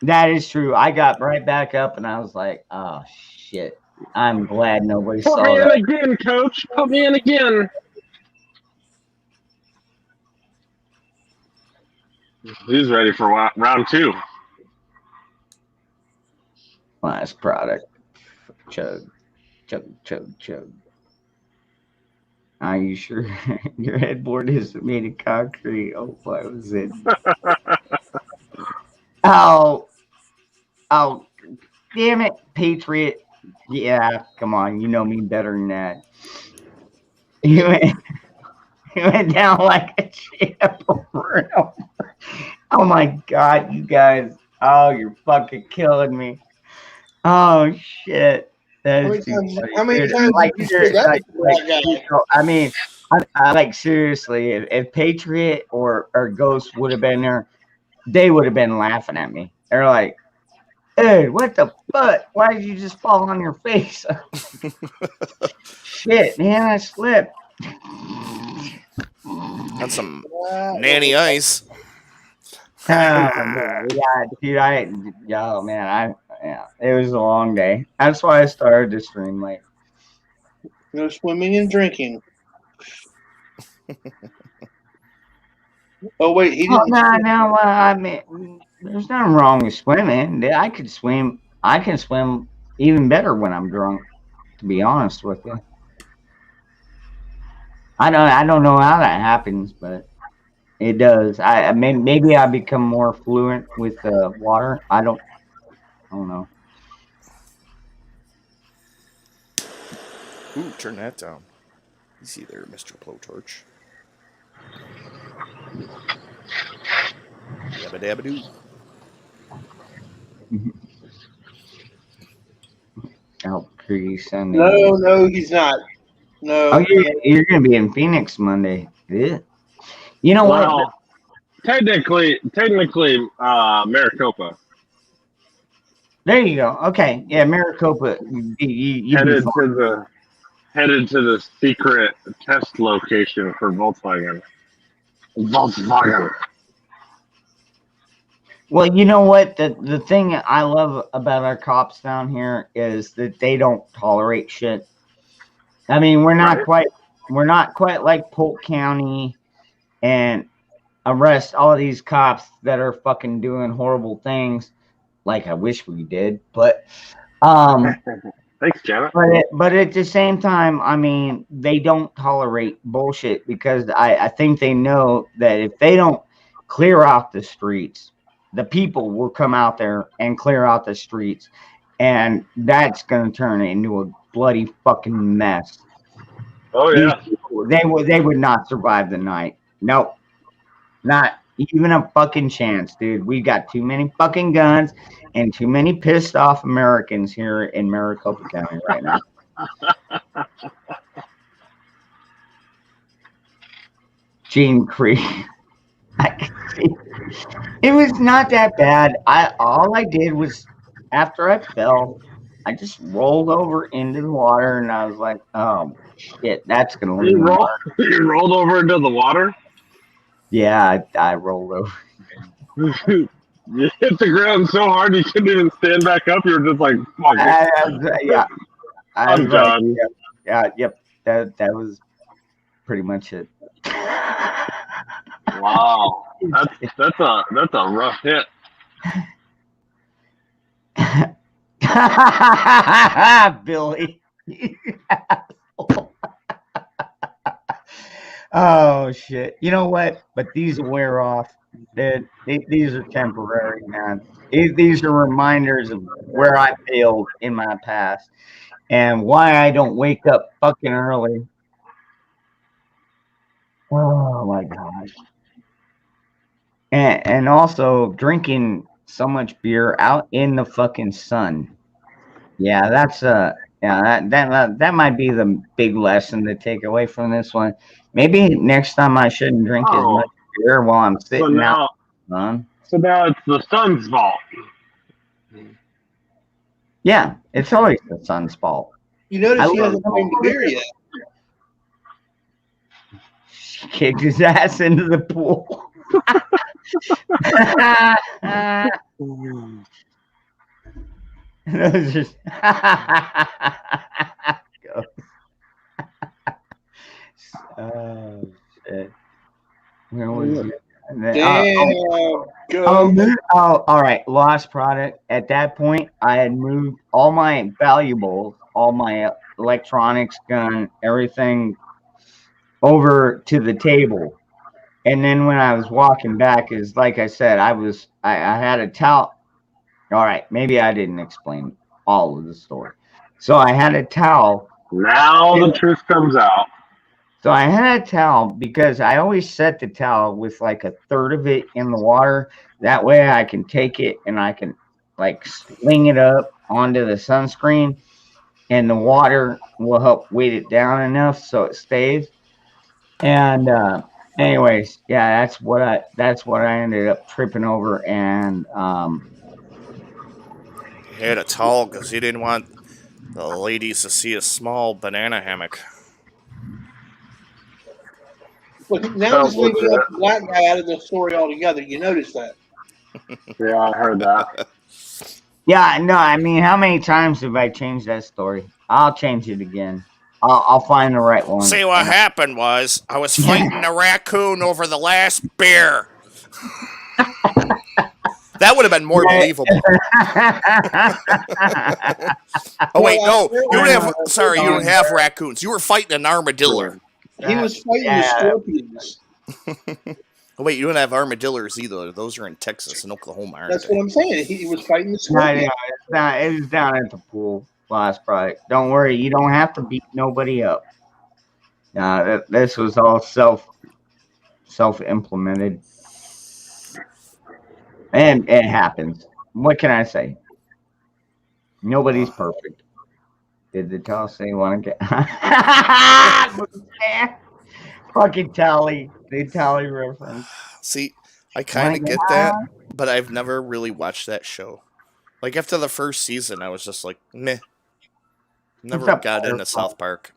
That is true. I got right back up and I was like, oh shit. I'm glad nobody saw Put me that. in again, coach. Put me in again. He's ready for round 2. Last product. Chug. Are you sure your headboard is made of concrete? Oh, what was it? Oh, oh, damn it, Patriot. Yeah, come on, you know me better than that. He went, he went down like a champ over and over. Oh my God, you guys. Oh, you're fucking killing me. Oh shit. That is too funny, How many dude. times Like, did you say that like, before like, that guy? I mean, I like seriously. If Patriot or Ghost would have been there, they would have been laughing at me. They're like, "Dude, what the fuck? Why did you just fall on your face?" Shit, man, I slipped. On some nanny ice. Oh man, yeah, dude, yo, man, yeah, it was a long day. That's why I started to stream late. No swimming and drinking. Oh wait, he Oh didn't. no, I mean, there's nothing wrong with swimming. I could swim. I can swim even better when I'm drunk. To be honest with you, I don't know how that happens, but it does. I mean, maybe I become more fluent with water. I don't know. Ooh, turn that down. Easy there, Mr. Blowtorch. Yabba dabba doo. Oh, pretty Sunday. No, he's not. No. Oh, you're gonna be in Phoenix Monday. Yeah. You know what? Well, technically, Maricopa. There you go. Okay, yeah, Maricopa. You'd be headed fine. to the secret test location for Volkswagen. Volkswagen. Well, you know what? The thing I love about our cops down here is that they don't tolerate shit. I mean, we're not quite like Polk County and arrest all these cops that are fucking doing horrible things. Like I wish we did, but Thanks, Janet. but at the same time, I mean, they don't tolerate bullshit because I think they know that if they don't clear out the streets, the people will come out there and clear out the streets, and that's going to turn into a bloody fucking mess. Oh yeah, they would not survive the night. Nope, not even a fucking chance, dude. We got too many fucking guns and too many pissed off Americans here in Maricopa County right now. Gene Creek. I can see. It was not that bad. All I did was after I fell, I just rolled over into the water and I was like, oh shit, that's gonna leave a mark. You rolled over into the water? Yeah, I rolled over. You hit the ground so hard you couldn't even stand back up. You were just like, fuck it. Yeah. I'm done. Yep. That was pretty much it. Wow. That's a rough hit. Billy. Oh shit. You know what? But these wear off. These are temporary, man. These are reminders of where I failed in my past and why I don't wake up fucking early. Oh my gosh. And also drinking so much beer out in the fucking sun. Yeah, that's that might be the big lesson to take away from this one. Maybe next time I shouldn't drink as much beer while I'm sitting out. So now it's the sun's fault. Yeah, it's always the sun's fault. You notice he hasn't drank beer yet. She kicked his ass into the pool. Those just oh shit. Where was it? All right. Lost product. At that point, I had moved all my valuables, all my electronics, gun, everything over to the table. And then when I was walking back, is like I said, I had a towel. All right, maybe I didn't explain all of the story. So I had a towel. Now the truth comes out. So I had a towel because I always set the towel with like a third of it in the water. That way I can take it and I can like sling it up onto the sunscreen, and the water will help weight it down enough so it stays. And anyways, yeah, that's what I ended up tripping over. And He had a towel because he didn't want the ladies to see a small banana hammock. Well, now he's leaving out the black guy out of the story altogether. You notice that? Yeah, I heard that. yeah, no, I mean, how many times have I changed that story? I'll change it again. I'll find the right one. See, what happened was I was fighting a raccoon over the last beer. That would have been more believable. Oh wait, no, you don't have. Sorry, you don't have raccoons. You were fighting an armadillo. He was fighting the scorpions. Oh wait, you don't have armadillos either. Those are in Texas and Oklahoma, aren't That's they? what I'm saying. He was fighting the No, scorpions. it was down at the pool last Friday. Don't worry, you don't have to beat nobody up. This was all self-implemented, and it happens. What can I say? Nobody's perfect. Did the towel say want to get? Fucking tally, the tally reference. See, I kind of get that, but I've never really watched that show. Like after the first season, I was just like, meh. Never got into South Park.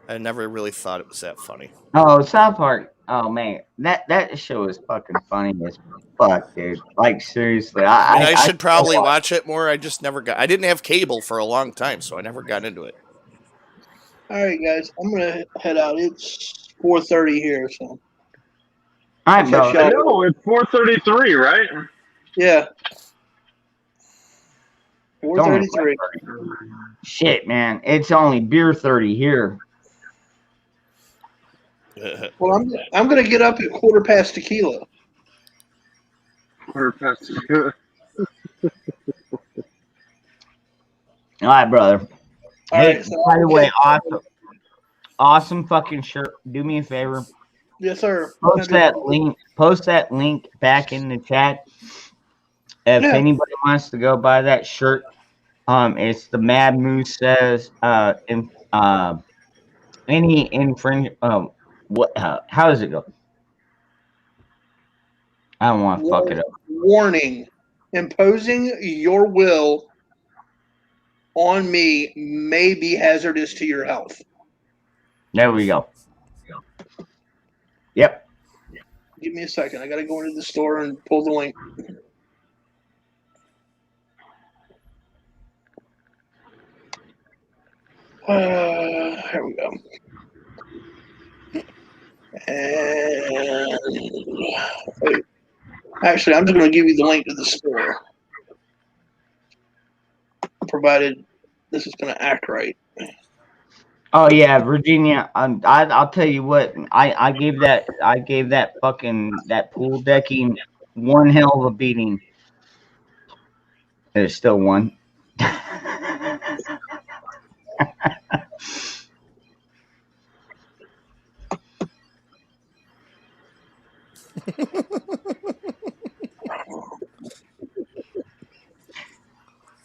I never really thought it was that funny. Oh, South Park. Oh man, that show is fucking funny as fuck, dude. Like seriously, I mean, I should probably watch it more. I just never got. I didn't have cable for a long time, so I never got into it. All right, guys, I'm gonna head out. It's 4:30 here, so. All right, bro. No, it's 4:33, right? Yeah. 4:33. Shit, man, it's only beer 30 here. Well, I'm gonna get up at quarter past tequila. Quarter past tequila. All right, brother. All Hey, right, so by the way, awesome fucking shirt. Do me a favor. Yes, sir. Post that link back in the chat. If anybody wants to go buy that shirt, it's the Mad Moose says any infringe. What? How does it go? I don't want to fuck it up. Warning: imposing your will on me may be hazardous to your health. There we go. Yep. Give me a second. I got to go into the store and pull the link. Here we go. And wait. Actually, I'm just going to give you the link to the store, provided this is going to act right. Oh yeah, Virginia. I'll tell you what. I gave that fucking pool decking one hell of a beating. There's still one.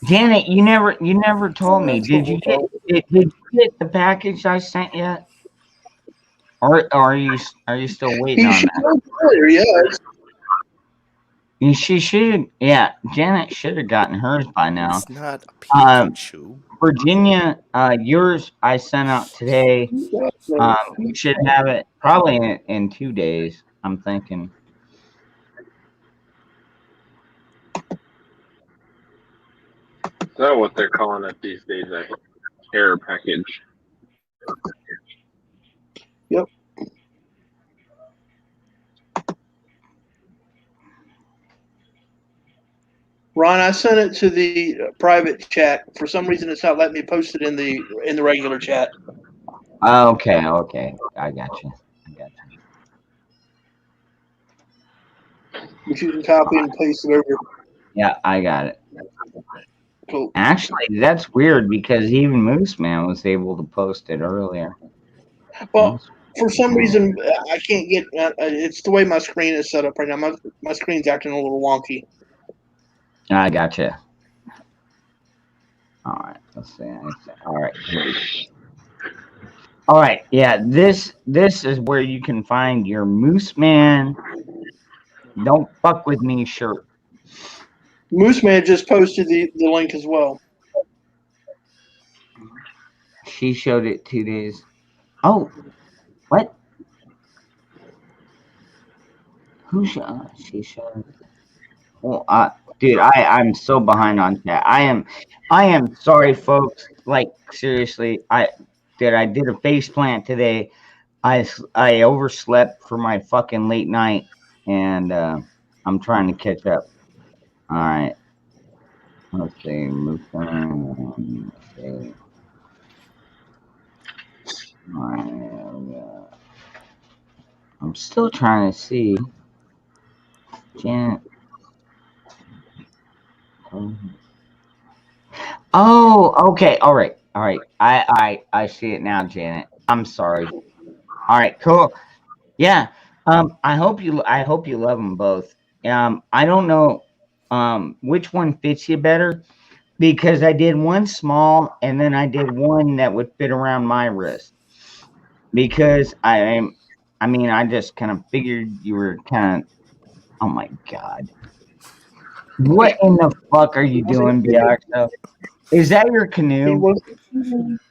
Janet, you never told me. Did you get the package I sent yet? Or are you still waiting on that? Earlier, yes. She should. Yeah, Janet should have gotten hers by now. It's not a Pikachu. Virginia, yours I sent out today. You should have it probably in 2 days. I'm thinking. Is that what they're calling it these days? A care package. Yep. Ron, I sent it to the private chat. For some reason, it's not letting me post it in the regular chat. Okay, I got you. But you can copy and paste it over. Yeah, I got it. Cool. Actually, that's weird because even Moose Man was able to post it earlier. Well, for some reason, I can't get. It's the way my screen is set up right now. My screen's acting a little wonky. I gotcha. All right, let's see. All right. All right. Yeah, this is where you can find your Moose Man Don't Fuck With Me shirt. Moose Man just posted the link as well. She showed it 2 days. Oh, what? Who showed? She showed. Well, dude, I'm so behind on that. I am sorry, folks. Like seriously, I did a face plant today. I overslept for my fucking late night, and I'm trying to catch up. All right, let's see. Move on. Let's see. All right, I'm still trying to see. Janet. Oh, okay. All right. I see it now, Janet. I'm sorry. All right, cool. Yeah. I hope you love them both. I don't know which one fits you better because I did one small and then I did one that would fit around my wrist. Because I just kind of figured you were kind of, oh my god. What in the fuck are you doing, Biaxo? Is that your canoe?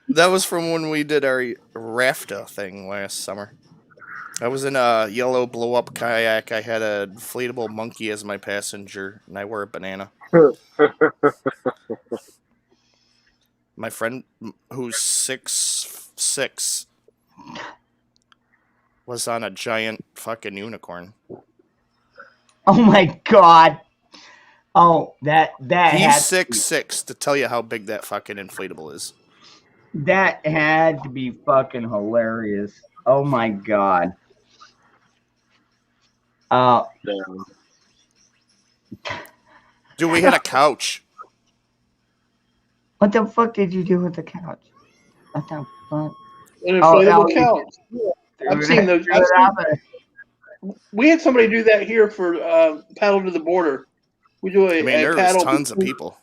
That was from when we did our rafta thing last summer. I was in a yellow blow up kayak. I had a inflatable monkey as my passenger, and I wore a banana. My friend, who's 6'6", was on a giant fucking unicorn. Oh my god. Oh, that He's 6'6" to tell you how big that fucking inflatable is. That had to be fucking hilarious. Oh my god. Dude, we had a couch. What the fuck did you do with the couch? What the fuck? An inflatable couch. I've seen those. We had somebody do that here for paddle to the border. We do a there was paddle. tons of people.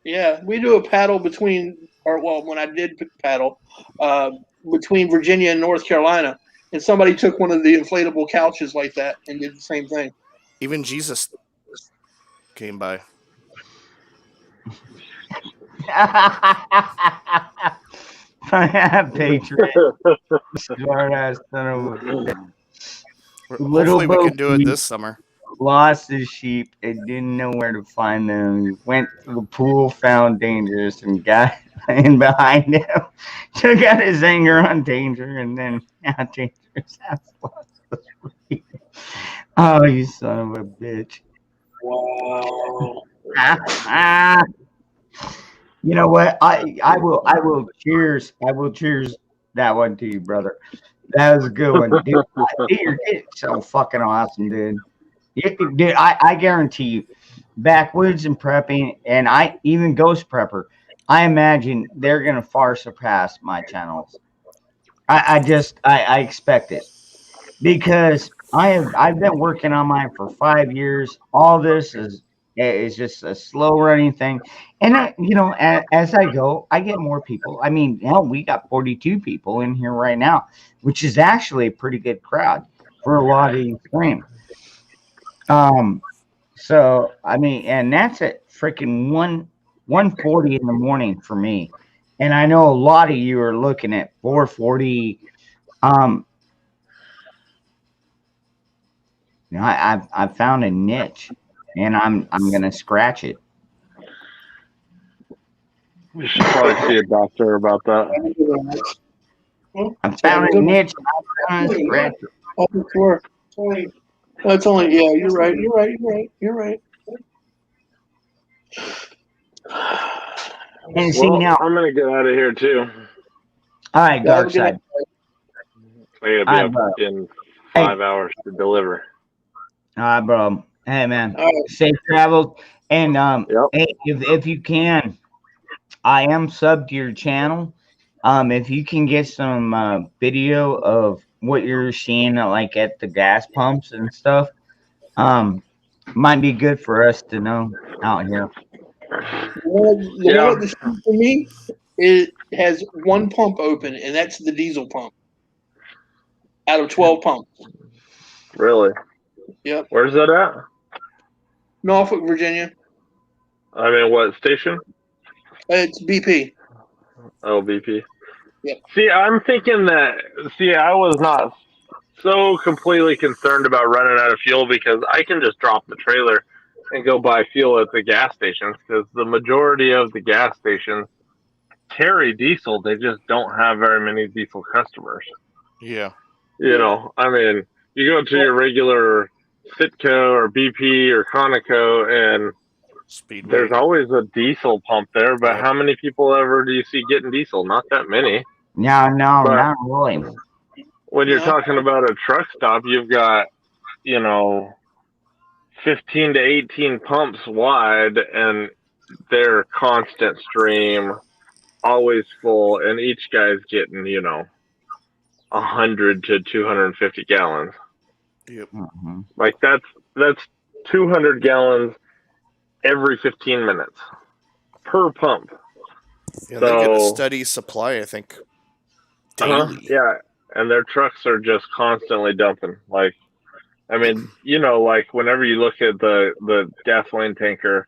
Yeah, we do a paddle when I did paddle, between Virginia and North Carolina, and somebody took one of the inflatable couches like that and did the same thing. Even Jesus came by. Patriot. Smart ass son of a bitch. Hopefully we can do it this summer. Lost his sheep and didn't know where to find them. He went to the pool, found Dangerous, and got in behind him. Took out his anger on Danger, and then now Dangerous has lost the sheep. Oh, you son of a bitch! Wow. You know what? I will cheers. I will cheers that one to you, brother. That was a good one, dude. You're getting so fucking awesome, dude. Dude, I guarantee you, backwoods and prepping, and I even ghost prepper. I imagine they're gonna far surpass my channels. I expect it because I've been working on mine for 5 years. All this is just a slow running thing, and as I go, I get more people. I mean, hell, we got 42 people in here right now, which is actually a pretty good crowd for a lot of these streams. So I mean, and that's at freaking 1:40 in the morning for me, and I know a lot of you are looking at 4:40. I've found a niche, and I'm gonna scratch it. We should probably see a doctor about that. I found a niche. I'm gonna scratch it. Oh, sure. That's only, yeah, you're right. You're right. And see now, I'm gonna get out of here too. All right, Dark Side. I gotta be up in 5 hours to deliver. All right, bro. Hey man, All right. safe travels. And Yep. hey, if you can, I am subbed to your channel. If you can get some video of what you're seeing like at the gas pumps and stuff, might be good for us to know out here. The one Yeah. at the street for me, it has one pump open, and that's the diesel pump out of 12 pumps. Really? Yep. Where's that at? Norfolk, Virginia. I mean, what station? It's BP. Oh, BP. Yep. See, I'm thinking that. See, I was not so completely concerned about running out of fuel because I can just drop the trailer and go buy fuel at the gas stations because the majority of the gas stations carry diesel. They just don't have very many diesel customers. Yeah. You know, I mean, you go to your regular Citgo or BP or Conoco, and Speedway. there's always a diesel pump there. But Yep. how many people ever do you see getting diesel? Not that many. No, But not really. when you're No. talking about a truck stop, you've got, 15 to 18 pumps wide, and they're constant stream, always full, and each guy's getting, 100 to 250 gallons. Yep. Mm-hmm. Like that's 200 gallons every 15 minutes per pump. Yeah, they get a So, steady supply, I think, daily. yeah, and their trucks are just constantly dumping. Like, I mean, like whenever you look at the gasoline tanker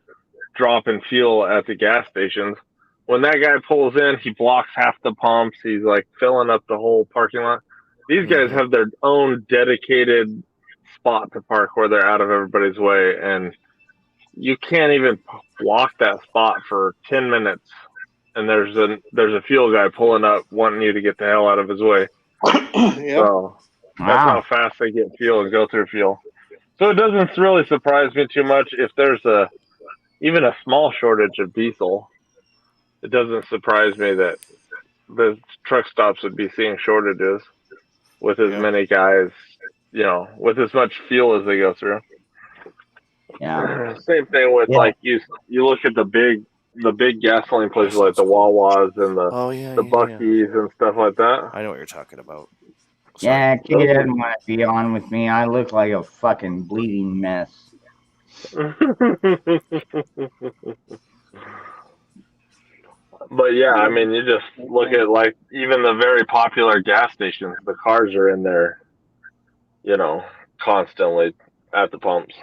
dropping fuel at the gas stations, when that guy pulls in, he blocks half the pumps. He's like filling up the whole parking lot. These guys have their own dedicated spot to park where they're out of everybody's way, and you can't even block that spot for 10 minutes. And there's a fuel guy pulling up, wanting you to get the hell out of his way. Yep. So that's how fast they get fuel and go through fuel. So it doesn't really surprise me too much if there's even a small shortage of diesel. It doesn't surprise me that the truck stops would be seeing shortages with as many guys, with as much fuel as they go through. Yeah. Same thing with like you look at the big gasoline places like the Wawas and the Buc-ee's and stuff like that. I know what you're talking about. Yeah, kid didn't want to be on with me. I look like a fucking bleeding mess. But yeah, I mean, you just look at like even the very popular gas stations. The cars are in there, constantly at the pumps.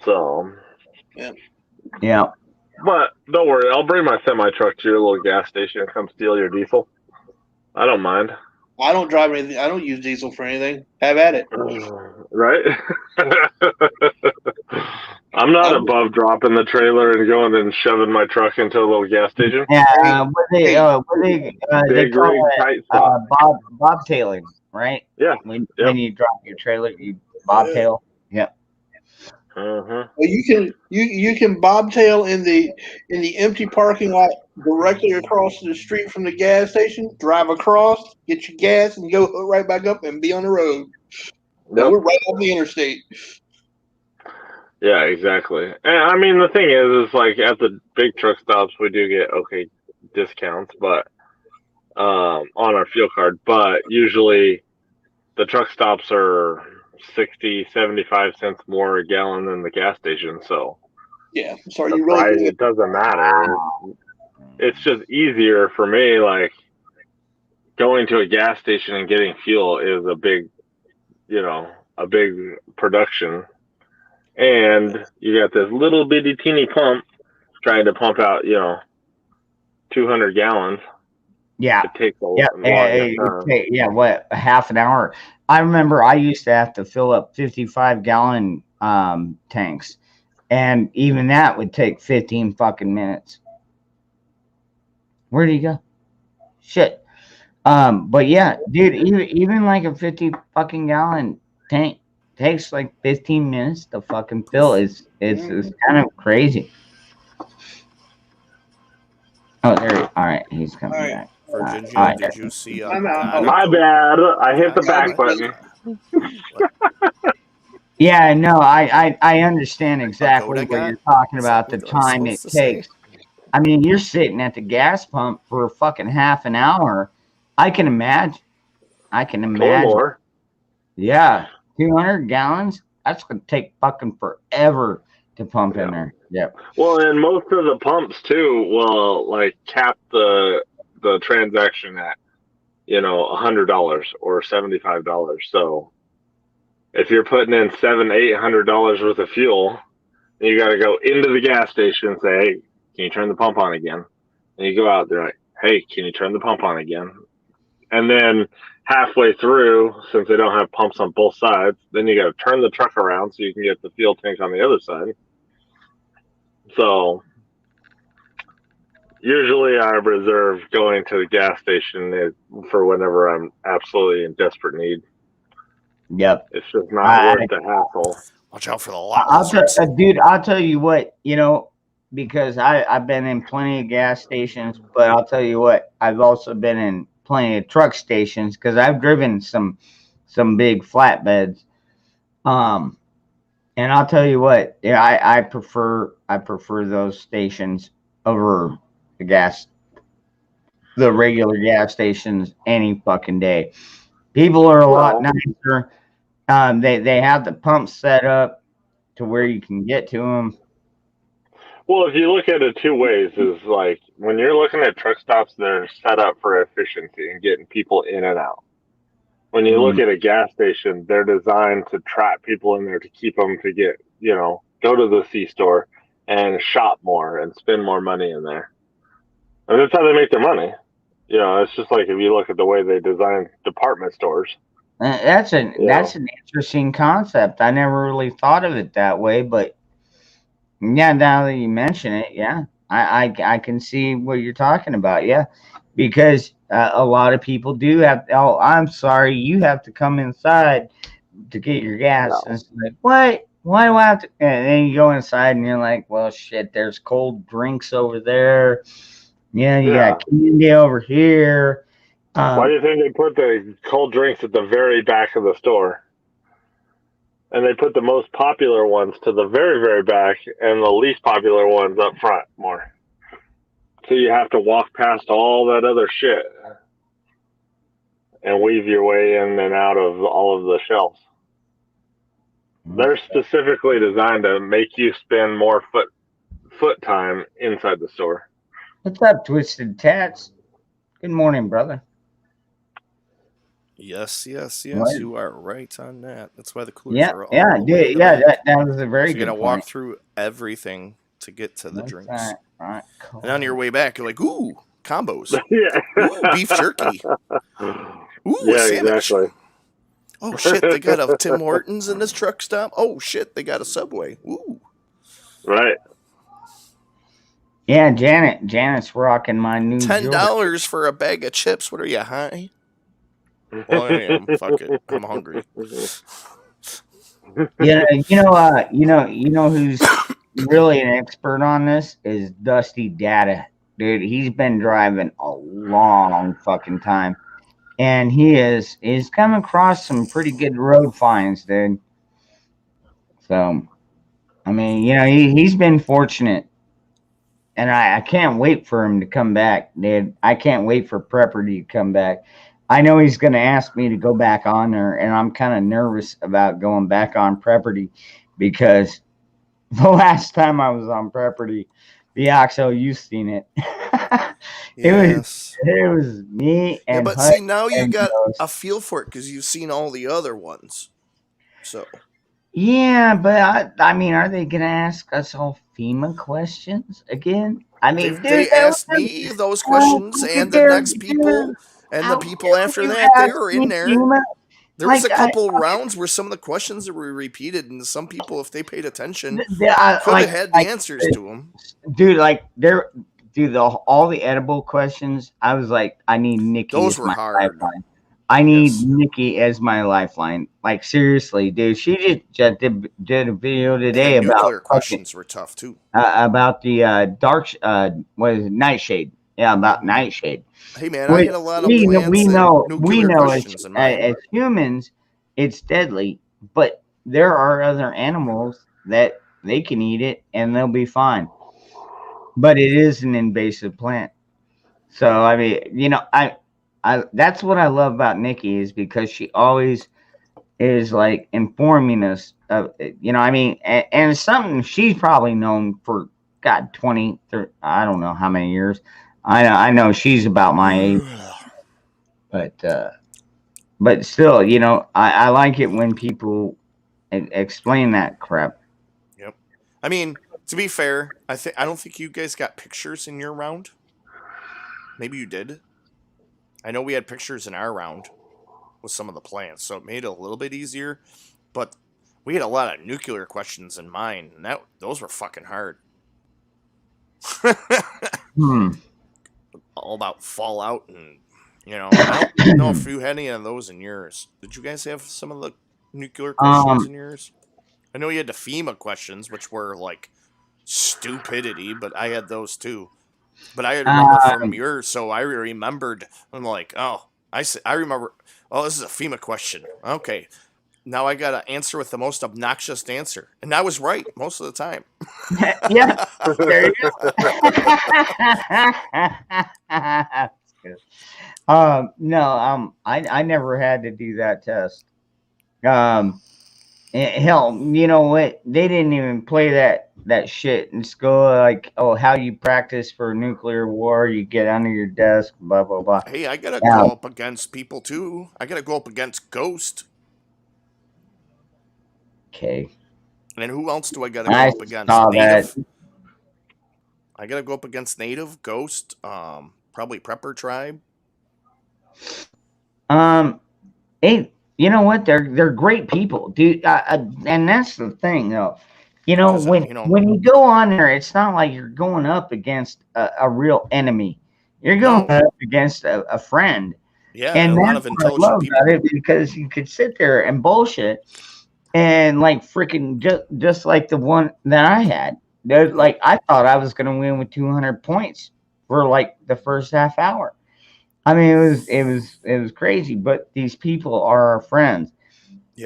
So. Yeah. But don't worry, I'll bring my semi truck to your little gas station and come steal your diesel. I don't mind. I don't drive anything. I don't use diesel for anything. Have at it. Right? I'm not above dropping the trailer and going and shoving my truck into a little gas station. Yeah, they call tight it bobtailing, right? Yeah. When you drop your trailer, you bobtail. Yep. Well, you can bobtail in the empty parking lot directly across the street from the gas station. Drive across, get your gas, and go right back up and be on the road. Yep. We're right off the interstate. Yeah, exactly. And I mean, the thing is like at the big truck stops, we do get okay discounts, but on our fuel card. But usually, the truck stops are 60, 75 cents more a gallon than the gas station. So yeah, sorry, the you really price, it doesn't matter. It's just easier for me. Like going to a gas station and getting fuel is a big production. And you got this little bitty teeny pump trying to pump out, 200 gallons. Yeah. It takes a long time. What, half an hour? I remember I used to have to fill up 55-gallon tanks, and even that would take 15 fucking minutes. Where'd he go? Shit. But yeah, dude, even like a 50 fucking gallon tank takes like 15 minutes to fucking fill. It's kind of crazy. Oh, there. All right, he's coming back. Virginia, did you see a I'm out. gotta My go? bad. I hit the Gotta back go. button. Yeah, no, I understand exactly Pagoda what got? you're talking Is that about, the what I was time it supposed to say? takes. I mean, you're sitting at the gas pump for fucking half an hour. I can imagine. I can Or imagine. more. Yeah, 200 gallons. That's gonna take fucking forever to pump in there. Yep. Well, and most of the pumps too will like cap the transaction at $100 or $75. So if you're putting in $700-800 worth of fuel, you got to go into the gas station and say, "Hey, can you turn the pump on again?" And you go out there like, "Hey, can you turn the pump on again?" And then halfway through, since they don't have pumps on both sides, then you got to turn the truck around so you can get the fuel tank on the other side. So usually I reserve going to the gas station for whenever I'm absolutely in desperate need. Yep. It's just not worth the hassle. Watch out for the lot I'll tell, lizards. dude. I'll tell you what. Because I've been in plenty of gas stations, but I'll tell you what. I've also been in plenty of truck stations because I've driven some big flatbeds. And I'll tell you what. Yeah, I prefer those stations over the regular gas stations any fucking day. People are a lot nicer. They have the pumps set up to where you can get to them. Well, if you look at it two ways, is like when you're looking at truck stops, they're set up for efficiency and getting people in and out. When you look at a gas station, they're designed to trap people in there to keep them to get, go to the C store and shop more and spend more money in there. And that's how they make their money. It's just like if you look at the way they design department stores. That's an interesting concept. I never really thought of it that way, but yeah, now that you mention it, yeah, I can see what you're talking about. Yeah, because a lot of people do have. Oh, I'm sorry, you have to come inside to get your gas. And it's like, what? Why do I have to? And then you go inside and you're like, well, shit. There's cold drinks over there. Yeah, you got candy over here. Why do you think they put the cold drinks at the very back of the store? And they put the most popular ones to the very, very back and the least popular ones up front more. So you have to walk past all that other shit and weave your way in and out of all of the shelves. They're specifically designed to make you spend more foot time inside the store. What's up, Twisted Tats? Good morning, brother. Yes. What? You are right on that. That's why the coolers are all the dude, way in the yeah. back. That was a very So you good gotta point. walk through everything to get to the drinks. Right. And on your way back, you're like, ooh, combos. Yeah. Ooh, beef jerky. Ooh, Yeah, a sandwich. exactly. Oh shit, they got a Tim Hortons in this truck stop. Oh shit, they got a Subway. Ooh. Right. Yeah, Janet's rocking my new $10 for a bag of chips. What are you, high? Well, I am. Fuck it. I'm hungry. You know who's really an expert on this is Dusty Data, dude. He's been driving a long fucking time, and he's come across some pretty good road finds, dude. So, I mean, he's been fortunate, and I can't wait for him to come back, dude. I can't wait for Prepper to come back. I know he's going to ask me to go back on there, and I'm kind of nervous about going back on Prepperty because the last time I was on Prepperty, the Oxo, you've seen it. It was me and but Hut see, now you and got Ghost. a feel for it because you've seen all the other ones. So Yeah, but I mean, are they going to ask us all FEMA questions again? I mean, they asked me those questions, and the next people, and the people after that, they were in there. There was a couple rounds where some of the questions that were repeated, and some people, if they paid attention, could have had the answers to them. Dude, all the edible questions, I was like, I need Nikki Those as were my hard. lifeline. I need Nikki as my lifeline. Like, seriously, dude. She just did a video today and the about nuclear questions were tough too. about the dark what is it, Nightshade. Yeah, about Nightshade. Hey man, I had a lot of plants and nuclear questions in mind. As humans, it's deadly, but there are other animals that they can eat it and they'll be fine. But it is an invasive plant. So I mean, I that's what I love about Nikki is because she always is like informing us of I mean, and it's something she's probably known for God 20, 30, I don't know how many years. I know she's about my age, but still, I like it when people explain that crap. Yep. I mean, to be fair, I don't think you guys got pictures in your round. Maybe you did. I know we had pictures in our round with some of the plants, so it made it a little bit easier. But we had a lot of nuclear questions in mine, and those were fucking hard. All about Fallout and I don't know if you had any of those in yours. Did you guys have some of the nuclear questions in yours? I know you had the FEMA questions, which were like stupidity, but I had those too. But I remember from yours, so I remembered. I'm like, oh, I remember. Oh, this is a FEMA question. Okay, now I got to answer with the most obnoxious answer, and I was right most of the time. Yeah, there you go. That's good. I never had to do that test. Hell, you know what? They didn't even play that shit in school. Like, oh, how you practice for nuclear war? You get under your desk, blah blah blah. Hey, I gotta go up against people too. I gotta go up against Ghost. Okay. And who else do I gotta go up against? Native. I gotta go up against Native, Ghost, probably Prepper Tribe. Hey, you know what? They're great people, dude. And that's the thing, though. When you go on there, it's not like you're going up against a real enemy. You're going up against a friend. Yeah, and a that's lot of what I intelligent love people. about it because you could sit there and bullshit, and like freaking just like the one that I had. Like I thought I was gonna win with 200 points for like the first half hour. I mean, it was crazy, but these people are our friends,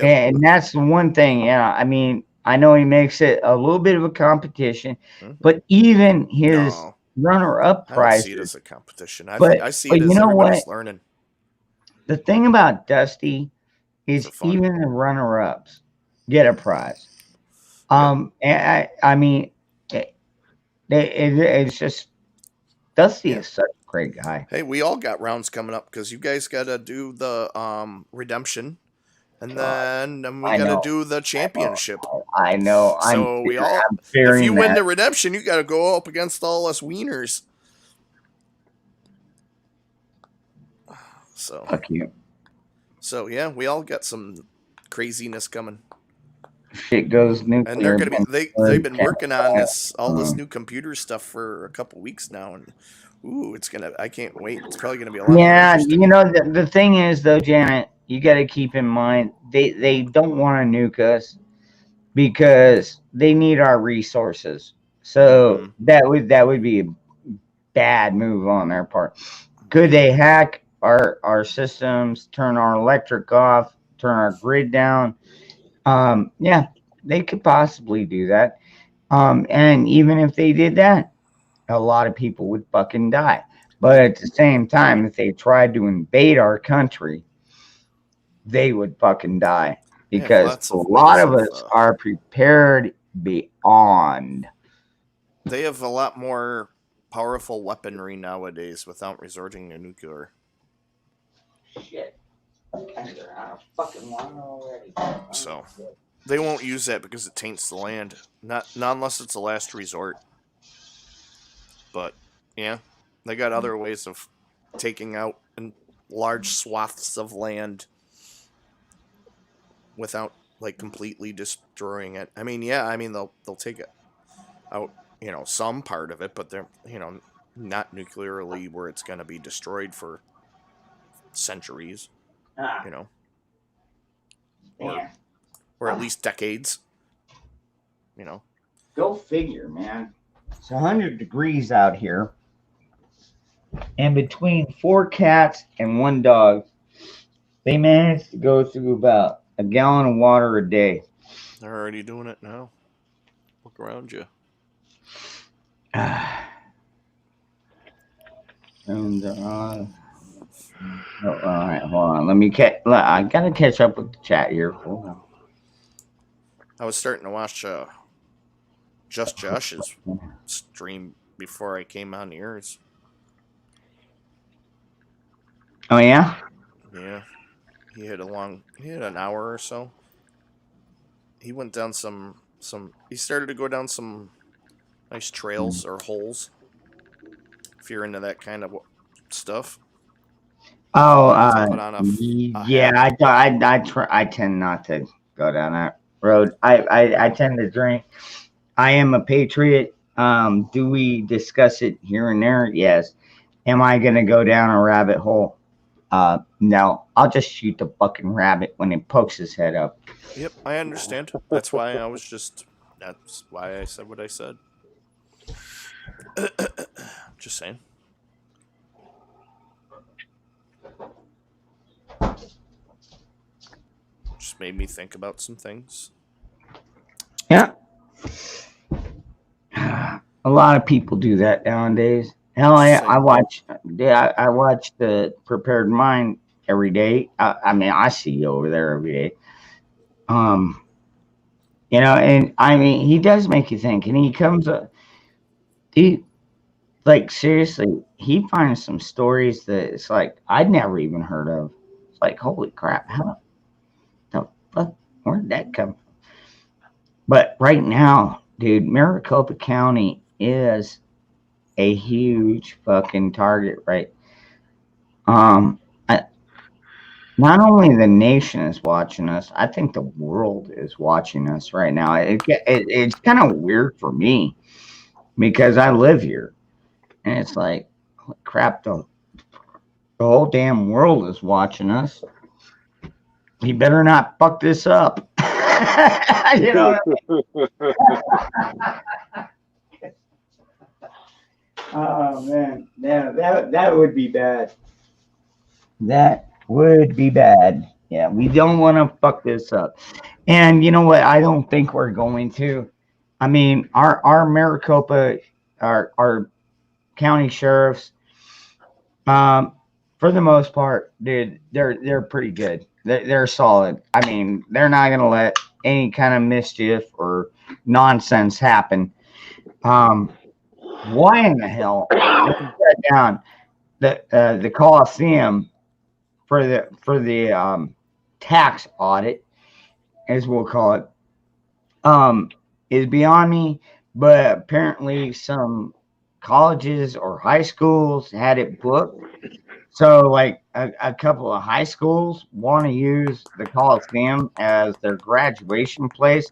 and that's the one thing. Yeah, I mean, I know he makes it a little bit of a competition, but even his runner-up I don't see it prizes. as a competition. But I see it you as know everybody's what? learning. The thing about Dusty is even the runner-ups get a prize. And I mean, it's just Dusty is such a great guy. Hey, we all got rounds coming up because you guys got to do the redemption, and then we I got to know. do the championship. I know. So I'm if fearing you win that. the redemption, you got to go up against all us wieners. So fuck you. So yeah, we all got some craziness coming. Shit goes nuclear. And they're gonna be they've been working on all this new computer stuff for a couple weeks now, and I can't wait. It's probably gonna be a lot more interesting. The thing is though, Janet, you got to keep in mind they don't want to nuke us because they need our resources. So that would be a bad move on their part. Could they hack our systems, turn our electric off, turn our grid down? Yeah, they could possibly do that. And even if they did that, a lot of people would fucking die. But at the same time, if they tried to invade our country, they would fucking die because a lot of us are prepared beyond. They have a lot more powerful weaponry nowadays without resorting to nuclear. Shit. So they won't use that because it taints the land. Not unless it's a last resort. But yeah, they got other ways of taking out large swaths of land without like completely destroying it. I mean, yeah, they'll take it out, some part of it, but they're not nuclearly where it's going to be destroyed for centuries, or at least decades. Go figure, man. It's 100 degrees out here. And between 4 cats and 1 dog, they managed to go through about a gallon of water a day. They're already doing it now. Look around you. And, all right, hold on. Let me I gotta catch up with the chat here. Hold on. I was starting to watch Just Josh's stream before I came on yours. Oh yeah? Yeah. He had an hour or so. He went down he started to go down some nice trails or holes. If you're into that kind of stuff. Oh, To put on a yeah. hat. I tend not to go down that road. I tend to drink. I am a patriot. Do we discuss it here and there? Yes. Am I gonna go down a rabbit hole? No. I'll just shoot the fucking rabbit when it pokes his head up. Yep, I understand. That's why I said what I said. Just saying. Just made me think about some things. Yeah. A lot of people do that nowadays. Hell, I watch the Prepared Mind every day. I mean, I see you over there every day. And I mean, he does make you think, and he comes up. Like seriously, he finds some stories that it's like I'd never even heard of. It's like, holy crap, how the fuck, where did that come from? But right now, dude, Maricopa County is a huge fucking target, right? Not only the nation is watching us, I think the world is watching us right now. It's kind of weird for me because I live here, and it's like, holy crap, the whole damn world is watching us. He better not fuck this up. You know what I mean? Oh man, that would be bad. That would be bad. Yeah, we don't want to fuck this up. And you know what? I don't think we're going to. I mean, our Maricopa, our county sheriffs, for the most part, dude, they're pretty good. They're solid. I mean, they're not gonna let any kind of mischief or nonsense happen. Why in the hell shut down the Coliseum for the tax audit, as we'll call it, is beyond me. But apparently, some colleges or high schools had it booked. So, like a couple of high schools want to use the Coliseum as their graduation place.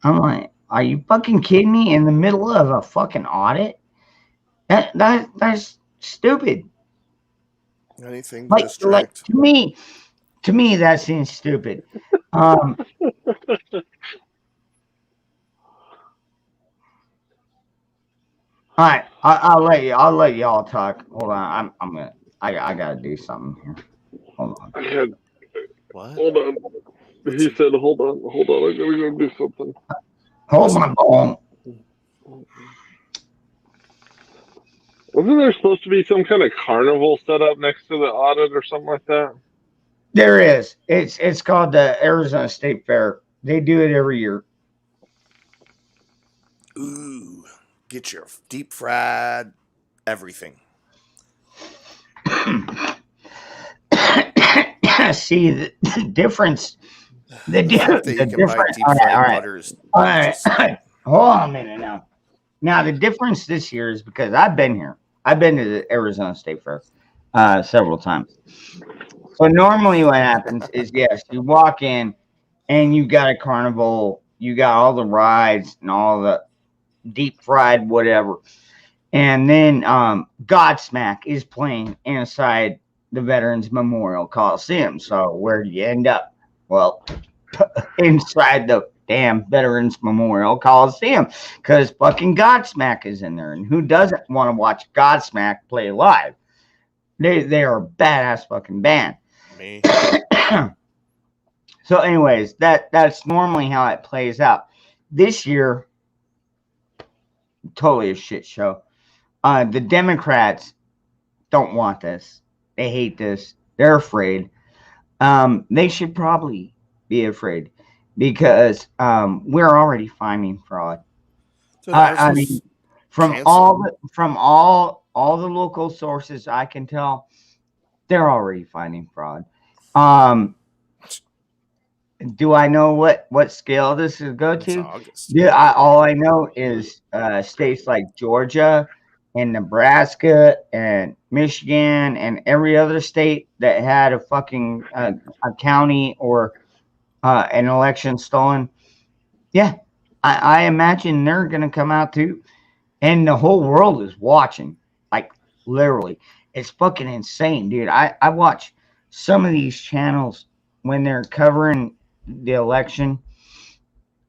I'm like, are you fucking kidding me? In the middle of a fucking audit? That's stupid. Anything to Like distract. to me, that seems stupid. All right, I'll let y'all talk. Hold on, I gotta do something here. Hold on. What? Hold on. He said, "Hold on, I gotta go do something." Hold my bone. Wasn't there supposed to be some kind of carnival set up next to the audit or something like that? There is. It's called the Arizona State Fair. They do it every year. Ooh, get your deep fried everything. See the difference. The fact that you can buy difference. deep fried All right. Hold on a minute now. Now the difference this year is because I've been here. I've been to the Arizona State Fair several times. So normally what happens is yes, you walk in and you got a carnival, you got all the rides and all the deep fried whatever. And then Godsmack is playing inside the Veterans Memorial Coliseum. So where do you end up? Well, inside the damn Veterans Memorial Coliseum because fucking Godsmack is in there. And who doesn't want to watch Godsmack play live? They are a badass fucking band. Me. So, anyways, that's normally how it plays out. This year, totally a shit show. The Democrats don't want this. They hate this. They're afraid. They should probably be afraid because we're already finding fraud. Dude, I mean, from all the local sources I can tell, they're already finding fraud. Do I know what scale this is go to? August. Yeah, all I know is states like Georgia and Nebraska and Michigan and every other state that had a fucking a county or an election stolen. Yeah, I imagine they're gonna come out too, and the whole world is watching. Like literally, it's fucking insane, dude. I watch some of these channels when they're covering the election,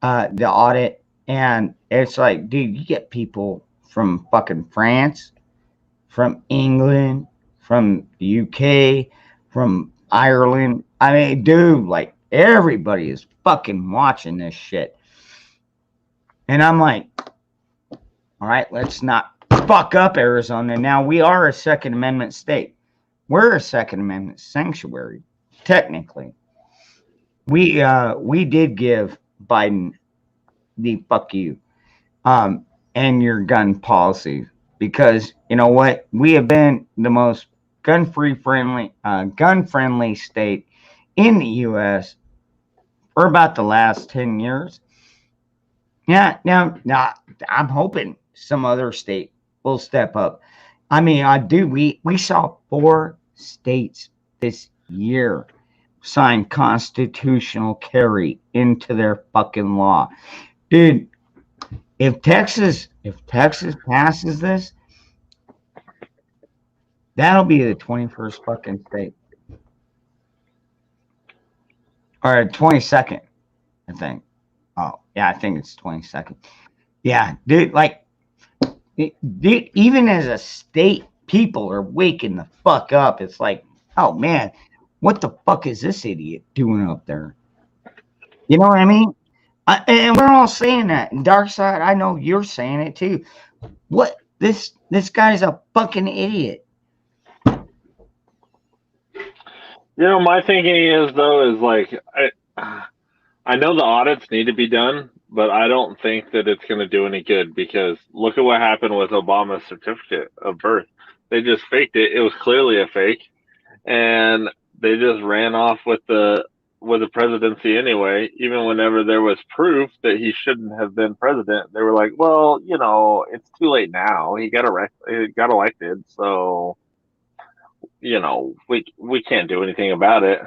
the audit, and it's like, dude, you get people from fucking France, from England, from the UK, from Ireland. I mean, dude, like everybody is fucking watching this shit. And I'm like, all right, let's not fuck up Arizona. Now we are a Second Amendment state. We're a Second Amendment sanctuary, technically. We did give Biden the fuck you and your gun policy because you know what, we have been the most gun friendly state in the U.S. for about the last 10 years. Yeah, now I'm hoping some other state will step up. I mean, we saw 4 states this year sign constitutional carry into their fucking law. Dude, if Texas passes this, that'll be the 21st fucking state. Or 22nd, I think. Oh, yeah, I think it's 22nd. Yeah, dude, like dude, even as a state, people are waking the fuck up. It's like, oh man, what the fuck is this idiot doing up there? You know what I mean? And we're all saying that. And Dark Side, I know you're saying it too. What this guy's a fucking idiot. You know, my thinking is though is like I know the audits need to be done, but I don't think that it's going to do any good because look at what happened with Obama's certificate of birth. They just faked it. It was clearly a fake, and they just ran off with the presidency anyway. Even whenever there was proof that he shouldn't have been president, they were like, "Well, you know, it's too late now. He got elected, so you know, we can't do anything about it."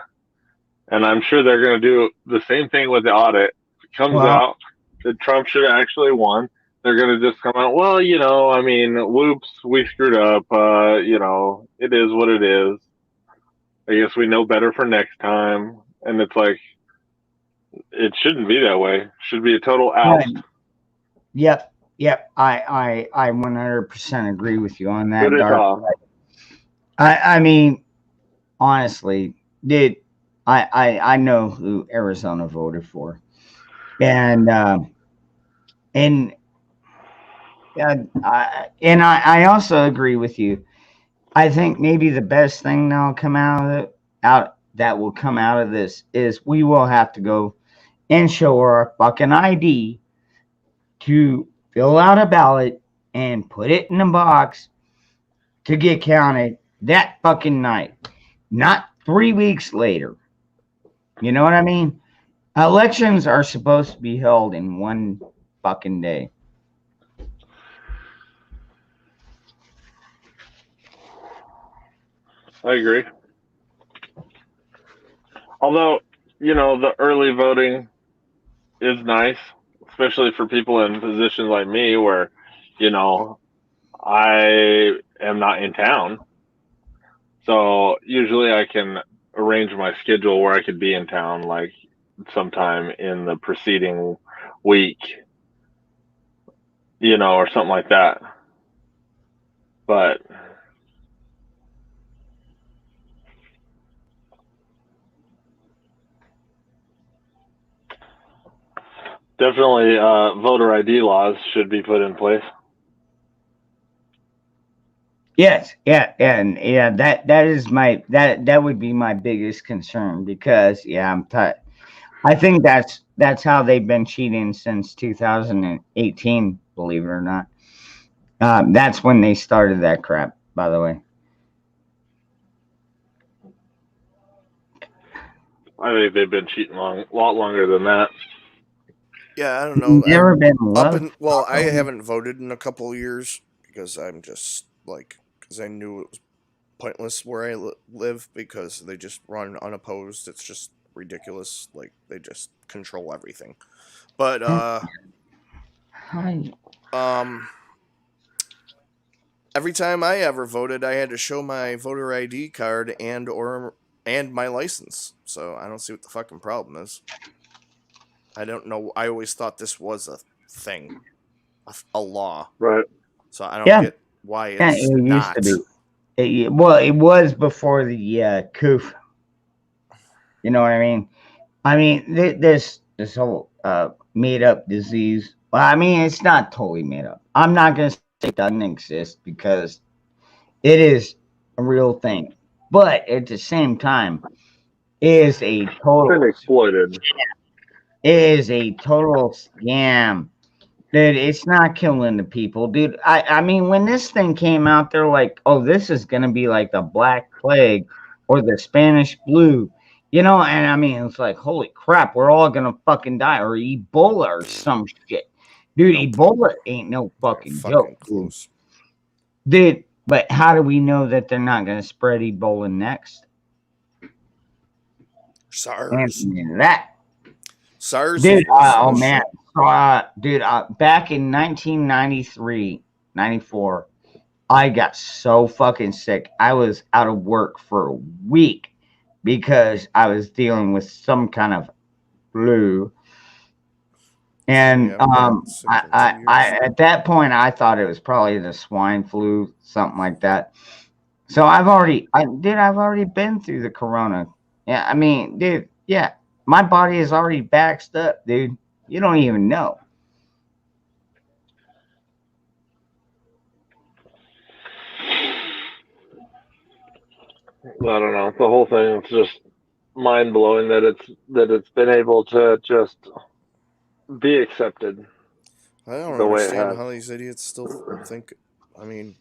And I'm sure they're going to do the same thing with the audit. If it comes out that Trump should have actually won, they're going to just come out, well, you know, I mean, whoops, we screwed up. You know, it is what it is. I guess we know better for next time. And it's like, it shouldn't be that way. It should be a total oust. Yep. I 100% agree with you on that. Good as Dark. I mean, honestly, dude, I know who Arizona voted for, and I also agree with you. I think maybe the best thing that'll come out of this is we will have to go and show our fucking ID to fill out a ballot and put it in a box to get counted that fucking night, not 3 weeks later. You know what I mean? Elections are supposed to be held in one fucking day. I agree. Although, you know, the early voting is nice, especially for people in positions like me where, you know, I am not in town. So usually I can arrange my schedule where I could be in town, like sometime in the preceding week, or something like that. But definitely, voter ID laws should be put in place. Yes, and that is that would be my biggest concern because I think that's how they've been cheating since 2018. Believe it or not, that's when they started that crap. By the way, I think they've been cheating a lot longer than that. Yeah, I don't know. Never been loved. I haven't voted in a couple of years because I'm just because I knew it was pointless where I live because they just run unopposed. It's just ridiculous. Like they just control everything. But every time I ever voted, I had to show my voter ID card and my license. So I don't see what the fucking problem is. I don't know. I always thought this was a thing, a law. Right. So I don't get why it's it used not. to be. Well, it was before the coup. You know what I mean? I mean this whole made up disease. Well, I mean it's not totally made up. I'm not gonna say it doesn't exist because it is a real thing, but at the same time, it is a total been exploited. It is a total scam. Dude, it's not killing the people, dude. I mean, when this thing came out, they're like, "Oh, this is gonna be like the Black Plague or the Spanish flu," And I mean, it's like, holy crap, we're all gonna fucking die, or Ebola or some shit, dude. Ebola ain't no fucking joke, dude. But how do we know that they're not gonna spread Ebola next? SARS. Answer me that. SARS. Dude, oh man. Dude, back in 1993, 94, I got so fucking sick. I was out of work for a week because I was dealing with some kind of flu. And I at that point I thought it was probably the swine flu, something like that. So I've already been through the corona. Yeah, I mean, dude, yeah. My body is already baxed up, dude. You don't even know. I don't know. The whole thing is just mind blowing that it's been able to just be accepted. I don't the way it understand has. how these idiots still think. I mean,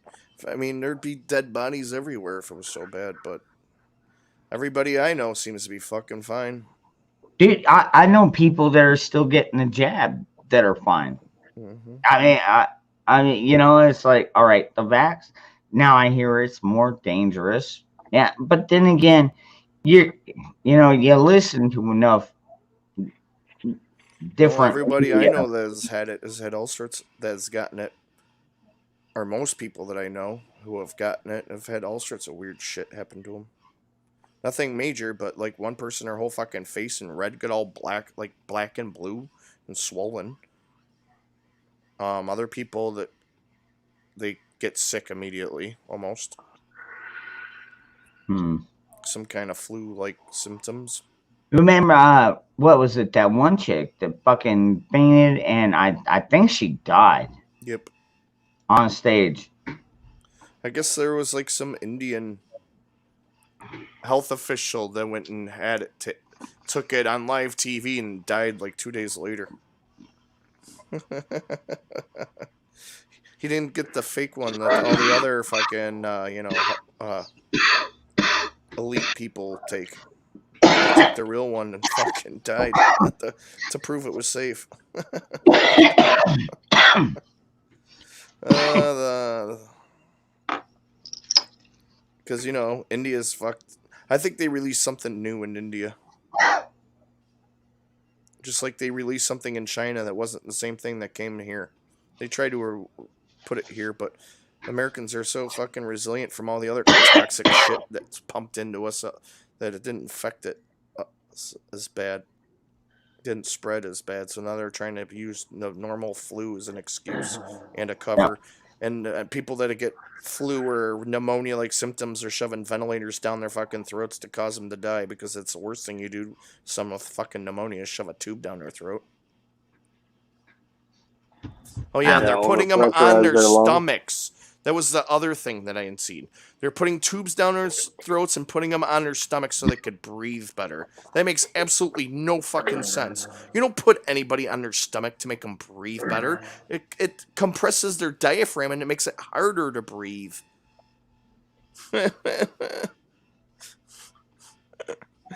there'd be dead bodies everywhere if it was so bad. But everybody I know seems to be fucking fine. Dude, I know people that are still getting the jab that are fine. Mm-hmm. I mean, it's like, all right, the vax. Now I hear it's more dangerous. Yeah, but then again, you listen to enough different. Everybody I know that has had all sorts that's gotten it, or most people that I know who have gotten it have had all sorts of weird shit happen to them. Nothing major, but like one person, her whole fucking face and red got all black, like black and blue and swollen. Other people that they get sick immediately, almost. Some kind of flu-like symptoms. Remember, what was it? That one chick that fucking fainted, and I think she died. Yep. On stage. I guess there was like some Indian health official that went and had it took it on live TV and died like 2 days later. He didn't get the fake one that all the other fucking elite people take. He took the real one and fucking died to prove it was safe. Because India's fucked. I think they released something new in India. Just like they released something in China that wasn't the same thing that came here. They tried to put it here, but Americans are so fucking resilient from all the other toxic shit that's pumped into us that it didn't affect it as bad. didn't spread as bad. So now they're trying to use the normal flu as an excuse and a cover. And people that get flu or pneumonia like symptoms are shoving ventilators down their fucking throats to cause them to die because it's the worst thing you do. Someone with fucking pneumonia shove a tube down their throat. Oh yeah, and they're putting them on their stomachs. That was the other thing that I had seen. They're putting tubes down their throats and putting them on their stomachs so they could breathe better. That makes absolutely no fucking sense. You don't put anybody on their stomach to make them breathe better. It compresses their diaphragm and it makes it harder to breathe.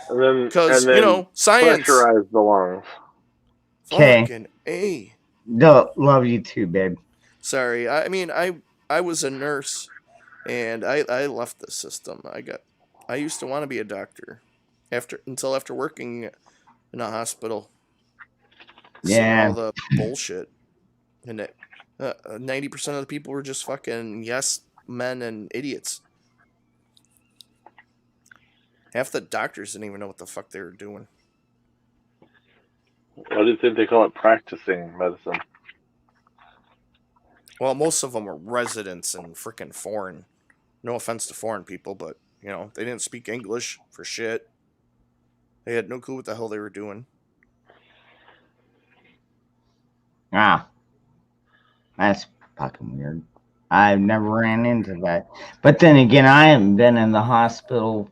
Because, you know, science. Pressurize the lungs. Fucking A. Love you too, babe. Sorry. I mean, I was a nurse. And I left the system. I used to want to be a doctor until after working in a hospital. Yeah. Seeing all the bullshit. And 90% of the people were just fucking yes men and idiots. Half the doctors didn't even know what the fuck they were doing. Why do you think they call it practicing medicine? Well, most of them were residents and freaking foreign. No offense to foreign people, but, you know, they didn't speak English for shit. They had no clue what the hell they were doing. Ah. That's fucking weird. I've never ran into that. But then again, I haven't been in the hospital.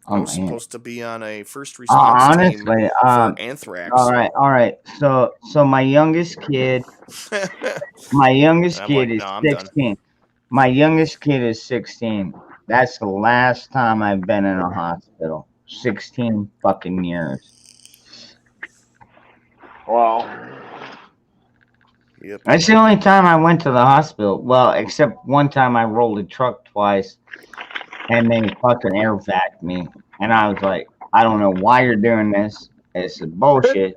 I was supposed to be on a first response team for anthrax. All right. So my youngest kid, is 16. My youngest kid is 16. That's the last time I've been in a hospital. 16 fucking years. Wow. Yep. That's the only time I went to the hospital. Well, except one time I rolled a truck twice and they fucking air vac me. And I was like, I don't know why you're doing this. It's bullshit.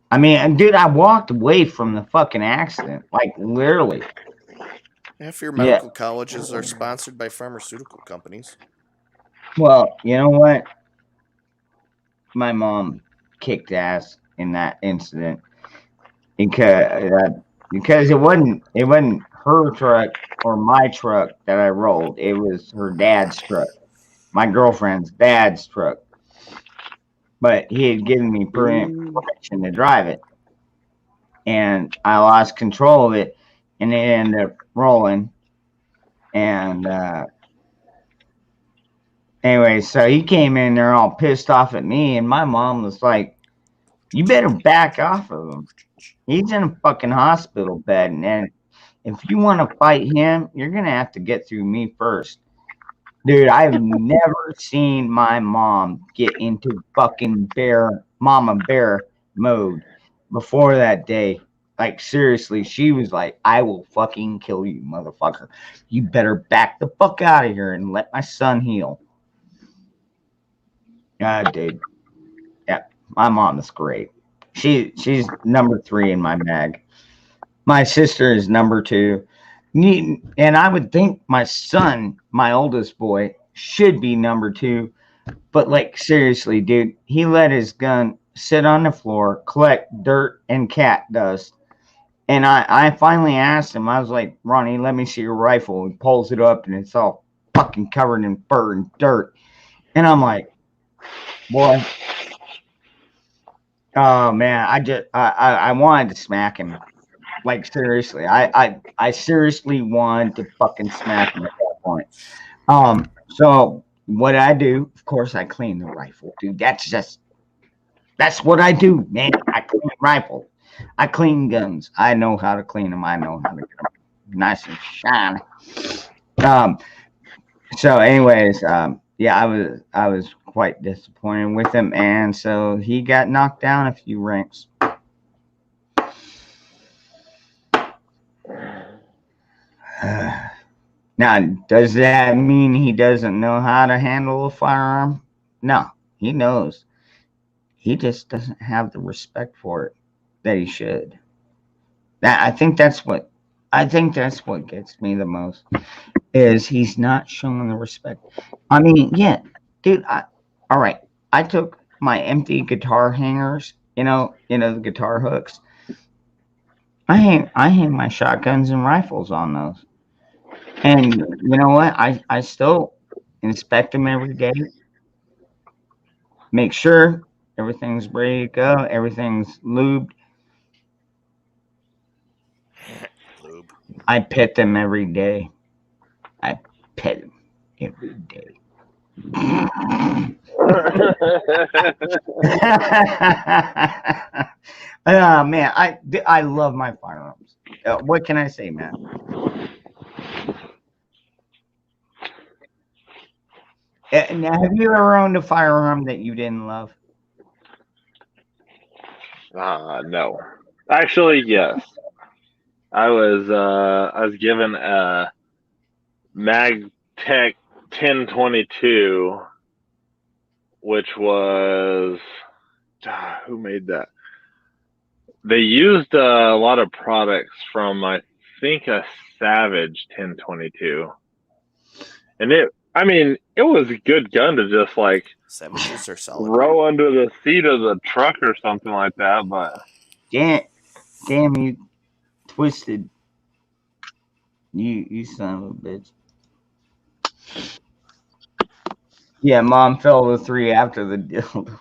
I mean, dude, I walked away from the fucking accident. Like, literally. Half your medical colleges are sponsored by pharmaceutical companies. Well, you know what? My mom kicked ass in that incident because it wasn't her truck or my truck that I rolled. It was her dad's truck, my girlfriend's dad's truck. But he had given me permission to drive it, and I lost control of it, and it ended up rolling. And anyway, so he came in there all pissed off at me, and my mom was like, "You better back off of him. He's in a fucking hospital bed, and if you want to fight him, you're gonna have to get through me first." Dude, I've never seen my mom get into fucking mama bear mode before that day. Like, seriously, she was like, "I will fucking kill you, motherfucker. You better back the fuck out of here and let my son heal." Dude. Yeah, my mom is great. She's number 3 in my mag. My sister is number 2. And I would think my son, my oldest boy, should be number 2. But, like, seriously, dude, he let his gun sit on the floor, collect dirt and cat dust. And I finally asked him, I was like, "Ronnie, let me see your rifle." He pulls it up and it's all fucking covered in fur and dirt. And I'm like, boy, oh man, I wanted to smack him. Like, seriously, I seriously wanted to fucking smack him at that point. So what I do, of course, I clean the rifle, dude. That's what I do, man. I clean rifles. I clean guns. I know how to clean them. I know how to get them nice and shiny. So anyways, yeah, I was quite disappointed with him, and so he got knocked down a few ranks. Now, does that mean he doesn't know how to handle a firearm? No, he knows. He just doesn't have the respect for it that he should. I think that's what gets me the most is he's not showing the respect. I mean, yeah, dude. All right, I took my empty guitar hangers, the guitar hooks. I hang my shotguns and rifles on those. And you know what? I still inspect them every day, make sure everything's ready to go, everything's lubed. Lube. I pet them every day. I pet them every day. Oh man, I love my firearms. What can I say, man? Now, have you ever owned a firearm that you didn't love? No. Actually, yes. I was given a MagTech 1022, which was who made that? They used a lot of products from I think a Savage 1022, and it was a good gun to just like Savages are solid. row under the seat of the truck or something like that. But damn you, twisted. You son of a bitch. Yeah, mom fell to 3 after the dildo.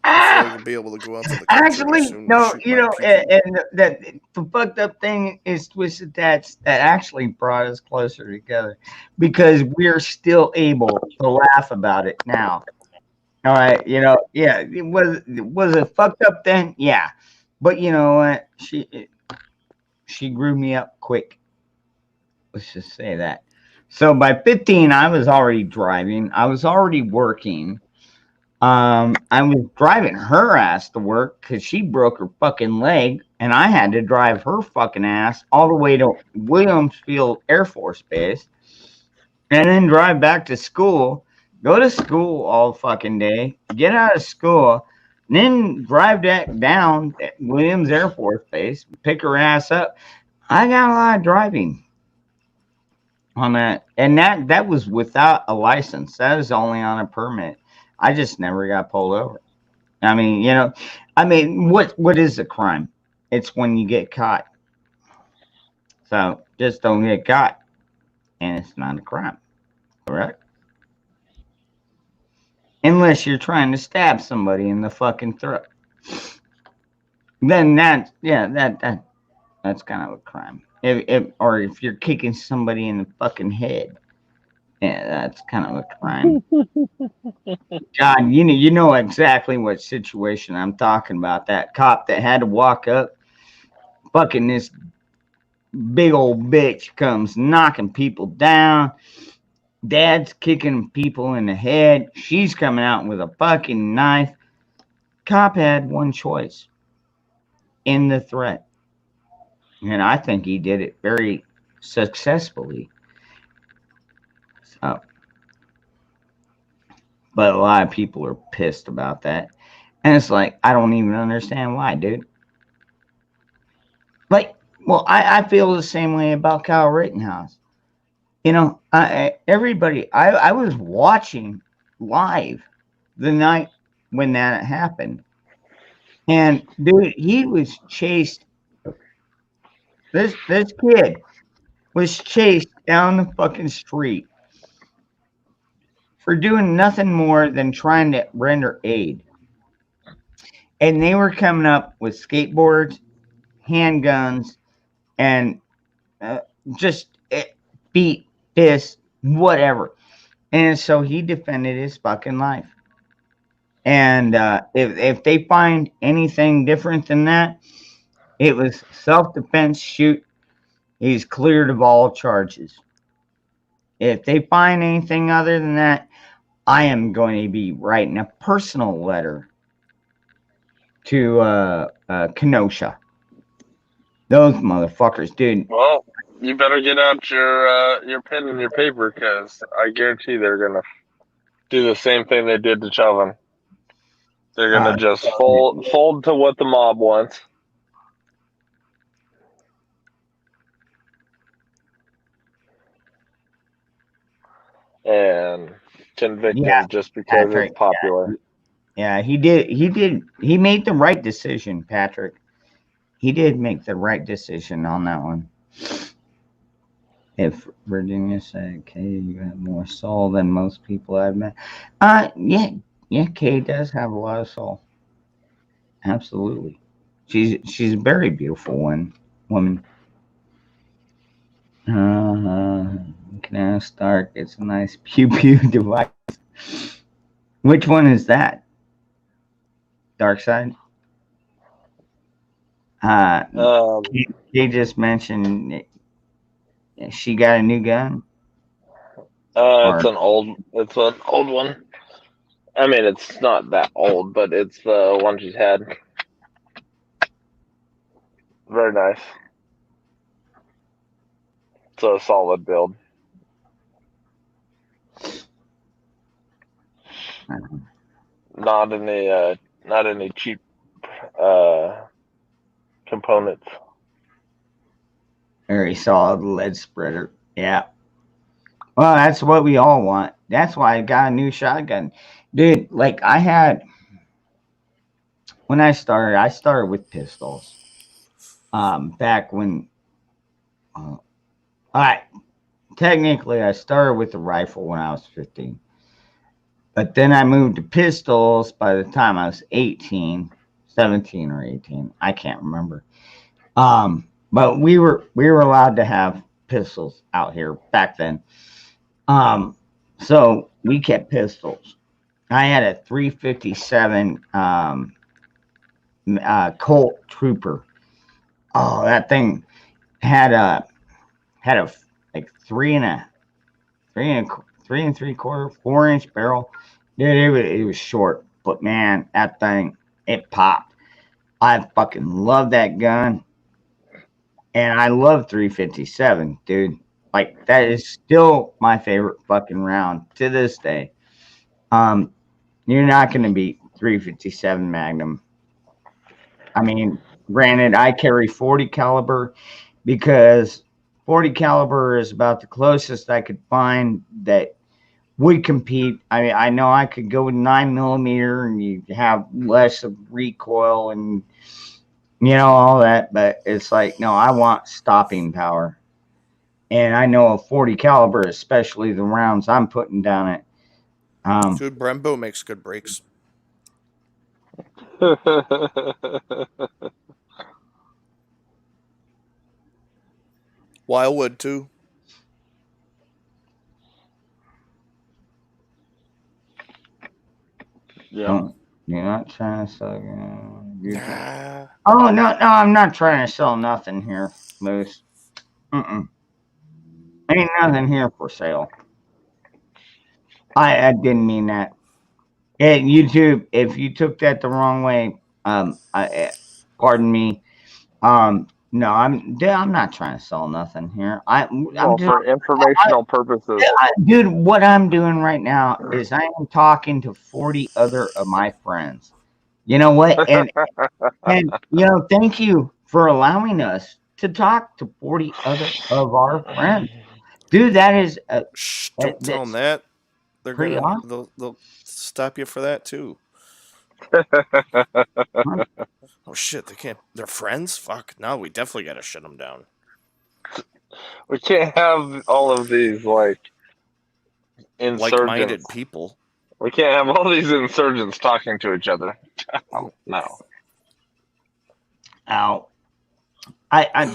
Hopefully, we'll be able to go out to the country Actually, soon. no, Shoot my and that the fucked up thing is twisted that actually brought us closer together because we're still able to laugh about it now. All right, yeah, was it fucked up then? Yeah, but you know what? She grew me up quick. Let's just say that. So by 15, I was already driving. I was already working. I was driving her ass to work because she broke her fucking leg, and I had to drive her fucking ass all the way to Williamsfield Air Force Base, and then drive back to school, go to school all fucking day, get out of school, then drive that down at Williams Air Force Base, pick her ass up. I got a lot of driving on that, and that was without a license. That was only on a permit. I just never got pulled over. I mean, what is a crime? It's when you get caught. So just don't get caught, and it's not a crime, correct? Unless you're trying to stab somebody in the fucking throat. Then that's kind of a crime. Or if you're kicking somebody in the fucking head, yeah, that's kind of a crime. God, you know exactly what situation I'm talking about. That cop that had to walk up, fucking this big old bitch comes knocking people down. Dad's kicking people in the head. She's coming out with a fucking knife. Cop had one choice: end the threat. And I think he did it very successfully. So, but a lot of people are pissed about that. And it's like, I don't even understand why, dude. Like, well, I feel the same way about Kyle Rittenhouse. Everybody, I was watching live the night when that happened. And dude, he was chased. This kid was chased down the fucking street for doing nothing more than trying to render aid. And they were coming up with skateboards, handguns, and just beat, piss, whatever. And so he defended his fucking life. And if they find anything different than that, it was self-defense shoot. He's cleared of all charges. If they find anything other than that, I am going to be writing a personal letter to Kenosha. Those motherfuckers, dude. Well, you better get out your pen and your paper because I guarantee they're gonna do the same thing they did to Chauvin. They're gonna just fold to what the mob wants. And innocent victim Yeah, just because Patrick. it's popular. Yeah, he did. He made the right decision, Patrick. He did make the right decision on that one. If Virginia said, "Okay, you have more soul than most people I've met," yeah, Kay does have a lot of soul. Absolutely, she's a very beautiful woman. Can ask Stark. It's a nice pew pew device. Which one is that? Dark side. He just mentioned she got a new gun. It's an old one. I mean, it's not that old, but it's the one she's had. Very nice. It's a solid build. Not any cheap components. Very solid lead spreader. Yeah. Well, that's what we all want. That's why I got a new shotgun. Dude, like when I started with pistols. Back when all right, technically I started with the rifle when I was 15. But then I moved to pistols by the time I was 18, 17 or 18. I can't remember. But we were allowed to have pistols out here back then. So we kept pistols. I had a 357 Colt Trooper. Oh, that thing had a like three and 3/4, 4-inch barrel. Dude, it was short, but man, that thing it popped. I fucking love that gun, and I love 357, dude. Like that is still my favorite fucking round to this day. You're not gonna beat 357 Magnum. I mean, granted, I carry 40 caliber because 40 caliber is about the closest I could find that would compete. I mean, I know I could go with 9mm and you have less of recoil and all that, but it's like no, I want stopping power, and I know a 40 caliber, especially the rounds I'm putting down it. Dude, Brembo makes good brakes. Wildwood too. Yeah. You're not trying to sell. Oh no, I'm not trying to sell nothing here, Moose. Ain't nothing here for sale. I didn't mean that. And YouTube, if you took that the wrong way, pardon me. No, I'm not trying to sell nothing here. I'm just for informational purposes. dude. What I'm doing right now is I am talking to 40 other of my friends. You know what? And thank you for allowing us to talk to 40 other of our friends, dude. That is Don't tell them that. They're pretty gonna awesome. they'll stop you for that too. Oh shit! They can't. They're friends. Fuck. No, we definitely gotta shut them down. We can't have all of these insurgents. Like-minded people. We can't have all these insurgents talking to each other. No. Ow. I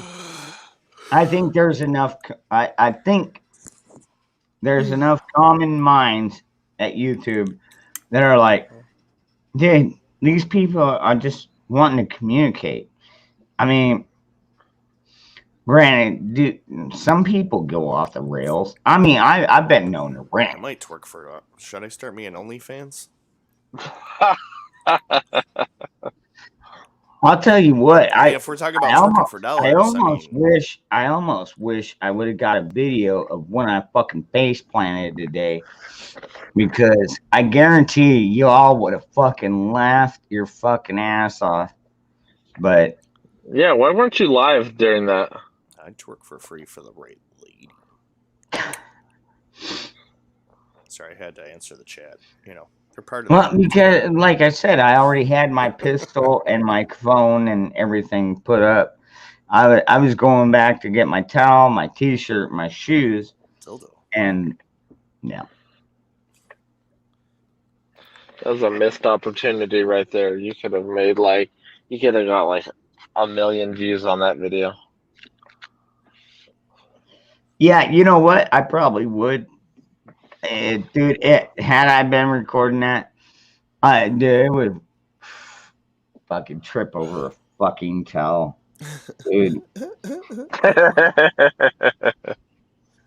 think there's enough. I think there's enough common minds at YouTube that are like, dude, these people are just wanting to communicate. I mean, granted, dude, some people go off the rails. I mean, I've been known to I rant. might twerk for. Should I start me an OnlyFans? I'll tell you what. If we're talking about twerking for dollars, I almost wish I would have got a video of when I fucking face planted today, because I guarantee you all would have fucking laughed your fucking ass off. But yeah, why weren't you live during that? I'd twerk for free for the right lady. Sorry, I had to answer the chat. You know, they're part of Well, the because like I said, I already had my pistol and my phone and everything put up. I was going back to get my towel, my T-shirt, my shoes, dildo. And yeah. That was a missed opportunity right there. You could have made you could have got like 1 million views on that video. Yeah, you know what? I probably would. Dude, had I been recording that, dude, it would fucking trip over a fucking towel. Dude.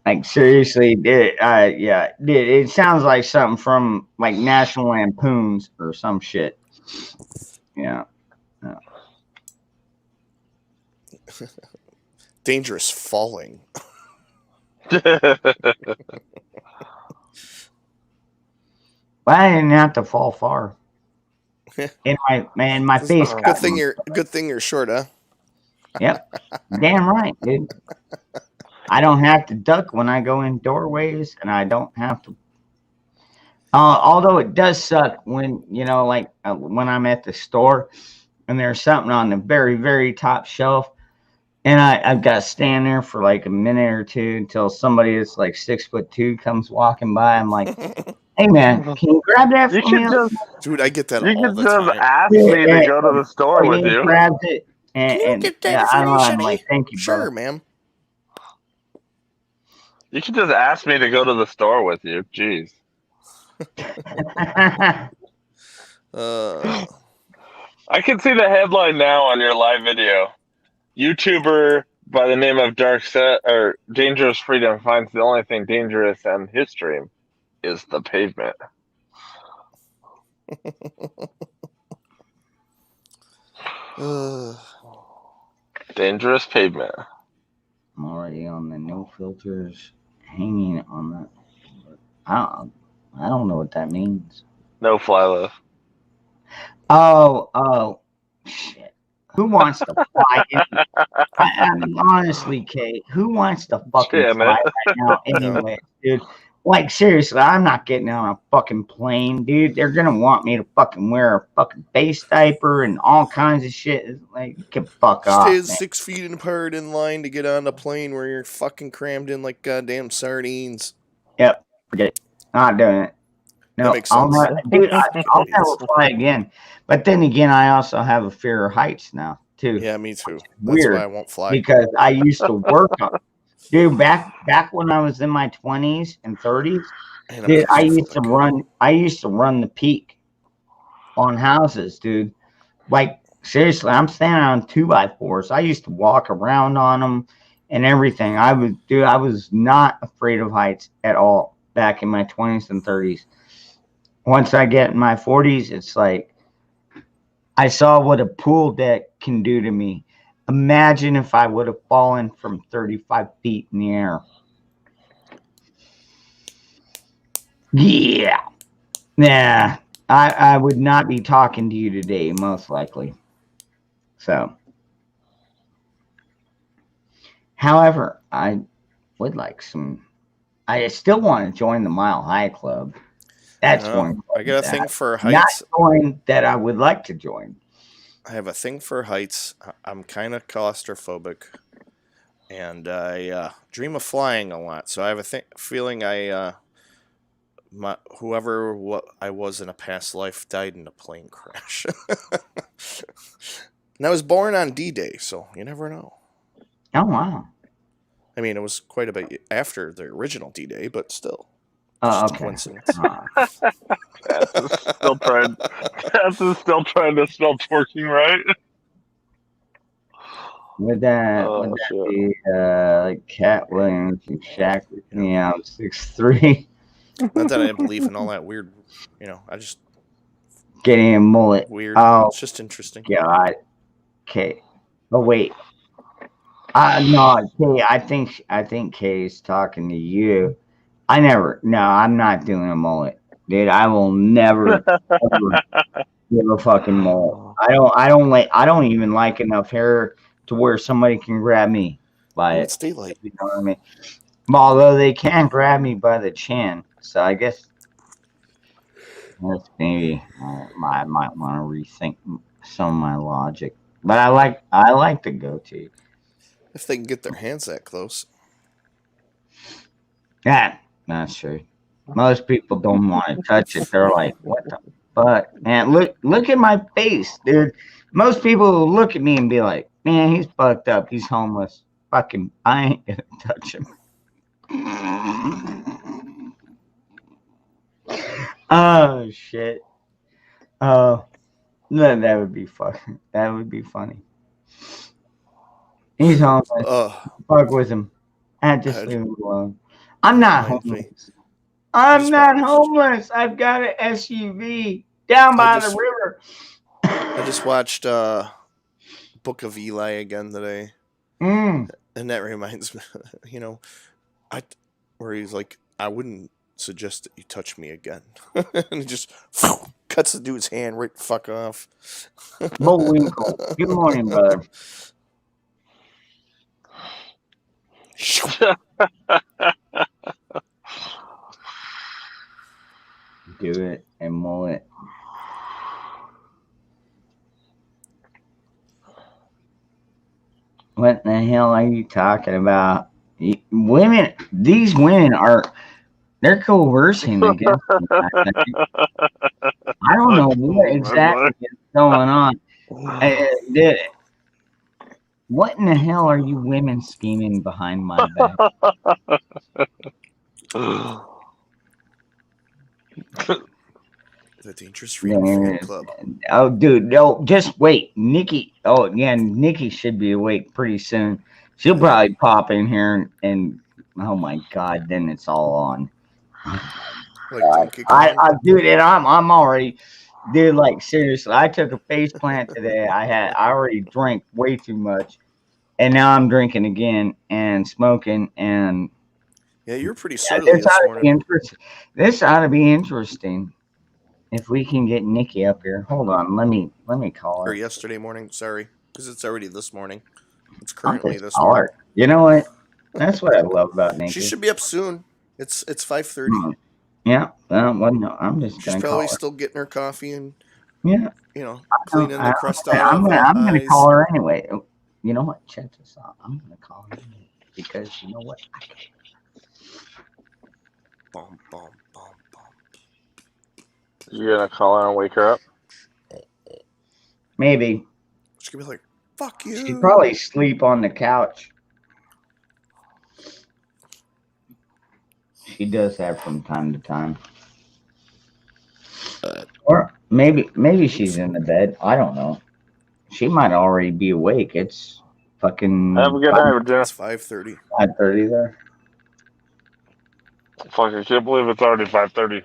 Like seriously, dude, yeah, dude, it sounds like something from like National Lampoons or some shit. Yeah. Dangerous falling. Well, I didn't have to fall far. In my face. Good thing you're short, huh? Yep. Damn right, dude. I don't have to duck when I go in doorways, and I don't have to. Although it does suck when when I'm at the store and there's something on the very, very top shelf, and I've got to stand there for like a minute or two until somebody that's like 6'2" comes walking by. I'm like, hey man, can you grab that for me? Dude, I get that You all could the just time. ask me to go to the store with He you. grabs it, Can you get that I for don't me, know, I'm Shitty? like, thank you, Sure, brother. ma'am. You could just ask me to go to the store with you. Jeez. I can see the headline now on your live video. YouTuber by the name of Dangerous Freedom finds the only thing dangerous in his stream is the pavement. Dangerous pavement. I'm already on the no filters hanging on that. I don't know what that means. No fly left. Oh, shit. Who wants to fly? I mean, honestly, Kate, who wants to fucking Damn fly it. right now anyway, dude? Like, seriously, I'm not getting on a fucking plane, dude. They're gonna want me to fucking wear a fucking face diaper and all kinds of shit. It's like, you can fuck off, Stay man. 6 feet apart in line to get on a plane where you're fucking crammed in like goddamn sardines. Yep, forget it. Not doing it. No, That makes I'll sense. not, dude. I'll never fly again. But then again, I also have a fear of heights now too. Yeah, me too. That's Weird, why I won't fly. because I used to work on. Dude, back when I was in my 20s and 30s, dude, I used to run the peak on houses, dude. Like seriously, I'm standing on 2x4s. I used to walk around on them and everything. I was not afraid of heights at all back in my 20s and 30s. Once I get in my 40s, it's like I saw what a pool deck can do to me. Imagine if I would have fallen from 35 feet in the air. Yeah. Nah, I would not be talking to you today, most likely. So, however, I would like some. I still want to join the Mile High Club. That's one. I got a thing for Not heights. join that I would like to join. I have a thing for heights. I'm kind of claustrophobic, and I dream of flying a lot. So I have a feeling whoever I was in a past life died in a plane crash. And I was born on D-Day, so you never know. Oh wow! I mean, it was quite a bit after the original D-Day, but still. Oh, Just okay. a coincidence. That's still trying to spell twerking right. Would that be like Cat Williams and Shaq with me out 6'3"? Not that I believe in all that weird, I just Getting a mullet. Weird. Oh, It's just interesting. God. Okay. Oh wait. No, Kay. I think Kay's talking to you. I'm not doing a mullet, dude. I will never ever give a fucking mullet. I don't even like enough hair to where somebody can grab me by It's it. daylight. You know what I mean? Although they can grab me by the chin, so I guess That's maybe I might want to rethink some of my logic. But I like the goatee. If they can get their hands that close. Yeah, that's true. Most people don't want to touch it. They're like, "What the fuck, man? Look at my face, dude." Most people will look at me and be like, "Man, he's fucked up. He's homeless. Fucking, I ain't gonna touch him." Oh shit. Oh, that would be fun. That would be funny. He's homeless. Fuck with him. And just leave him alone. I'm not homeless. I'm not homeless. I've got an SUV down by the river. I just watched Book of Eli again today. Mm. And that reminds me, where he's like, I wouldn't suggest that you touch me again. And he just cuts the dude's hand right the fuck off. Bullwinkle. Good morning, brother. Do it and mull it. What the hell are you talking about? Women, these women they're coercing against me. I don't know what exactly is going on. What in the hell are you women scheming behind my back? The Dangerous Freedom Fan Club. Oh, dude, no, just wait. Nikki, Nikki should be awake pretty soon. She'll probably pop in here and oh my god, then it's all on. Dude, and I'm already, dude. Like seriously, I took a face plant today. I already drank way too much, and now I'm drinking again and smoking and. Yeah, you're pretty surly this morning. This ought to be interesting. If we can get Nikki up here, hold on. Let me call her. Or yesterday morning, sorry, because it's already this morning. It's currently this call morning. her. You know what? That's what I love about Nikki. She should be up soon. It's 5:30. Yeah. Well, no, I'm just She's gonna probably call her. still getting her coffee and cleaning the crust out I'm of her gonna eyes. call her anyway. You know what? Check this out. I'm gonna call her anyway because you know what? Bum, bum, bum, bum. You gonna call her and wake her up? Maybe. She's gonna be like, "Fuck you." She'd probably sleep on the couch. She does that from time to time. Or maybe she's in the bed. I don't know. She might already be awake. It's fucking. Have a good night, Virginia. It's 5:30. 5:30 there. Fuck, I can't believe it's already 5:30.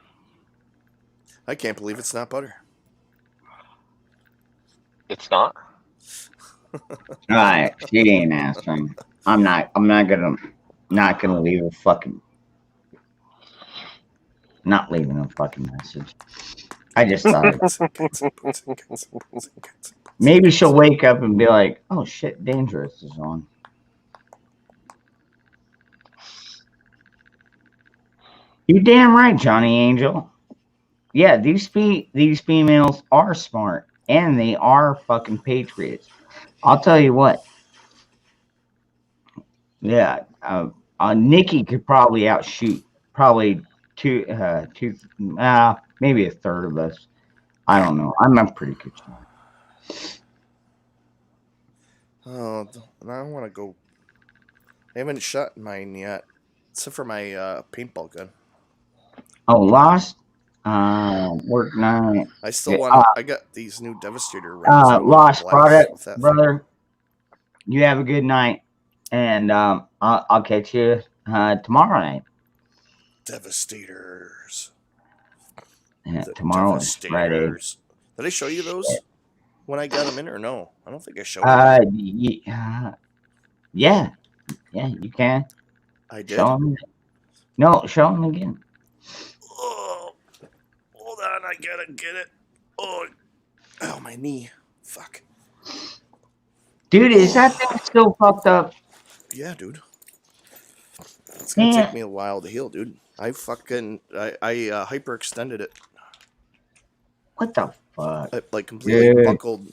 I can't believe it's not butter. It's not. Alright, she ain't answering. I'm not gonna leave a fucking. Not leaving a fucking message. I just thought maybe she'll wake up and be like, "Oh shit, Dangerous is on." You damn right, Johnny Angel. Yeah, these females are smart and they are fucking patriots. I'll tell you what. Yeah, Nikki could probably outshoot probably maybe a third of us. I don't know. I'm a pretty good shot. Oh, and I want to go. I haven't shot mine yet, except for my paintball gun. Oh, Lost. Work night. I still want. I got these new Devastator rounds. Lost product, brother. You have a good night, and I'll catch you tomorrow night. Devastators. Yeah, tomorrow is Friday. Did I show you those when I got them in, or no? I don't think I showed them. Yeah, you can. I did. Show them. No, show them again. Oh, hold on, I gotta get it. Oh, my knee. Fuck. Dude, is that thing still fucked up? Yeah, dude. It's gonna take me a while to heal, dude. I hyperextended it. What the fuck? I like completely Dude. buckled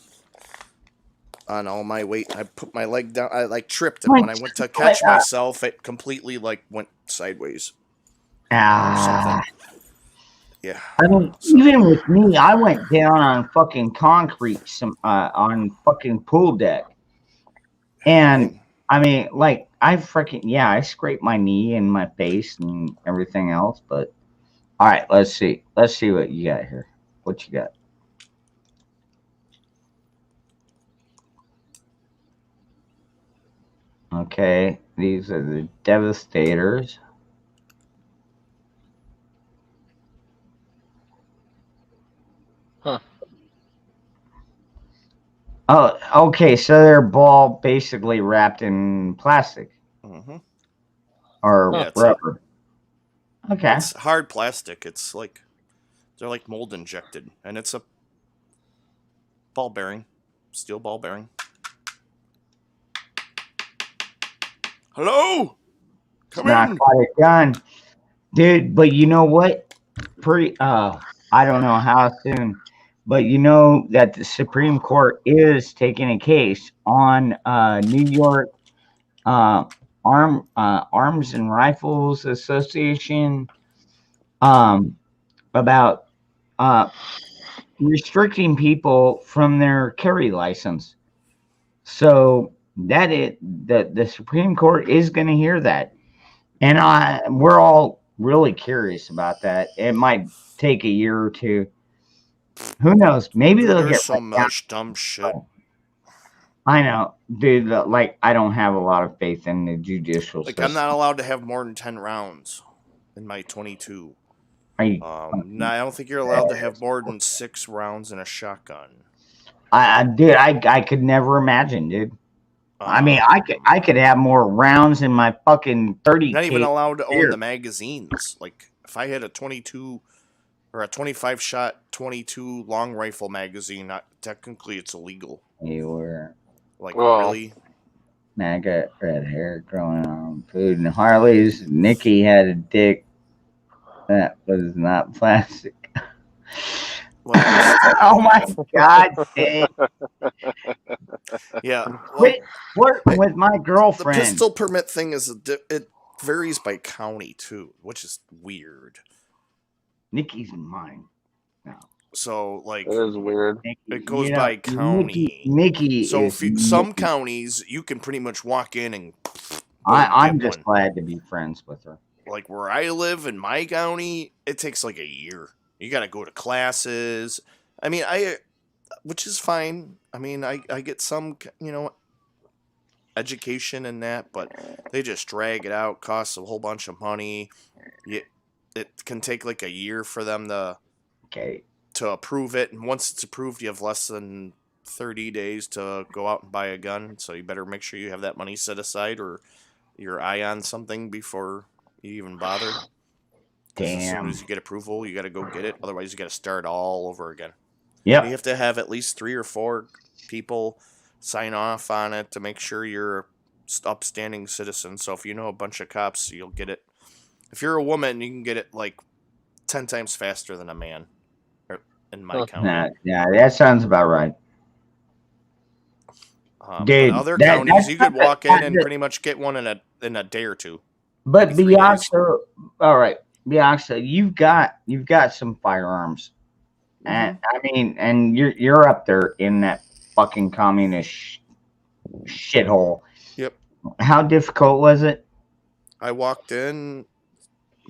on all my weight. I put my leg down. I like tripped, and when I went to catch myself, it completely like went sideways. Or something. Yeah. I mean, even with me, I went down on fucking concrete, on fucking pool deck, and I mean, like, I scraped my knee and my face and everything else. But all right, let's see what you got here. What you got? Okay, these are the Devastators. Huh. Oh, okay. So they're ball basically wrapped in plastic or Yeah, it's rubber. Okay. It's hard plastic. It's like they're like mold injected, and it's a ball bearing, steel ball bearing. Hello, It's not quite a gun, dude. But you know what? I don't know how soon, but you know that the Supreme Court is taking a case on New York Arms and Rifles Association about restricting people from their carry license. So the Supreme Court is going to hear that, and we're all really curious about that. It might take a year or two. Who knows? Maybe they'll There's get so much dumb shit. I know, dude. Like, I don't have a lot of faith in the judicial Like, system. I'm not allowed to have more than 10 rounds in my 22. I don't think you're allowed to have more than 6 rounds in a shotgun. Dude, I could never imagine, dude. I mean, I could have more rounds in my fucking 30. You're not even allowed to own the magazines. Like, if I had a 22 or a 25 shot 22 long rifle magazine, technically it's illegal. You were like, really? MAGA red hair growing on food and Harley's. Nikki had a dick that was not plastic. Oh my god, Dave. Yeah. Quit flirting with my girlfriend. The pistol permit thing is it varies by county too, which is weird. Nikki's mine now. So like it is weird. It goes by county. Nikki so is some counties you can pretty much walk in and I'm just glad to be friends with her. Like where I live in my county, it takes like a year. You got to go to classes. I mean, which is fine. I mean, I get some, education in that, but they just drag it out, costs a whole bunch of money. It can take like a year for them to approve it, and once it's approved, you have less than 30 days to go out and buy a gun, so you better make sure you have that money set aside or your eye on something before you even bother. Because as soon as you get approval, you got to go get it. Otherwise, you got to start all over again. Yeah. You have to have at least 3 or 4 people sign off on it to make sure you're an upstanding citizen. So if you know a bunch of cops, you'll get it. If you're a woman, you can get it like 10 times faster than a man in my county. Yeah, that sounds about right. Dude, other counties, you could walk in and pretty much get one in a day or two. But Bianca, all right, Bianca, you've got some firearms, and I mean, and you're up there in that fucking communist shithole. Yep. How difficult was it? I walked in.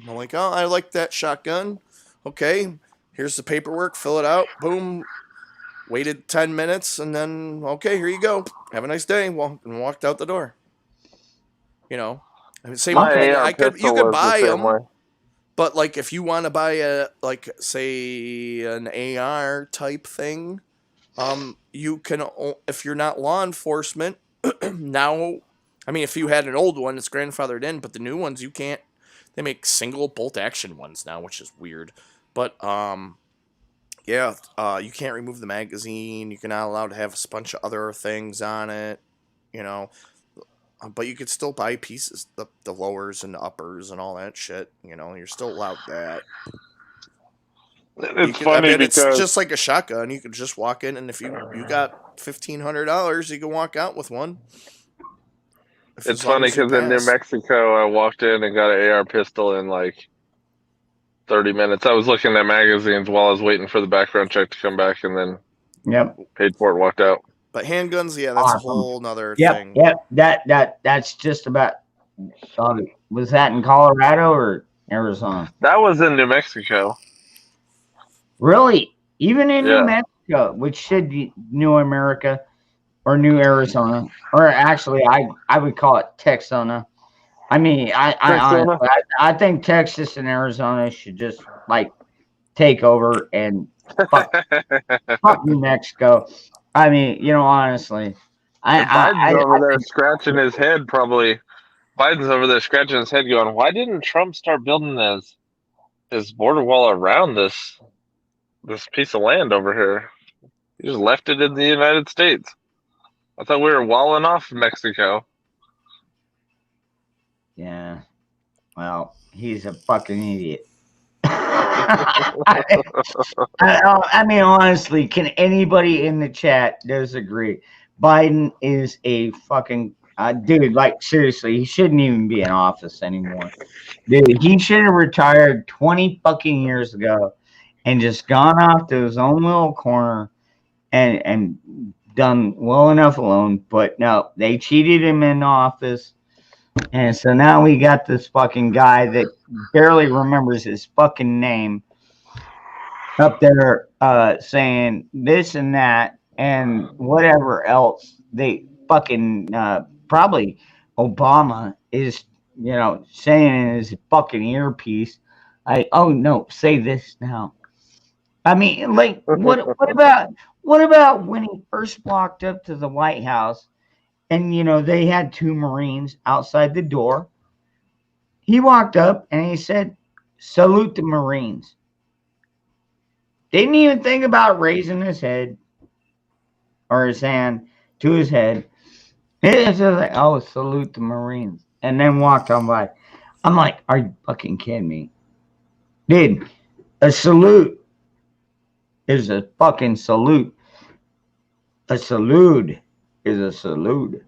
I'm like, oh, I like that shotgun. Okay, here's the paperwork. Fill it out. Boom. Waited 10 minutes, and then okay, here you go. Have a nice day. And walked out the door. I mean, same thing. You could buy them, but like if you want to buy say an AR type thing, you can. If you're not law enforcement now, I mean, if you had an old one, it's grandfathered in, but the new ones you can't. They make single bolt action ones now, which is weird. But you can't remove the magazine. You're not allowed to have a bunch of other things on it, But you could still buy pieces, the lowers and the uppers and all that shit. You're still allowed that. It's funny it's because just like a shotgun. You can just walk in, and if you got $1,500, you can walk out with one. it's funny because in New Mexico, I walked in and got an AR pistol in like 30 minutes. I was looking at magazines while I was waiting for the background check to come back, and then paid for it and walked out. But handguns, yeah, that's a whole nother thing. Yep. That's just about. Was that in Colorado or Arizona? That was in New Mexico. Really? Even in New Yeah. Mexico, which should be New America or New Arizona, or actually, I would call it Texana. I mean, I think Texas and Arizona should just like take over and fuck New Mexico. I mean, honestly, Biden's over there think, scratching his head. Probably Biden's over there scratching his head, going, "Why didn't Trump start building his border wall around this piece of land over here? He just left it in the United States. I thought we were walling off Mexico." Yeah. Well, he's a fucking idiot. I mean, honestly, can anybody in the chat disagree? Biden is a fucking dude. Like, seriously, he shouldn't even be in office anymore. Dude, he should have retired 20 fucking years ago and just gone off to his own little corner and done well enough alone. But no, they cheated him in office. And so now we got this fucking guy that barely remembers his fucking name up there saying this and that and whatever else. They fucking probably Obama is, saying in his fucking earpiece, oh no, say this now. I mean, like, what about when he first walked up to the White House and they had two Marines outside the door? He walked up and he said, "Salute the Marines." Didn't even think about raising his head or his hand to his head. It's just like, "Oh, salute the Marines," and then walked on by. I'm like, are you fucking kidding me? Dude, a salute is a fucking salute. A salute is a salute.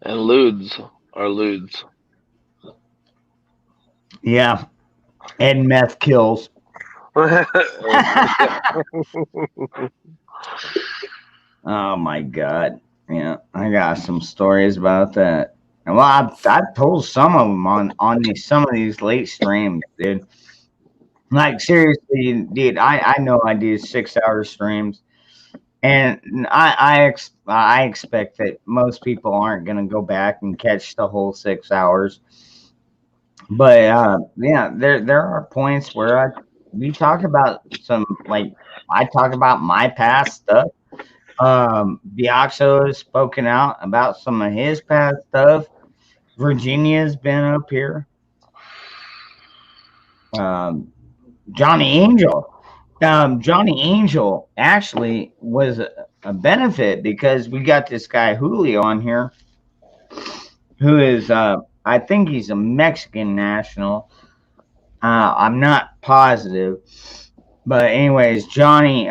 And lewds are lewds. Yeah. And meth kills. Oh my God. Yeah, I got some stories about that. And well, I've told some of them on some of these late streams, dude. Like, seriously, dude, I know I do 6-hour streams, and I expect that most people aren't gonna go back and catch the whole 6 hours. But yeah, there are points where we talk about some, like, I talk about my past stuff. Bioxo has spoken out about some of his past stuff. Virginia's been up here. Johnny Angel. Johnny Angel actually was a benefit because we got this guy Julio on here who is, I think he's a Mexican national. I'm not positive. But anyways, Johnny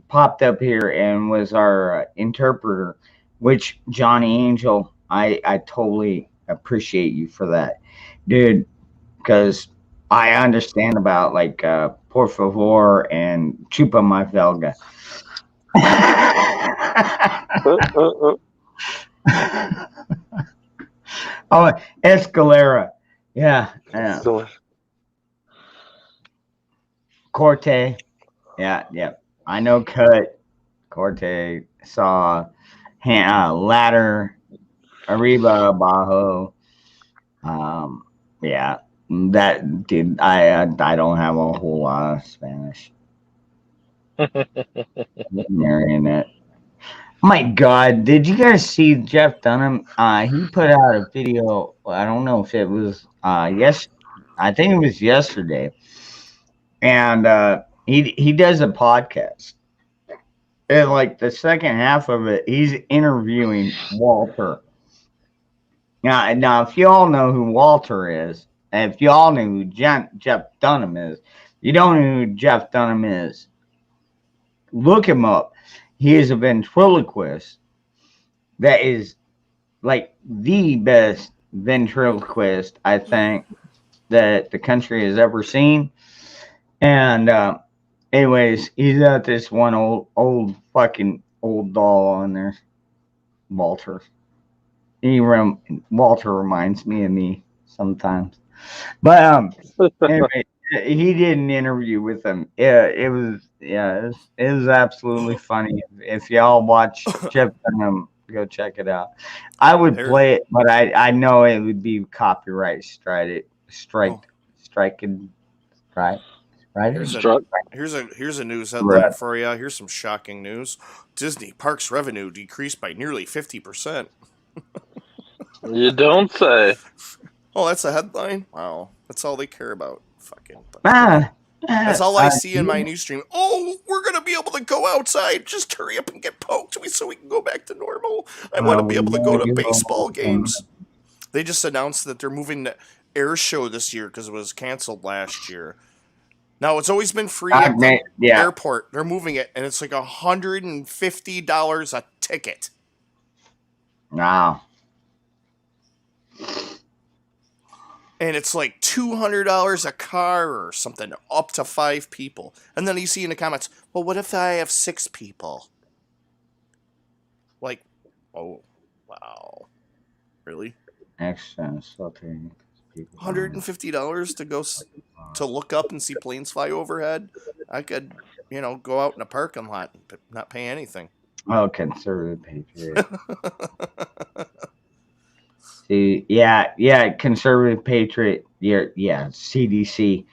popped up here and was our interpreter, which Johnny Angel, I totally appreciate you for that, dude, because I understand about like por favor and chupa my velga. Oh, Escalera. Yeah. Corte. Yeah. I know cut, Corte, saw, ladder, arriba, bajo. Yeah. That dude, I don't have a whole lot of Spanish. Marrying it. My God, did you guys see Jeff Dunham? He put out a video. I don't know if it was I think it was yesterday. And he does a podcast. And like the second half of it, he's interviewing Walter. Now, if you all know who Walter is, and if you all know who Jeff Dunham is, you don't know who Jeff Dunham is, look him up. He is a ventriloquist that is like the best ventriloquist I think that the country has ever seen. And anyways, he's got this one old fucking old doll on there, Walter. Walter reminds me of me sometimes. But anyway, he did an interview with him. It was absolutely funny. If y'all watch Jeff Dunham, go check it out. I would play it, but I know it would be copyright striking right. Here's a news headline Right. for you. Here's some shocking news. Disney parks revenue decreased by nearly 50%. You don't say. Oh, that's a headline? Wow. That's all they care about. Fucking. That's all I see in my news stream. Oh, we're going to be able to go outside. Just hurry up and get poked so we can go back to normal. I want to be able to go to baseball games. They just announced that they're moving the air show this year because it was canceled last year. Now, it's always been free at the airport. They're moving it, and it's like $150 a ticket. Wow. And it's like $200 a car or something, up to 5 people. And then you see in the comments, well, what if I have 6 people? Like, oh, wow. Really? Excellent. $150 to go to look up and see planes fly overhead? I could, go out in a parking lot and not pay anything. Oh, conservative patriot. See, yeah, conservative patriot. Yeah, CDC.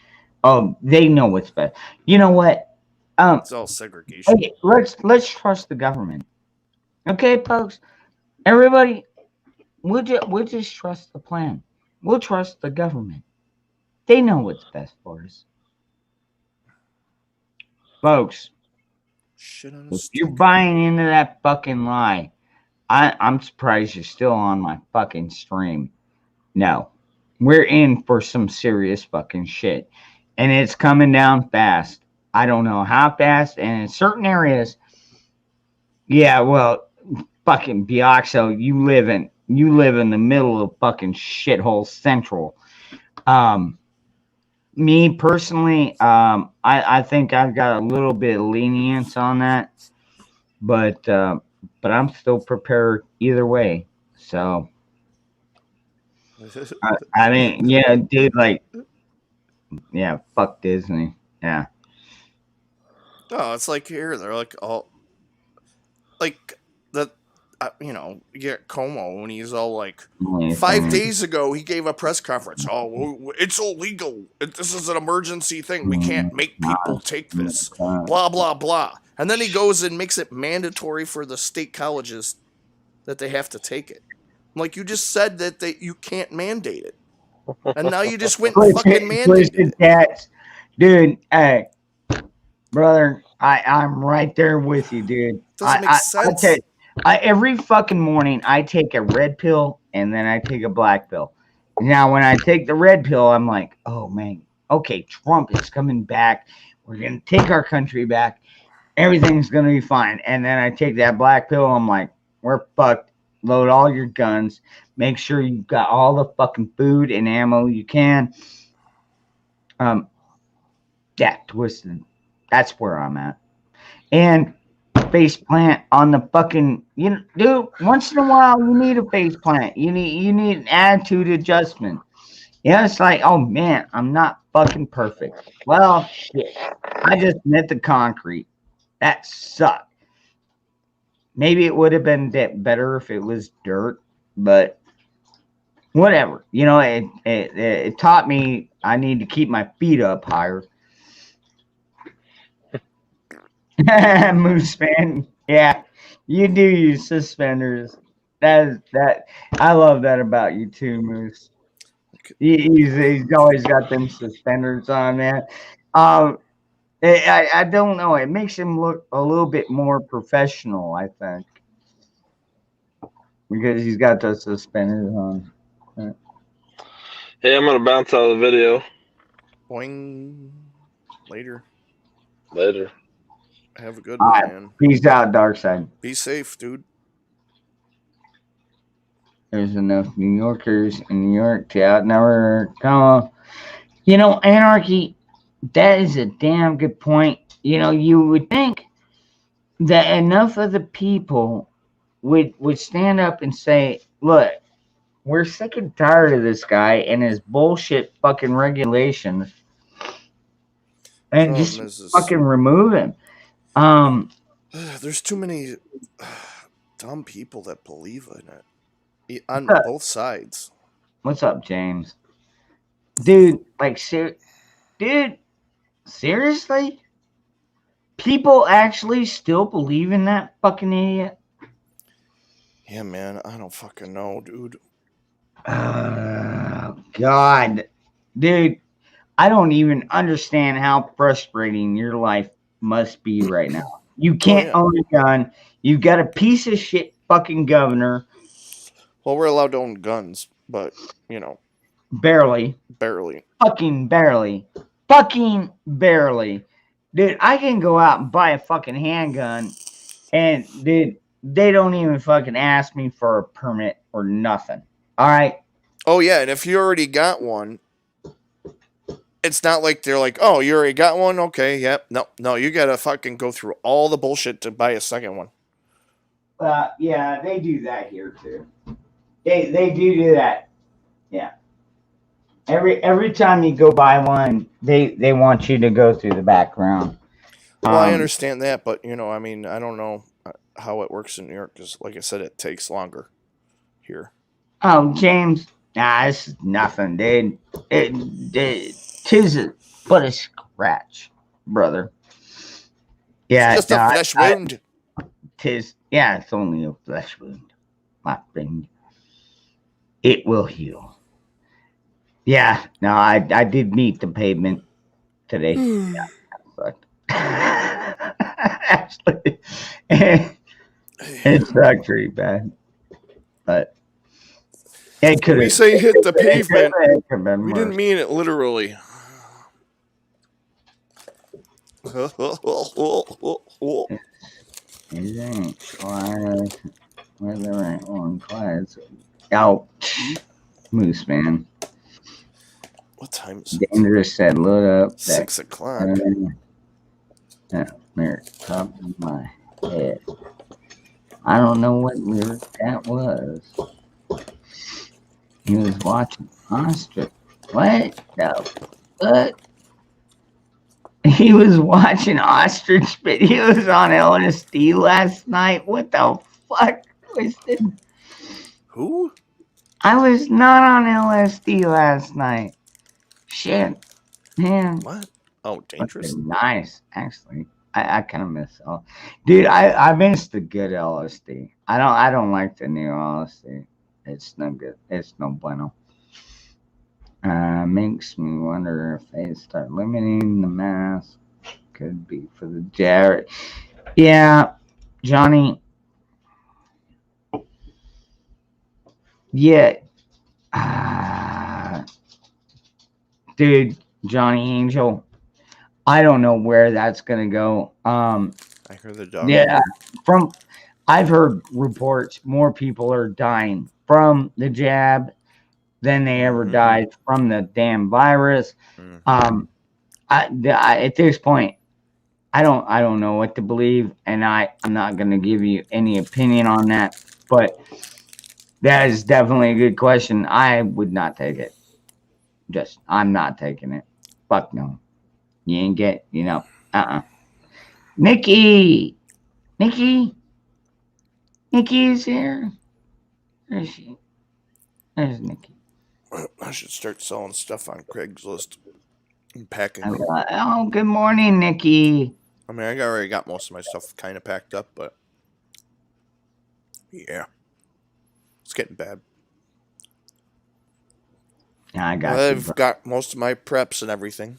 Oh, they know what's best. You know what? It's all segregation. Okay, let's trust the government. Okay, folks. Everybody, we'll just trust the plan. We'll trust the government. They know what's best for us. Folks, if you're buying into that fucking lie, I'm surprised you're still on my fucking stream. No, we're in for some serious fucking shit. And it's coming down fast. I don't know how fast. And in certain areas, yeah, well, fucking Bioxo, you live in the middle of fucking shithole central. Me personally, I think I've got a little bit of lenience on that, but I'm still prepared either way. So, I mean, yeah, dude, like, yeah, fuck Disney, yeah. No, it's like here they're like all like the you get Como and he's all like 5 days ago he gave a press conference. Oh, it's illegal. This is an emergency thing. We can't make people take this. Blah blah blah. And then he goes and makes it mandatory for the state colleges that they have to take it. Like you just said that you can't mandate it, and now you just went and fucking mandated it. Dude, hey, brother, I'm right there with you, dude. Doesn't make sense. Every fucking morning I take a red pill and then I take a black pill. Now, when I take the red pill, I'm like, oh man, okay, Trump is coming back. We're gonna take our country back. Everything's gonna be fine. And then I take that black pill. I'm like, we're fucked. Load all your guns. Make sure you've got all the fucking food and ammo you can. Yeah, twisted. That's where I'm at. And face plant on the fucking, dude, once in a while you need a face plant. You need an attitude adjustment. Yeah, it's like, oh man, I'm not fucking perfect. Well, shit. I just met the concrete. That sucked. Maybe it would have been better if it was dirt, but whatever. It taught me I need to keep my feet up higher. Moose fan, yeah, you do use suspenders. That I love that about you too, Moose. He's always got them suspenders on, man. I don't know. It makes him look a little bit more professional, I think, because he's got the suspenders on. Hey, I'm gonna bounce out of the video. Boing. Later. Later. Have a good All one, right. man. Peace out, dark side. Be safe, dude. There's enough New Yorkers in New York to outnumber. You know, anarchy. That is a damn good point. You know, you would think that enough of the people would stand up and say, "Look, we're sick and tired of this guy and his bullshit fucking regulations, and just Problem is fucking remove him." There's too many dumb people that believe in it on What's up? both sides. What's up, James? Dude, like, dude, seriously? People actually still believe in that fucking idiot? Yeah, man, I don't fucking know, dude. God. Dude, I don't even understand how frustrating your life must be right now. You can't own a gun. You've got a piece of shit fucking governor. Well, we're allowed to own guns, but, you know. Barely. Barely. Fucking barely. Fucking barely. Dude, I can go out and buy a fucking handgun, and, dude, they don't even fucking ask me for a permit or nothing. All right? Oh, yeah, and if you already got one, it's not like they're like, oh, you already got one? Okay, yep. No, you gotta fucking go through all the bullshit to buy a second one. Yeah, they do that here, too. They do that. Yeah. Every time you go buy one, they want you to go through the background. Well, I understand that, but, you know, I mean, I don't know how it works in New York, because, like I said, it takes longer here. Oh, James, it's nothing, dude. Tis but a scratch, brother. Yeah, It's just a flesh wound. It's only a flesh wound, my friend. It will heal. Yeah, no, I did meet the pavement today. Yeah, but actually, it sucked pretty bad, but it could. When we say hit the pavement, we we didn't mean it literally. It ain't quiet. Whether ain't on quiet. Ouch, Moose man. What time is it? Dangerous said, load up. 6 o'clock. Lyric top of my head. I don't know what lyric that was. He was watching ostrich. What the fuck? He was watching ostrich videos on LSD last night. What the fuck, Twisted? Who? I was not on LSD last night. Shit, man. What? Oh, dangerous. Nice, actually. I kind of miss all. Dude, I miss the good LSD. I don't like the new LSD. It's no good. It's no bueno. Makes me wonder if they start limiting the mask. Could be for the Jared. Yeah, Johnny. Yeah. Dude, Johnny Angel. I don't know where that's gonna go. I heard the dog. Yeah, I've heard reports more people are dying from the jab than they ever died from the damn virus. At this point, I don't know what to believe, and I'm not gonna give you any opinion on that. But that is definitely a good question. I would not take it. I'm not taking it. Fuck no. You ain't get, Nikki is here. Where is she? There's Nikki. I should start selling stuff on Craigslist and packing. Oh, good morning, Nikki. I mean, I already got most of my stuff kind of packed up, but yeah, it's getting bad. Yeah, I've got most of my preps and everything.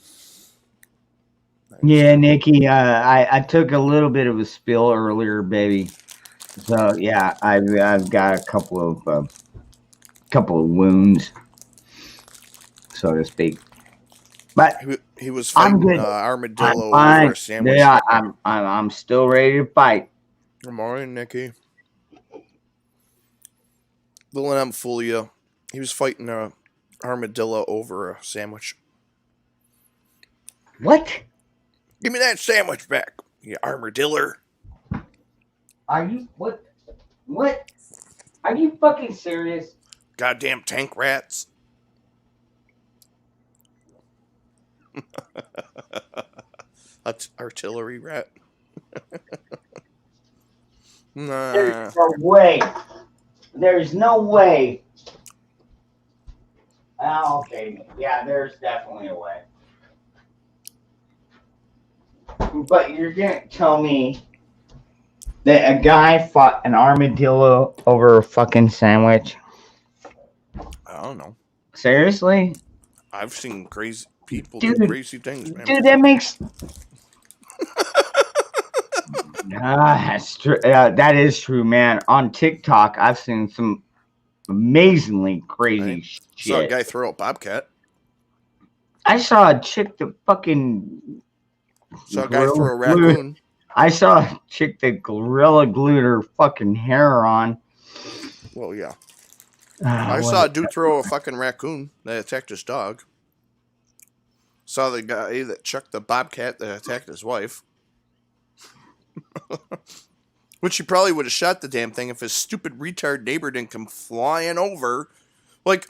Yeah, Nikki, I took a little bit of a spill earlier, baby. So yeah, I've got a couple of couple of wounds, so to speak. But he was I'm fighting good. armadillo I'm over fine. a sandwich. Yeah, I'm still ready to fight. Good morning, Nikki. Don't let him fool you. He was fighting a armadillo over a sandwich. What? Give me that sandwich back, you armadillo. Are you what? What? Are you fucking serious? Goddamn tank rats. Artillery rat. Nah. There's no way. There's no way. Okay. Yeah, there's definitely a way. But you're gonna tell me that a guy fought an armadillo over a fucking sandwich? I don't know. Seriously? I've seen crazy people Dude, do crazy things, man. Dude, that makes. That's true. That is true, man. On TikTok, I've seen some amazingly crazy Saw a shit. guy throw a bobcat. I saw a chick that fucking. Saw a guy throw a raccoon. I saw a chick that gorilla glued her fucking hair on. Well, yeah. I saw a dude throw a fucking raccoon that attacked his dog. Saw the guy that chucked the bobcat that attacked his wife. Which he probably would have shot the damn thing if his stupid retard neighbor didn't come flying over. Like,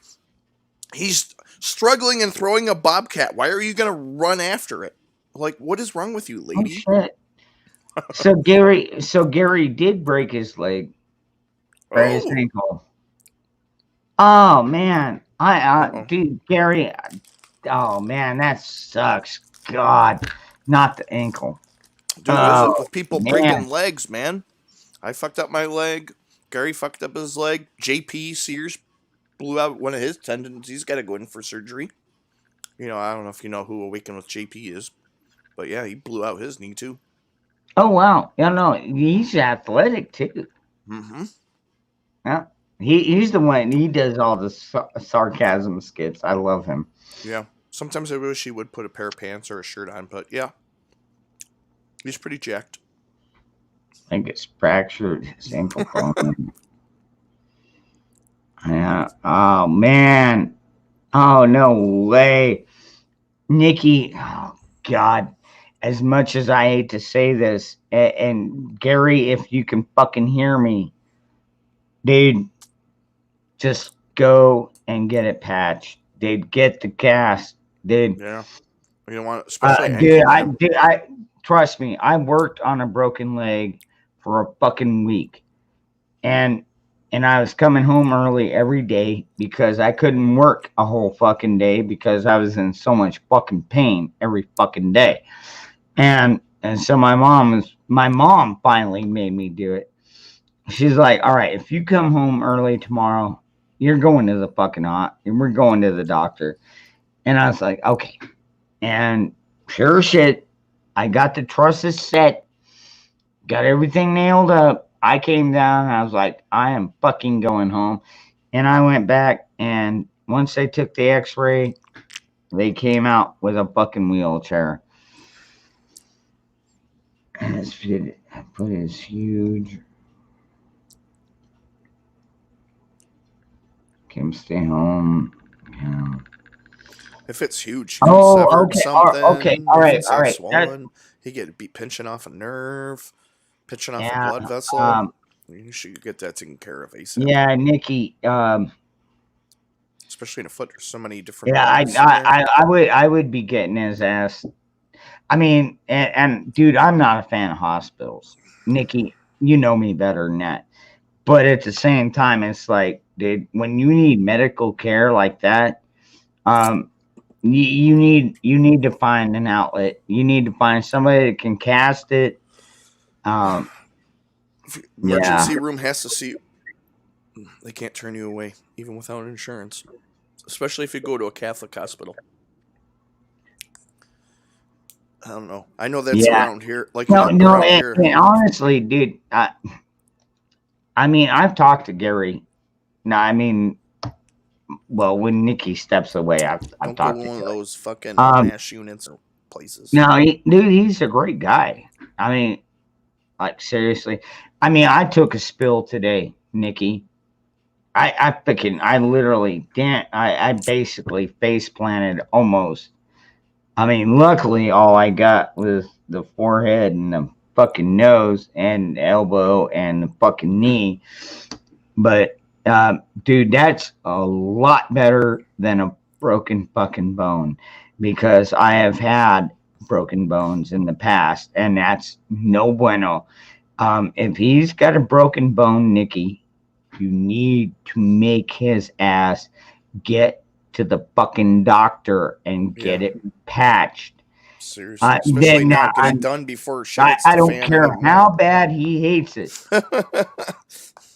he's struggling and throwing a bobcat. Why are you going to run after it? Like, what is wrong with you, lady? Oh, shit. So Gary did break his leg or his ankle. Oh man, dude, Gary. Oh man, that sucks. God, not the ankle. Dude, what's up with people man. breaking legs, man? I fucked up my leg. Gary fucked up his leg. JP Sears blew out one of his tendons. He's got to go in for surgery. You know, I don't know if you know who Awaken with JP is, but yeah, he blew out his knee too. Oh wow, yeah, no, he's athletic too. Mm-hmm. Yeah, he's the one. He does all the sarcasm skits. I love him. Yeah, sometimes I wish he would put a pair of pants or a shirt on, but yeah, he's pretty jacked. I think it's fractured his ankle bone. Yeah. Oh man. Oh no way, Nikki. Oh God. As much as I hate to say this, and Gary, if you can fucking hear me, dude, just go and get it patched. Dude, get the cast, dude. Yeah. You don't want, especially dude, I trust me. I worked on a broken leg for a fucking week, and I was coming home early every day because I couldn't work a whole fucking day because I was in so much fucking pain every fucking day. And so my mom finally made me do it. She's like, all right, if you come home early tomorrow, you're going to the fucking we're going to the doctor. And I was like, okay. And sure as shit, I got the trusses set, got everything nailed up. I came down and I was like, I am fucking going home. And I went back, and once they took the x-ray, they came out with a fucking wheelchair. And his foot is huge. Can stay home. Yeah. If it's huge, he severed something. Okay, all right, all right. Swollen, he get pinching off a nerve, pinching off a blood vessel. You should get that taken care of ASAP. Yeah, Nikki. Especially in a foot, there's so many different. Yeah, I would be getting his ass. I mean, and dude, I'm not a fan of hospitals. Nikki, you know me better than that. But at the same time, it's like, dude, when you need medical care like that, you need to find an outlet. You need to find somebody that can cast it. Emergency room has to see. They can't turn you away, even without insurance. Especially if you go to a Catholic hospital. I don't know. I know that's around here. Like and honestly, dude, I mean, I've talked to Gary. No, I mean, well, when Nikki steps away, I've Don't go talked to to one of Kelly. those fucking mass units or places. No, dude, he's a great guy. I mean, like seriously. I mean, I took a spill today, Nikki. I literally didn't. I basically face planted almost. I mean, luckily, all I got was the forehead and the fucking nose and the elbow and the fucking knee. But, dude, that's a lot better than a broken fucking bone because I have had broken bones in the past, and that's no bueno. If he's got a broken bone, Nikki, you need to make his ass get to the fucking doctor and get it patched. Seriously, especially now, get it done before shit hits I the don't fan care even how more. bad he hates it.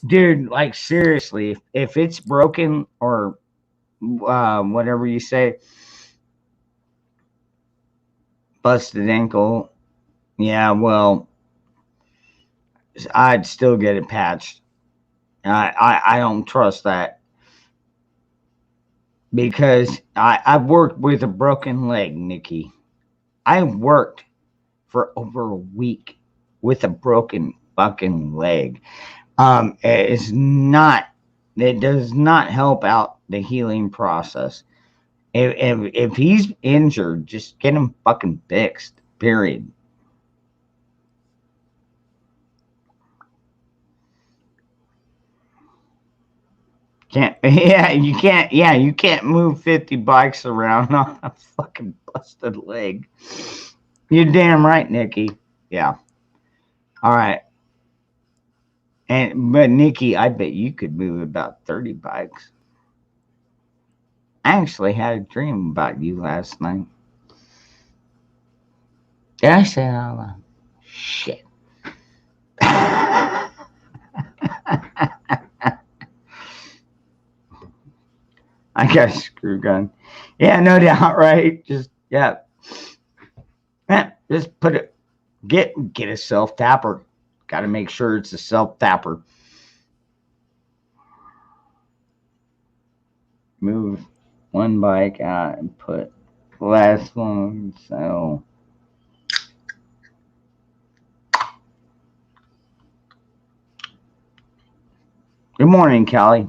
Dude, like seriously, if it's broken or whatever you say, busted ankle, yeah, well, I'd still get it patched. I don't trust that because I've worked with a broken leg, Nikki. I worked for over a week with a broken fucking leg. It's not. It does not help out the healing process. If he's injured, just get him fucking fixed. Period. Can't. Yeah, you can't. Yeah, you can't move 50 bikes around on a fucking busted leg. You're damn right, Nikki. Yeah. All right. But Nikki, I bet you could move about 30 bikes. I actually had a dream about you last night. Did I say that out loud? Shit. I got a screw gun. Yeah, no doubt, right? Just yeah. Just put it. Get a self tapper. Got to make sure it's a self tapper. Move one bike out and put the last one. So. Good morning, Kelly.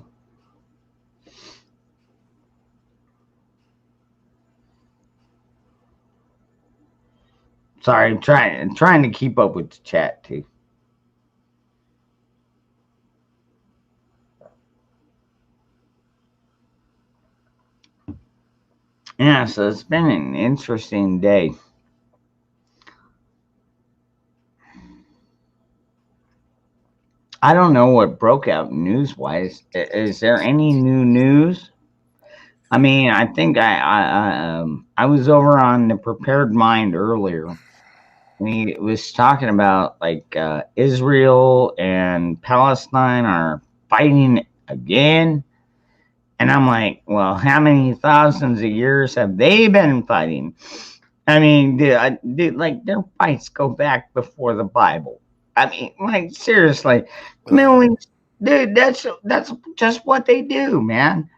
Sorry, I'm trying to keep up with the chat too. Yeah, so it's been an interesting day. I don't know what broke out news-wise. Is there any new news? I mean, I think I was over on the Prepared Mind earlier. He was talking about like Israel and Palestine are fighting again, and I'm like, well, how many thousands of years have they been fighting? I mean, like their fights go back before the Bible. I mean, like seriously, Middle East, dude, that's just what they do, man.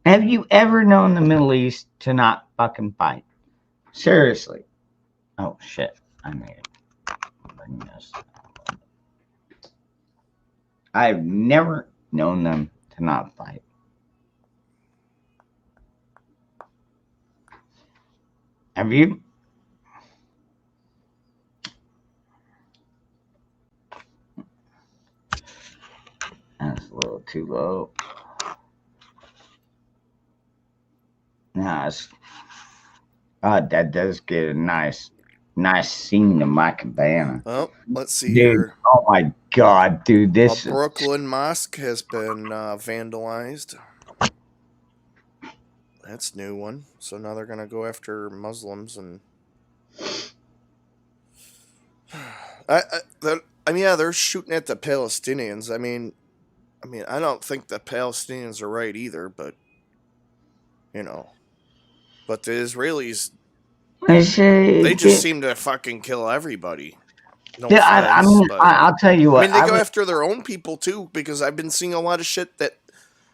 Have you ever known the Middle East to not fucking fight? Seriously. Oh shit, I made it. Bring this. I've never known them to not fight. Have you? That's a little too low. Nice. That does get a nice scene of my cabana. Well, let's see Dude, here. oh my god, dude, this A Brooklyn mosque has been vandalized. That's a new one. So now they're gonna go after Muslims and. I mean, yeah, they're shooting at the Palestinians. I mean, I don't think the Palestinians are right either, but you know, but the Israelis, they just seem to fucking kill everybody. No Yeah, offense, I mean, but I'll tell you I what. mean, they go after their own people too, because I've been seeing a lot of shit that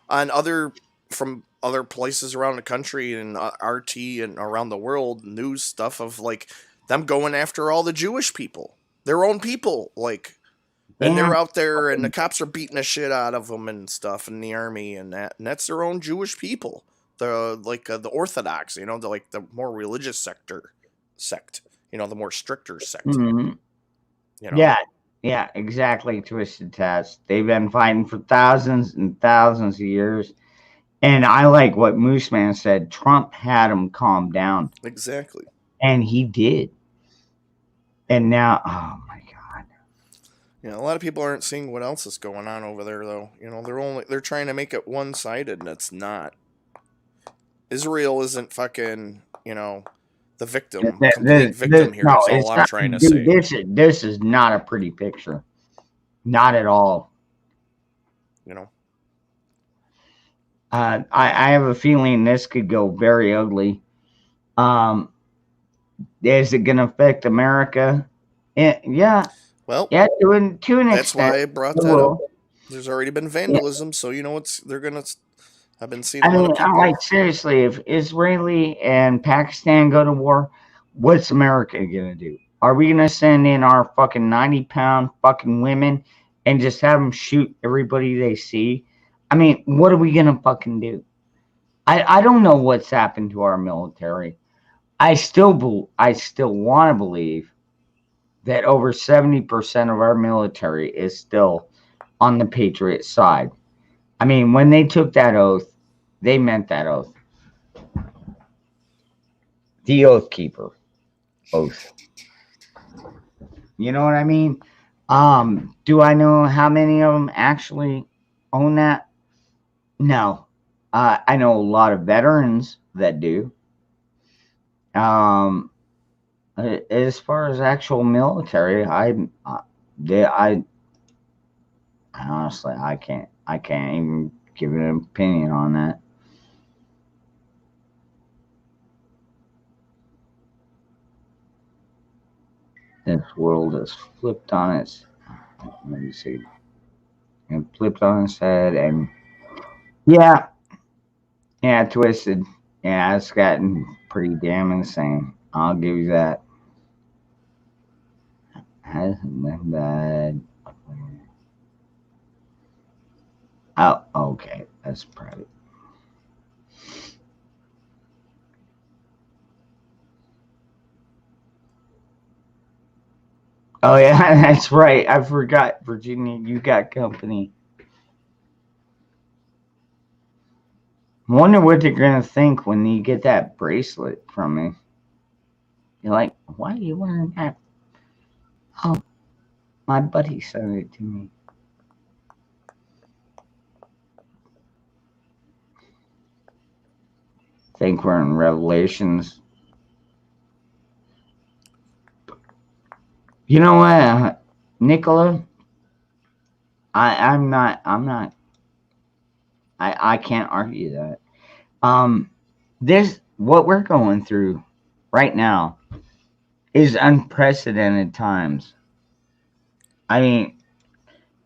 on other from other places around the country and RT and around the world news stuff of like them going after all the Jewish people, their own people, like, and they're Damn. out there and the cops are beating the shit out of them and stuff in the army and that's their own Jewish people, the Orthodox, you know, the more religious sect, you know, the more stricter sect, Mhm. you know. Yeah, exactly. Twisted Test. They've been fighting for thousands and thousands of years. And I like what Moose Man said. Trump had them calm down. Exactly. And he did. And now, oh my God. You know, a lot of people aren't seeing what else is going on over there, though. You know, they're trying to make it one sided, and it's not. Israel isn't fucking, you know, the victim, complete victim here. No, Is all it's I'm not. trying to Dude, say. this is not a pretty picture. Not at all. You know. I have a feeling this could go very ugly. Is it going to affect America? Yeah. Well, yeah, to an extent. That's why I brought it that will. up. There's already been Yeah. vandalism, so you know they're gonna. I've been seeing I a lot mean, of people. like seriously, if Israeli and Pakistan go to war, what's America gonna do? Are we gonna send in our fucking 90-pound fucking women and just have them shoot everybody they see? I mean, what are we gonna fucking do? I don't know what's happened to our military. I still want to believe that over 70% of our military is still on the Patriot side. I mean, when they took that oath, they meant that oath. The Oath Keeper oath. You know what I mean? Do I know how many of them actually own that? No. I know a lot of veterans that do. As far as actual military, honestly, I can't even give an opinion on that. This world is flipped on its. Let me see. And flipped on its head, and yeah, twisted. Yeah, it's gotten pretty damn insane. I'll give you that. Hasn't been bad. Oh, okay, that's private. Oh yeah, that's right. I forgot, Virginia. You got company. Wonder what they're gonna think when you get that bracelet from me. You're like, why are you wearing that? Oh, my buddy sent it to me. Think we're in Revelations. You know what, Nicola? I'm not. I can't argue that. This what we're going through right now is unprecedented times. I mean,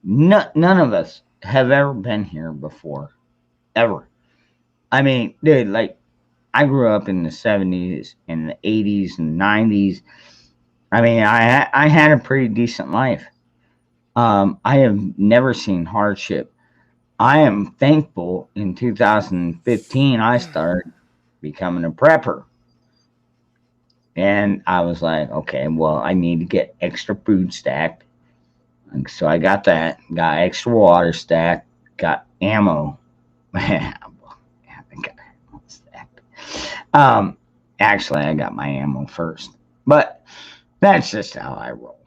none of us have ever been here before, ever. I mean, dude, like I grew up in the 70s and the 80s and 90s. I mean, I had a pretty decent life. I have never seen hardship. I am thankful in 2015 I started becoming a prepper. And I was like, okay, well, I need to get extra food stacked. And so I got that, got extra water stacked, got ammo. I got ammo stacked. Actually, I got my ammo first, but that's just how I roll.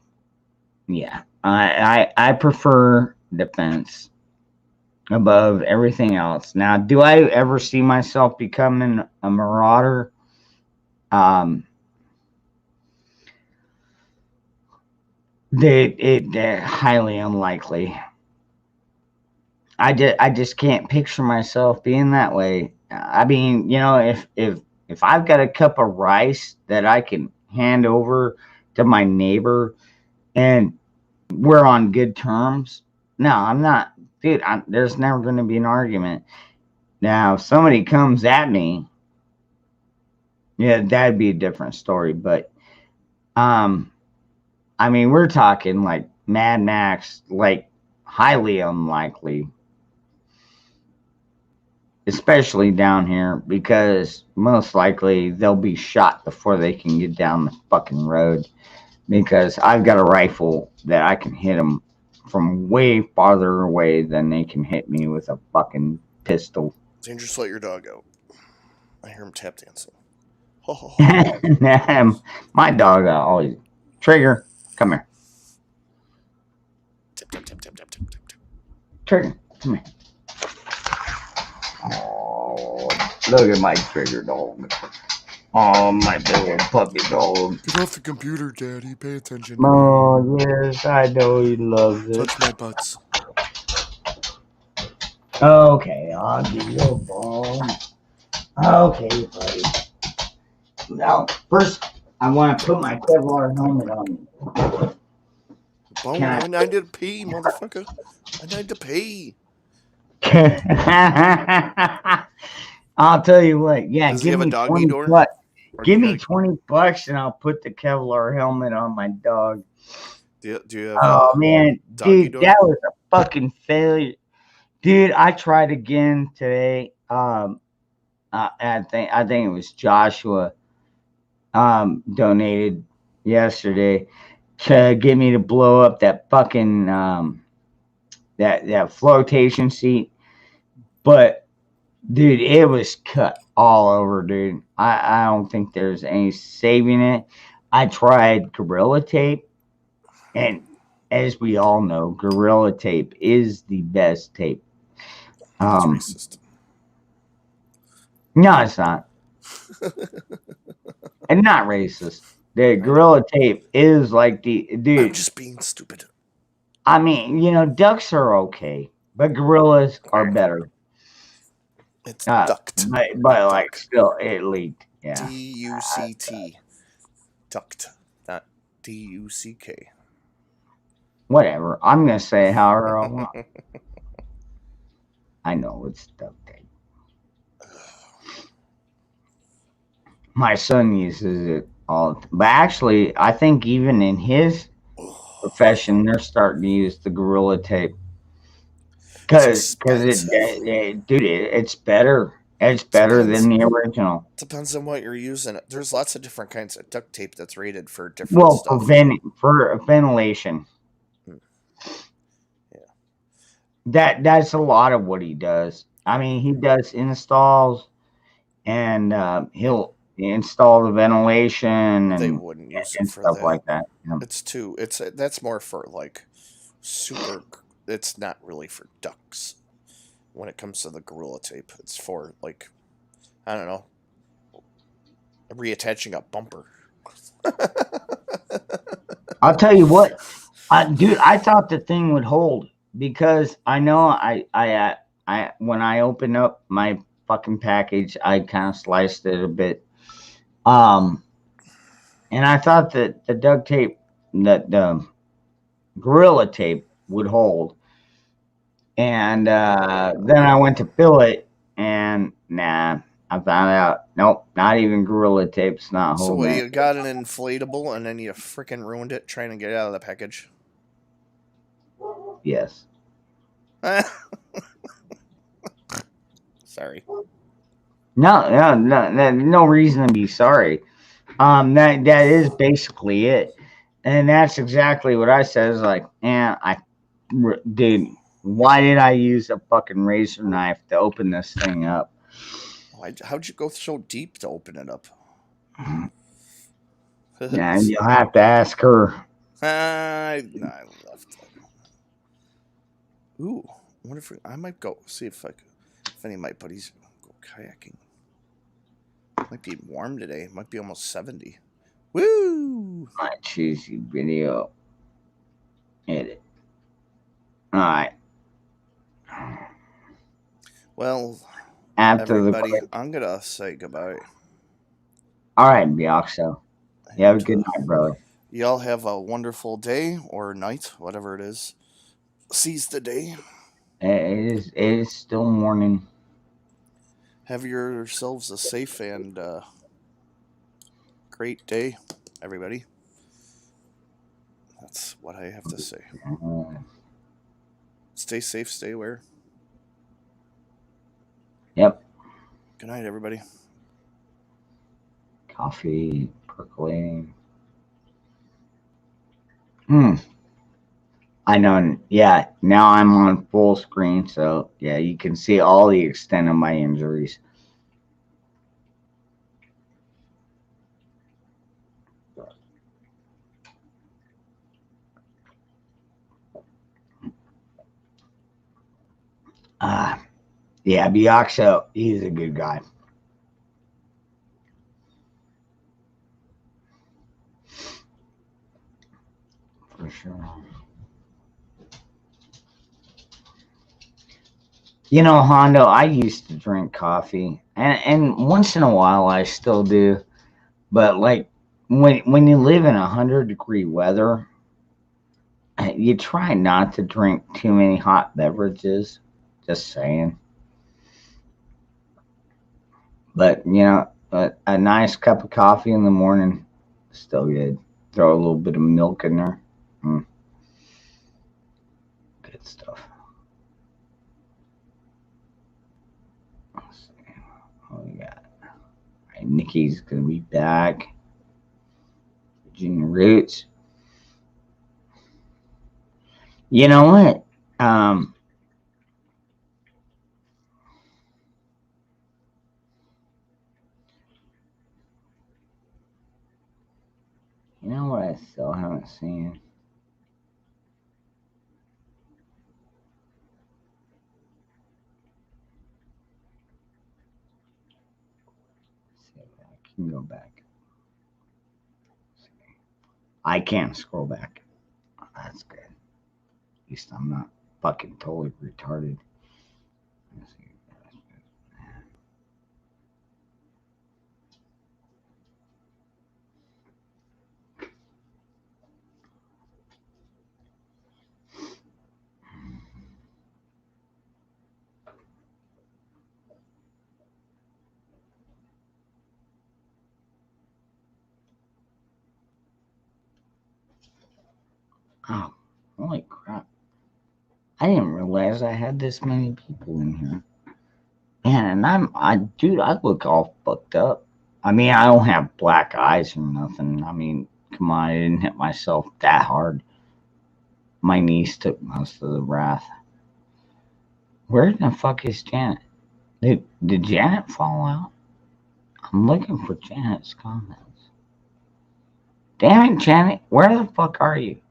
Yeah, I prefer defense above everything else. Now, do I ever see myself becoming a marauder? They're highly unlikely. I just can't picture myself being that way. I mean, you know, if I've got a cup of rice that I can hand over to my neighbor and we're on good terms, no, I'm not, dude. There's never going to be an argument. Now, if somebody comes at me, yeah, that'd be a different story. But I mean, we're talking like Mad Max, like highly unlikely, especially down here, because most likely they'll be shot before they can get down the fucking road. Because I've got a rifle that I can hit them from way farther away than they can hit me with a fucking pistol. Dangerous, let your dog out. I hear him tap dancing. My dog always Trigger, come here. Tap, tap, tap, tap, tap, tap, tap. Trigger, come here. Oh, look at my Trigger dog. Oh, my little puppy dog. Get off the computer, Daddy. Pay attention. Oh, yes, I know he loves it. Touch my butts. Okay, I'll give you a bone. Okay, buddy. Now, first, I want to put my Kevlar helmet on. Bone, I need to pee, motherfucker. I need to pee. I'll tell you what. Yeah, Does he give have a me doggy 20 door? bucks. Or Give do you me 20 bucks and I'll put the Kevlar helmet on my dog. Do you have Oh a man, doggy dude, door? that was a fucking failure. Dude, I tried again today. I think it was Joshua donated yesterday to get me to blow up that fucking that flotation seat. But dude, it was cut all over, dude. I don't think there's any saving it. I tried Gorilla Tape, and as we all know, Gorilla Tape is the best tape. That's racist. No, it's not. And not racist. The Gorilla Tape is like the dude. I'm just being stupid. I mean, ducks are okay, but gorillas are better. It's duct. But like still, it leaked. Yeah. D-U-C-T. Duct. Not D-U-C-K. Whatever. I'm gonna say however I want. I know it's duct tape. My son uses it all, but actually, I think even in his profession, they're starting to use the Gorilla Tape because it's better. It's better than the original. Depends on what you're using. There's lots of different kinds of duct tape that's rated for different Well, stuff. for ventilation. Yeah. That's a lot of what he does. I mean, he does installs, and he'll install the ventilation They and wouldn't use it and for stuff that. like that. That's more for like super. It's not really for ducks. When it comes to the Gorilla Tape, it's for like, I don't know, reattaching a bumper. I'll tell you what, dude. I thought the thing would hold because I know I when I opened up my fucking package, I kind of sliced it a bit, and I thought that the duct tape, that the Gorilla Tape would hold, and then I went to fill it, and nah. I found out, nope, not even Gorilla Tape's not So holding what, it. you got an inflatable and then you freaking ruined it trying to get it out of the package? Yes. Sorry. No reason to be sorry. That is basically it, and that's exactly what I said. Is like, dude, why did I use a fucking razor knife to open this thing up? How'd you go so deep to open it up? Yeah, you'll have to ask her. I left it. Ooh, I wonder if I might go see if any of my buddies go kayaking. Might be warm today. Might be almost 70. Woo! My cheesy video. Edit. All right. Well, after everybody, the. I'm gonna say goodbye. All right, Bioxo. You have a good night, brother. Y'all have a wonderful day or night, whatever it is. Seize the day. It is still morning. Have yourselves a safe and great day, everybody. That's what I have to say. Stay safe, stay aware. Yep. Good night, everybody. Coffee percolating. I know. Yeah, now I'm on full screen, so yeah, you can see all the extent of my injuries. Yeah, Bioxo, he's a good guy. For sure. You know, Hondo, I used to drink coffee, and once in a while I still do. But like when you live in 100-degree weather, you try not to drink too many hot beverages. Just saying. But you know, a nice cup of coffee in the morning, still good. Throw a little bit of milk in there. Good stuff. Let's see what we got. All right, Nikki's gonna be back. Virginia Roots. You know what? You know what I still haven't seen? Let's see if I can go back. I can't scroll back. That's good. At least I'm not fucking totally retarded. Let's see. Oh, holy crap. I didn't realize I had this many people in here. Man, and dude, I look all fucked up. I mean, I don't have black eyes or nothing. I mean, come on, I didn't hit myself that hard. My niece took most of the wrath. Where the fuck is Janet? Did Janet fall out? I'm looking for Janet's comments. Damn it, Janet, where the fuck are you?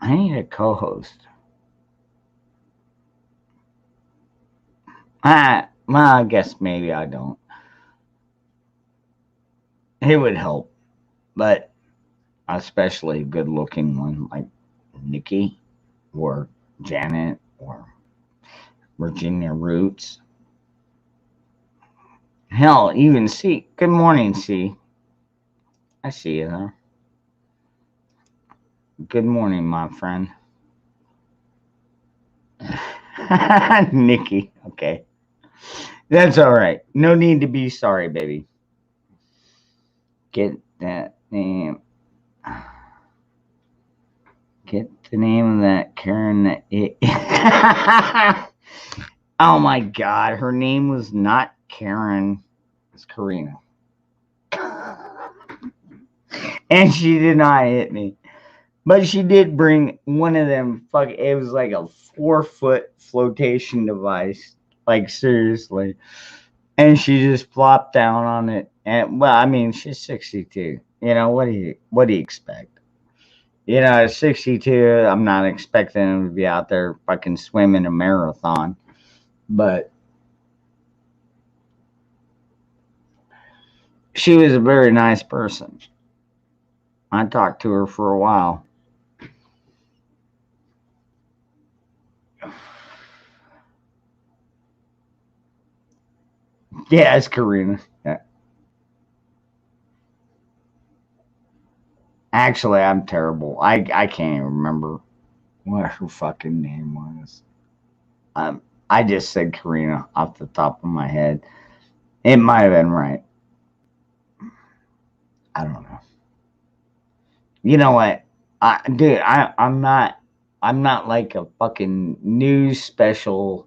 I need a co-host. Well, I guess maybe I don't. It would help, but especially a good-looking one like Nikki or Janet or Virginia Roots. Hell, even C. Good morning, C. I see you there. Good morning, my friend. Nikki, okay. That's all right. No need to be sorry, baby. Get that name. Get the name of that Karen that it. Oh my god, her name was not Karen. It's Karina. And she did not hit me. But she did bring one of them it was like a 4-foot flotation device. Like seriously. And she just flopped down on it. And well, I mean, she's 62. You know, what do you expect? You know, at 62, I'm not expecting him to be out there fucking swimming a marathon. But she was a very nice person. I talked to her for a while. Yeah, it's Karina. Yeah. Actually, I'm terrible. I can't even remember what her fucking name was. I just said Karina off the top of my head. It might have been right. I don't know. You know what? I'm not like a fucking news special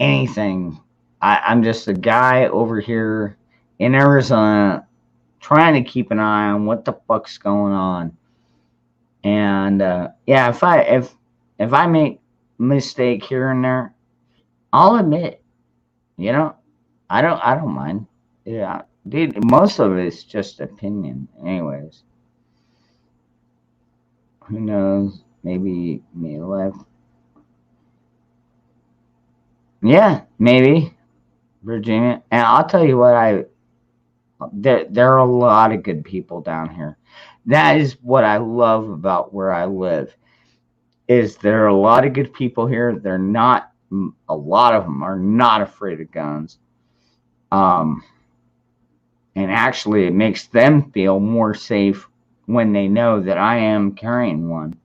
anything. I'm just a guy over here in Arizona trying to keep an eye on what the fuck's going on. And yeah, if I make a mistake here and there, I'll admit. You know, I don't mind. Yeah, dude. Most of it's just opinion, anyways. Who knows? Maybe me left. Yeah, maybe Virginia. And I'll tell you what, there are a lot of good people down here. That is what I love about where I live. Is there are a lot of good people here. They're not. A lot of them are not afraid of guns. Um, and actually, it makes them feel more safe when they know that I am carrying one.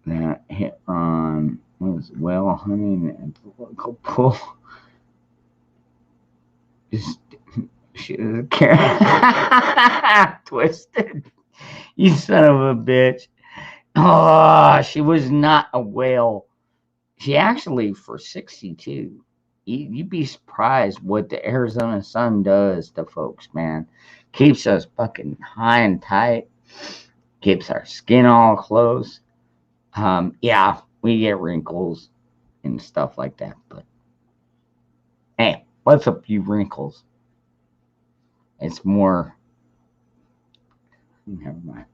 That hit on was whale hunting and local pool. Just she was a twisted. You son of a bitch. Oh, she was not a whale. She actually for 62. You'd be surprised what the Arizona sun does to folks, man. Keeps us fucking high and tight. Keeps our skin all close. Yeah, we get wrinkles and stuff like that, but hey, what's a few wrinkles? It's more. Never mind.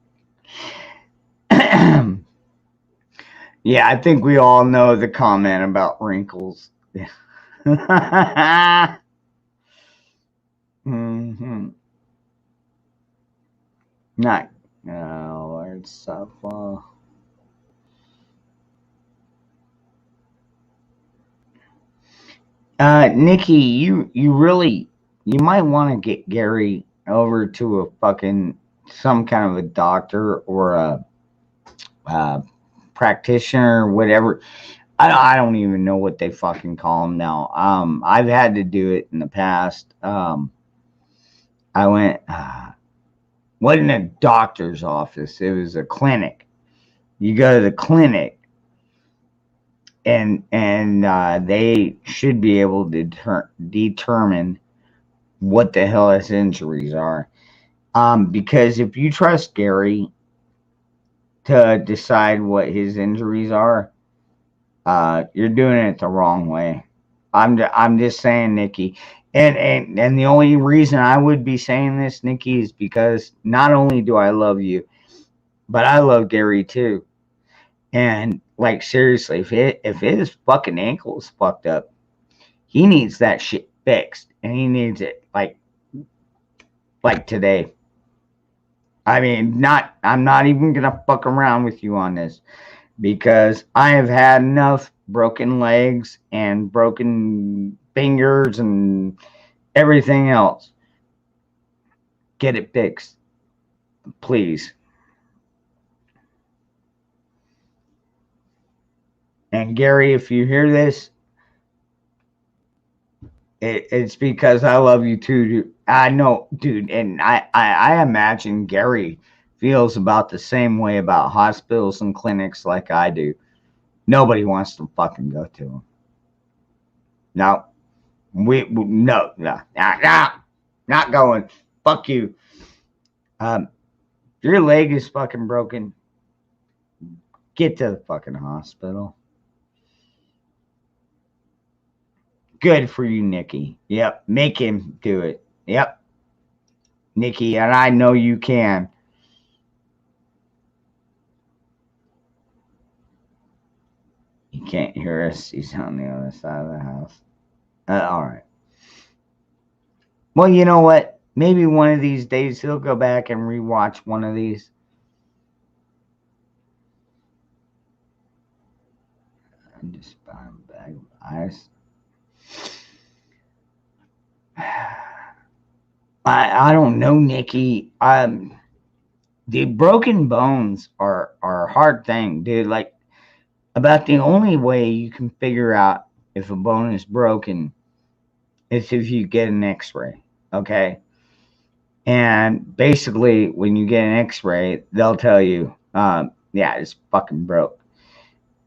Yeah, I think we all know the comment about wrinkles. Mm-hmm. Not. Oh, Lord, so Nikki, you really you might want to get Gary over to a fucking some kind of a doctor or a practitioner or whatever. I don't even know what they fucking call them now. I've had to do it in the past. I went wasn't a doctor's office. It was a clinic. You go to the clinic and they should be able to determine what the hell his injuries are. Because if you trust Gary to decide what his injuries are, you're doing it the wrong way. I'm just saying, Nikki. And the only reason I would be saying this, Nikki, is because not only do I love you, but I love Gary too. And like seriously, if his fucking ankle is fucked up, he needs that shit fixed, and he needs it like today. I mean, not. I'm not even gonna fuck around with you on this because I have had enough broken legs and broken fingers and everything else. Get it fixed, please. And Gary, if you hear this, it's because I love you too, dude. I know, dude, and I imagine Gary feels about the same way about hospitals and clinics like I do. Nobody wants to fucking go to them. No, no, not going. Fuck you. Your leg is fucking broken. Get to the fucking hospital. Good for you, Nikki. Yep, make him do it. Yep, Nikki, and I know you can. He can't hear us. He's on the other side of the house. All right. Well, you know what? Maybe one of these days he'll go back and rewatch one of these. I'm just buying a bag of ice. I don't know, Nikki. The broken bones are a hard thing, dude. Like, about the only way you can figure out if a bone is broken is if you get an X-ray. Okay, and basically, when you get an X-ray, they'll tell you, yeah, it's fucking broke.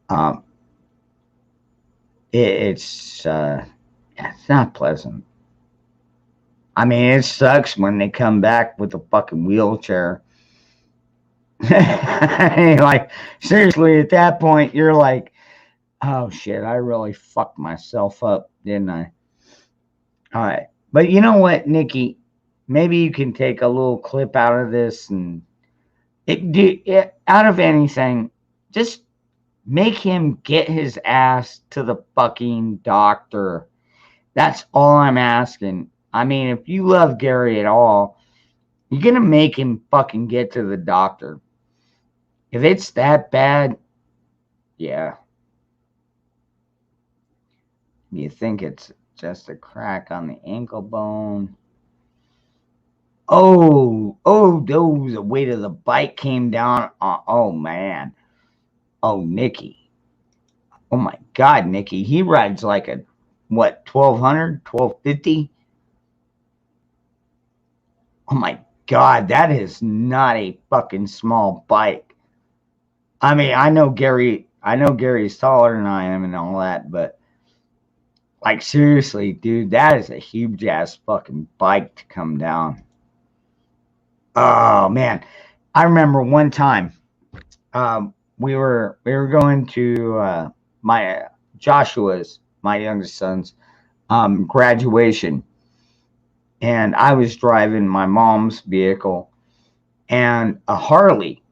Um, yeah, it's not pleasant. I mean, it sucks when they come back with a fucking wheelchair. Like, seriously, at that point, you're like, oh shit, I really fucked myself up, didn't I? All right. But you know what, Nikki? Maybe you can take a little clip out of this and out of anything, just make him get his ass to the fucking doctor. That's all I'm asking. I mean, if you love Gary at all, you're going to make him fucking get to the doctor. If it's that bad, yeah. You think it's just a crack on the ankle bone. Oh, the weight of the bike came down. Oh, man. Oh, Nikki. Oh, my God, Nikki. He rides like a, what, 1200, 1250? Oh, my God, that is not a fucking small bike. I mean, I know Gary's taller than I am and all that, but like, seriously, dude, that is a huge ass fucking bike to come down. Oh man, I remember one time, we were going to my Joshua's, my youngest son's, graduation, and I was driving my mom's vehicle, and a Harley,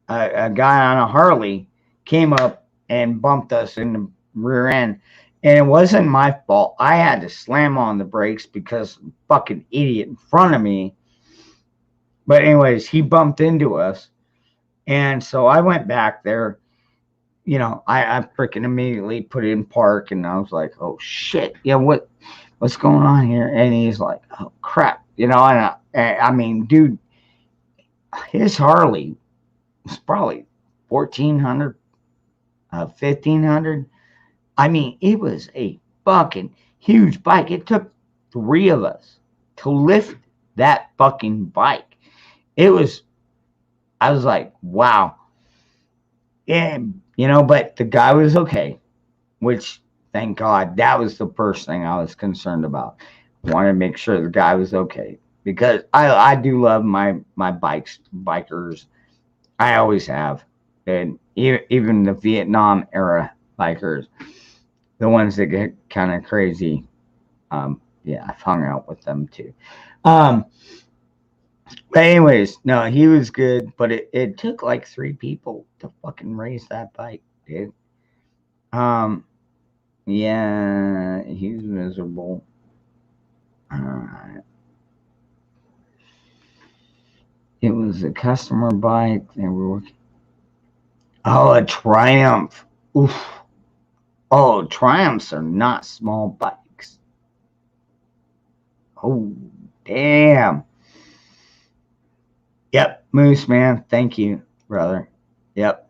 a guy on a Harley came up and bumped us in the rear end. And it wasn't my fault. I had to slam on the brakes because fucking idiot in front of me. But anyways, he bumped into us. And so I went back there. You know, I freaking immediately put it in park, and I was like, oh shit. Yeah, what's going on here? And he's like, oh crap. You know, and I mean, dude, his Harley was probably 1400, 1500. I mean, it was a fucking huge bike. It took 3 of us to lift that fucking bike. I was like, wow. And, you know, but the guy was okay, which, thank God, that was the first thing I was concerned about. I wanted to make sure the guy was okay, because I do love my bikers. I always have. And even the Vietnam era bikers, the ones that get kind of crazy, yeah, I've hung out with them too. But anyways, no, he was good, but it took like 3 people to fucking raise that bike, dude. Yeah, he's miserable. It was a customer bike. They were working. Oh, a Triumph. Oof. Oh, Triumphs are not small bikes. Oh, damn. Yep, Moose man. Thank you, brother. Yep.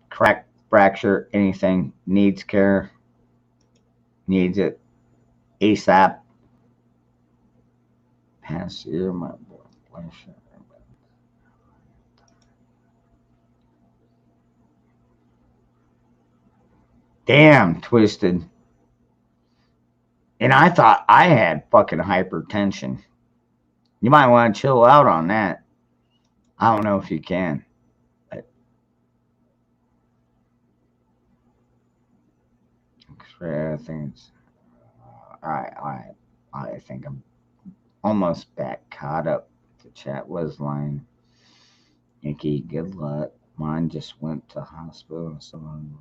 Crack, fracture, anything needs care. Needs it ASAP. Pass here, my blood pressure. Damn, Twisted. And I thought I had fucking hypertension. You might want to chill out on that. I don't know if you can. But I think it's all right. I think I'm almost back caught up. The chat was lying. Nikki, good luck. Mine just went to hospital. Someone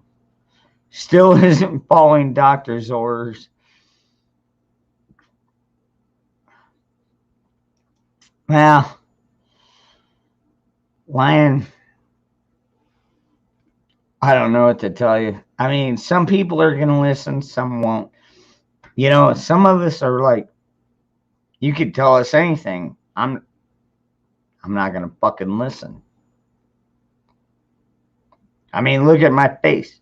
still isn't following doctor's orders. Well, Lion, I don't know what to tell you. I mean, some people are going to listen, some won't. You know, some of us are like, you could tell us anything. I'm I'm not going to fucking listen. I mean, look at my face.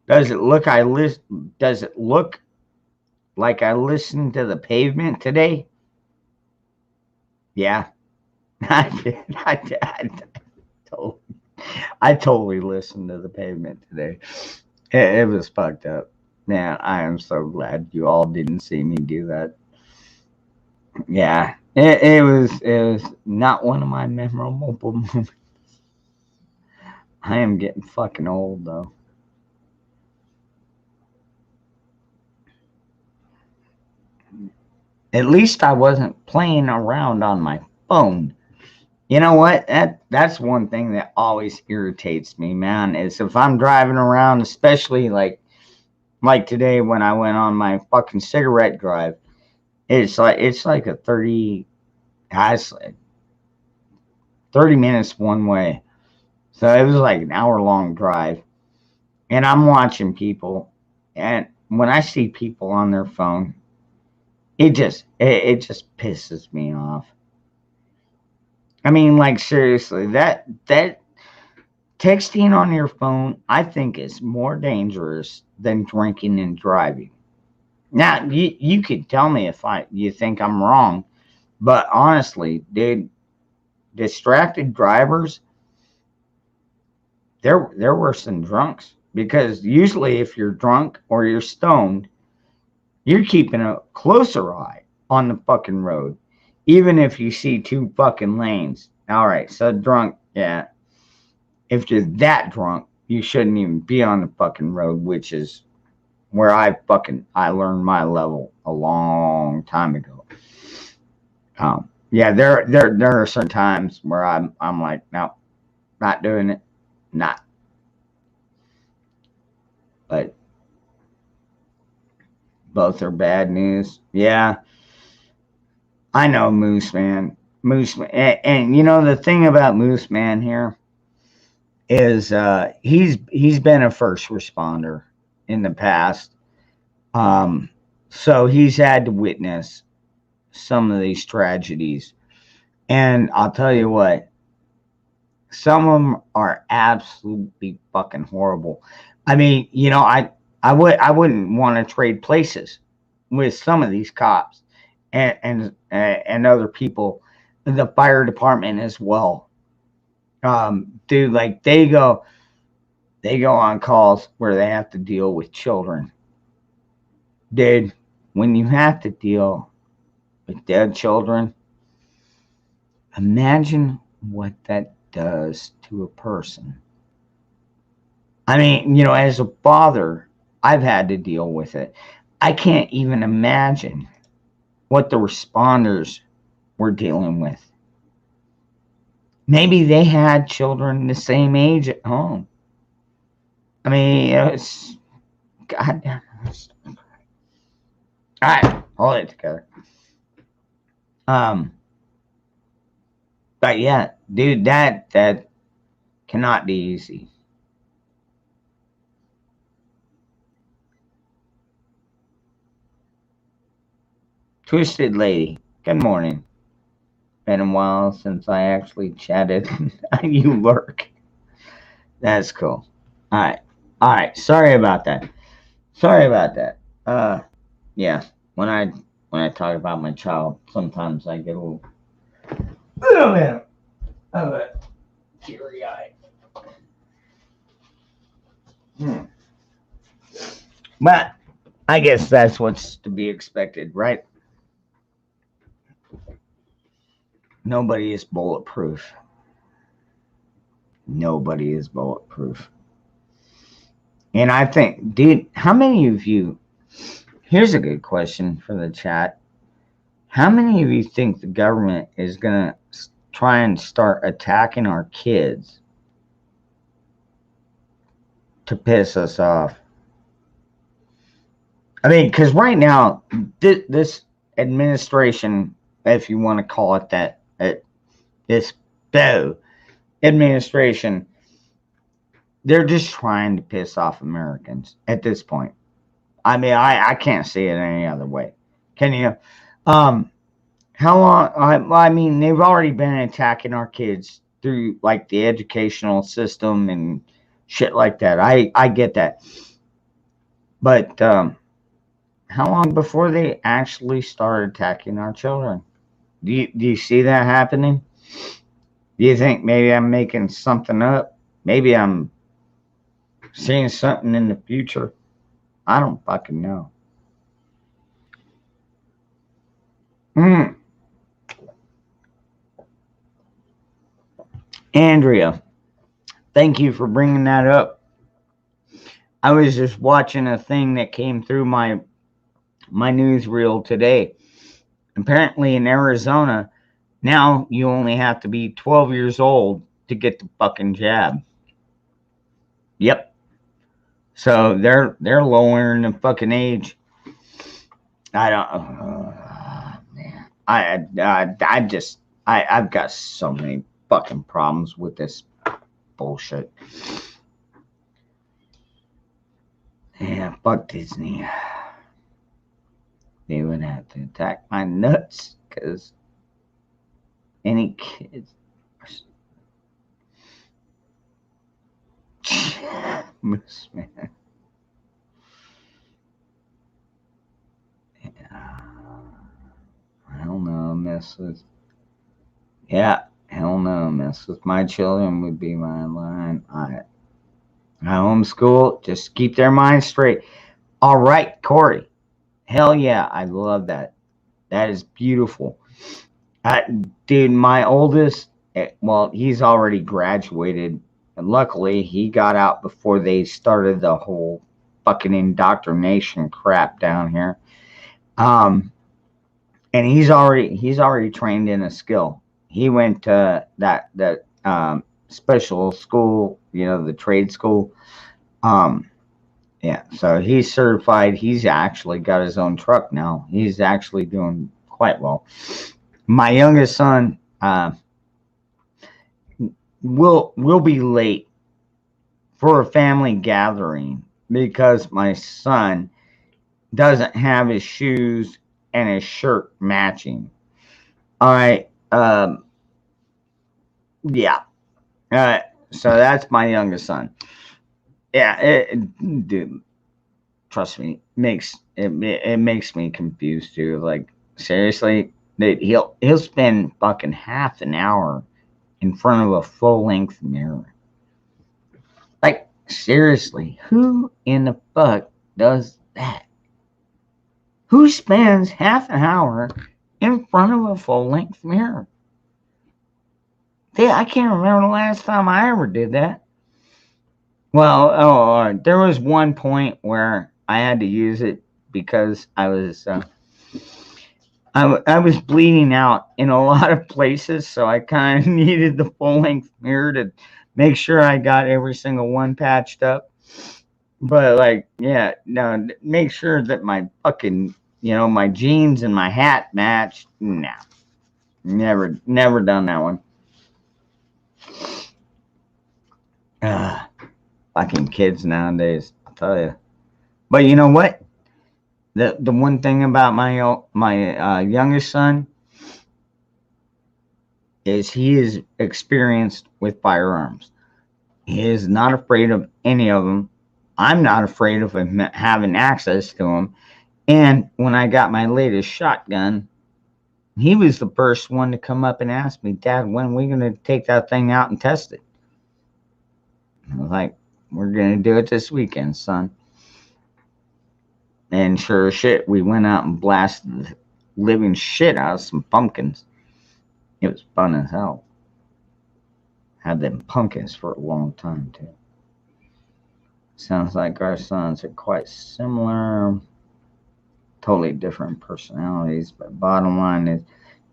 Does it look like I listened to the pavement today? Yeah. I did. I totally listened to the pavement today. It was fucked up. Man, I am so glad you all didn't see me do that. Yeah. It was not one of my memorable moments. I am getting fucking old though. At least I wasn't playing around on my phone. You know what? That's one thing that always irritates me, man, is if I'm driving around, especially like today when I went on my fucking cigarette drive. It's like a 30 guys 30 minutes one way. So it was like an hour long drive. And I'm watching people, and when I see people on their phone, it just pisses me off. I mean, like seriously, that texting on your phone, I think is more dangerous than drinking and driving. Now, you could tell me if you think I'm wrong, but honestly, dude, distracted drivers, they're worse than drunks because usually if you're drunk or you're stoned, you're keeping a closer eye on the fucking road, even if you see two fucking lanes. All right, so drunk, yeah. If you're that drunk, you shouldn't even be on the fucking road, which is where I learned my level a long time ago. Yeah, there are certain times where I'm like, no, not doing it, not. But both are bad news. Yeah, I know Moose Man. And you know the thing about Moose Man here is he's been a first responder in the past. So he's had to witness some of these tragedies. And I'll tell you what, some of them are absolutely fucking horrible. I mean, you know, I wouldn't want to trade places with some of these cops and other people, the fire department as well. Dude, like they go on calls where they have to deal with children. Dude, when you have to deal with dead children, imagine what that does to a person. I mean, you know, as a father, I've had to deal with it. I can't even imagine what the responders were dealing with. Maybe they had children the same age at home. I mean, it's goddamn. All right, hold it together. But yeah, dude, that cannot be easy. Twisted Lady, good morning. Been a while since I actually chatted. You lurk. That's cool. All right. Sorry about that. Yeah. When I talk about my child, sometimes I get a little bit of a teary eye. But I guess that's what's to be expected, right? Nobody is bulletproof. Nobody is bulletproof. And I think, dude, how many of you, here's a good question for the chat. How many of you think the government is going to try and start attacking our kids to piss us off? I mean, because right now, this administration, if you want to call it that, this administration, they're just trying to piss off Americans at this point. I mean, I can't see it any other way. Can you? How long? I mean, they've already been attacking our kids through like the educational system and shit like that. I get that, but how long before they actually start attacking our children? Do you see that happening? Do you think maybe I'm making something up? Maybe I'm seeing something in the future. I don't fucking know. Hmm. Andrea, thank you for bringing that up. I was just watching a thing that came through my newsreel today. Apparently in Arizona, now you only have to be 12 years old to get the fucking jab. Yep. So they're lowering the fucking age. I don't. Man, I've got so many fucking problems with this bullshit. Yeah, fuck Disney. They would have to attack my nuts because any kids. Miss man. Yeah. Hell no, mess with. Yeah, hell no, mess with my children would be my line. I homeschool, just keep their minds straight. All right, Corey. Hell yeah, I love that. That is beautiful. Dude, my oldest, well, he's already graduated. And luckily, he got out before they started the whole fucking indoctrination crap down here. And he's already trained in a skill. He went to that special school, the trade school. Um, yeah, so he's certified. He's actually got his own truck now. He's actually doing quite well. My youngest son will be late for a family gathering because my son doesn't have his shoes and his shirt matching. All right. Yeah. So that's my youngest son. Yeah, dude, trust me, it makes me confused too. Like seriously, he'll spend fucking half an hour in front of a full length mirror. Like seriously, who in the fuck does that? Who spends half an hour in front of a full length mirror? I can't remember the last time I ever did that. Well, there was one point where I had to use it because I was bleeding out in a lot of places, so I kind of needed the full length mirror to make sure I got every single one patched up. But like, yeah, no, make sure that my fucking, my jeans and my hat match. Nah, never done that one. Fucking kids nowadays, I'll tell you. But you know what? The one thing about my youngest son is he is experienced with firearms. He is not afraid of any of them. I'm not afraid of him having access to them. And when I got my latest shotgun, he was the first one to come up and ask me, Dad, when are we going to take that thing out and test it? I was like, we're going to do it this weekend, son. And sure as shit, we went out and blasted the living shit out of some pumpkins. It was fun as hell. Had them pumpkins for a long time, too. Sounds like our sons are quite similar. Totally different personalities, but bottom line is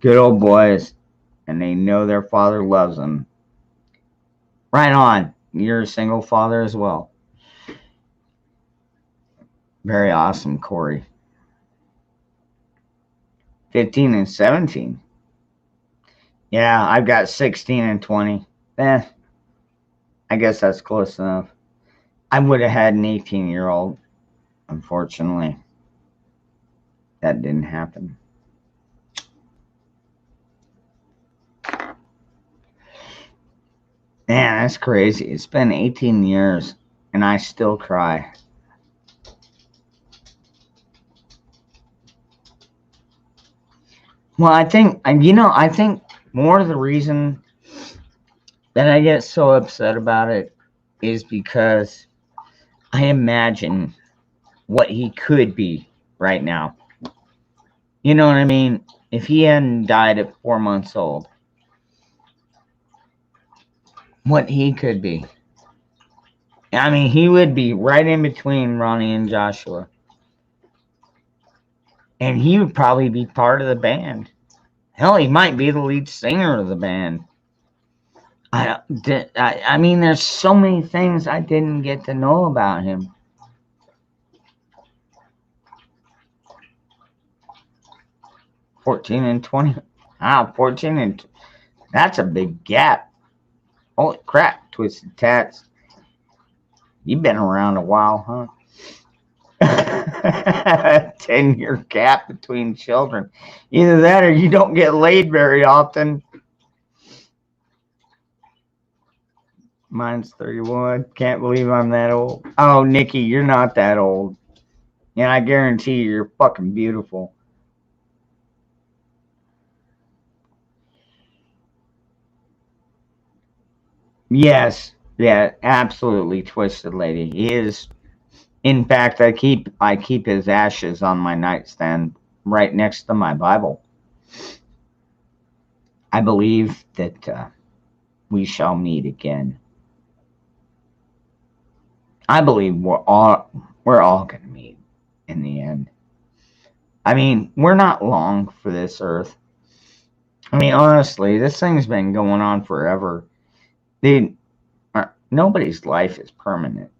good old boys, and they know their father loves them. Right on. You're a single father as well. Very awesome, Corey. 15 and 17. Yeah, I've got 16 and 20. I guess that's close enough. I would have had an 18-year-old. Unfortunately, that didn't happen. Man, that's crazy. It's been 18 years and I still cry. Well, I think more of the reason that I get so upset about it is because I imagine what he could be right now. You know what I mean? If he hadn't died at 4 months old, what he could be. I mean, he would be right in between Ronnie and Joshua. And he would probably be part of the band. Hell, he might be the lead singer of the band. I mean, there's so many things I didn't get to know about him. $14 and $20. Ah, 14 and that's a big gap. Holy crap, Twisted Tats. You've been around a while, huh? 10-year gap between children. Either that or you don't get laid very often. Mine's 31. Can't believe I'm that old. Oh, Nikki, you're not that old. And I guarantee you're fucking beautiful. Yes. Yeah, absolutely, Twisted Lady. He is. In fact, I keep his ashes on my nightstand right next to my Bible. I believe that we shall meet again. I believe we're all going to meet in the end. I mean, we're not long for this earth. I mean, honestly, this thing's been going on forever. Nobody's life is permanent.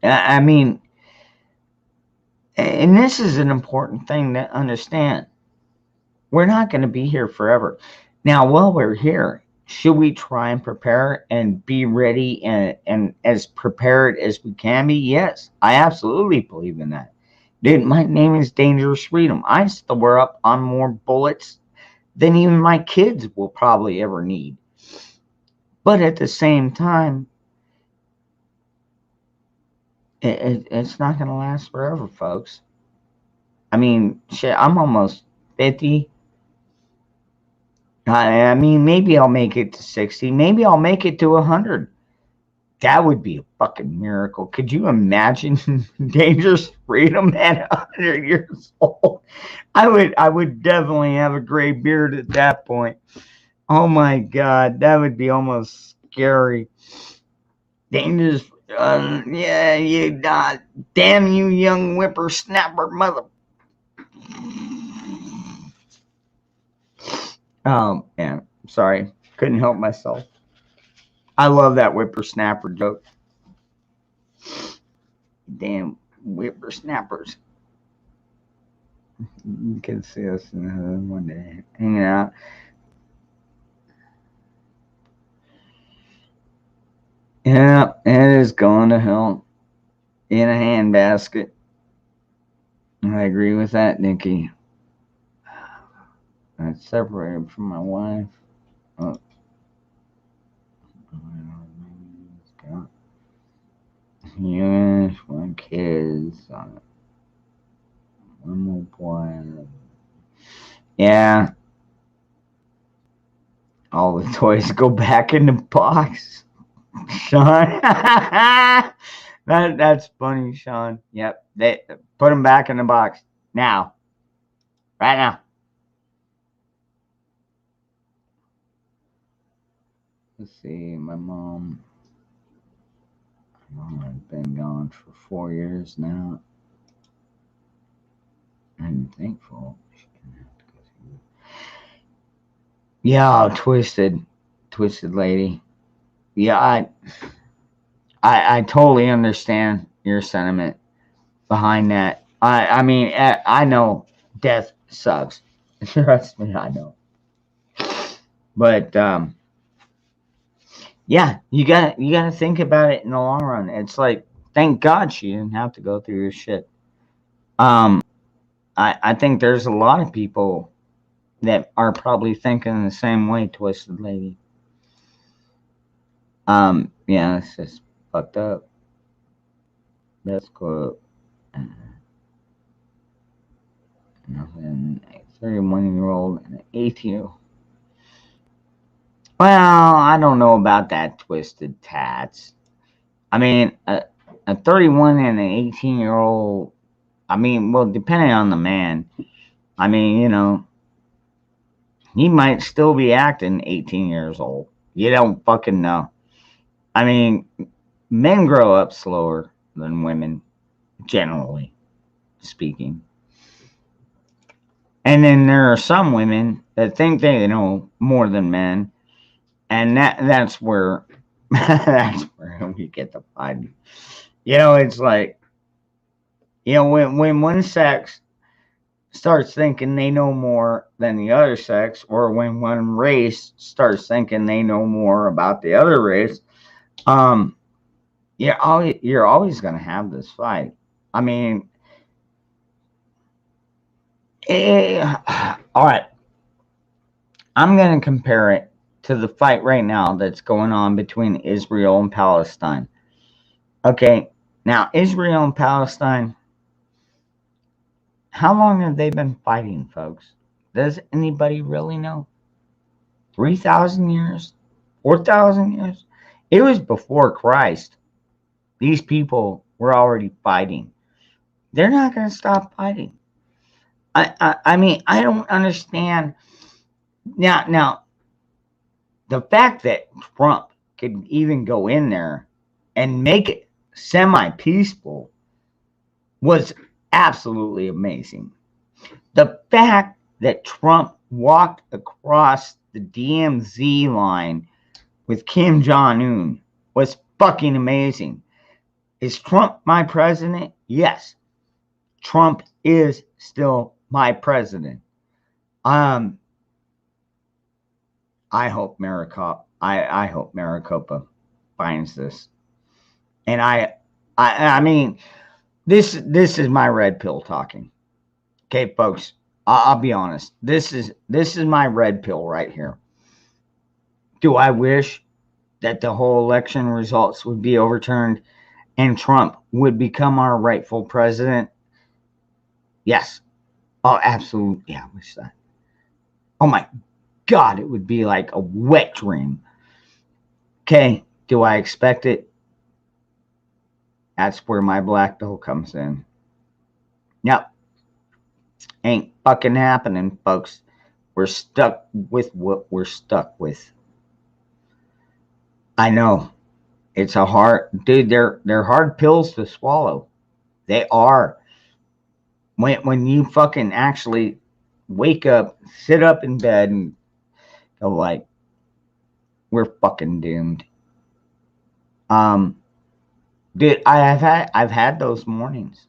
I mean, and this is an important thing to understand. We're not going to be here forever. Now, while we're here, should we try and prepare and be ready and as prepared as we can be? Yes, I absolutely believe in that. Dude, my name is Dangerous Freedom. I store up on more bullets than even my kids will probably ever need. But at the same time, it's not going to last forever, folks. I mean, shit, I'm almost 50. I mean, maybe I'll make it to 60. Maybe I'll make it to 100. That would be a fucking miracle. Could you imagine Dangerous Freedom at 100 years old? I would definitely have a gray beard at that point. Oh my God, that would be almost scary. Dangerous, yeah, you, damn you, young whippersnapper, mother. Man, sorry, couldn't help myself. I love that whippersnapper joke. Damn whippersnappers. You can see us one day hanging out. Yeah, it is going to hell in a handbasket. I agree with that, Nikki. I separated from my wife. Oh. Yes, one kids. One more boy. Yeah. All the toys go back in the box. Sean. That's funny, Sean. Yep. They put them back in the box. Now. Right now. Let's see, my mom has been gone for 4 years now. I'm thankful. Yeah, twisted lady. Yeah, I totally understand your sentiment behind that. I mean, I know death sucks. Trust me, I know. But yeah, you gotta think about it in the long run. It's like, thank God she didn't have to go through this shit. I think there's a lot of people that are probably thinking the same way, Twisted Lady. Yeah, it's just fucked up. That's cool. Nothing. A 31-year-old and an 18-year-old. Well, I don't know about that, Twisted Tats. I mean, a 31 and an 18-year-old. I mean, well, depending on the man. I mean, he might still be acting 18 years old. You don't fucking know. I mean, men grow up slower than women, generally speaking. And then there are some women that think they know more than men, and that's where that's where we get the fight. It's like when one sex starts thinking they know more than the other sex, or when one race starts thinking they know more about the other race, you're always going to have this fight. I mean, all right. I'm going to compare it to the fight right now that's going on between Israel and Palestine. Okay, now Israel and Palestine, how long have they been fighting, folks? Does anybody really know? 3,000 years? 4,000 years? It was before Christ. These people were already fighting. They're not going to stop fighting. I mean, I don't understand. Now, the fact that Trump could even go in there and make it semi-peaceful was absolutely amazing. The fact that Trump walked across the DMZ line with Kim Jong-un was fucking amazing. Is Trump my president? Yes. Trump is still my president. I hope Maricopa finds this. And I mean, this is my red pill talking. Okay, folks, I'll be honest. This is my red pill right here. Do I wish that the whole election results would be overturned and Trump would become our rightful president? Yes. Oh, absolutely. Yeah, I wish that. Oh my God, it would be like a wet dream. Okay, do I expect it? That's where my black pill comes in. Yep. Ain't fucking happening, folks. We're stuck with what we're stuck with. I know. It's a hard, dude, they're hard pills to swallow. They are. When you fucking actually wake up, sit up in bed and go like, we're fucking doomed. Dude, I've had those mornings.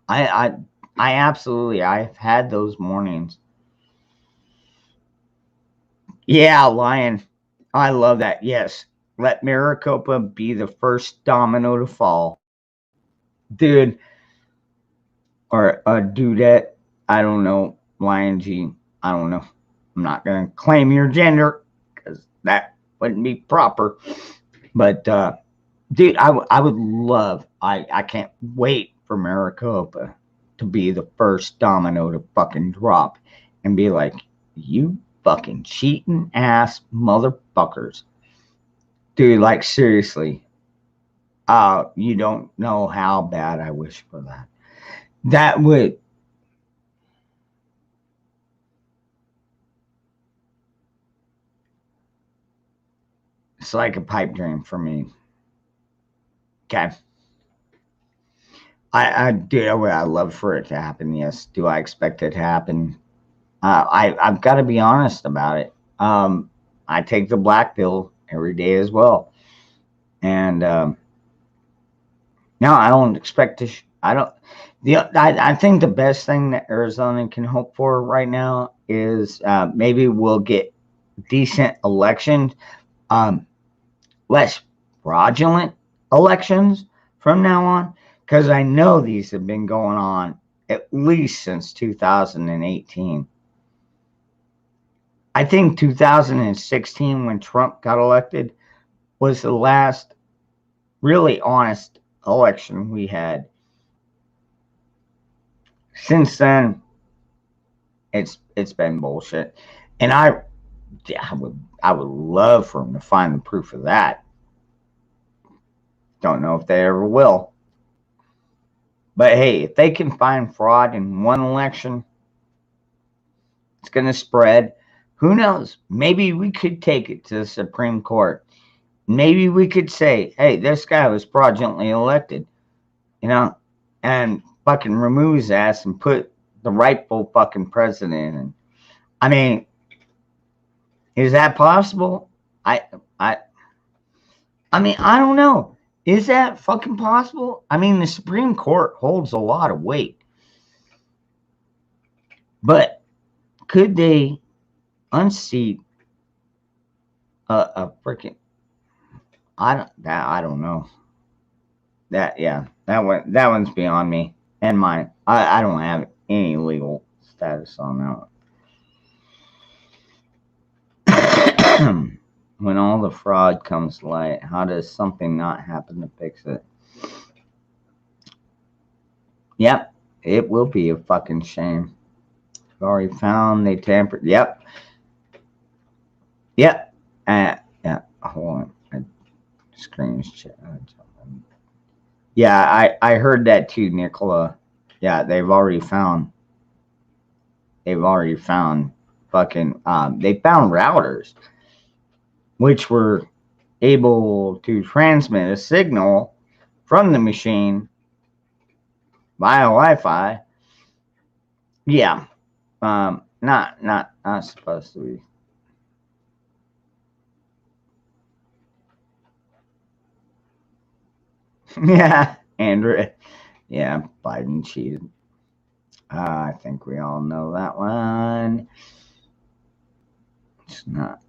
I've had those mornings. Yeah, Lion. I love that. Yes. Let Maricopa be the first domino to fall. Dude. Or a dudette. I don't know. Lion G. I don't know. I'm not going to claim your gender because that wouldn't be proper. But, dude, I would love, I can't wait for Maricopa to be the first domino to fucking drop and be like, you fucking cheating ass motherfuckers. Dude, like, seriously. You don't know how bad I wish for that. That would. It's like a pipe dream for me. Okay. I love for it to happen. Yes. Do I expect it to happen? I've got to be honest about it. I take the black pill every day as well. And no, I don't expect to. I think the best thing that Arizona can hope for right now is maybe we'll get decent elections, less fraudulent elections from now on, because I know these have been going on at least since 2018. I think 2016, when Trump got elected, was the last really honest election we had. Since then, it's been bullshit, and I would love for them to find the proof of that. Don't know if they ever will. But hey, if they can find fraud in one election, it's going to spread. Who knows? Maybe we could take it to the Supreme Court. Maybe we could say, hey, this guy was fraudulently elected, and fucking remove his ass and put the rightful fucking president in. I mean, is that possible? I mean, I don't know. Is that fucking possible? I mean, the Supreme Court holds a lot of weight. But could they unseat a freaking I don't know. That one's beyond me and mine. I don't have any legal status on that one. When all the fraud comes to light, how does something not happen to fix it? Yep, it will be a fucking shame. I've already found they tampered. Yep. Yeah, hold on. Screen's Yeah, I heard that too, Nicola. Yeah, they've already found fucking they found routers which were able to transmit a signal from the machine via Wi-Fi. Yeah. Not supposed to be. Yeah, Andrew. Yeah, Biden cheated. I think we all know that one. It's not.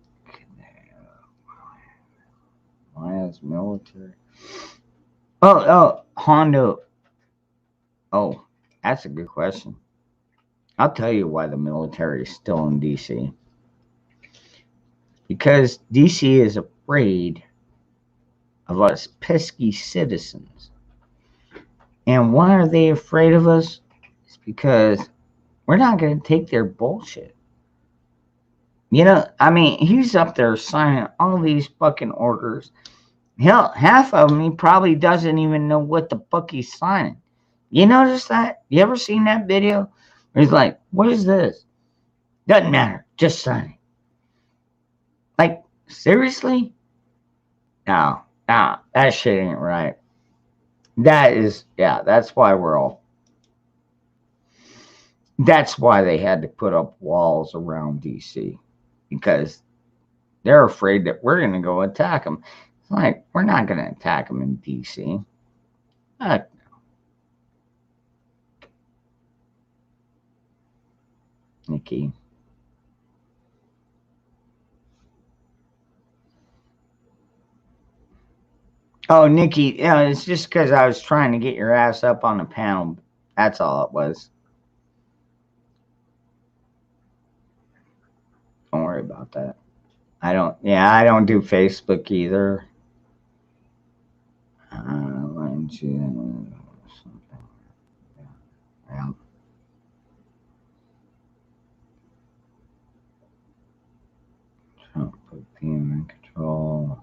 Why is military? Oh, Hondo. Oh, that's a good question. I'll tell you why the military is still in D.C. Because D.C. is afraid of us pesky citizens. And why are they afraid of us? It's because we're not going to take their bullshit. I mean, he's up there signing all these fucking orders. Hell, half of them he probably doesn't even know what the fuck he's signing. You notice that? You ever seen that video? Where he's like, what is this? Doesn't matter. Just sign it. Like, seriously? No, that shit ain't right. That's why that's why they had to put up walls around DC. Because they're afraid that we're going to go attack them. It's like, we're not going to attack them in DC. Nikki. Oh, Nikki, it's just because I was trying to get your ass up on the panel. That's all it was. Don't worry about that. I don't do Facebook either. Yeah. Trump put PM in control.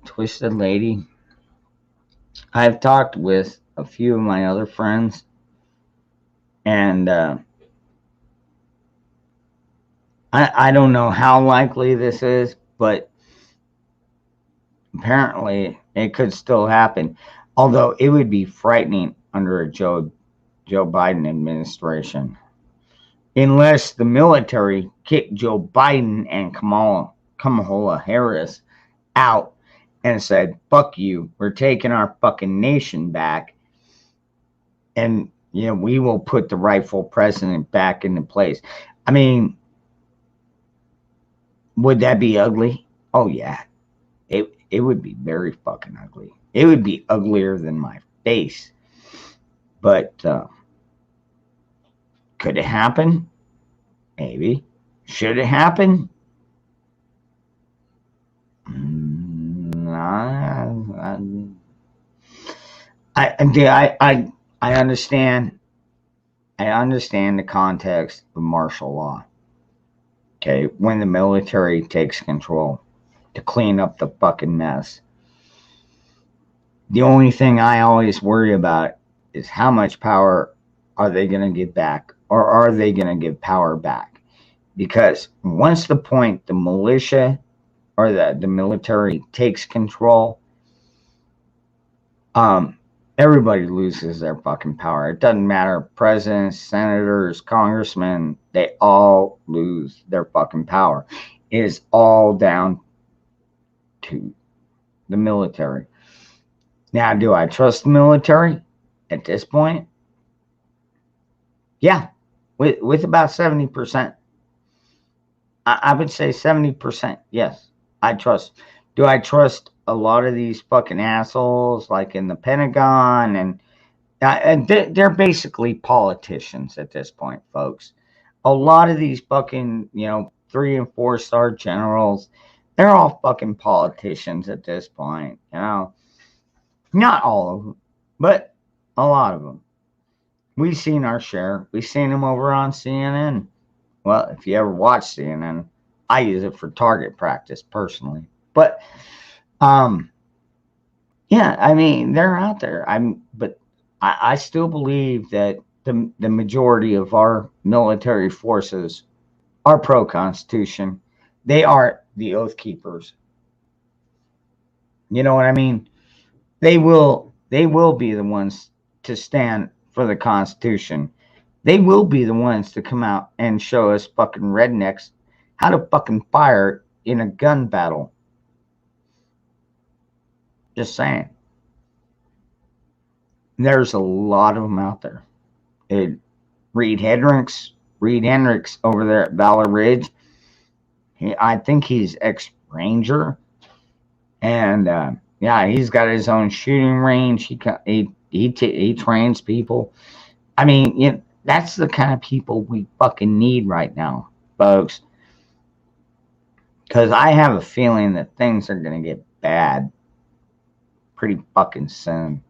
Twisted lady. I've talked with a few of my other friends, and I don't know how likely this is, but apparently it could still happen. Although it would be frightening under a Joe Biden administration, unless the military kicked Joe Biden and Kamala Harris out and said, fuck you, we're taking our fucking nation back, and we will put the rightful president back into place. I mean, would that be ugly? Oh yeah, it would be very fucking ugly. It would be uglier than my face, but Could it happen? Maybe. Should it happen? I understand. I understand the context of martial law. Okay, when the military takes control to clean up the fucking mess. The only thing I always worry about is how much power are they going to give back, or are they going to give power back? Because once the point the militia or the military takes control, everybody loses their fucking power. It doesn't matter, presidents, senators, congressmen, they all lose their fucking power. It is all down to the military. Now, do I trust the military at this point? Yeah, with about 70%. I would say 70%. Yes, I trust. Do I trust a lot of these fucking assholes like in the Pentagon? And they're basically politicians at this point, folks. A lot of these fucking, 3 and 4 star generals, they're all fucking politicians at this point. Not all of them, but a lot of them. We've seen our share. We've seen them over on CNN. Well, if you ever watch CNN, I use it for target practice personally. But yeah, I mean, they're out there. But I still believe that the majority of our military forces are pro-Constitution. They are the Oath Keepers. You know what I mean? They will be the ones to stand for the Constitution. They will be the ones to come out and show us fucking rednecks how to fucking fire in a gun battle. Just saying. There's a lot of them out there. Reed Hendricks over there at Valor Ridge. I think he's ex-Ranger. And yeah, he's got his own shooting range. He trains people. I mean, that's the kind of people we fucking need right now, folks. Because I have a feeling that things are going to get bad pretty fucking soon.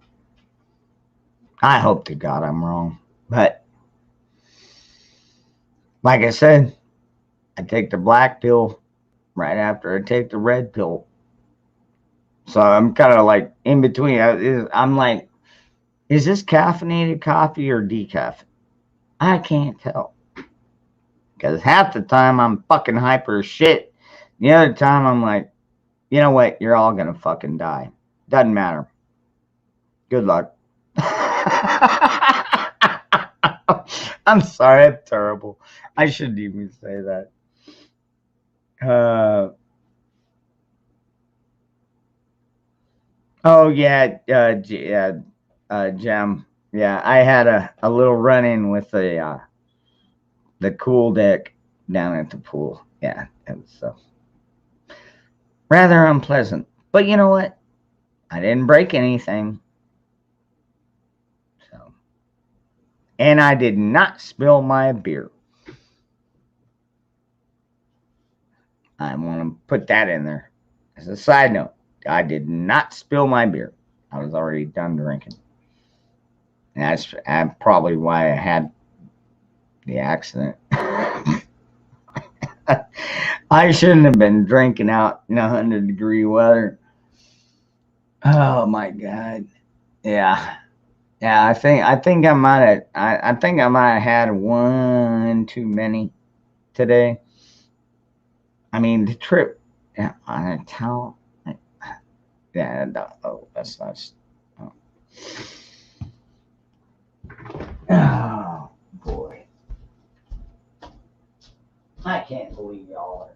I hope to God I'm wrong. But like I said, I take the black pill right after I take the red pill. So I'm kind of like in between. I'm like, is this caffeinated coffee or decaf? I can't tell. Because half the time I'm fucking hyper as shit. The other time I'm like, you know what? You're all going to fucking die. Doesn't matter. Good luck. I'm sorry. I'm terrible. I shouldn't even say that. Oh, yeah. Jem. Yeah, I had a little run-in with the cool deck down at the pool. Yeah, it was rather unpleasant. But you know what? I didn't break anything. And I did not spill my beer. I want to put that in there. As a side note, I did not spill my beer. I was already done drinking. And that's probably why I had the accident. I shouldn't have been drinking out in 100-degree weather. Oh my God. Yeah. Yeah, I think I might have had one too many today. I mean, the trip, yeah, on a towel. Yeah, oh, that's nice. Oh. Oh boy, I can't believe y'all are.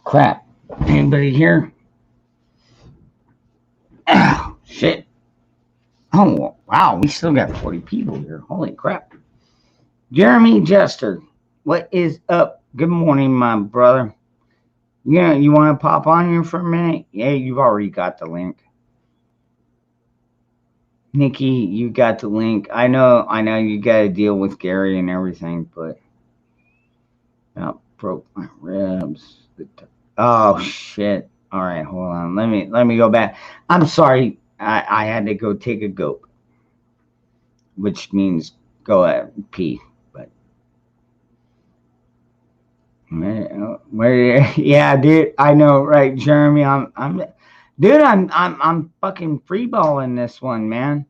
Crap. Anybody here? Oh, shit. Oh, wow. We still got 40 people here. Holy crap. Jeremy Jester, what is up? Good morning, my brother. Yeah, you want to pop on here for a minute? Yeah, you've already got the link. Nikki, you got the link. I know you got to deal with Gary and everything, but broke my ribs. Oh shit! All right, hold on. Let me go back. I'm sorry. I had to go take a goat, which means go pee. But where? Yeah, dude. I know, right, Jeremy? Dude. I'm fucking freeballing this one, man.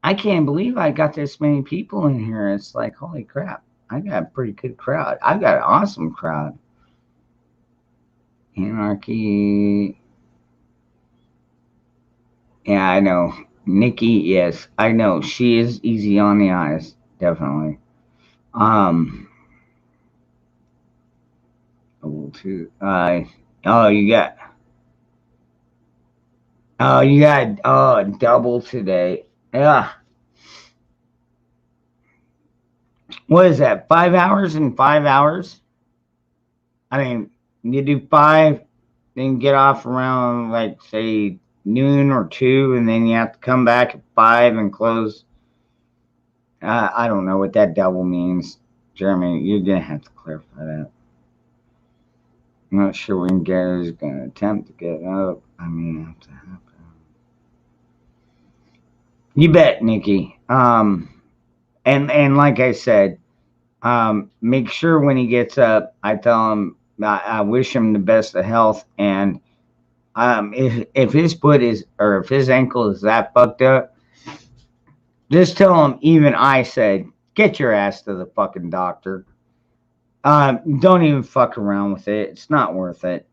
I can't believe I got this many people in here. It's like, holy crap. I got a pretty good crowd. I've got an awesome crowd. Anarchy. Yeah, I know. Nikki, yes, I know. She is easy on the eyes, definitely. Oh, you got double today. Yeah. What is that? 5 hours and 5 hours? I mean, you do 5, then get off around like say noon or 2, and then you have to come back at 5 and close. I don't know what that double means, Jeremy. You're gonna have to clarify that. I'm not sure when Gary's gonna attempt to get up. I mean, have to happen. You bet, Nikki. And like I said, make sure when he gets up, I tell him I wish him the best of health. And if his foot is or if his ankle is that fucked up, just tell him. Even I said, get your ass to the fucking doctor. Don't even fuck around with it. It's not worth it.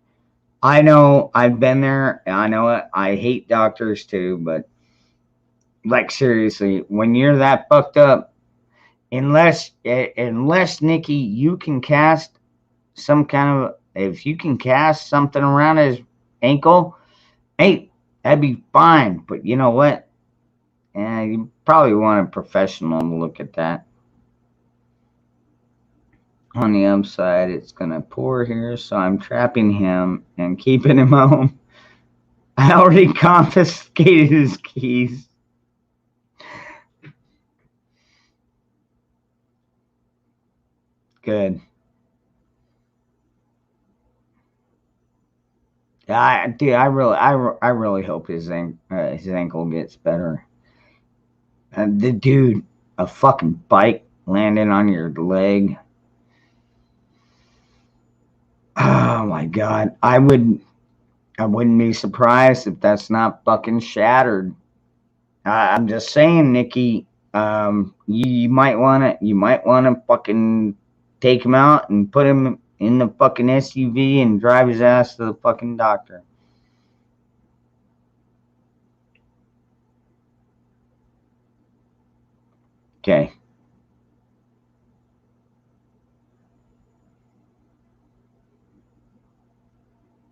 I know. I've been there. I know it. I hate doctors too, but like seriously, when you're that fucked up, unless Nikki, you can cast some kind of if you can cast something around his ankle, hey, that'd be fine. But you know what? You probably want a professional to look at that. On the upside, it's gonna pour here, so I'm trapping him and keeping him home. I already confiscated his keys. Good. Dude, I really hope his ankle gets better. The dude, a fucking bike landing on your leg. Oh my god, I wouldn't be surprised if that's not fucking shattered. I'm just saying, Nikki. You might wanna fucking take him out and put him in the fucking SUV and drive his ass to the fucking doctor. Okay.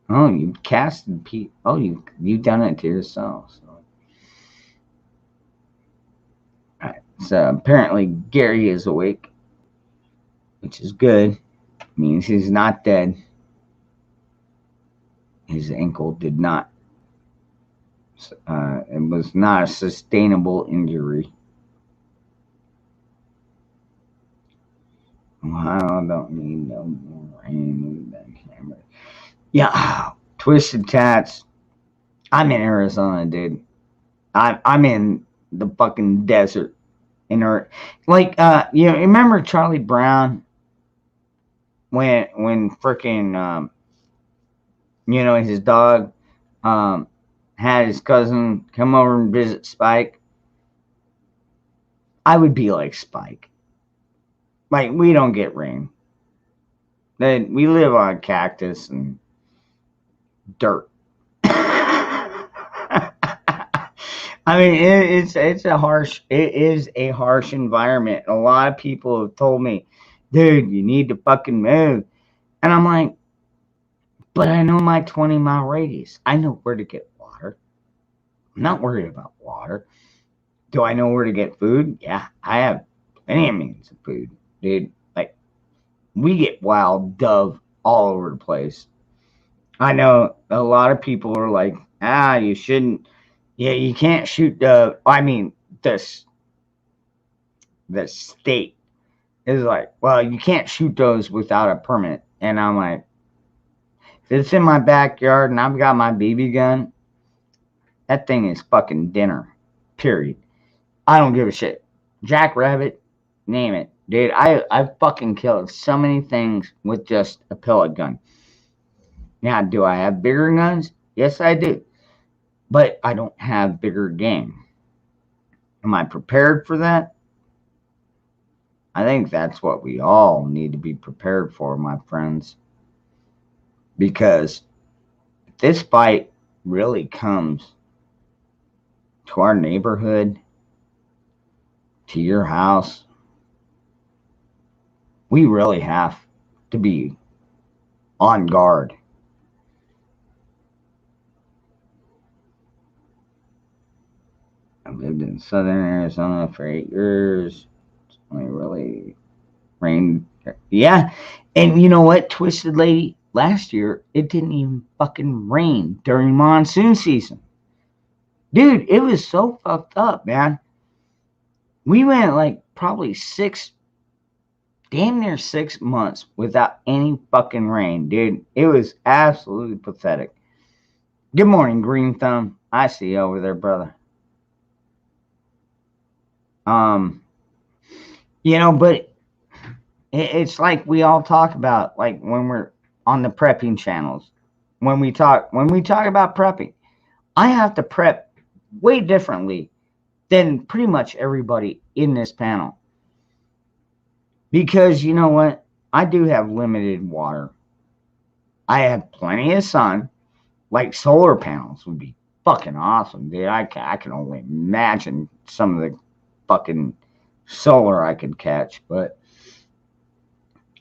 Oh, you casted Pete. Oh, you done it to yourself. So. All right. So apparently Gary is awake, which is good. Means he's not dead. His ankle did not. It was not a sustainable injury. Ohio don't need no more rain. Camera. Yeah, Twisted Tats. I'm in Arizona, dude. I'm in the fucking desert. Like you know, remember Charlie Brown when freaking you know, his dog had his cousin come over and visit Spike. I would be like Spike. Like, we don't get rain. We live on cactus and dirt. I mean, it is a harsh environment. A lot of people have told me, dude, you need to fucking move. And I'm like, but I know my 20-mile radius. I know where to get water. I'm not worried about water. Do I know where to get food? Yeah, I have plenty of means of food, dude. Like, we get wild dove all over the place. I know a lot of people are like, you shouldn't. Yeah, you can't shoot dove. I mean, the state is like, well, you can't shoot those without a permit. And I'm like, if it's in my backyard and I've got my BB gun, that thing is fucking dinner. Period. I don't give a shit. Jackrabbit, name it. Dude, I fucking killed so many things with just a pellet gun. Now, do I have bigger guns? Yes, I do. But I don't have bigger game. Am I prepared for that? I think that's what we all need to be prepared for, my friends. Because if this fight really comes to our neighborhood, to your house, we really have to be on guard. I've lived in southern Arizona for 8 years. It's only really rained. Yeah. And you know what, Twisted Lady? Last year, it didn't even fucking rain during monsoon season. Dude, it was so fucked up, man. We went like probably damn near 6 months without any fucking rain, dude. It was absolutely pathetic. Good morning, Green Thumb. I see you over there, brother. But it's like we all talk about, like when we're on the prepping channels. When we talk about prepping, I have to prep way differently than pretty much everybody in this panel. Because you know what? I do have limited water. I have plenty of sun. Like solar panels would be fucking awesome, dude. I can only imagine some of the fucking solar I could catch. But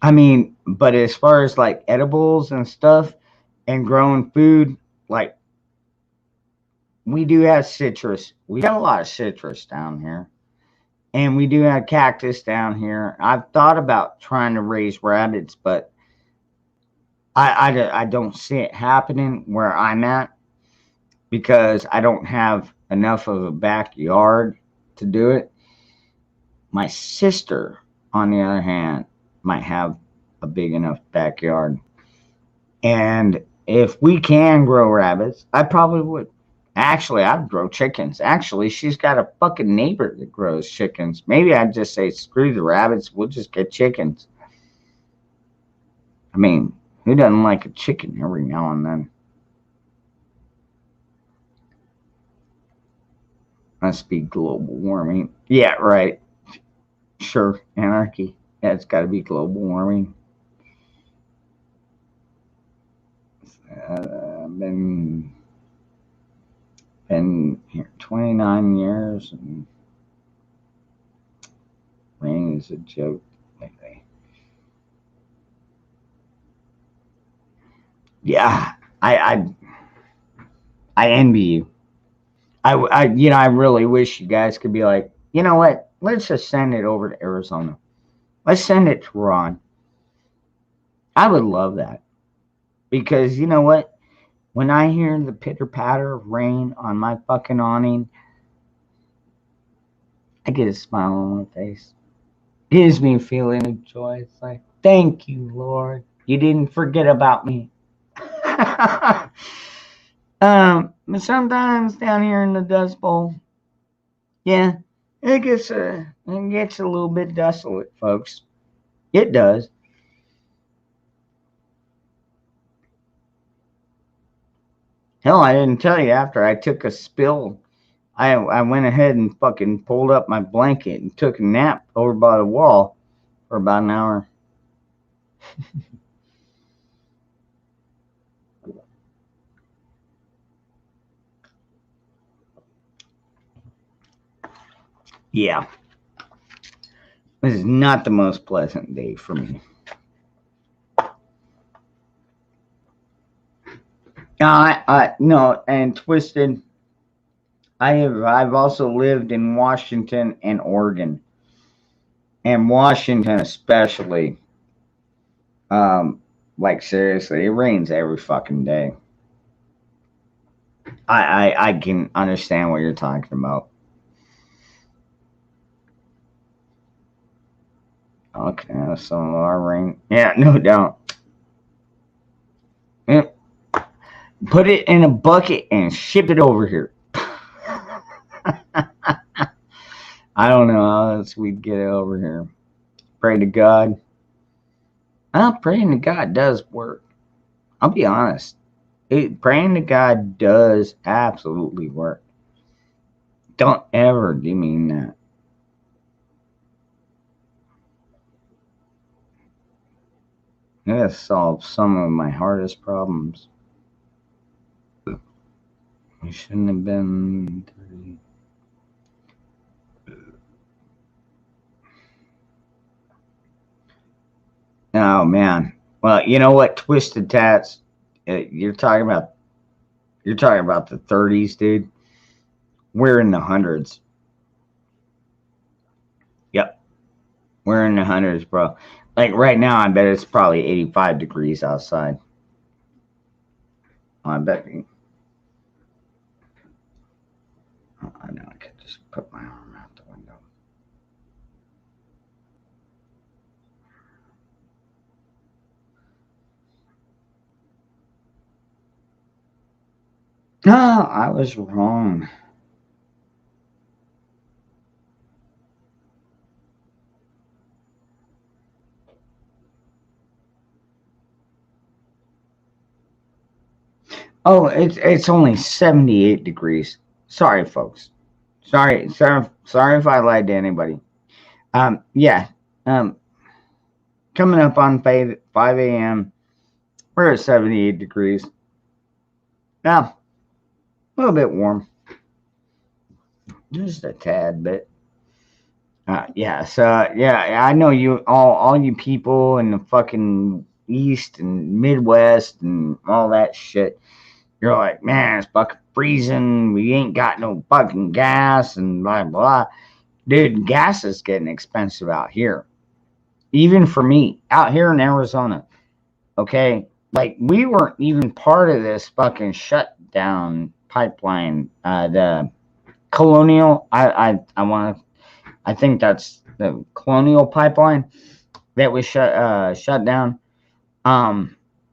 I mean, but as far as like edibles and stuff and growing food, like we do have citrus. We got a lot of citrus down here. And we do have cactus down here. I've thought about trying to raise rabbits, but I don't see it happening where I'm at because I don't have enough of a backyard to do it. My sister, on the other hand, might have a big enough backyard. And if we can grow rabbits, I probably would. Actually, I'd grow chickens. Actually, she's got a fucking neighbor that grows chickens. Maybe I'd just say, screw the rabbits, we'll just get chickens. I mean, who doesn't like a chicken every now and then? Must be global warming. Yeah, right. Sure, anarchy. Yeah, it's got to be global warming. Been here 29 years, and rain is a joke lately. Yeah, I envy you. I really wish you guys could be like, you know what? Let's just send it over to Arizona. Let's send it to Ron. I would love that because you know what? When I hear the pitter patter of rain on my fucking awning, I get a smile on my face. Gives me a feeling of joy. It's like, thank you, Lord. You didn't forget about me. But sometimes down here in the Dust Bowl, yeah, it gets a little bit desolate, folks. It does. Hell, I didn't tell you after I took a spill. I went ahead and fucking pulled up my blanket and took a nap over by the wall for about an hour. Yeah. This is not the most pleasant day for me. No, and Twisted. I've also lived in Washington and Oregon, and Washington especially. Like seriously, it rains every fucking day. I can understand what you're talking about. Okay, some of our rain. Yeah, no doubt. Yeah. Put it in a bucket and ship it over here. I don't know how else we'd get it over here. Pray to God. Well, praying to God does work. I'll be honest. Praying to God does absolutely work. Don't ever demean that. It has solved some of my hardest problems. We shouldn't have been 30. Oh man. Well, you know what, Twisted Tats? You're talking about the 30s, dude. We're in the hundreds. Yep. We're in the hundreds, bro. Like right now, I bet it's probably 85 degrees outside. I bet. I know I could just put my arm out the window. No, I was wrong. Oh, it's only 78 degrees. Sorry, folks. Sorry if I lied to anybody. Yeah. Coming up on 5 a.m. We're at 78 degrees. Now, a little bit warm. Just a tad bit. Yeah, so yeah, I know you all you people in the fucking East and Midwest and all that shit. You're like, man, it's fucking freezing. We ain't got no fucking gas and blah blah. Dude, gas is getting expensive out here. Even for me, out here in Arizona. Okay? Like we weren't even part of this fucking shutdown pipeline. The Colonial, I think that's the Colonial pipeline that was shut down.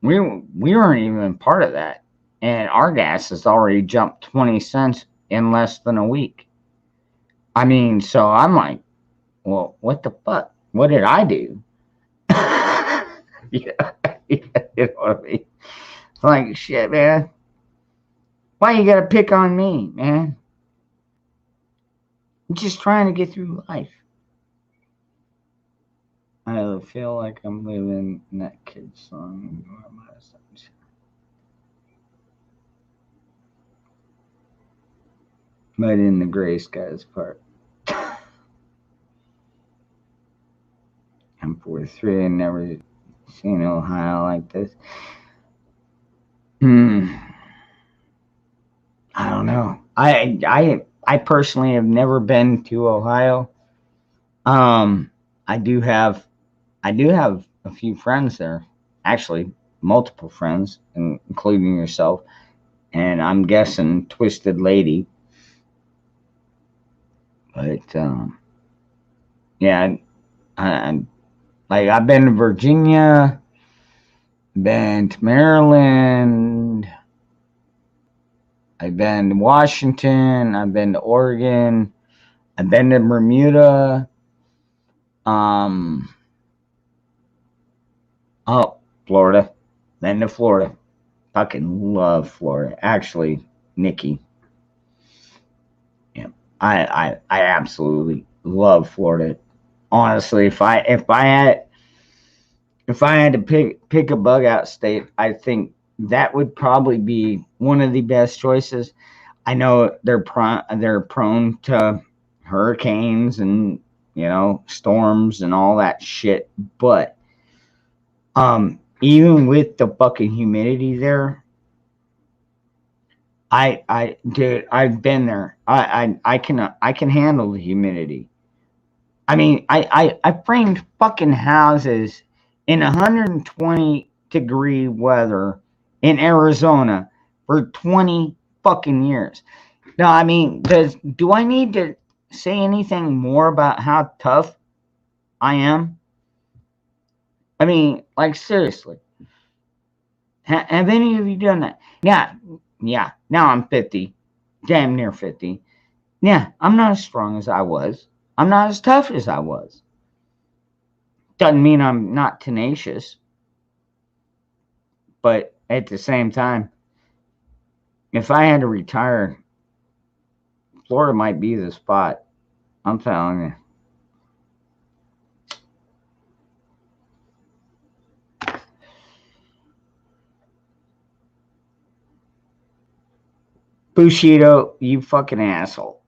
We weren't even part of that, and our gas has already jumped 20 cents in less than a week. I mean, so I'm like, well, what the fuck? What did I do? Yeah, you know what I mean? Like shit, man. Why you gotta pick on me, man? I'm just trying to get through life. I feel like I'm living in that kid's song. But in the gray skies part. I'm 43 and never seen Ohio like this. I don't know. I personally have never been to Ohio. I do have a few friends there. Actually, multiple friends, including yourself. And I'm guessing Twisted Lady. But yeah, I've been to Virginia, been to Maryland, I've been to Washington, I've been to Oregon, I've been to Bermuda. Florida. Been to Florida. Fucking love Florida. Actually, Nikki. Yeah, I absolutely love Florida. Honestly, if I had to pick a bug out state, I think that would probably be one of the best choices. I know they're prone to hurricanes and storms and all that shit, but even with the fucking humidity there, Dude, I've been there. I can handle the humidity. I mean, I framed fucking houses in 120-degree weather in Arizona for 20 fucking years. Now, I mean, do I need to say anything more about how tough I am? I mean, like seriously, have any of you done that? Yeah, yeah. Now I'm 50, damn near 50. Yeah, I'm not as strong as I was. I'm not as tough as I was. Doesn't mean I'm not tenacious, but at the same time, if I had to retire, Florida might be the spot. I'm telling you. Bushido, you fucking asshole.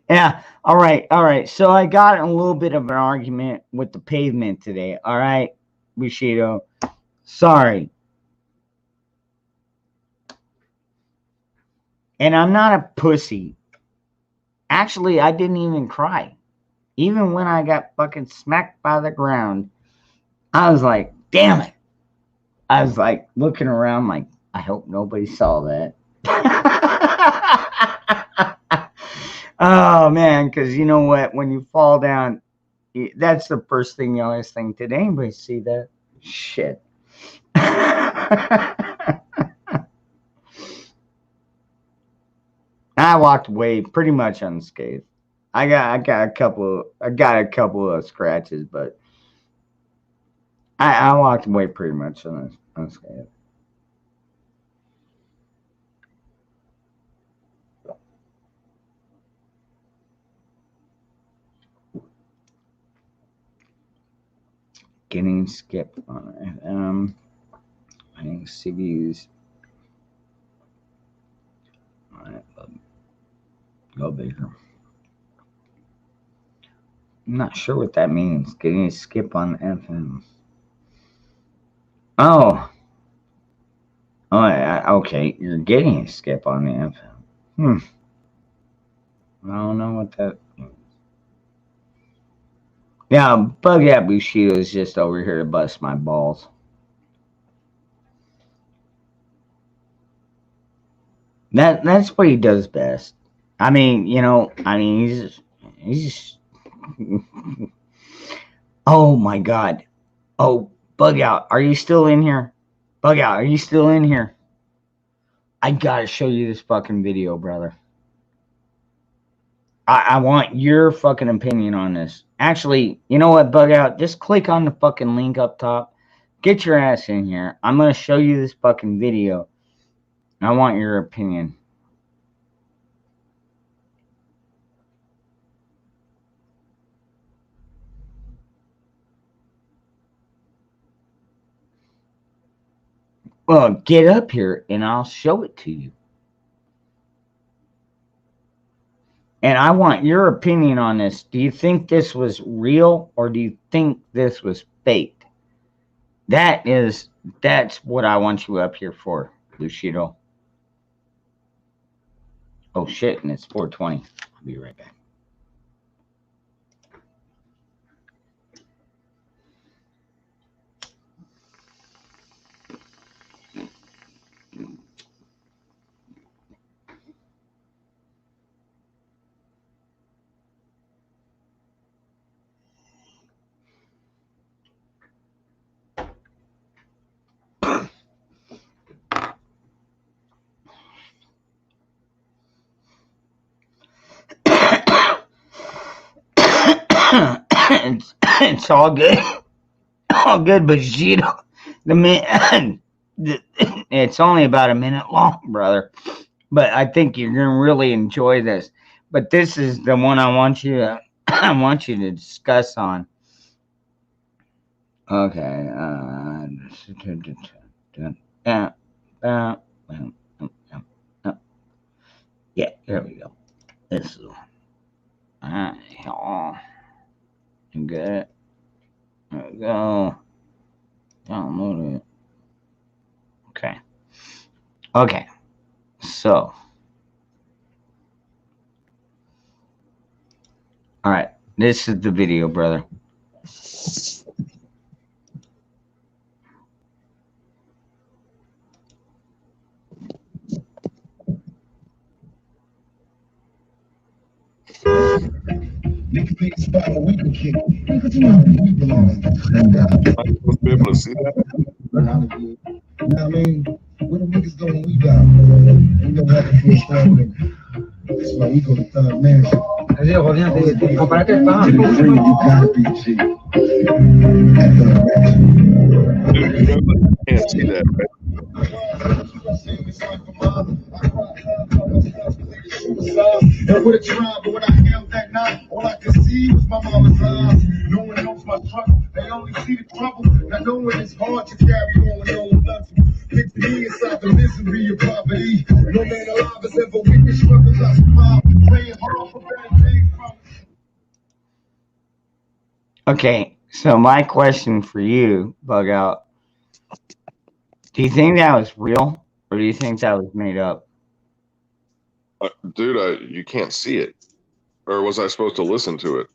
Yeah. All right. All right. So I got in a little bit of an argument with the pavement today. All right, Bushido. Sorry. And I'm not a pussy. Actually, I didn't even cry. Even when I got fucking smacked by the ground, I was like, damn it. I was like looking around like, I hope nobody saw that. Oh man, because you know what? When you fall down, that's the first thing you always think. Did anybody see that? Shit. I walked away pretty much unscathed. I got a couple of scratches, but I walked away pretty much unscathed. Getting skipped on it. I think CDs. All right, go bigger. I'm not sure what that means. Getting a skip on FM. Oh. Oh, okay. You're getting a skip on the FM. I don't know what that means. Yeah, Bug Out Bushido is just over here to bust my balls. That's what he does best. I mean, he's oh my god. Oh, Bug Out, are you still in here? Bug Out, are you still in here? I gotta show you this fucking video, brother. I want your fucking opinion on this. Actually, you know what, Bug Out? Just click on the fucking link up top. Get your ass in here. I'm gonna show you this fucking video. I want your opinion. Well, get up here and I'll show it to you. And I want your opinion on this. Do you think this was real or do you think this was fake? That's what I want you up here for, Bushido. Oh shit, and it's 4:20. I'll be right back. It's all good. All good, Bushido. It's only about a minute long, brother. But I think you're gonna really enjoy this. But this is the one I want you to I want you to discuss on. Okay. Yeah, there we go. This is all good. There we go. Download it. Okay. So. All right. This is the video, brother. Nigga pick a spot where we can kick it. We belong. Am I supposed to be able to see that? You know what I mean? Where the niggas go when we got? We don't have to feel strong. That's why we go to Thug Mansion. Compárate el pan. You gotta be a G. At Thug Mansion. Dude, you know that I can't see that, right? And with a tribe, but when I held that night, all I could see was my mama's eyes. No one knows my struggle, they only see the trouble. Now knowing it's hard to carry on when no one loves you. Picked me inside the misery of poverty. No man alive has ever witnessed struggles I survived. Praying hard for better days from. Okay, so my question for you, Bug Out, do you think that was real, or do you think that was made up? Dude, you can't see it. Or was I supposed to listen to it?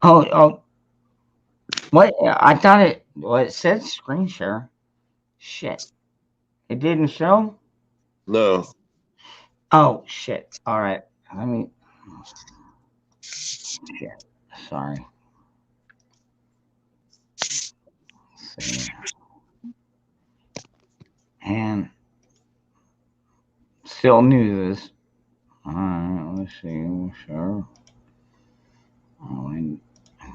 Oh, what? I thought it. Well, it said screen share. Shit, it didn't show. No. Oh shit! All right, let me. Shit, sorry. Let's see. And still new to this. All right, let's see. Sure. Oh, and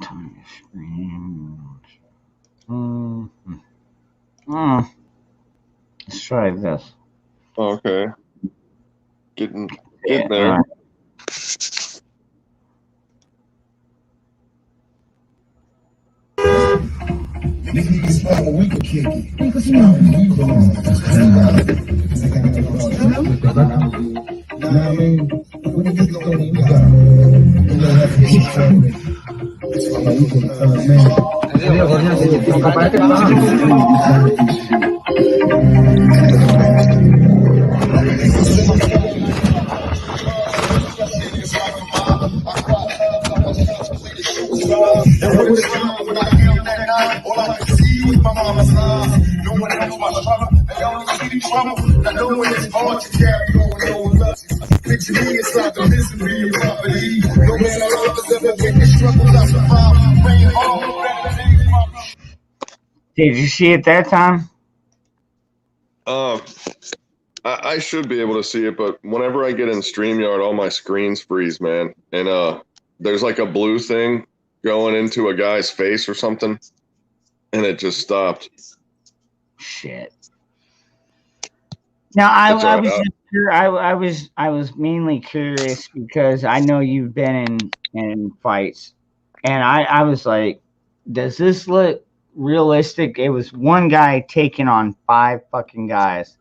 time screen. Let's try this. Okay. Getting Yeah, there. all right. Nigga spot where we can kick it. Spot where we belong. You know what I mean? Where the niggas go when we got? We don't have to be strong. That's why we go to Thug Mansion. Compárate el And with a time when I held that night, all I could see was my mama's eyes. No one knows my struggle, they only see the trouble. Now knowing it's hard to carry on when no one loves you. Picture me inside the misery of poverty. No man alive has ever witnessed struggles I survived. Praying hard for better days from. Did you see it that time? I should be able to see it, but whenever I get in StreamYard, all my screens freeze, man. And there's like a blue thing going into a guy's face or something, and it just stopped. Shit. Now I was mainly curious because I know you've been in fights, and I was like, does this look realistic? It was one guy taking on 5 fucking guys.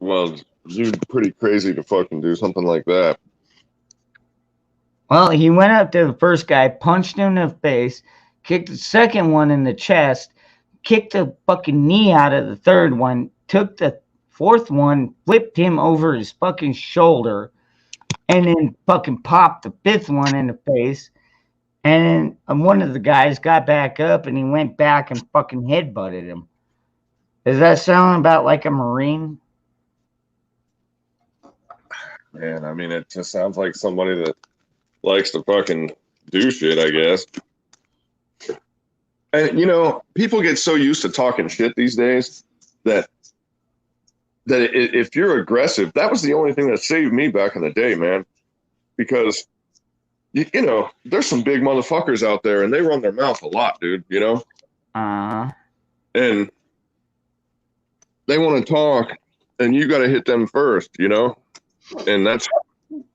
Well, you're pretty crazy to fucking do something like that. Well, he went up to the first guy, punched him in the face, kicked the second one in the chest, kicked the fucking knee out of the third one, took the fourth one, flipped him over his fucking shoulder, and then fucking popped the fifth one in the face. And then one of the guys got back up and he went back and fucking headbutted him. Does that sound about like a Marine? Man, I mean, it just sounds like somebody that likes to fucking do shit, I guess. And, you know, people get so used to talking shit these days that if you're aggressive, that was the only thing that saved me back in the day, man. Because, you know, there's some big motherfuckers out there, and they run their mouth a lot, dude, you know? And they want to talk, and you got to hit them first, you know? And that's...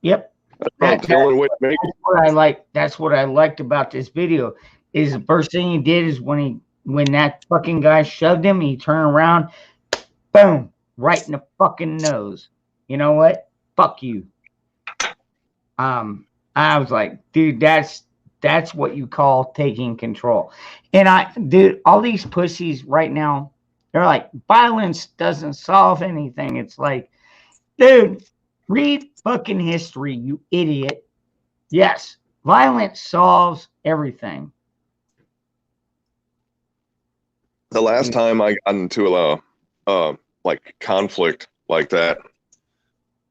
Yep. That's the only way to make it. What I like. That's what I liked about this video. Is the first thing he did is when that fucking guy shoved him, he turned around, boom, right in the fucking nose. You know what? Fuck you. I was like, dude, that's what you call taking control. And dude, all these pussies right now, They're like, violence doesn't solve anything. It's like, dude, read fucking history, you idiot. Yes, violence solves everything. The last time I got into a like conflict like that,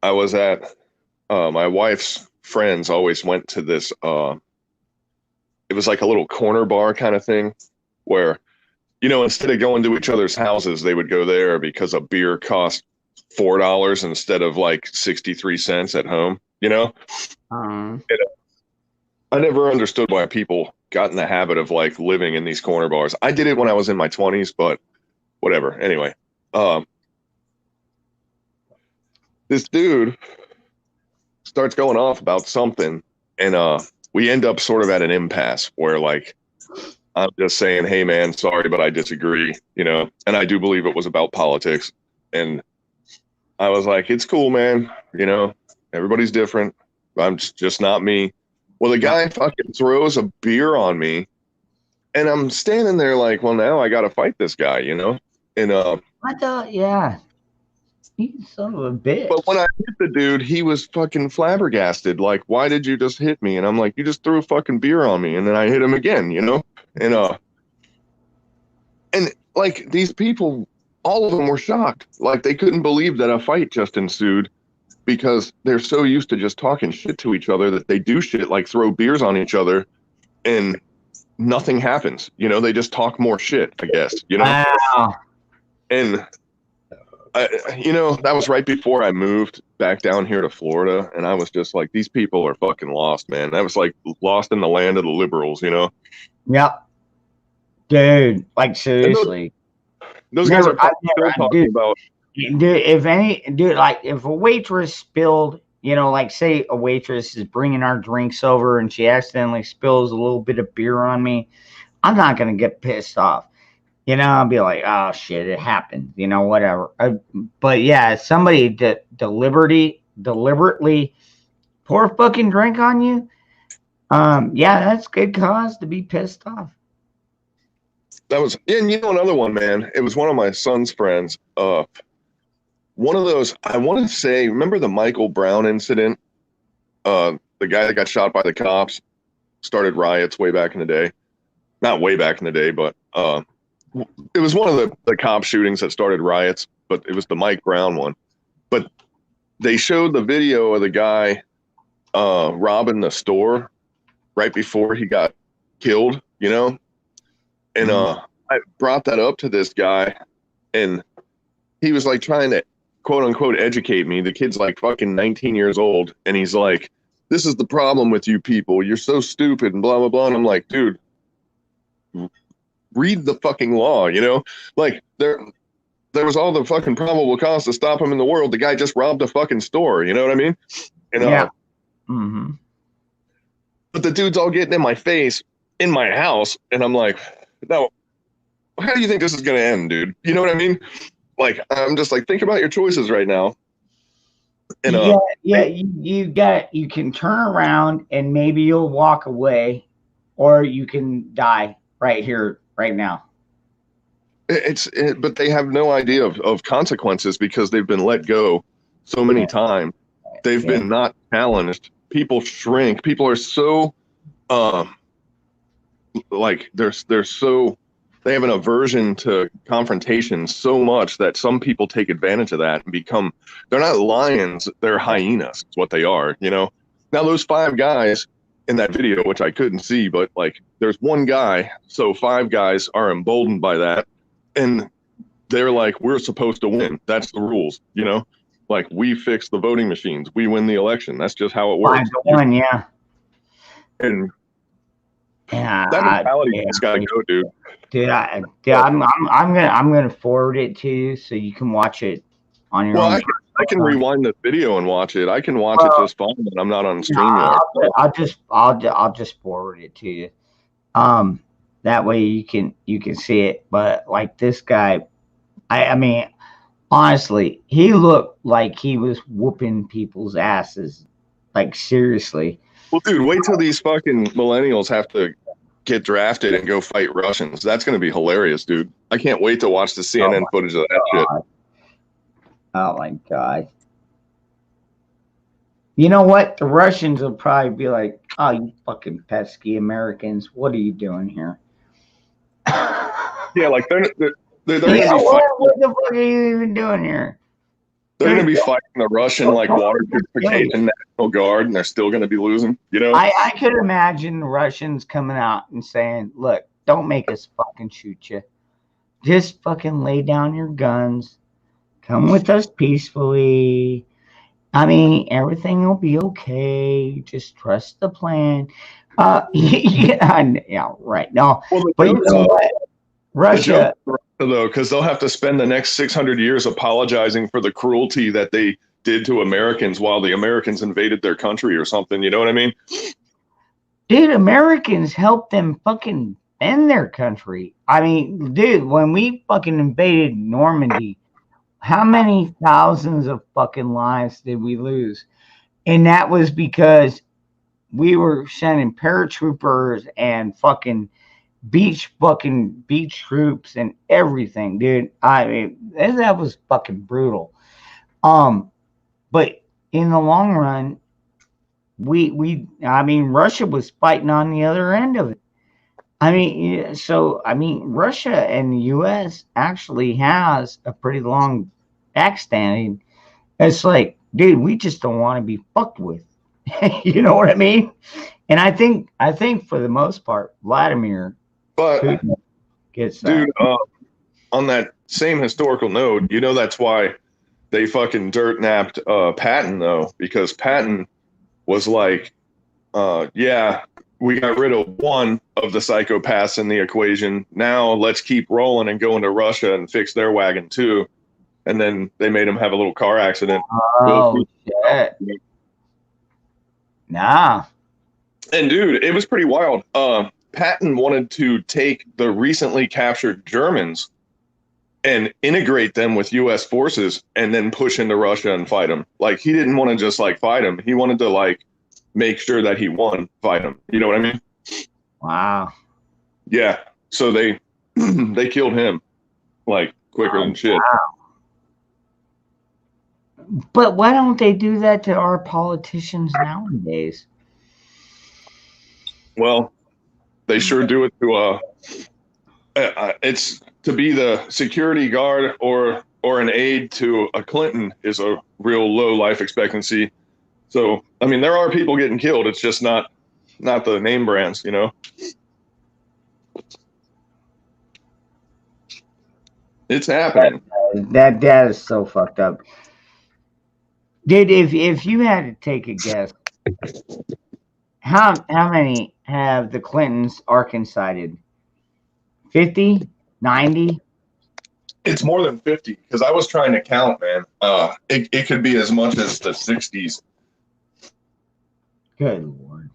I was at my wife's friends always went to this it was like a little corner bar kind of thing where, you know, instead of going to each other's houses, they would go there because a beer cost $4 instead of like 63 cents at home, you know? And I never understood why people got in the habit of like living in these corner bars. I did it when I was in my 20s, but whatever. Anyway, this dude starts going off about something, and we end up sort of at an impasse where like I'm just saying, hey man, sorry, but I disagree, you know, and I do believe it was about politics. And I was like, it's cool, man, you know, everybody's different. I'm just not me. Well, the guy fucking throws a beer on me, and I'm standing there like, well, now I got to fight this guy, you know? And I thought, yeah, you son of a bitch. but when I hit the dude, he was fucking flabbergasted. Like, why did you just hit me? And I'm like, you just threw a fucking beer on me. And then I hit him again, you know? And like these people, all of them were shocked. Like they couldn't believe that a fight just ensued because they're so used to just talking shit to each other that they do shit like throw beers on each other and nothing happens. You know, they just talk more shit, I guess, you know? Wow. And you know, that was right before I moved back down here to Florida, and I was just like, these people are fucking lost, man. I was like lost in the land of the liberals, you know? Yep. Dude, like seriously. Those guys are talking about. Dude, if a waitress spilled, you know, like say a waitress is bringing our drinks over and she accidentally spills a little bit of beer on me, I'm not going to get pissed off. You know, I'll be like, oh shit, it happened, you know, whatever. But yeah, somebody deliberately pour a fucking drink on you, yeah, that's good cause to be pissed off. That was, and you know, another one, man. It was one of my son's friends. One of those, I want to say, remember the Michael Brown incident? The guy that got shot by the cops, started riots way back in the day. Not way back in the day, but it was one of the cop shootings that started riots, but it was the Mike Brown one. But they showed the video of the guy robbing the store right before he got killed, you know? And I brought that up to this guy, and he was like trying to quote unquote educate me. The kid's like fucking 19 years old, and he's like, this is the problem with you people. You're so stupid and blah, blah, blah. And I'm like, dude, read the fucking law, you know? Like there was all the fucking probable cause to stop him in the world. The guy just robbed a fucking store, you know what I mean? And, yeah. But the dude's all getting in my face in my house, and I'm like, no, how do you think this is going to end, dude? You know what I mean? Like, I'm just like, think about your choices right now. And you can turn around and maybe you'll walk away, or you can die right here, right now. But they have no idea of consequences because they've been let go so many times. They've been not challenged. People shrink. People are so, like they have an aversion to confrontation so much that some people take advantage of that and become, they're not lions, they're hyenas. It's what they are, you know? Now those 5 guys in that video, which I couldn't see, but like there's one guy, so 5 guys are emboldened by that, and they're like, we're supposed to win. That's the rules, you know? Like, we fix the voting machines, we win the election. That's just how it works. 5-1, yeah. And that mentality has got to go, dude. Dude, I'm gonna forward it to you so you can watch it on your own. I can rewind the video and watch it. I can watch it just fine, but I'm not on StreamYard. I'll just forward it to you. That way you can see it. But like this guy, I mean, honestly, he looked like he was whooping people's asses. Like seriously. Well, dude, wait till these fucking millennials have to get drafted and go fight Russians. That's going to be hilarious, dude. I can't wait to watch the CNN footage of that shit. Oh my God. You know what? The Russians will probably be like, oh, you fucking pesky Americans. What are you doing here? Yeah, like they're going to be Yeah, fighting. what the fuck are you even doing here? They're going to be fighting the Russian like water purification National Guard, and they're still going to be losing. You know, I could imagine the Russians coming out and saying, look, don't make us fucking shoot you. Just fucking lay down your guns. Come with us peacefully. I mean, everything will be okay. Just trust the plan. Yeah, right. No, well, the but you joke's know on- what? the Russia. joke's on Russia, though, because they'll have to spend the next 600 years apologizing for the cruelty that they did to Americans while the Americans invaded their country or something. You know what I mean? Dude, Americans helped them fucking end their country. I mean, dude, when we fucking invaded Normandy, how many thousands of fucking lives did we lose? And that was because we were sending paratroopers and fucking beach troops and everything, dude. I mean, that was fucking brutal. But in the long run, I mean, Russia was fighting on the other end of it. I mean, Russia and the U.S. actually has a pretty long backstanding. It's like, dude, we just don't want to be fucked with. You know what I mean? And I think for the most part, Vladimir Putin gets that. Dude, on that same historical note, you know that's why they fucking dirt napped Patton though, because Patton was like, yeah, we got rid of one of the psychopaths in the equation. Now let's keep rolling and go into Russia and fix their wagon too. And then they made him have a little car accident. Oh shit! Nah. And dude, it was pretty wild. Patton wanted to take the recently captured Germans and integrate them with U.S. forces and then push into Russia and fight them. Like, he didn't want to just like fight them. He wanted to like make sure that he won, fight him. You know what I mean? Wow. Yeah. So they they killed him like quicker than shit. Wow. But why don't they do that to our politicians nowadays? Well, they sure do it to it's to be the security guard or an aide to a Clinton is a real low life expectancy. So, I mean, there are people getting killed. It's just not the name brands, you know. It's happening. That is so fucked up. Dude, if you had to take a guess, how many have the Clintons Arkancided? 50? 90? It's more than 50 because I was trying to count, man. It could be as much as the 60s. Good Lord.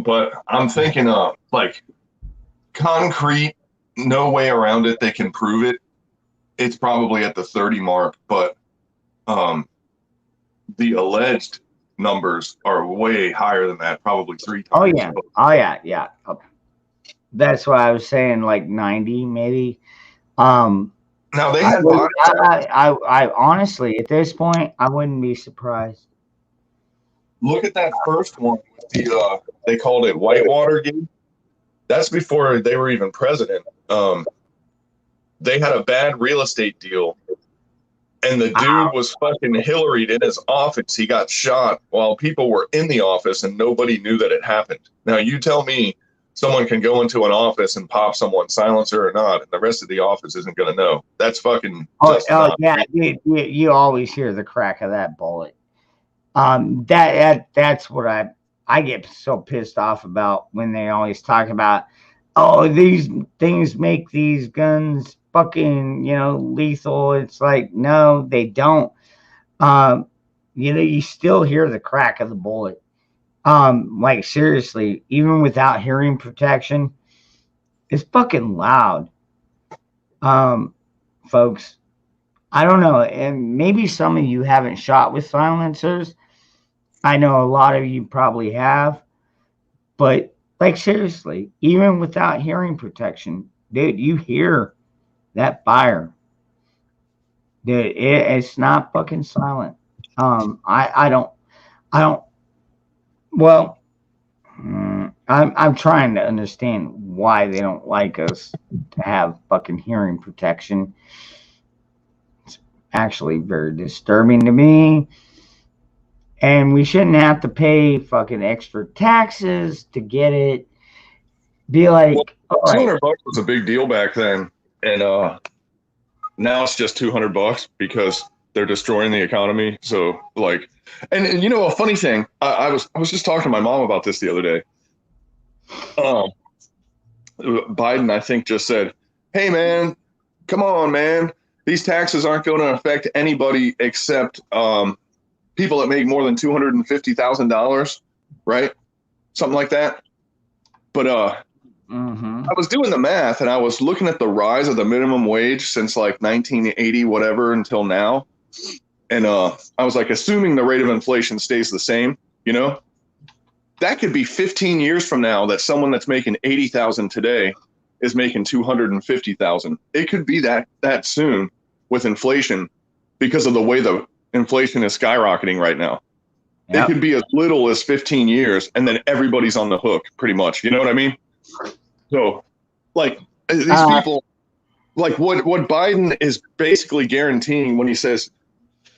But I'm thinking like concrete, no way around it. They can prove it. It's probably at the 30 mark, but the alleged numbers are way higher than that, probably 3 times. Oh yeah. That's why I was saying like 90 maybe. Now they had I honestly at this point I wouldn't be surprised. Look at that first one with the they called it Whitewater Gate. That's before they were even president. They had a bad real estate deal, and the dude was fucking Hillaried in his office. He got shot while people were in the office, and nobody knew that it happened. Now you tell me someone can go into an office and pop someone's silencer or not, and the rest of the office isn't going to know. That's fucking. Yeah, you always hear the crack of that bullet. That's what I get so pissed off about when they always talk about, oh, these things make these guns fucking, lethal. It's like, no, they don't. You still hear the crack of the bullet. Like seriously, even without hearing protection, it's fucking loud. Folks, I don't know, and maybe some of you haven't shot with silencers. I know a lot of you probably have, but like seriously, even without hearing protection, dude, you hear that fire. Dude, it's not fucking silent. I don't. Well, I'm trying to understand why they don't like us to have fucking hearing protection. It's actually very disturbing to me. And we shouldn't have to pay fucking extra taxes to get it. Be like, all right, $200 was a big deal back then, and now it's just $200 because they're destroying the economy. So like, and you know a funny thing, I was just talking to my mom about this the other day. Biden, I think, just said, "Hey man, come on, man, these taxes aren't going to affect anybody except people that make more than $250,000, right? Something like that." But I was doing the math and I was looking at the rise of the minimum wage since like 1980, whatever, until now. And I was like, assuming the rate of inflation stays the same, you know, that could be 15 years from now that someone that's making 80,000 today is making 250,000. It could be that soon with inflation because of the way the inflation is skyrocketing right now. Yep. It could be as little as 15 years and then everybody's on the hook pretty much. You know what I mean? So like these people, like what Biden is basically guaranteeing when he says,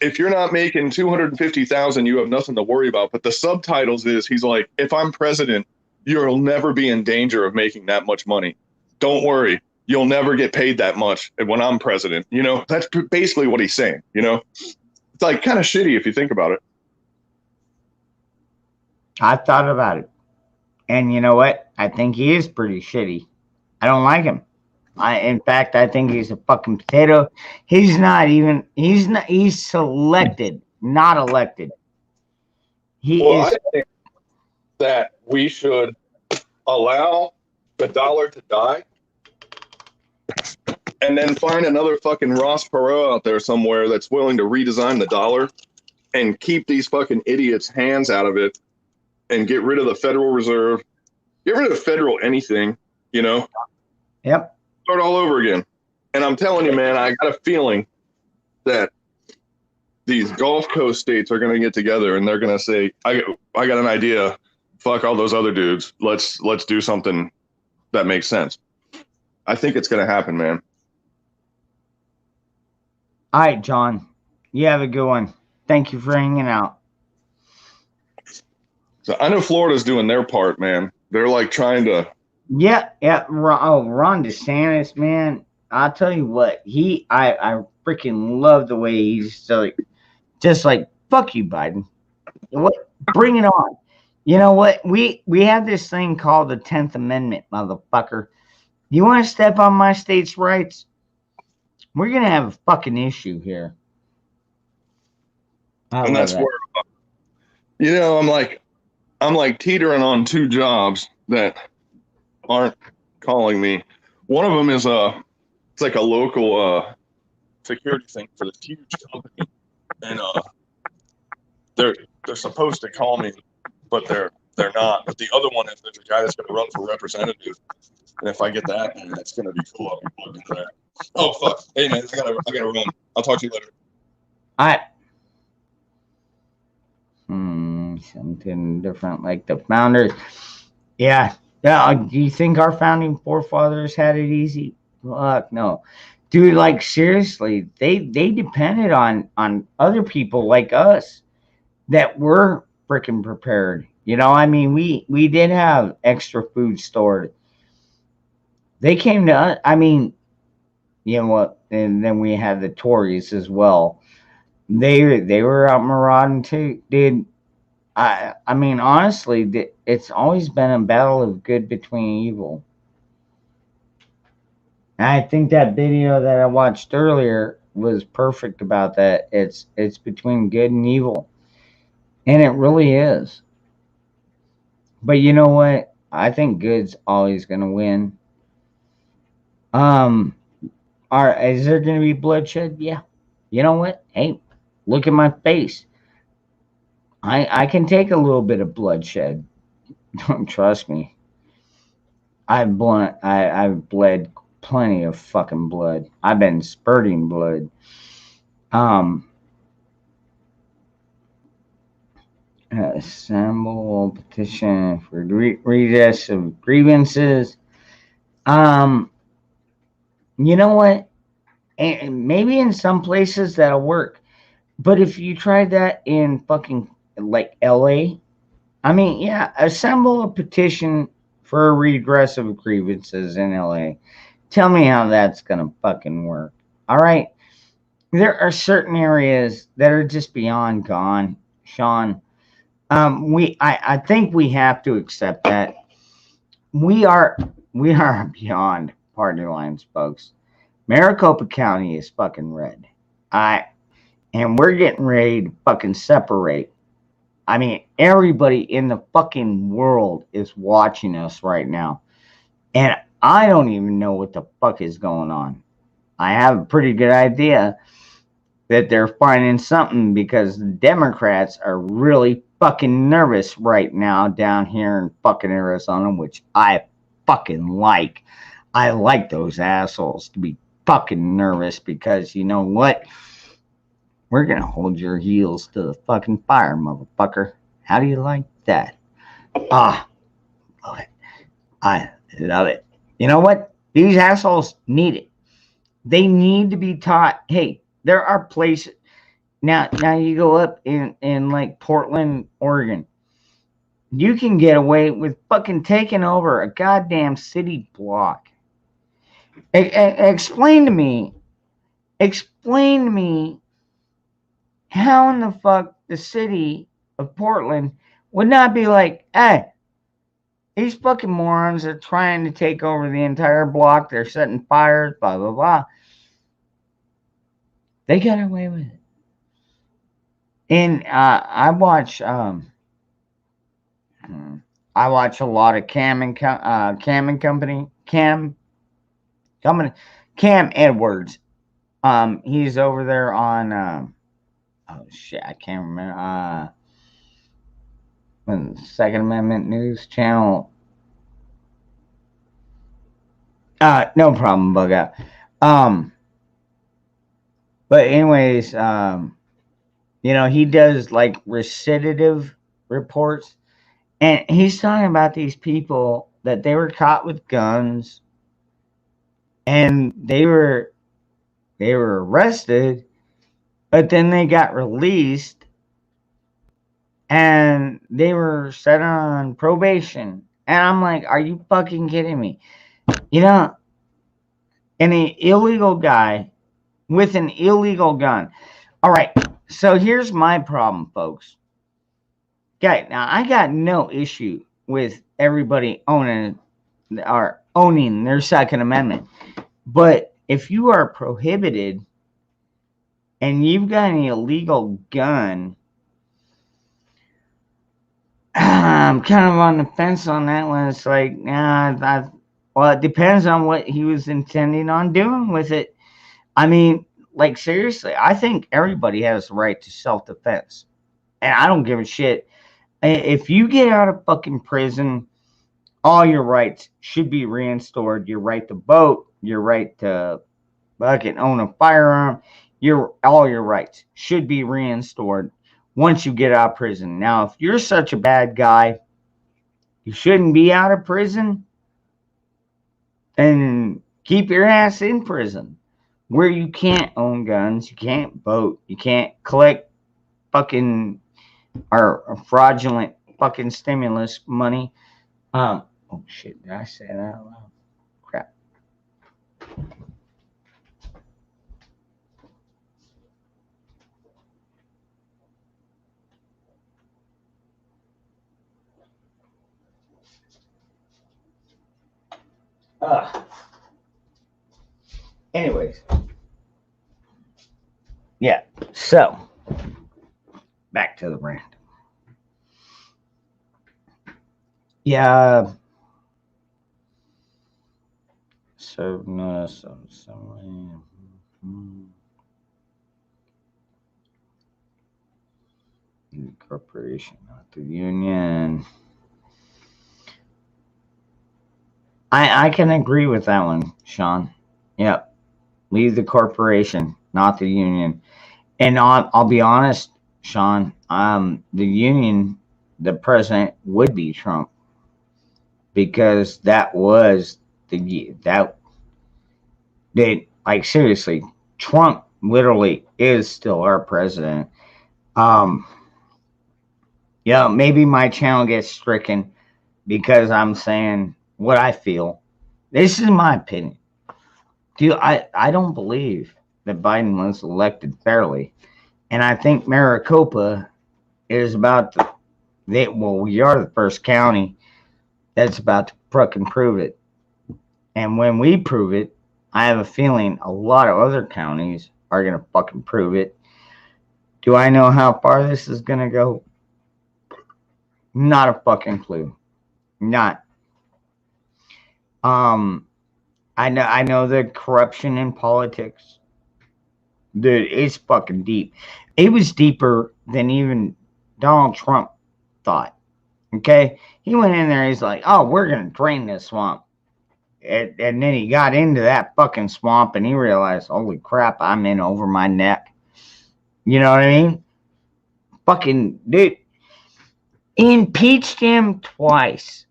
if you're not making 250,000, you have nothing to worry about. But the subtitles is he's like, if I'm president, you'll never be in danger of making that much money. Don't worry. You'll never get paid that much when I'm president. You know, that's basically what he's saying. You know, it's like kind of shitty if you think about it. I thought about it. And you know what? I think he is pretty shitty. I don't like him. In fact, I think he's a fucking potato. He's selected, not elected. I think that we should allow the dollar to die and then find another fucking Ross Perot out there somewhere that's willing to redesign the dollar and keep these fucking idiots' hands out of it and get rid of the Federal Reserve, get rid of federal anything, you know? Yep. Start all over again. And I'm telling you, man, I got a feeling that these Gulf Coast states are going to get together and they're going to say, I got an idea. Fuck all those other dudes. Let's do something that makes sense. I think it's going to happen, man. All right, John. You have a good one. Thank you for hanging out. So I know Florida's doing their part, man. They're like trying to. Yeah. Ron DeSantis, man. I'll tell you what. I freaking love the way he's just like, fuck you, Biden. What? Bring it on. You know what? We have this thing called the 10th Amendment, motherfucker. You want to step on my state's rights? We're gonna have a fucking issue here. And that's where, you know, I'm like teetering on two jobs that aren't calling me. One of them is it's like a local security thing for this huge company, and they're supposed to call me, but they're not. But the other one is there's a guy that's going to run for representative, and if I get that, man, that's going to be cool. I'll be looking for that. Oh fuck! Hey man, I gotta run. I'll talk to you later. All right. Something different, like the founders. Yeah. Do you think our founding forefathers had it easy? Fuck no, dude. Like seriously, they depended on other people like us that were freaking prepared. You know, I mean, we did have extra food stored. They came to us. I mean, you know what? And then we had the Tories as well. They were out marauding too, dude. I mean, honestly, it's always been a battle of good between evil. And I think that video that I watched earlier was perfect about that. It's between good and evil, and it really is. But you know what? I think good's always going to win. Is there going to be bloodshed? Yeah. You know what? Hey, look at my face. I can take a little bit of bloodshed. Don't trust me. I've bled plenty of fucking blood. I've been spurting blood. Um, assemble petition for redress of grievances. Um, you know what? And maybe in some places that'll work. But if you tried that in fucking like LA, I mean, yeah, assemble a petition for a redress of grievances in LA. Tell me how that's gonna fucking work. All right. There are certain areas that are just beyond gone, Sean. I think we have to accept that we are we are beyond party lines, folks. Maricopa County is fucking red. I and we're getting ready to fucking separate. I mean, everybody in the fucking world is watching us right now. And I don't even know what the fuck is going on. I have a pretty good idea that they're finding something because the Democrats are really fucking nervous right now down here in fucking Arizona, which I fucking like. I like those assholes to be fucking nervous because you know what? We're gonna hold your heels to the fucking fire, motherfucker. How do you like that? Ah, love it. I love it. You know what? These assholes need it. They need to be taught. Hey, there are places now. You go up in like Portland, Oregon. You can get away with fucking taking over a goddamn city block. Explain to me. Explain to me how in the fuck the city of Portland would not be like, hey, these fucking morons are trying to take over the entire block. They're setting fires, blah, blah, blah. They got away with it. And I watch a lot of Cam Edwards. He's over there on oh shit, I can't remember. Second Amendment News Channel. No problem, bug out. But anyways, he does like recidivative reports, and he's talking about these people that they were caught with guns, and they were arrested, but then they got released, and they were set on probation. And I'm like, are you fucking kidding me? You know, an illegal guy with an illegal gun. All right, so here's my problem, folks. Okay, now I got no issue with everybody owning their Second Amendment, but if you are prohibited and you've got an illegal gun, I'm kind of on the fence on that one. It's like, well, it depends on what he was intending on doing with it. I mean, like, seriously, I think everybody has the right to self-defense. And I don't give a shit. If you get out of fucking prison, all your rights should be reinstored. Your right to vote, your right to fucking own a firearm, all your rights should be reinstored once you get out of prison. Now, if you're such a bad guy, you shouldn't be out of prison, and keep your ass in prison where you can't own guns, you can't vote, you can't collect fucking or fraudulent fucking stimulus money. Oh shit, did I say that out loud? Crap. Anyways. Yeah. So back to the rant. Yeah. So no, The corporation, not the union. I can agree with that one, Sean. Yep. Leave the corporation, not the union. And I'll be honest, Sean. The union, the president would be Trump because that was like seriously, Trump literally is still our president. Um, yeah, maybe my channel gets stricken because I'm saying what I feel. This is my opinion. I don't believe that Biden was elected fairly. And I think Maricopa is about to, we are the first county that's about to fucking prove it. And when we prove it, I have a feeling a lot of other counties are going to fucking prove it. Do I know how far this is going to go? Not a fucking clue. Not. I know the corruption in politics. Dude, it's fucking deep. It was deeper than even Donald Trump thought. Okay? He went in there, he's like, oh, we're going to drain this swamp. And then he got into that fucking swamp and he realized, holy crap, I'm in over my neck. You know what I mean? Fucking, dude. Impeached him twice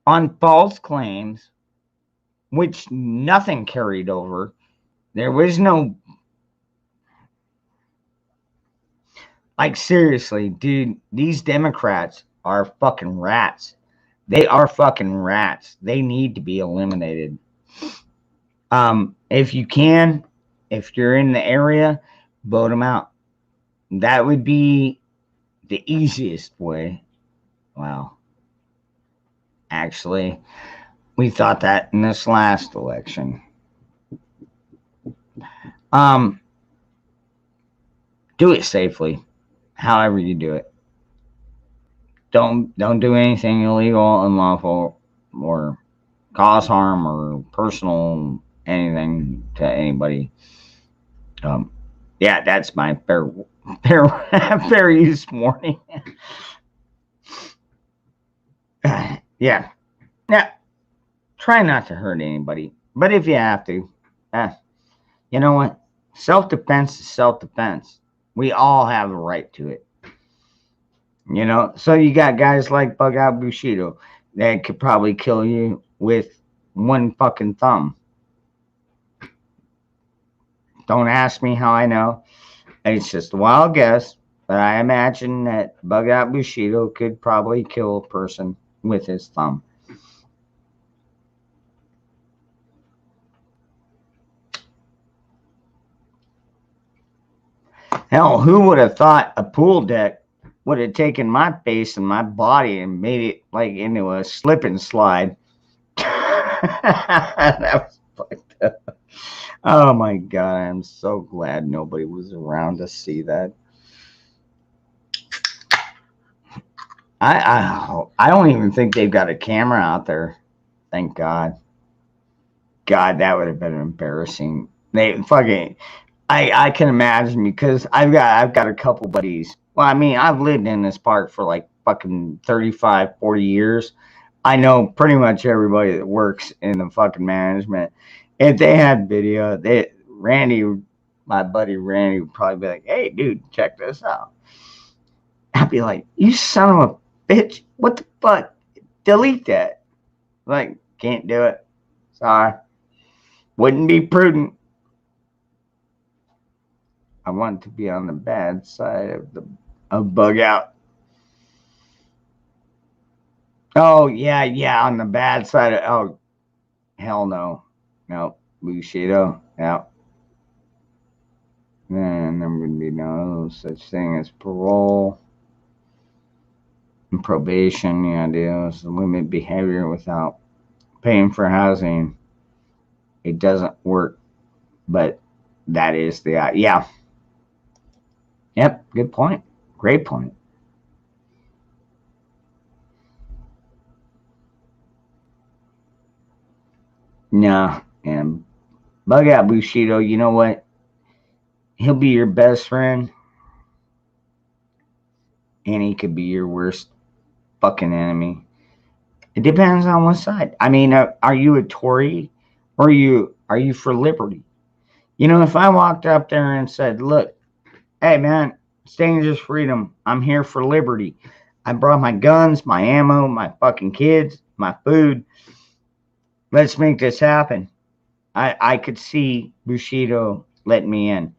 on false claims, which nothing carried over. There was no, like, seriously, dude, these Democrats are fucking rats. They are fucking rats. They need to be eliminated. If you can, if you're in the area, vote them out. That would be the easiest way. Wow. Actually, we thought that in this last election. Do it safely, however you do it. Don't do anything illegal, unlawful, or cause harm or personal anything to anybody. Yeah, that's my fair use warning. Yeah. Try not to hurt anybody, but if you have to, you know what? Self-defense is self-defense. We all have a right to it. You know, so you got guys like Bug Out Bushido that could probably kill you with one fucking thumb. Don't ask me how I know. It's just a wild guess, but I imagine that Bug Out Bushido could probably kill a person with his thumb. Hell, who would have thought a pool deck would have taken my face and my body and made it like into a slip and slide? That was fucked up. Oh my god, I'm so glad nobody was around to see that. I don't even think they've got a camera out there. Thank God. God, that would have been embarrassing. They fucking I can imagine because I've got a couple buddies. Well, I mean, I've lived in this park for like fucking 35, 40 years. I know pretty much everybody that works in the fucking management. If they had video, my buddy Randy would probably be like, hey, dude, check this out. I'd be like, you son of a bitch. What the fuck? Delete that. Like, can't do it. Sorry. Wouldn't be prudent. I want to be on the bad side of Bug Out. Oh, yeah, on the bad side of, oh, hell no. No, Bushido, yeah. And there would be no such thing as parole and probation. The idea is to limit behavior without paying for housing. It doesn't work, but that is the, yeah. Yep, good point. Great point. No, and Bug Out Bushido, you know what? He'll be your best friend and he could be your worst fucking enemy. It depends on what side. I mean, are you a Tory or are you for liberty? You know, if I walked up there and said, "Look, hey man, it's dangerous freedom. I'm here for liberty. I brought my guns, my ammo, my fucking kids, my food. Let's make this happen." I could see Bushido let me in.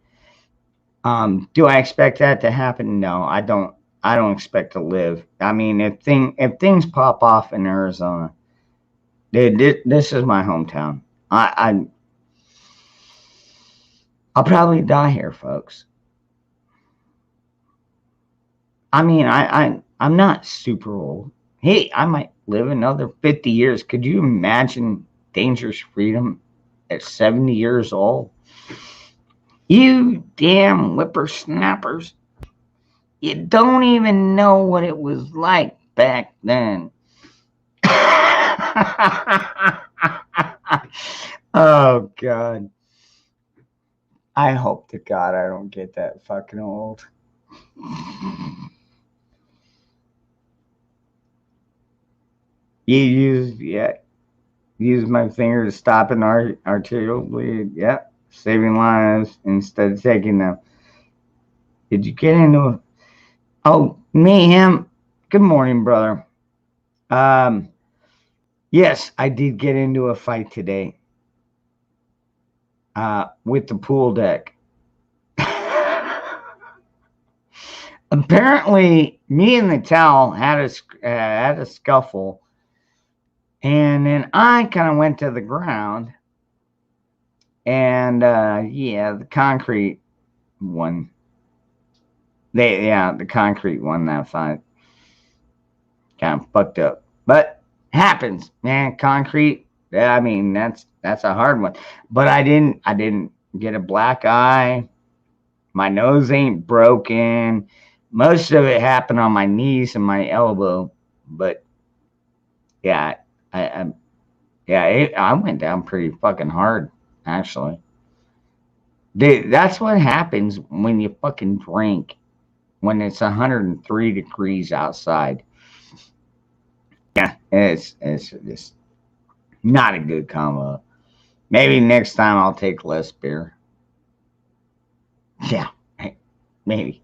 Do I expect that to happen? No, I don't. I don't expect to live. I mean, if things pop off in Arizona, dude, this is my hometown. I'll probably die here, folks. I mean, I'm not super old. Hey, I might live another 50 years. Could you imagine dangerous freedom at 70 years old? You damn whippersnappers. You don't even know what it was like back then. Oh, God. I hope to God I don't get that fucking old. Use my finger to stop an arterial bleed. Yep, saving lives instead of taking them. Did you get into a... Oh, me, him. Good morning, brother. Yes, I did get into a fight today. With the pool deck. Apparently, me and the towel had a scuffle, and then I kind of went to the ground, and yeah, the concrete won. The concrete won that fight. Kind of fucked up, but happens, man. Concrete. Yeah, I mean that's a hard one. But I didn't get a black eye. My nose ain't broken. Most of it happened on my knees and my elbow, but yeah, I went down pretty fucking hard, actually. That's what happens when you fucking drink when it's 103 degrees outside. Yeah, it's just not a good combo. Maybe next time I'll take less beer. Yeah, maybe.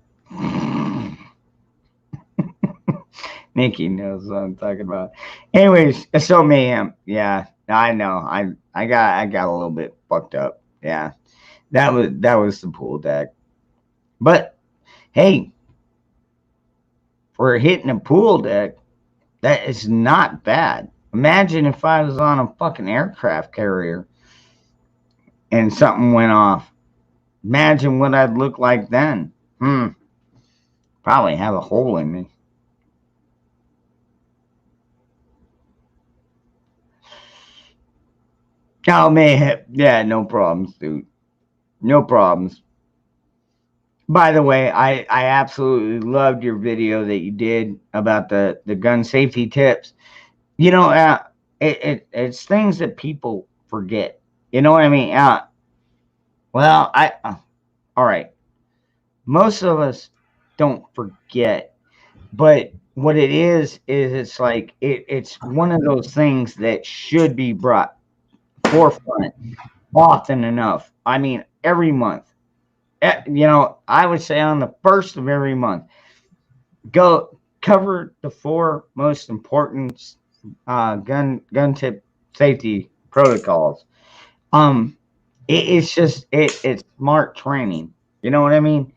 Nikki knows what I'm talking about. Anyways, so mayhem. Yeah, I know. I got a little bit fucked up. Yeah, that was the pool deck. But hey, for hitting a pool deck, that is not bad. Imagine if I was on a fucking aircraft carrier and something went off. Imagine what I'd look like then. Probably have a hole in me. Oh man, yeah, no problems, dude. No problems. By the way, I absolutely loved your video that you did about the gun safety tips. You know, it's things that people forget. You know what I mean? Well, all right. Most of us don't forget, but what it is it's like it's one of those things that should be brought forefront often enough. I mean, every month. You know, I would say on the first of every month, go cover the four most important gun tip safety protocols. It's just it's smart training. You know what I mean?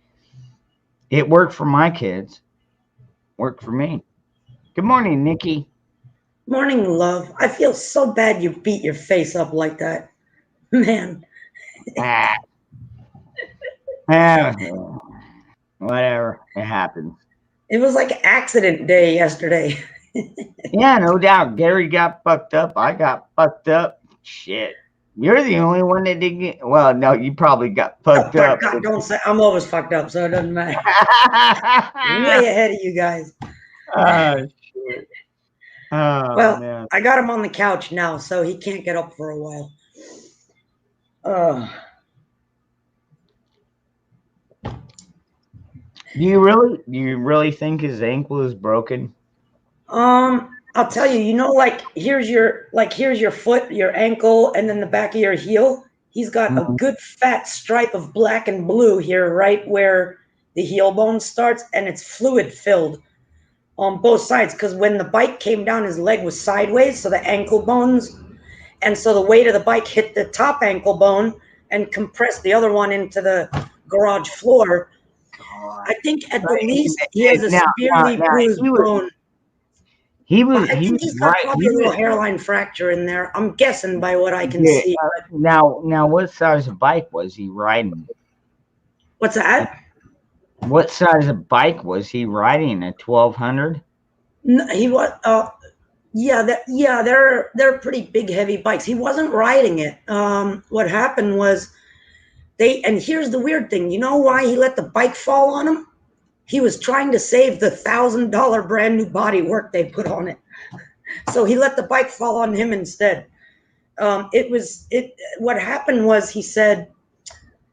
It worked for my kids. Worked for me. Good morning, Nikki. Morning, love. I feel so bad you beat your face up like that. Man. Ah, whatever. It happens. It was like accident day yesterday. Yeah, no doubt. Gary got fucked up. I got fucked up. Shit. You're the only one that didn't get. Well, no, you probably got fucked up. God, don't say. I'm always fucked up, so it doesn't matter. Way ahead of you guys. Oh, shit. Oh, Well, man. I got him on the couch now, so he can't get up for a while. Do you really think his ankle is broken? I'll tell you, like here's your foot, your ankle, and then the back of your heel. He's got a Mhm. good fat stripe of black and blue here, right where the heel bone starts, and it's fluid filled on both sides. Because when the bike came down, his leg was sideways, so the ankle bones, and so the weight of the bike hit the top ankle bone and compressed the other one into the garage floor. I think at the least he has a severely bruised bone. He But was I he think was he's got right. probably a little hairline fracture in there. I'm guessing by what I can see. Now, what size of bike was he riding? What's that? What size of bike was he riding? A 1200? No, he was. Yeah, they're pretty big, heavy bikes. He wasn't riding it. What happened was and here's the weird thing. You know why he let the bike fall on him? He was trying to save the $1,000 brand new body work they put on it. So he let the bike fall on him instead. What happened was he said,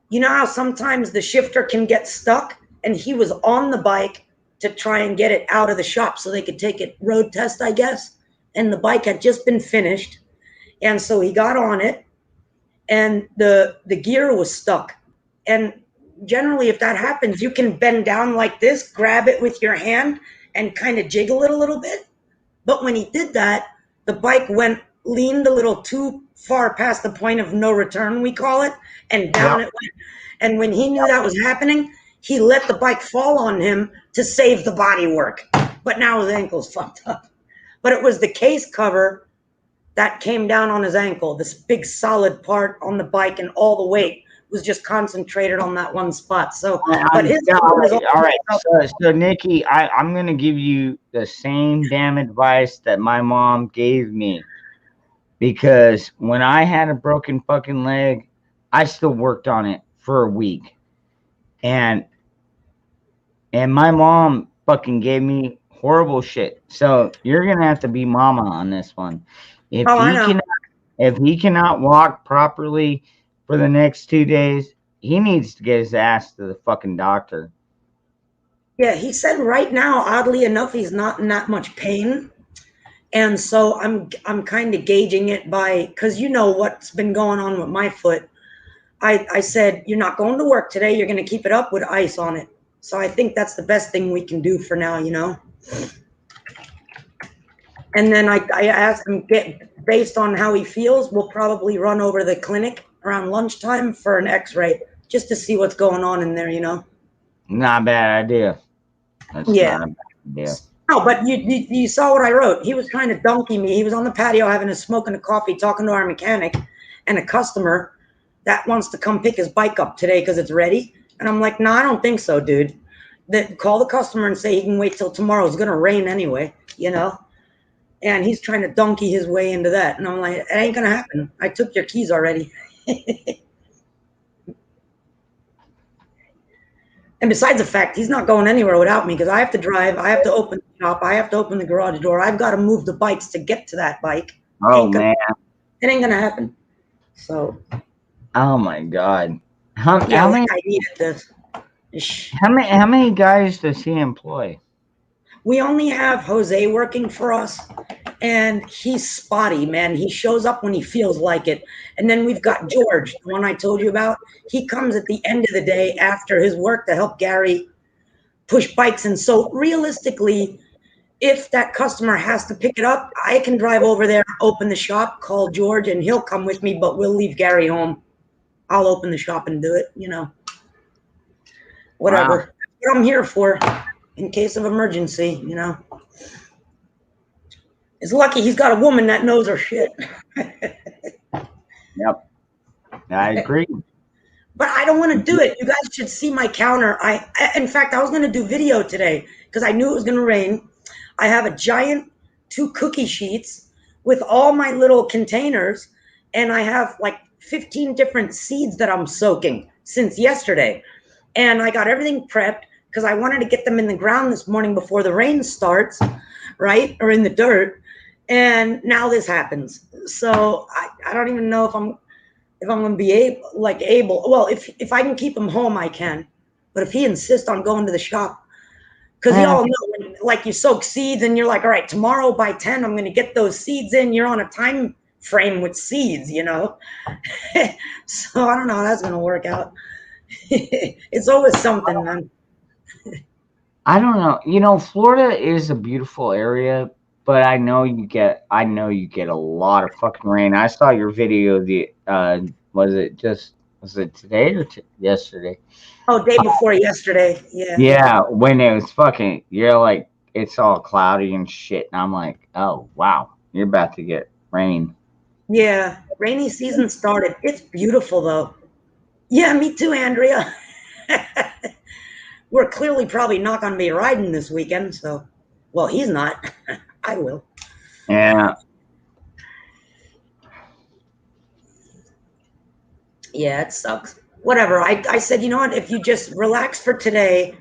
you know how sometimes the shifter can get stuck, and he was on the bike to try and get it out of the shop so they could take it road test, I guess. And the bike had just been finished. And so he got on it, and the gear was stuck. And generally, if that happens, you can bend down like this, grab it with your hand, and kind of jiggle it a little bit. But when he did that, the bike leaned a little too far past the point of no return, we call it, and down it went. And when he knew that was happening, he let the bike fall on him to save the body work. But now his ankle's fucked up. But it was the case cover that came down on his ankle, this big solid part on the bike, and all the weight was just concentrated on that one spot. So, but his all right. So Nikki, I'm gonna give you the same damn advice that my mom gave me, because when I had a broken fucking leg, I still worked on it for a week, and my mom fucking gave me horrible shit. So you're gonna have to be mama on this one. If he cannot walk properly for the next 2 days, he needs to get his ass to the fucking doctor. Yeah, he said right now, oddly enough, he's not in that much pain. And so I'm kind of gauging it by, because you know what's been going on with my foot. I said, you're not going to work today. You're going to keep it up with ice on it. So I think that's the best thing we can do for now, And then I asked him, based on how he feels, we'll probably run over to the clinic around lunchtime for an x-ray, just to see what's going on in there, Not a bad idea. That's Yeah. not a bad idea. No, but you saw what I wrote. He was trying to donkey me. He was on the patio having a smoke and a coffee, talking to our mechanic and a customer that wants to come pick his bike up today because it's ready. And I'm like, no, I don't think so, dude. Call the customer and say he can wait till tomorrow. It's going to rain anyway, And he's trying to donkey his way into that. And I'm like, it ain't going to happen. I took your keys already. And besides the fact, he's not going anywhere without me, because I have to drive, I have to open the shop, I have to open the garage door. I've got to move the bikes to get to that bike. Oh, man. It ain't going to happen. So. Oh, my God. How Yeah, many? I needed this. How many guys does he employ? We only have Jose working for us, and he's spotty, man. He shows up when he feels like it. And then we've got George, the one I told you about. He comes at the end of the day after his work to help Gary push bikes. And so realistically, if that customer has to pick it up, I can drive over there, open the shop, call George, and he'll come with me, but we'll leave Gary home. I'll open the shop and do it, Whatever. Wow. What I'm here for, in case of emergency, It's lucky he's got a woman that knows her shit. Yep. I agree. But I don't want to do it. You guys should see my counter. In fact, I was going to do video today because I knew it was going to rain. I have a giant 2 cookie sheets with all my little containers, and I have like 15 different seeds that I'm soaking since yesterday. And I got everything prepped because I wanted to get them in the ground this morning before the rain starts, right? Or in the dirt. And now this happens. So I don't even know if I'm going to be able, well, if I can keep them home, I can. But if he insists on going to the shop, because y'all know, when, like, you soak seeds and you're like, all right, tomorrow by 10, I'm going to get those seeds in. You're on a time frame with seeds, you know? So I don't know how that's going to work out. It's always something, man. I don't know. You know, Florida is a beautiful area, but I know you get a lot of fucking rain. I saw your video. Was it today or yesterday? Oh, day before yesterday. Yeah. Yeah, when it was fucking, you're like, it's all cloudy and shit, and I'm like, oh wow, you're about to get rain. Yeah. Rainy season started. It's beautiful though. Yeah, me too, Andrea. We're clearly probably not going to be riding this weekend, so, well, he's not. I will. Yeah. Yeah, it sucks. Whatever. I said, you know what? If you just relax for today,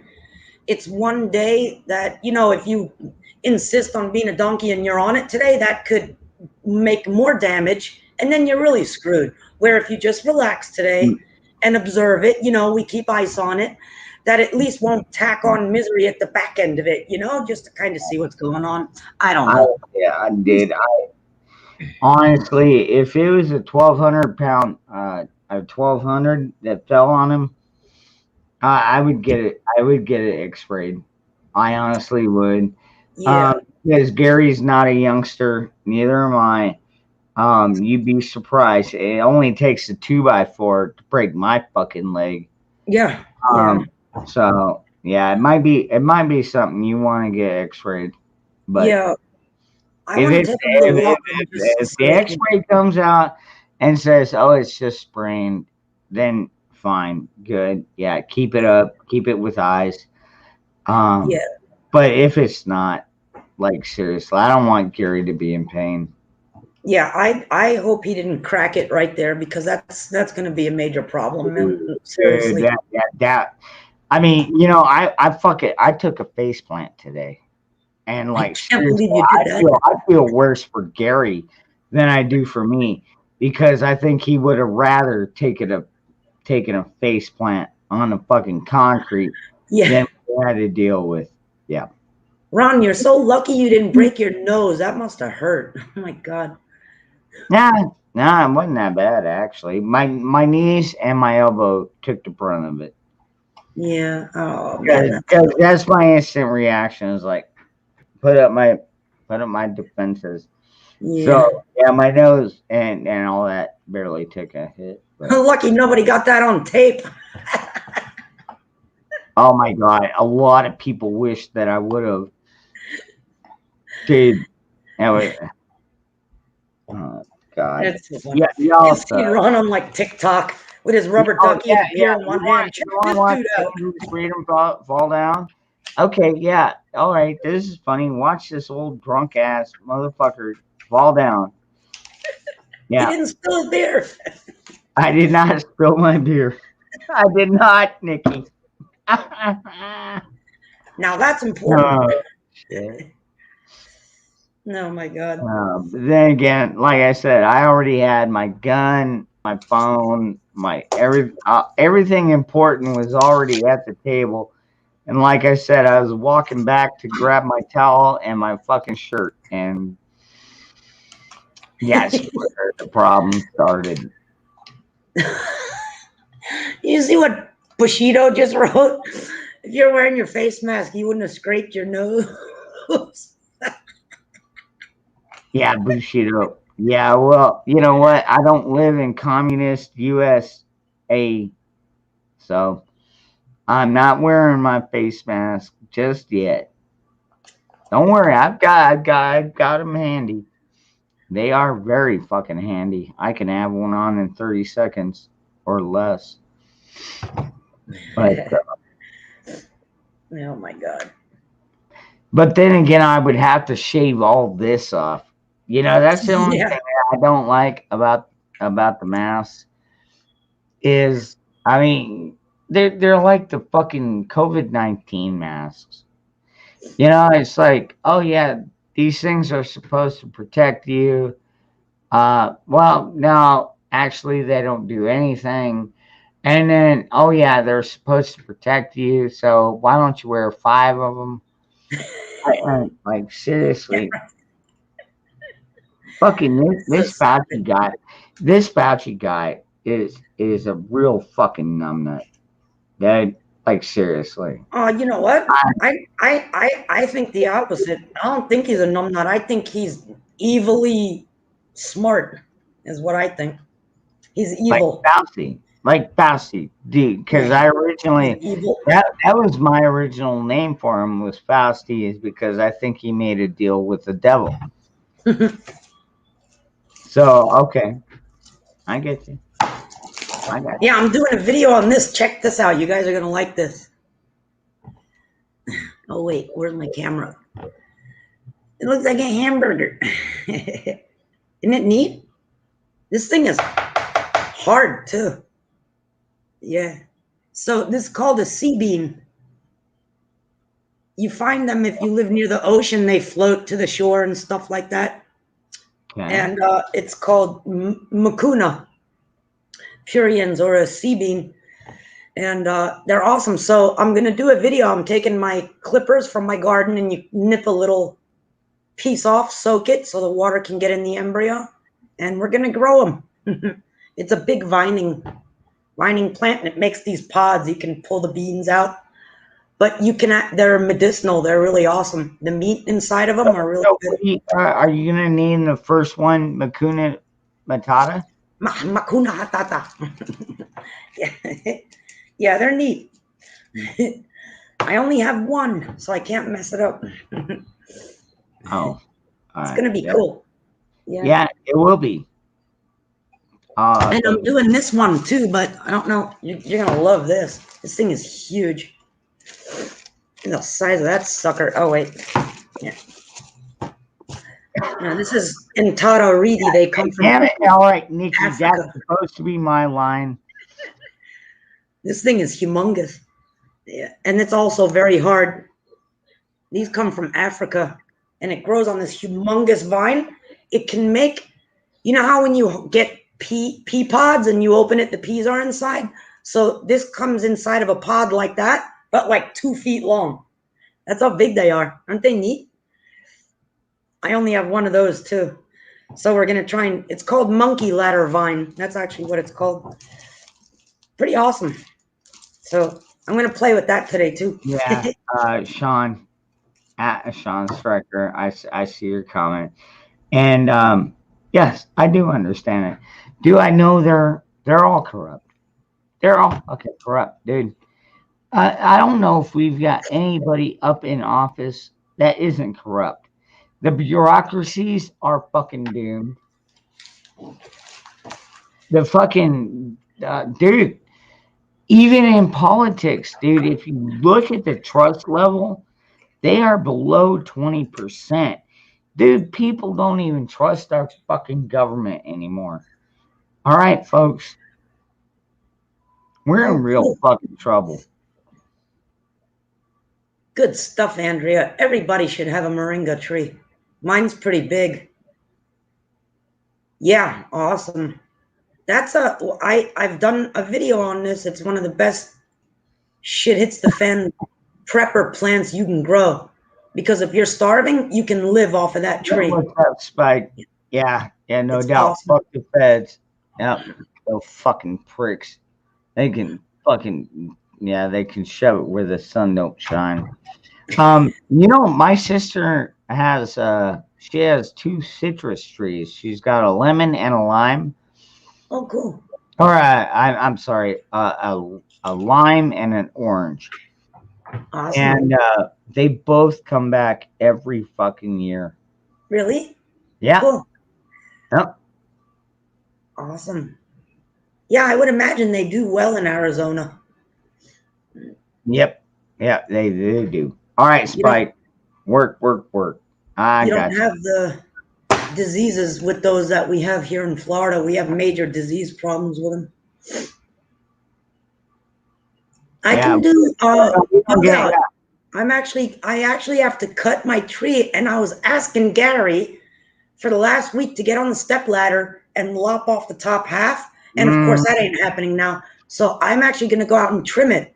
it's one day that, you know, if you insist on being a donkey and you're on it today, that could make more damage, and then you're really screwed. Where if you just relax today and observe it, you know, we keep ice on it, that at least won't tack on misery at the back end of it, you know, just to kind of see what's going on. I don't know. I did. Honestly, if it was a 1,200-pound, a 1,200 that fell on him, I would get it. I would get it X-rayed. I honestly would. Yeah. Because Gary's not a youngster, neither am I. You'd be surprised. It only takes a 2x4 to break my fucking leg. Yeah. So yeah, it might be something you want to get X-rayed. But Yeah. I if want to it's take a little walk. if the X-ray comes out and says, "Oh, it's just sprained," then fine, good, yeah, keep it up, keep it with eyes. Yeah. But if it's not, like, seriously, I don't want Gary to be in pain. Yeah, I hope he didn't crack it right there, because that's going to be a major problem, man. Seriously. That. I mean, you know, I took a face plant today, and like, can't believe you did that. I feel worse for Gary than I do for me, because I think he would have rather taken a face plant on the fucking concrete than we had to deal with. Yeah. Ron, you're so lucky you didn't break your nose. That must have hurt. Oh my God. Nah, it wasn't that bad actually. My knees and my elbow took the brunt of it. Yeah. Oh man. Because that's my instant reaction, is like, put up my defenses. Yeah. So yeah, my nose and all that barely took a hit. But, Lucky nobody got that on tape. oh my God, a lot of people wish that I would have. Dude, anyway. Oh God. It's so funny. Yeah, You see Ron on like TikTok with his rubber ducky and beer in one hand. Check this dude out. Freedom fall down. Okay, yeah, all right. This is funny. Watch this old drunk ass motherfucker fall down. Yeah, He didn't spill his beer. I did not spill my beer. I did not, Nikki. Now that's important. Oh, shit. Oh my God. But then again, like I said, I already had my gun, my phone, my everything important was already at the table. And like I said, I was walking back to grab my towel and my fucking shirt, and yeah, that's where the problem started. You see what Bushido just wrote? If you're wearing your face mask, you wouldn't have scraped your nose. Yeah, Bushido. Yeah, well, you know what? I don't live in communist USA, so I'm not wearing my face mask just yet. Don't worry, I've got them handy. They are very fucking handy. I can have one on in 30 seconds or less. But oh my God. But then again, I would have to shave all this off. You know, that's the only thing that I don't like about the masks is, I mean, they're like the fucking COVID-19 masks. You know, it's like, oh yeah, these things are supposed to protect you. Well, no, actually, they don't do anything. And then, oh yeah, they're supposed to protect you. So why don't you wear 5 of them? Like seriously, fucking this Fauci guy. This Fauci guy is a real fucking numbnut. That like seriously. You know what? I think the opposite. I don't think he's a numbnut. I think he's evilly smart, is what I think. He's evil. Like Fauci, dude. Because I originally evil. that was my original name for him was Fauci, is because I think he made a deal with the devil. So okay, I get you. I got you. Yeah, I'm doing a video on this. Check this out. You guys are gonna like this. Oh wait, where's my camera? It looks like a hamburger. Isn't it neat? This thing is hard too. Yeah. So this is called a sea bean. You find them if you live near the ocean. They float to the shore and stuff like that. Okay. And it's called Mucuna puriens, or a sea bean. And they're awesome. So I'm going to do a video. I'm taking my clippers from my garden, and you nip a little piece off, soak it so the water can get in the embryo, and we're going to grow them. It's a big vining plant, and it makes these pods. You can pull the beans out, but they're medicinal. They're really awesome. The meat inside of them are really good. Are you going to name the first one Mucuna Matata? Mucuna Matata. Yeah, they're neat. I only have one, so I can't mess it up. Oh, it's gonna be cool. Yeah, it will be. And I'm doing this one too, but I don't know. You're gonna love this. This thing is huge. Look at the size of that sucker. Oh wait, yeah. No, this is Entara reedy. They come from. Damn it! All right, Nikki, Africa. that's supposed to be my line. This thing is humongous. Yeah, and it's also very hard. These come from Africa, and it grows on this humongous vine. It can make, you know how when you get pea pods and you open it, the peas are inside? So this comes inside of a pod like that, but like 2 feet long. That's how big they are. Aren't they neat? I only have one of those too. So we're going to try and, it's called monkey ladder vine. That's actually what it's called. Pretty awesome. So I'm going to play with that today too. Yeah, Sean, at Sean Striker, I see your comment. And yes, I do understand it. Do I know they're all corrupt? They're all fucking corrupt, dude. I don't know if we've got anybody up in office that isn't corrupt. The bureaucracies are fucking doomed. The fucking dude, even in politics, dude, if you look at the trust level, they are below 20%. Dude, people don't even trust our fucking government anymore. All right, folks. We're in real fucking trouble. Good stuff, Andrea. Everybody should have a moringa tree. Mine's pretty big. Yeah, awesome. I've done a video on this. It's one of the best shit hits the fan prepper plants you can grow. Because if you're starving, you can live off of that tree. What's up, Spike? Yeah, no doubt. awesome. Fuck the feds. Yep, those fucking pricks. They can fucking, they can shove it where the sun don't shine. My sister has she has 2 citrus trees. She's got a lemon and a lime. Oh, cool. Or I'm sorry, a lime and an orange. Awesome. And they both come back every fucking year. Really? Yeah. Cool. Yep. Awesome. Yeah, I would imagine they do well in Arizona. Yep. Yeah, they do. All right, Spike. Work. I got you. Don't have the diseases with those that we have here in Florida. We have major disease problems with them. I can do. I actually have to cut my tree, and I was asking Gary for the last week to get on the step ladder and lop off the top half, and of course that ain't happening now. So I'm actually going to go out and trim it.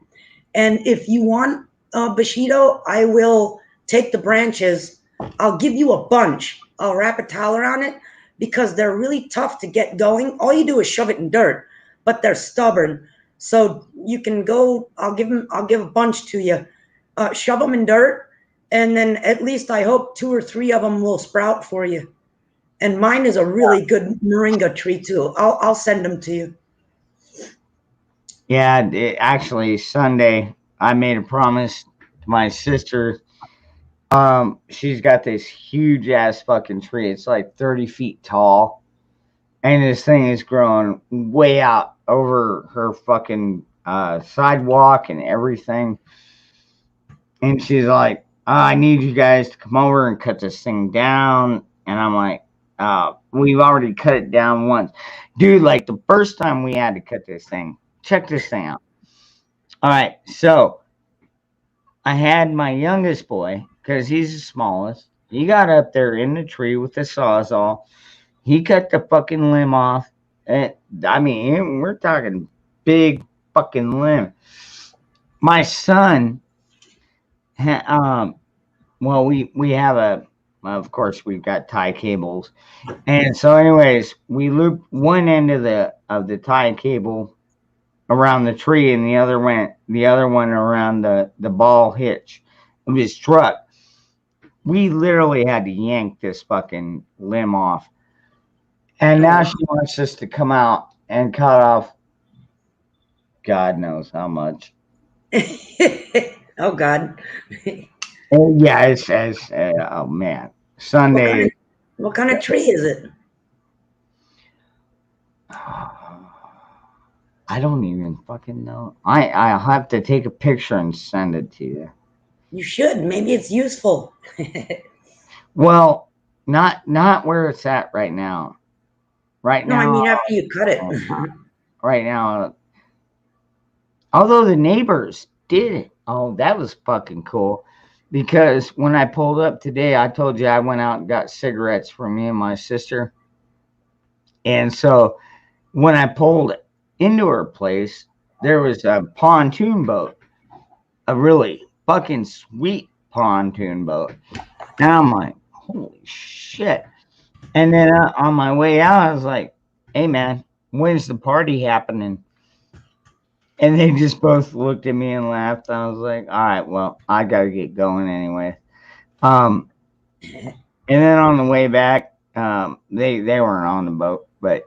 And if you want, Bushido, I will take the branches. I'll give you a bunch. I'll wrap a towel around it because they're really tough to get going. All you do is shove it in dirt, but they're stubborn. So you can go, I'll give a bunch to you. Shove them in dirt, and then at least I hope 2 or 3 of them will sprout for you. And mine is a really good moringa tree too. I'll send them to you. Yeah, actually, Sunday I made a promise to my sister. She's got this huge ass fucking tree. It's like 30 feet tall, and this thing is growing way out over her fucking sidewalk and everything. And she's like, I need you guys to come over and cut this thing down. And I'm like, we've already cut it down once. Dude, like the first time we had to cut this thing, check this thing out. All right, so I had my youngest boy, because he's the smallest. He got up there in the tree with the sawzall. He cut the fucking limb off. And, I mean, we're talking big fucking limb. My son, well, we have of course, we've got tie cables. And so, anyways, we looped one end of the tie cable around the tree, and the other one around the ball hitch of his truck. We literally had to yank this fucking limb off. And now she wants us to come out and cut off God knows how much. Oh God. Yeah, it's oh man. Sunday. What kind of tree is it? I don't even fucking know. I'll have to take a picture and send it to you. You should. Maybe it's useful. Well, not where it's at right now. Right No, now. I mean after you cut it. Right now. Although the neighbors did it. Oh, that was fucking cool. Because when I pulled up today, I told you I went out and got cigarettes for me and my sister. And so when I pulled into her place, there was a pontoon boat, a really fucking sweet pontoon boat. And I'm like, holy shit. And then on my way out, I was like, hey man, when's the party happening? And they just both looked at me and laughed. I was like, all right, well, I got to get going anyway. And then on the way back, they weren't on the boat, but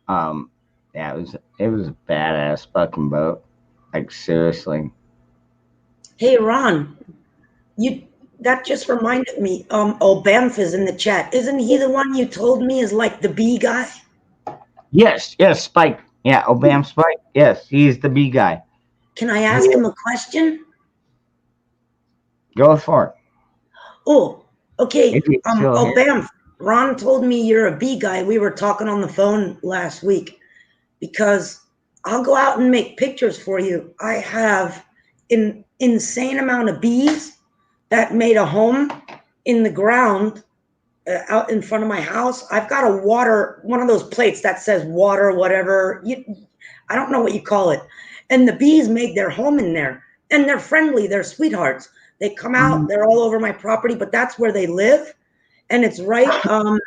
yeah, it was a badass fucking boat. Like seriously. Hey Ron, that just reminded me. Bamf is in the chat. Isn't he the one you told me is like the bee guy? Yes, Spike. Yeah, Obam Spike. Yes, he's the bee guy. Can I ask him a question? Go for it. Oh, okay. Still here. Bamf, Ron told me you're a bee guy. We were talking on the phone last week because I'll go out and make pictures for you. I have an insane amount of bees that made a home in the ground out in front of my house. I've got one of those plates that says water, whatever. I don't know what you call it. And the bees made their home in there. And they're friendly. They're sweethearts. They come out. They're all over my property, but that's where they live. And it's right on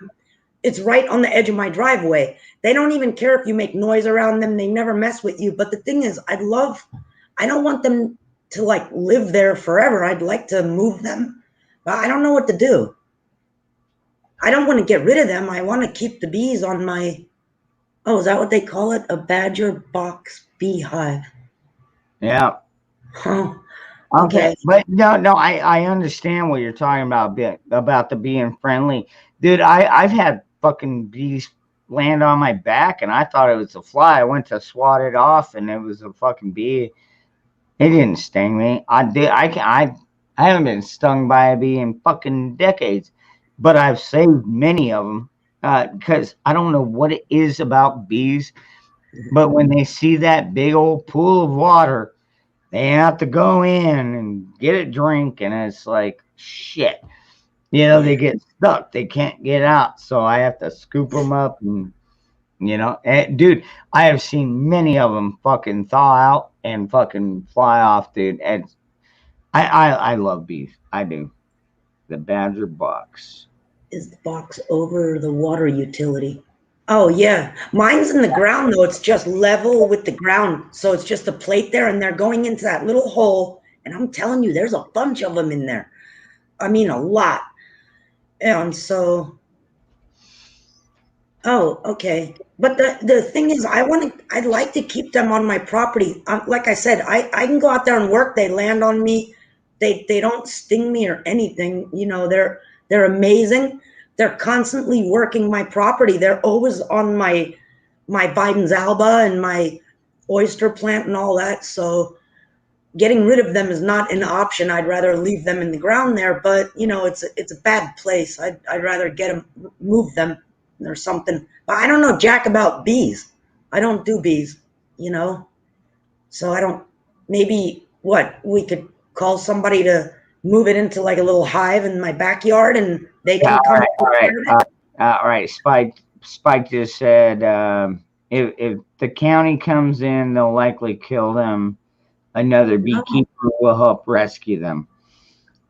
the edge of my driveway. They don't even care if you make noise around them. They never mess with you. But the thing is, I don't want them to like live there forever. I'd like to move them, but I don't know what to do. I don't want to get rid of them. I want to keep the bees on my, is that what they call it? A badger box beehive. Yeah. Huh. Okay. But no, I understand what you're talking about the being friendly. Dude, I've had fucking bees land on my back and I thought it was a fly. I went to swat it off and it was a fucking bee. It didn't sting me. I haven't been stung by a bee in fucking decades, but I've saved many of them because I don't know what it is about bees, but when they see that big old pool of water, they have to go in and get a drink, and it's like shit. They get stuck. They can't get out, so I have to scoop them up and You know, dude, I have seen many of them fucking thaw out and fucking fly off, dude. And I love bees. I do. The Badger box. Is the box over the water utility? Oh yeah, mine's in the ground though. It's just level with the ground, so it's just a plate there, and they're going into that little hole. And I'm telling you, there's a bunch of them in there. I mean, a lot. And so, oh, okay. But the thing is, I'd like to keep them on my property. Like I said, I can go out there and work. They land on me. They don't sting me or anything. You know, they're amazing. They're constantly working my property. They're always on my Biden's alba and my oyster plant and all that. So getting rid of them is not an option. I'd rather leave them in the ground there, but you know, it's a bad place. I'd rather move them or something. But I don't know jack about bees. I don't do bees, you know? So I don't, maybe what, we could call somebody to move it into like a little hive in my backyard and they can come. All right. Spike just said, if the county comes in, they'll likely kill them. Another beekeeper will help rescue them.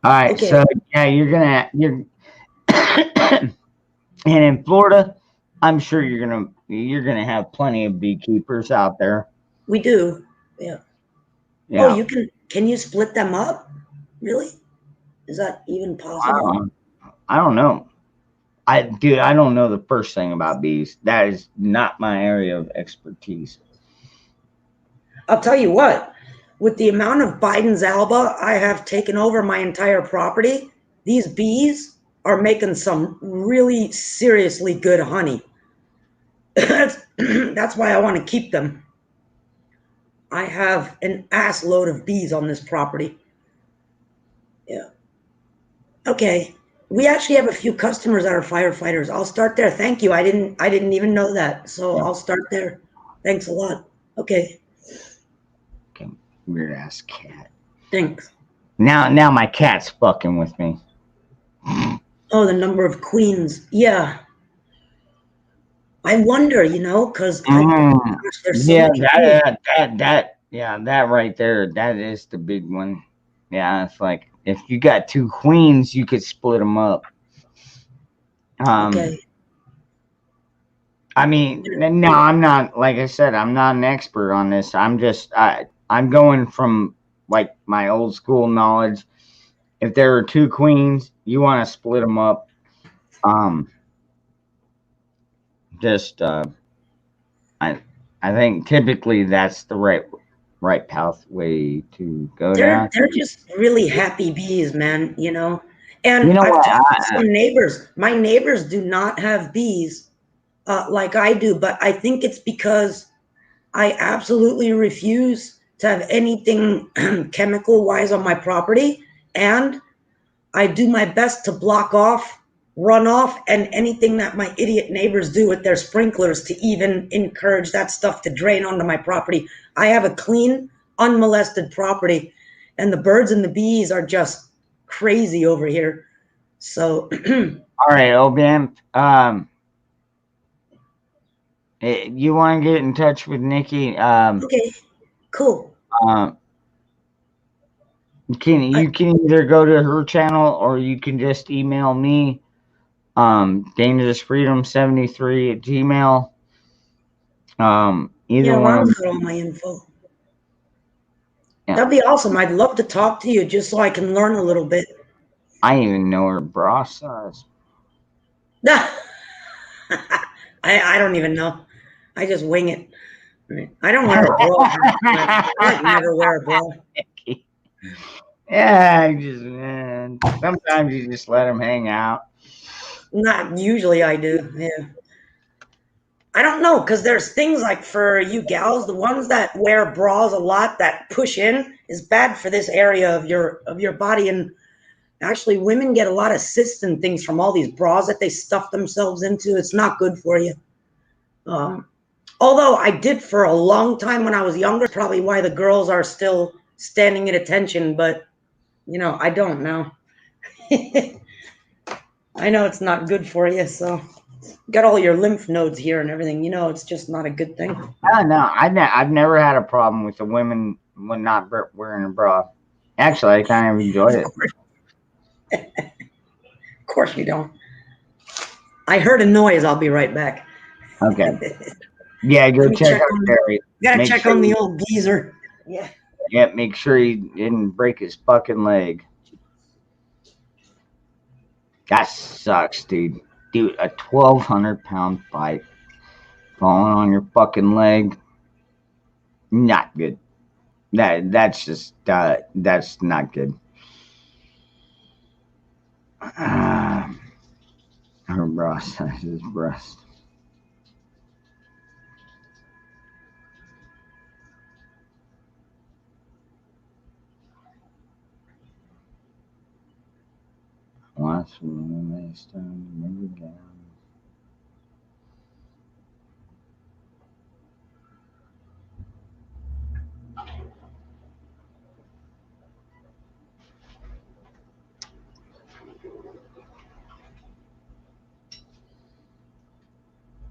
All right. Okay. So yeah, you're and in Florida, I'm sure you're gonna have plenty of beekeepers out there. We do. Yeah. Yeah. Oh, can you split them up? Really? Is that even possible? I don't know. I don't know the first thing about bees. That is not my area of expertise. I'll tell you what, with the amount of Biden's alba I have taken over my entire property, these bees are making some really seriously good honey. That's why I want to keep them. I have an ass load of bees on this property. Yeah. Okay. We actually have a few customers that are firefighters. I'll start there. Thank you. I didn't even know that. So I'll start there. Thanks a lot. Okay. Weird ass cat. Thanks. Now my cat's fucking with me. Oh, the number of queens. Yeah. I wonder, you know, because there's so yeah, many that right there, that is the big one. Yeah, it's like if you got two queens, you could split them up. Okay. I mean, no, I'm not. Like I said, I'm not an expert on this. I'm going from like my old school knowledge. If there are two queens, you want to split them up. I think typically that's the right pathway to go down. They're just really happy bees, man, you know. And You know I've what? talked to some neighbors. My neighbors do not have bees like I do, but I think it's because I absolutely refuse to have anything chemical wise on my property. And I do my best to block off runoff and anything that my idiot neighbors do with their sprinklers to even encourage that stuff to drain onto my property. I have a clean, unmolested property, and the birds and the bees are just crazy over here. So, all right, Obam. You want to get in touch with Nikki? Okay, cool. You can either go to her channel or you can just email me, dangerousfreedom73@gmail. Either one. Ron's got all my info. That'd be awesome. I'd love to talk to you just so I can learn a little bit. I even know her bra size. I don't even know. I just wing it. I don't wear a bra. I never wear a bra. Yeah, sometimes you just let them hang out. Not usually I do. Yeah. I don't know, because there's things like for you gals, the ones that wear bras a lot that push in is bad for this area of your body. And actually women get a lot of cysts and things from all these bras that they stuff themselves into. It's not good for you. Although I did for a long time when I was younger, probably why the girls are still standing at attention, but you know, I don't know. I know it's not good for you, so Got all your lymph nodes here and everything. You know, it's just not a good thing. No, I've never had a problem with the women when not wearing a bra. Actually, I kind of enjoy it. Of course you don't. I heard a noise. I'll be right back. Okay. Yeah, go Let me check check on on. Terry. Gotta Make check sure on the he- old geezer. Yeah. Yeah, make sure he didn't break his fucking leg. That sucks, dude. Dude, a 1,200-pound fight falling on your fucking leg. Not good. That's just that's not good. Her breast, his breast. Watch when they start to move down.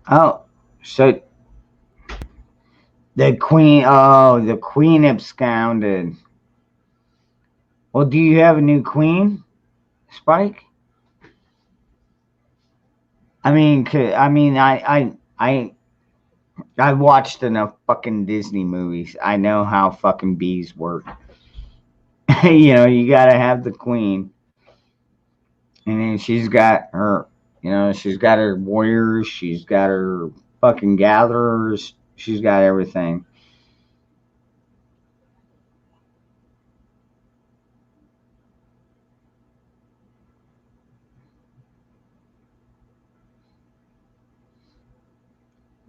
Oh, so the queen. Oh, the queen absconded. Well, do you have a new queen, Spike? I mean, I've watched enough fucking Disney movies. I know how fucking bees work. You gotta have the queen, and then she's got her. She's got her warriors. She's got her fucking gatherers. She's got everything.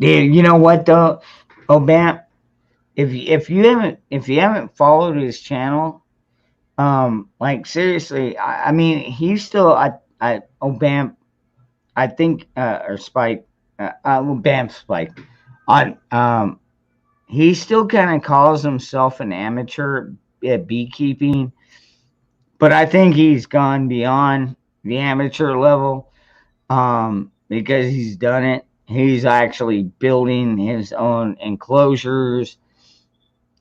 Dude, you know what though, Obam? If you haven't followed his channel, like seriously, I mean, he's still Obam. I think or Spike, Bam Spike, on he still kind of calls himself an amateur at beekeeping, but I think he's gone beyond the amateur level because he's done it. He's actually building his own enclosures.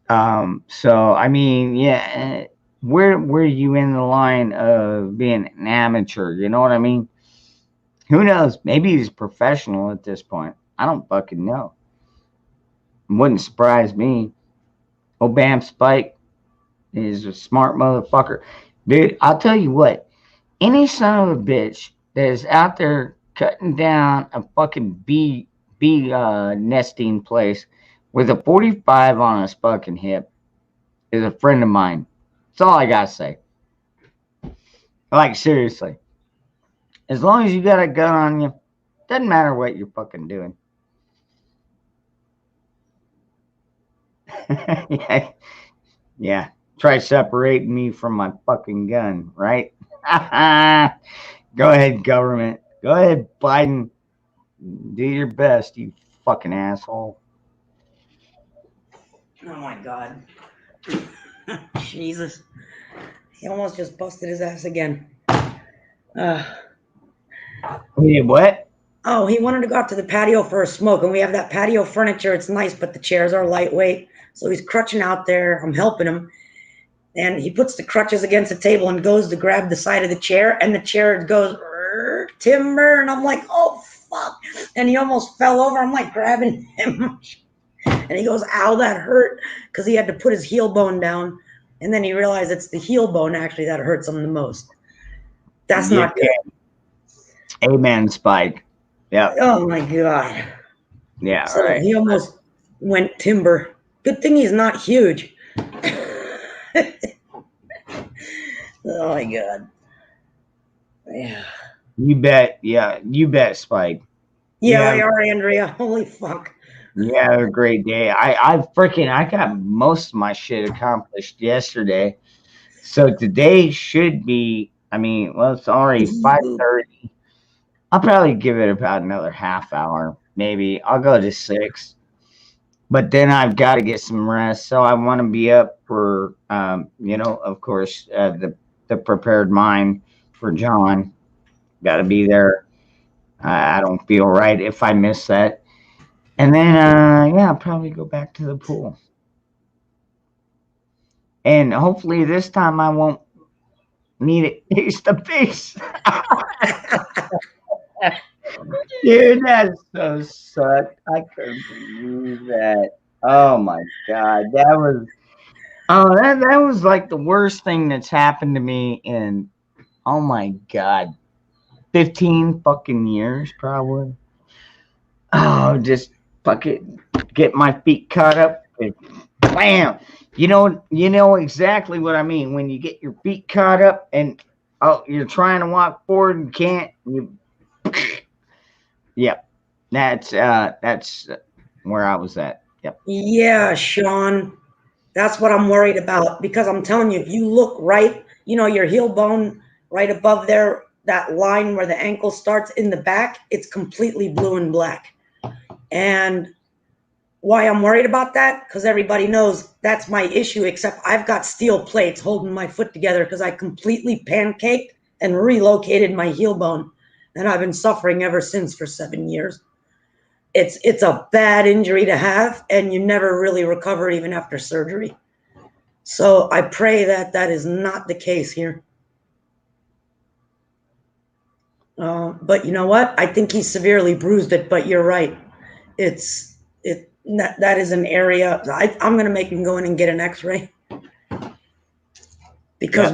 So I mean, yeah, where are you in the line of being an amateur? You know what I mean? Who knows? Maybe he's professional at this point. I don't fucking know. Wouldn't surprise me. Obam Spike is a smart motherfucker. Dude, I'll tell you what. Any son of a bitch that is out there cutting down a fucking bee nesting place with a 45 on his fucking hip is a friend of mine. That's all I gotta say. Like seriously. As long as you got a gun on you, doesn't matter what you're fucking doing. yeah. Yeah. Try separating me from my fucking gun, right? Go ahead, government. Go ahead, Biden. Do your best, you fucking asshole. Oh my God. Jesus. He almost just busted his ass again. Wait, what? Oh, he wanted to go out to the patio for a smoke, and we have that patio furniture. It's nice, but the chairs are lightweight. So he's crutching out there. I'm helping him. And he puts the crutches against the table and goes to grab the side of the chair, and the chair goes, timber. And I'm like, oh, fuck. And he almost fell over. I'm like grabbing him. And he goes, ow, that hurt. Because he had to put his heel bone down. And then he realized it's the heel bone actually that hurts him the most. That's not good. Amen, Spike. Yeah. Oh my God. Yeah, So right. he almost went timber. Good thing he's not huge. Oh my God. Yeah. You bet. Yeah, you bet, Spike. Yeah, they are, Andrea. Holy fuck. You have a great day. I got most of my shit accomplished yesterday. So today should be, it's already 5:30. I'll probably give it about another half hour, maybe. I'll go to 6. But then I've got to get some rest. So I want to be up for, of course, the prepared mind for John. Got to be there. I don't feel right if I miss that. And then, yeah, I'll probably go back to the pool. And hopefully this time I won't need it face to face. Dude, that so sucked. I couldn't believe that. Oh my god, that was like the worst thing that's happened to me in, oh my god, 15 fucking years probably. Oh, just fucking get my feet caught up and bam. You know exactly what I mean when you get your feet caught up and you're trying to walk forward and can't. Yep. That's where I was at. Yep. Yeah, Sean. That's what I'm worried about because I'm telling you, if you look right, your heel bone right above there, that line where the ankle starts in the back, it's completely blue and black. And why I'm worried about that? Because everybody knows that's my issue, except I've got steel plates holding my foot together because I completely pancaked and relocated my heel bone. And I've been suffering ever since for 7 years. It's a bad injury to have, and you never really recover even after surgery. So I pray that that is not the case here. But you know what? I think he severely bruised it, but you're right. That is an area I'm going to make him go in and get an x-ray. Because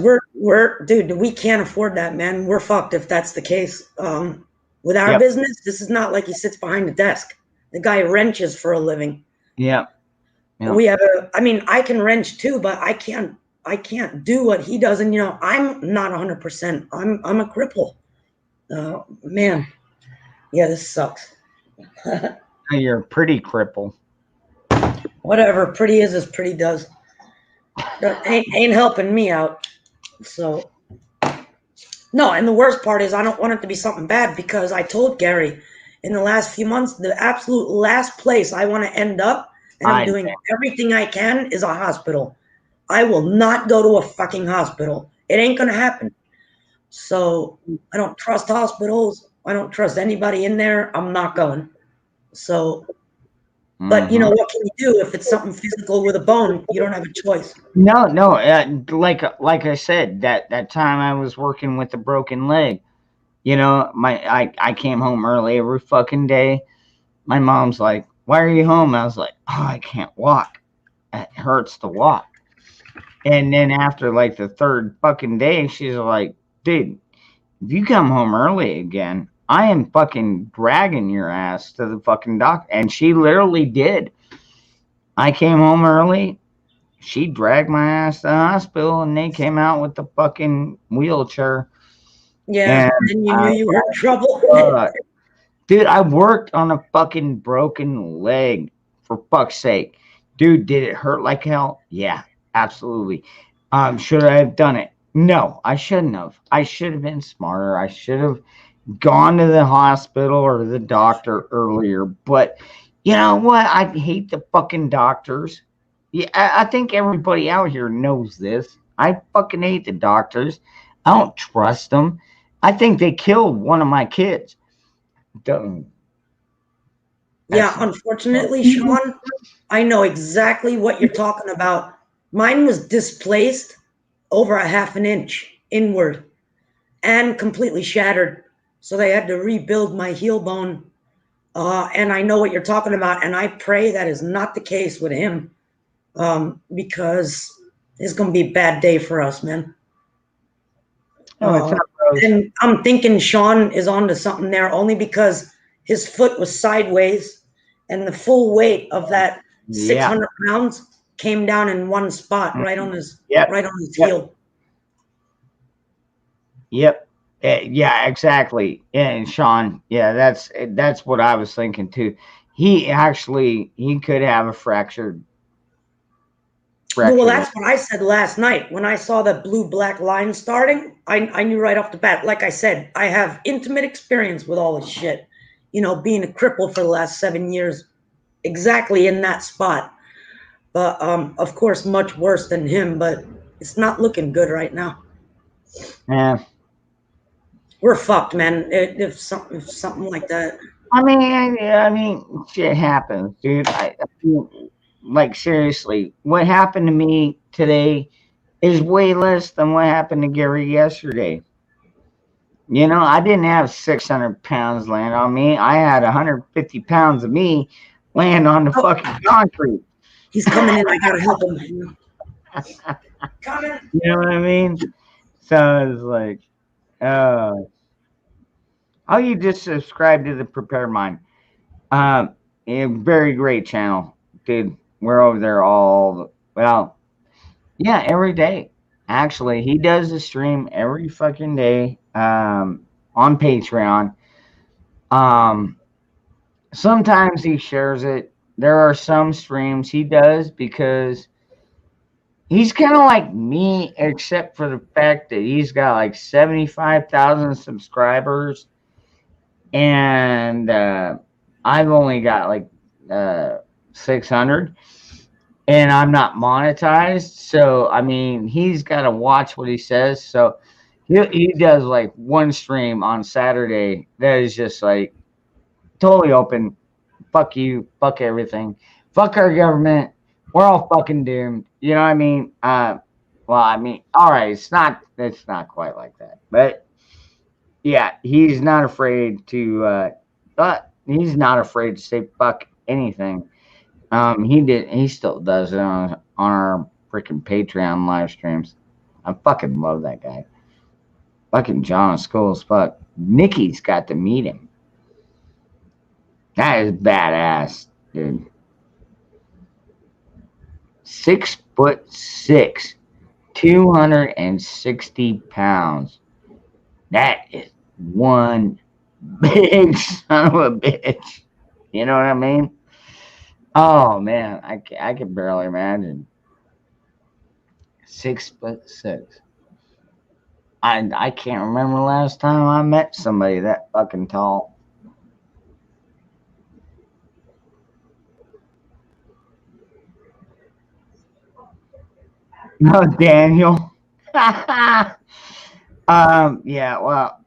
dude, we can't afford that, man. We're fucked if that's the case. With our business, this is not like he sits behind a desk. The guy wrenches for a living. Yeah. We have I can wrench too, but I can't do what he does. And I'm not 100%. I'm a cripple. Man. Yeah, this sucks. You're a pretty cripple. Whatever, pretty is as pretty does. Ain't helping me out. So no, and the worst part is I don't want it to be something bad because I told Gary in the last few months the absolute last place I want to end up, and I'm doing everything I can, is a hospital. I will not go to a fucking hospital. It ain't gonna happen. So I don't trust hospitals. I don't trust anybody in there. I'm not going. So, but what can you do if it's something physical with a bone? You don't have a choice. No. Like I said, that time I was working with a broken leg. I came home early every fucking day. My mom's like, "Why are you home?" I was like, "Oh, I can't walk. It hurts to walk." And then after like the third fucking day, she's like, "Dude, if you come home early again, I am fucking dragging your ass to the fucking doctor." And she literally did. I came home early. She dragged my ass to the hospital, and they came out with the fucking wheelchair. Yeah, and you knew you were in trouble. Dude, I worked on a fucking broken leg, for fuck's sake. Dude, did it hurt like hell? Yeah, absolutely. Should I have done it? No, I shouldn't have. I should have been smarter. I should have gone to the hospital or the doctor earlier. But you know what? I hate the fucking doctors. Yeah, I think everybody out here knows this. I fucking hate the doctors. I don't trust them. I think they killed one of my kids. Yeah, unfortunately, Sean, I know exactly what you're talking about. Mine was displaced over a half an inch inward and completely shattered. So they had to rebuild my heel bone. And I know what you're talking about. And I pray that is not the case with him, because it's going to be a bad day for us, man. And I'm thinking Sean is onto something there only because his foot was sideways and the full weight of that 600 pounds came down in one spot, right on his heel. Yep. Yeah, exactly. And Sean, yeah, that's what I was thinking too. He could have a fractured. Well, that's what I said last night when I saw the blue-black line starting. I knew right off the bat. Like I said, I have intimate experience with all this shit. Being a cripple for the last 7 years, exactly in that spot. But of course, much worse than him. But it's not looking good right now. Yeah. we're fucked, man. If something like that. I mean, shit happens, dude. I mean, like seriously, what happened to me today is way less than what happened to Gary yesterday. You know, I didn't have 600 pounds land on me. I had 150 pounds of me land on the fucking concrete. He's coming in. I gotta help him. Coming. You know what I mean? So it's like, oh, you just subscribe to the Prepare Mind. A very great channel, dude. We're over there yeah, every day. Actually, he does a stream every fucking day on Patreon. Sometimes he shares it. There are some streams he does because he's kind of like me, except for the fact that he's got like 75,000 subscribers, and I've only got like 600, and I'm not monetized. So I mean, he's got to watch what he says. So he does like one stream on Saturday that is just like totally open. Fuck you, fuck everything, fuck our government. We're all fucking doomed. You know what I mean? Well, I mean, all right, it's not quite like that, but yeah, he's not afraid to he's not afraid to say fuck anything. He still does it on our freaking Patreon live streams. I fucking love that guy. Fucking John Scholes, fuck. Nikki's got to meet him. That is badass, dude. 6'6", 260 pounds. That is one big son of a bitch. You know what I mean? Oh man, I can barely imagine. 6'6". I can't remember the last time I met somebody that fucking tall. No, Daniel. Yeah, well,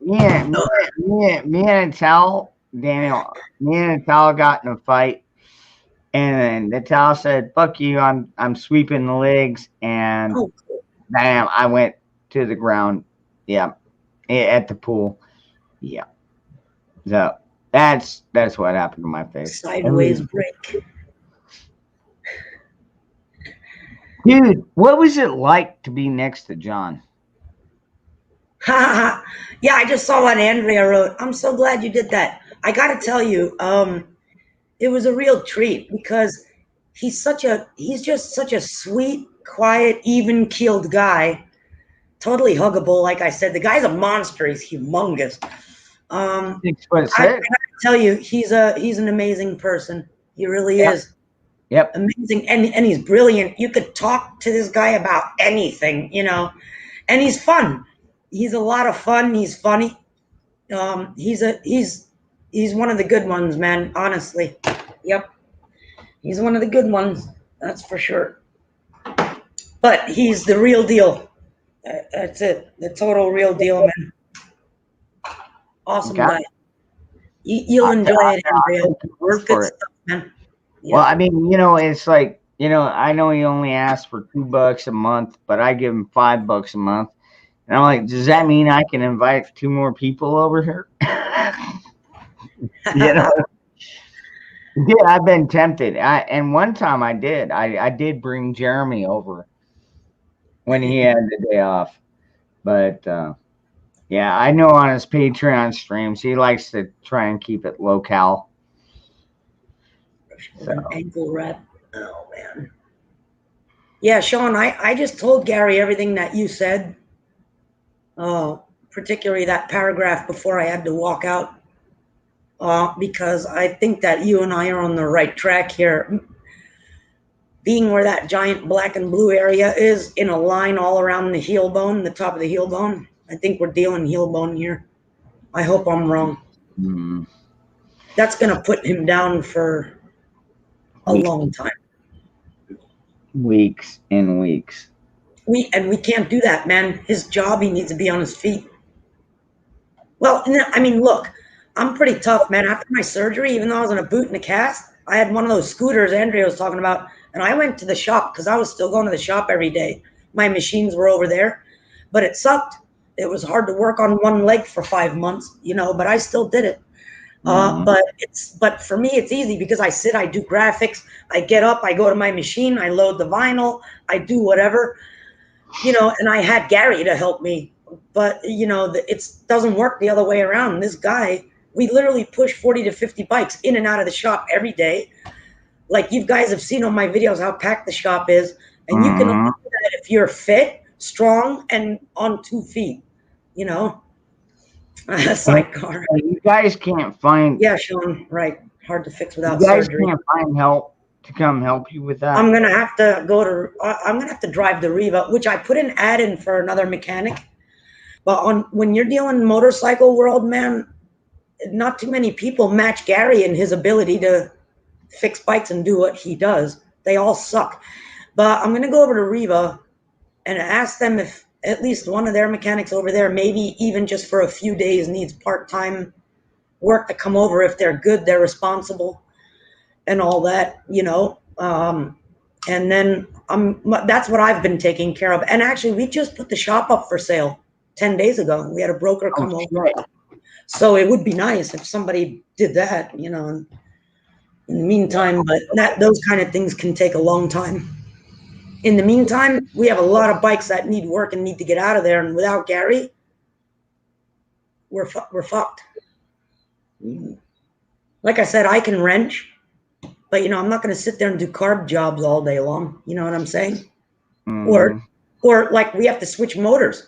me and Tal, Daniel, me and Tal got in a fight, and then Tal said, "Fuck you, I'm sweeping the legs," and bam, I went to the ground. Yeah, at the pool. Yeah, so that's what happened to my face. Sideways break. Dude, what was it like to be next to John? Yeah, I just saw what Andrea wrote. I'm so glad you did that. I got to tell you, it was a real treat because he's just such a sweet, quiet, even-keeled guy. Totally huggable, like I said. The guy's a monster. He's humongous. 6'6". I gotta tell you, he's an amazing person. He really is. Yep. Amazing, and he's brilliant. You could talk to this guy about anything, you know, and he's fun. He's a lot of fun. He's funny. He's one of the good ones, man. Honestly, yep, he's one of the good ones. That's for sure. But he's the real deal. That's it. The total real deal, man. Awesome guy. You'll enjoy it, Andrea. Work for it. Stuff, man. Well, I mean, it's like, I know he only asked for $2 a month, but I give him $5 a month. And I'm like, does that mean I can invite 2 more people over here? Yeah, I've been tempted. And one time I did. I did bring Jeremy over when he had the day off. But yeah, I know on his Patreon streams he likes to try and keep it local. So. Ankle wrap. Oh man. Yeah, Sean, I just told Gary everything that you said. Particularly that paragraph before I had to walk out. Because I think that you and I are on the right track here. Being where that giant black and blue area is in a line all around the heel bone, the top of the heel bone. I think we're dealing heel bone here. I hope I'm wrong. Mm. That's going to put him down for a long time. Weeks and weeks. we can't do that, man. His job, he needs to be on his feet. Well, I mean, look, I'm pretty tough, man. After my surgery, even though I was in a boot and a cast, I had one of those scooters Andrea was talking about, and I went to the shop because I was still going to the shop every day. My machines were over there, but it sucked. It was hard to work on one leg for 5 months, but I still did it. But for me, it's easy because I sit, I do graphics, I get up, I go to my machine, I load the vinyl, I do whatever, and I had Gary to help me. But it doesn't work the other way around. This guy, we literally push 40 to 50 bikes in and out of the shop every day. Like you guys have seen on my videos how packed the shop is, and you can only do that if you're fit, strong, and on 2 feet. Sidecar. You guys can't find. Yeah, Sean. Right. Hard to fix without You guys surgery. can't find help to come help you with that. I'm gonna have to I'm gonna have to drive to Riva, which I put an ad in for another mechanic. But when you're dealing in motorcycle world, man, not too many people match Gary in his ability to fix bikes and do what he does. They all suck. But I'm gonna go over to Riva and ask them if at least one of their mechanics over there, maybe even just for a few days, needs part-time work to come over. If they're good, they're responsible and all that, and then that's what I've been taking care of. And actually, we just put the shop up for sale 10 days ago. We had a broker come over. So it would be nice if somebody did that, in the meantime, but those kind of things can take a long time. In the meantime, we have a lot of bikes that need work and need to get out of there. And without Gary, we're fucked. Like I said, I can wrench, but I'm not going to sit there and do carb jobs all day long. You know what I'm saying? Or like we have to switch motors.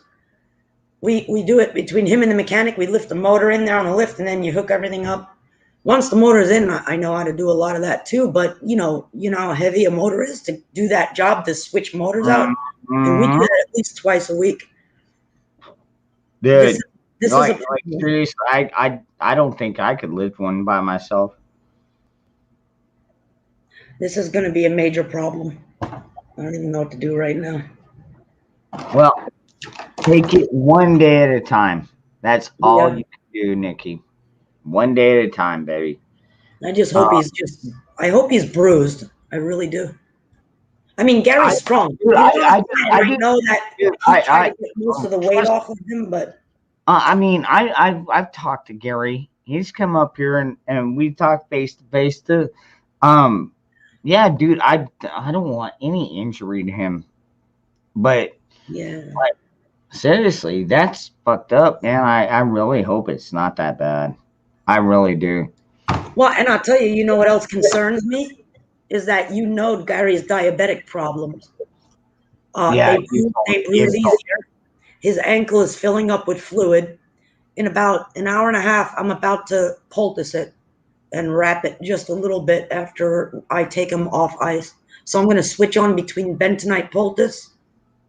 We do it between him and the mechanic. We lift the motor in there on the lift, and then you hook everything up. Once the motor's in, I know how to do a lot of that too. But you know how heavy a motor is to do that job, to switch motors out, and we do that at least twice a week. Dude, this like, is seriously, I don't think I could lift one by myself. This is going to be a major problem. I don't even know what to do right now. Well, take it one day at a time. That's all you can do, Nikki. One day at a time, baby. I just hope I hope he's bruised. I really do. I mean, Gary's strong. I know that he tried to get most of the weight off of him, but I mean, I've talked to Gary. He's come up here and we talked face to face too. Yeah, dude, I don't want any injury to him, but like, seriously, that's fucked up, man. I really hope it's not that bad. I really do. Well, and I'll tell you, what else concerns me is that Gary's diabetic problems. They bruise easier. His ankle is filling up with fluid. In about an hour and a half, I'm about to poultice it and wrap it just a little bit after I take him off ice. So I'm going to switch on between bentonite poultice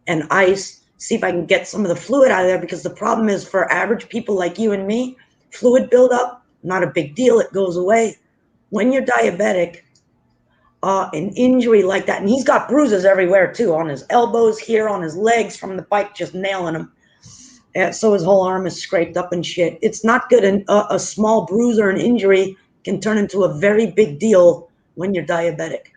and ice, see if I can get some of the fluid out of there, because the problem is for average people like you and me, fluid buildup, not a big deal. It goes away. When you're diabetic, an injury like that, and he's got bruises everywhere too, on his elbows here, on his legs from the bike just nailing him. And so his whole arm is scraped up and shit. It's not good. And a small bruise or an injury can turn into a very big deal when you're diabetic.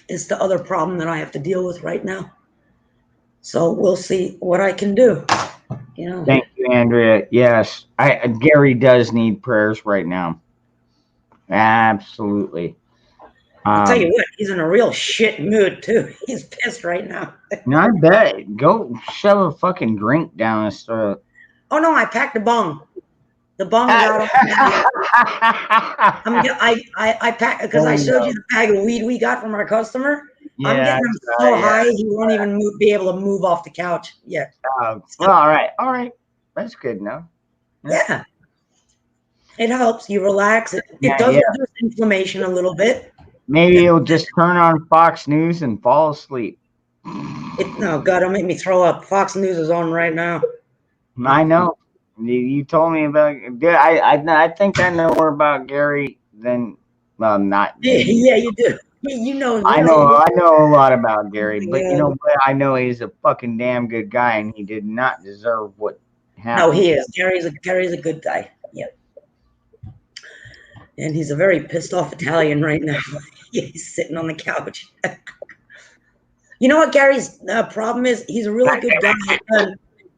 It's the other problem that I have to deal with right now. So we'll see what I can do. Thank you, Andrea. Yes, Gary does need prayers right now. Absolutely. I'll tell you what, he's in a real shit mood too. He's pissed right now. No, I bet. Go shove a fucking drink down his throat. Oh no, I packed a bong. The bong is out. I packed, because I showed you the bag of weed we got from our customer. I'm getting him so high he won't even be able to move off the couch yet. Well, all right. That's good enough. Yeah. It helps you relax. It does reduce inflammation a little bit. Maybe you'll just turn on Fox News and fall asleep. No, God, it'll make me throw up. Fox News is on right now. I know. You told me about. I think I know more about Gary than not. Yeah, you do. You know, I know a lot about Gary, but you Yeah. know what? I know he's a fucking damn good guy, and he did not deserve what happened. No, he is. Gary's a good guy. Yep. And he's a very pissed off Italian right now. He's sitting on the couch. You know what Gary's problem is? He's a really good guy.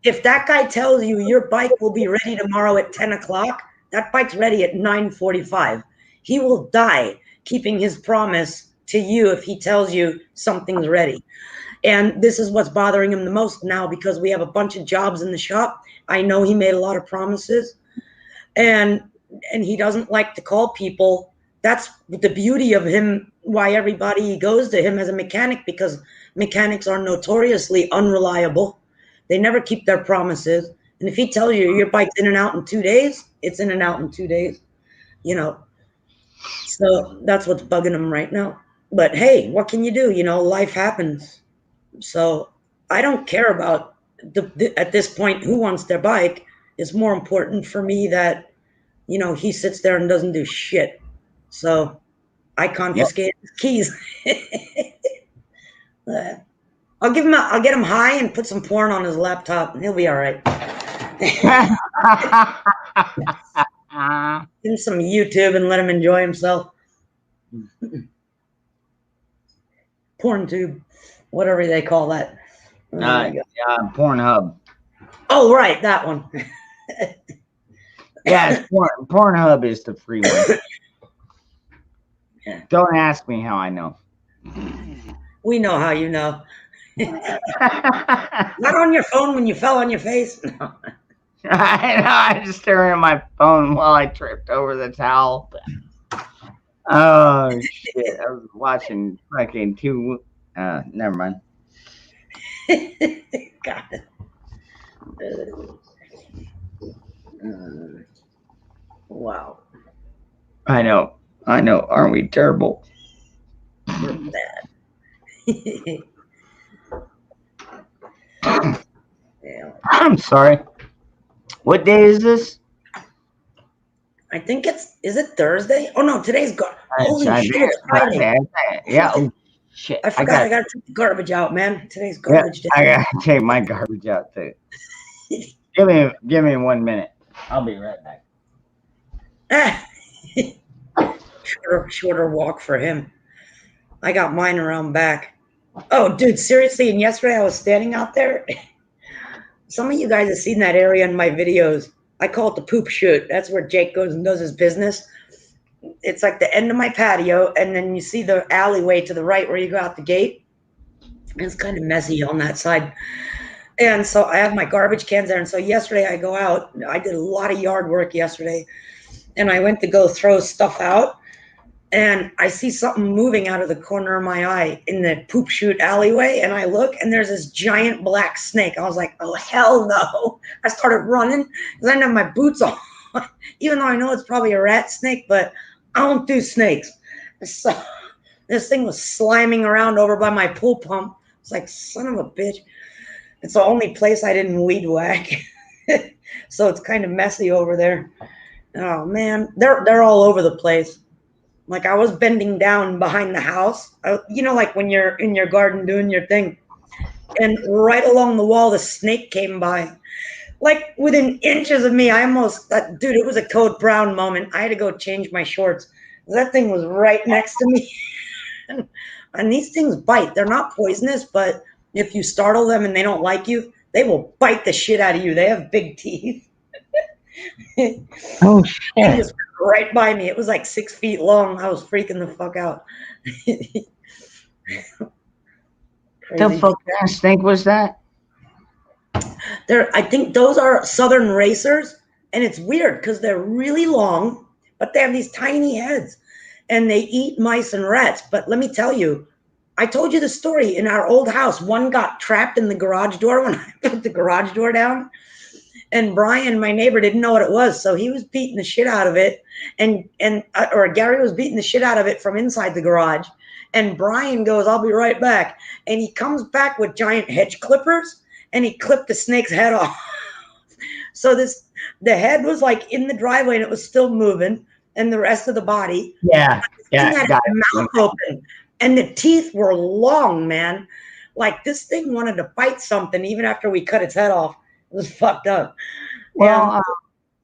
If that guy tells you your bike will be ready tomorrow at 10 o'clock, that bike's ready at 9:45. He will die keeping his promise to you if he tells you something's ready. And this is what's bothering him the most now because we have a bunch of jobs in the shop. I know he made a lot of promises, and he doesn't like to call people. That's the beauty of him, why everybody goes to him as a mechanic, because mechanics are notoriously unreliable. They never keep their promises. And if he tells you your bike's in and out in 2 days, it's in and out in 2 days, you know. So that's what's bugging him right now. But hey, what can you do? You know, life happens. So I don't care about at this point who wants their bike. It's more important for me that, you know, he sits there and doesn't do shit. So I confiscate his keys. I'll get him high and put some porn on his laptop, and he'll be all right. Give him some YouTube and let him enjoy himself. Porn tube, whatever they call that. Pornhub. Oh, right, that one. Yeah, Pornhub is the free one. Don't ask me how I know. We know how you know. Not on your phone when you fell on your face. No. I know. I just staring at my phone while I tripped over the towel. Oh shit! I was watching fucking two. Never mind. God. Wow. I know. Aren't we terrible? We're bad. Yeah. I'm sorry. What day is this? I think is it Thursday? Oh no, today's holy shit, it's Friday. Yeah. Oh, shit. I forgot I gotta take the garbage out, man. Today's Yeah, garbage day. I gotta take my garbage out too. Give me 1 minute. I'll be right back. Shorter walk for him. I got mine around back. Oh, dude, seriously, and yesterday I was standing out there. Some of you guys have seen that area in my videos. I call it the poop chute. That's where Jake goes and does his business. It's like the end of my patio, and then you see the alleyway to the right where you go out the gate. And it's kind of messy on that side. And so I have my garbage cans there. And so yesterday I go out. I did a lot of yard work yesterday. And I went to go throw stuff out. And I see something moving out of the corner of my eye in the poop chute alleyway. And I look, and there's this giant black snake. I was like, oh, hell no. I started running because I didn't have my boots on, even though I know it's probably a rat snake, but I don't do snakes. So this thing was sliming around over by my pool pump. It's like, son of a bitch. It's the only place I didn't weed whack. So it's kind of messy over there. Oh, man. They're all over the place. Like I was bending down behind the house, you know, like when you're in your garden doing your thing. And right along the wall, the snake came by. Like within inches of me, I almost, dude, it was a Code Brown moment. I had to go change my shorts. That thing was right next to me. And these things bite. They're not poisonous, but if you startle them and they don't like you, they will bite the shit out of you. They have big teeth. Oh, shit. It was right by me. It was like 6 feet long. I was freaking the fuck out. The fuck kind of snake was that? I think those are southern racers, and it's weird because they're really long, but they have these tiny heads, and they eat mice and rats. But let me tell you, I told you the story in our old house. One got trapped in the garage door when I put the garage door down. And Brian, my neighbor, didn't know what it was, so he was beating the shit out of it, or Gary was beating the shit out of it from inside the garage. And Brian goes, "I'll be right back," and he comes back with giant hedge clippers, and he clipped the snake's head off. So the head was like in the driveway, and it was still moving, and the rest of the body, Yeah, had its mouth open, and the teeth were long, man. Like this thing wanted to fight something even after we cut its head off. It was fucked up. Well,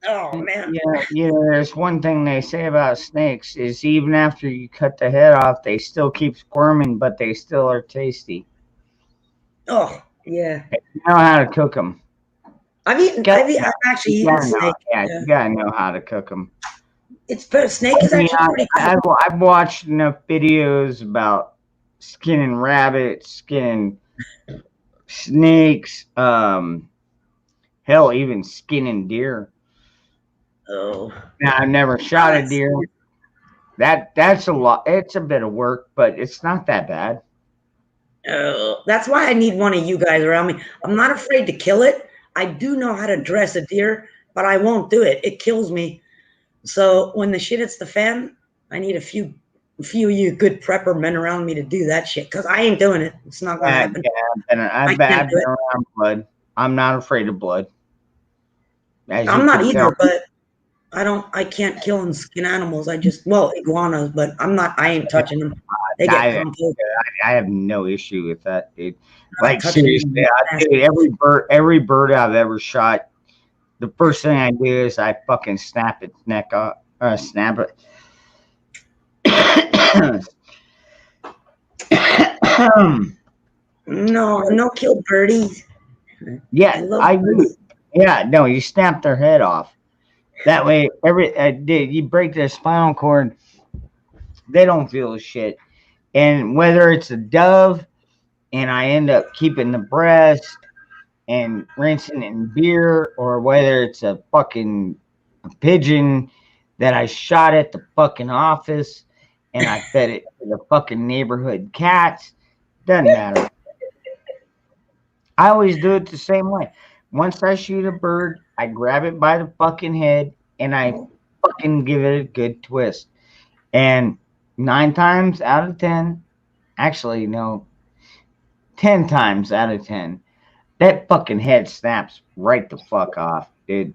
oh man. yeah. There's one thing they say about snakes is even after you cut the head off, they still keep squirming, but they still are tasty. Oh yeah. You know how to cook them. I've actually eaten snake. You gotta know how to cook them. Snake is actually pretty cool. I've watched enough videos about skinning rabbits, skinning snakes, hell, even skinning deer. Oh. Now, I've never shot a deer. That's a lot. It's a bit of work, but it's not that bad. That's why I need one of you guys around me. I'm not afraid to kill it. I do know how to dress a deer, but I won't do it. It kills me. So when the shit hits the fan, I need a few of you good prepper men around me to do that shit, because I ain't doing it. It's not gonna happen. I've been around blood. I'm not afraid of blood. I'm not either, but I can't kill and skin animals. Iguanas, but I ain't touching them. They get composed. I have no issue with that, dude. Like seriously, every bird I've ever shot, the first thing I do is I fucking snap its neck off, snap it. No kill birdies. Yeah, I do. Yeah, no, you snap their head off. That way, you break their spinal cord, they don't feel a shit. And whether it's a dove, and I end up keeping the breast and rinsing it in beer, or whether it's a pigeon that I shot at the fucking office and I fed it to the fucking neighborhood cats, doesn't matter. I always do it the same way. Once I shoot a bird, I grab it by the fucking head and I fucking give it a good twist. And 9 times out of 10, actually, no, 10 times out of 10, that fucking head snaps right the fuck off, dude.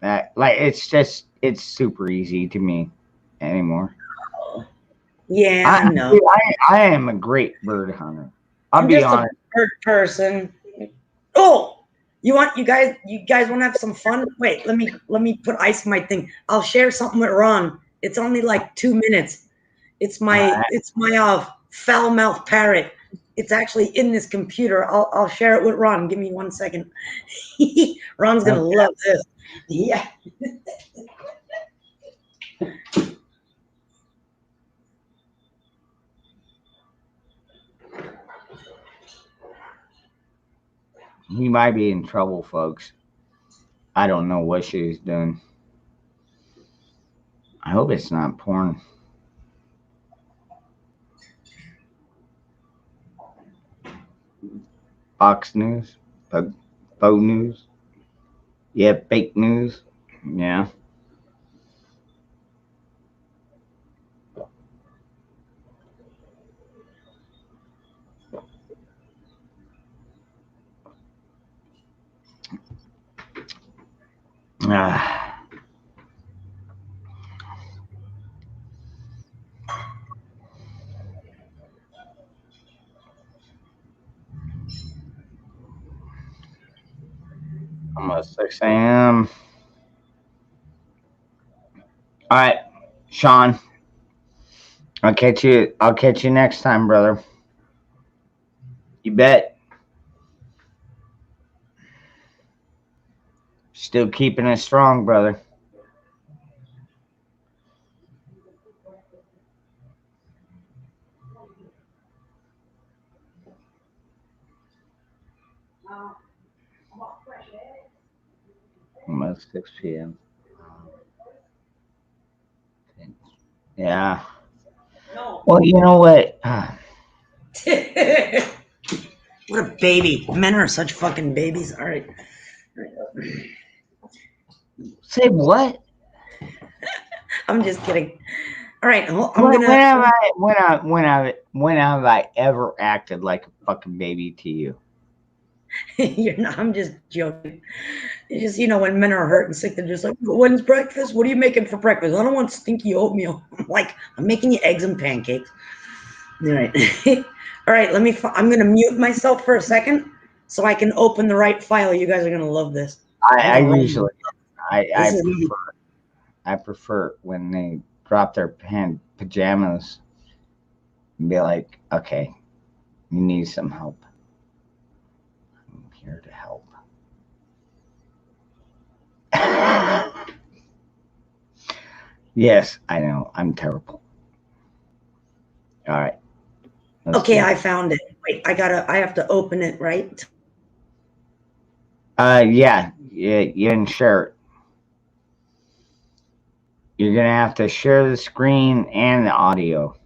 It's super easy to me anymore. Yeah, I know. I am a great bird hunter. I'm be just honest. a bird person. Oh, you guys want to have some fun? Wait, let me put ice in my thing. I'll share something with Ron. It's only like 2 minutes. It's my foul mouth parrot. It's actually in this computer. I'll share it with Ron. Give me 1 second. Ron's gonna love this. Yeah. He might be in trouble, folks. I don't know what she's doing. I hope it's not porn. Fox News? Faux News? Yeah, fake news? Yeah. Almost 6 a.m. All right, Sean. I'll catch you next time, brother. You bet. Still keeping it strong, brother. Almost 6 p.m. Yeah. Well, you know what? What a baby. Men are such fucking babies. All right. Say what? I'm just kidding. All right. When have I ever acted like a fucking baby to you? You're not. I'm just joking. It's just, when men are hurt and sick, they're just like, when's breakfast? What are you making for breakfast? I don't want stinky oatmeal. I'm making you eggs and pancakes. All right. All right, I'm going to mute myself for a second so I can open the right file. You guys are going to love this. I usually, This is I prefer when they drop their pajamas and be like, okay, you need some help. I'm here to help. Yes, I know. I'm terrible. All right. okay, I found it. Wait, I have to open it, right? Yeah, you didn't share it. You're gonna have to share the screen and the audio.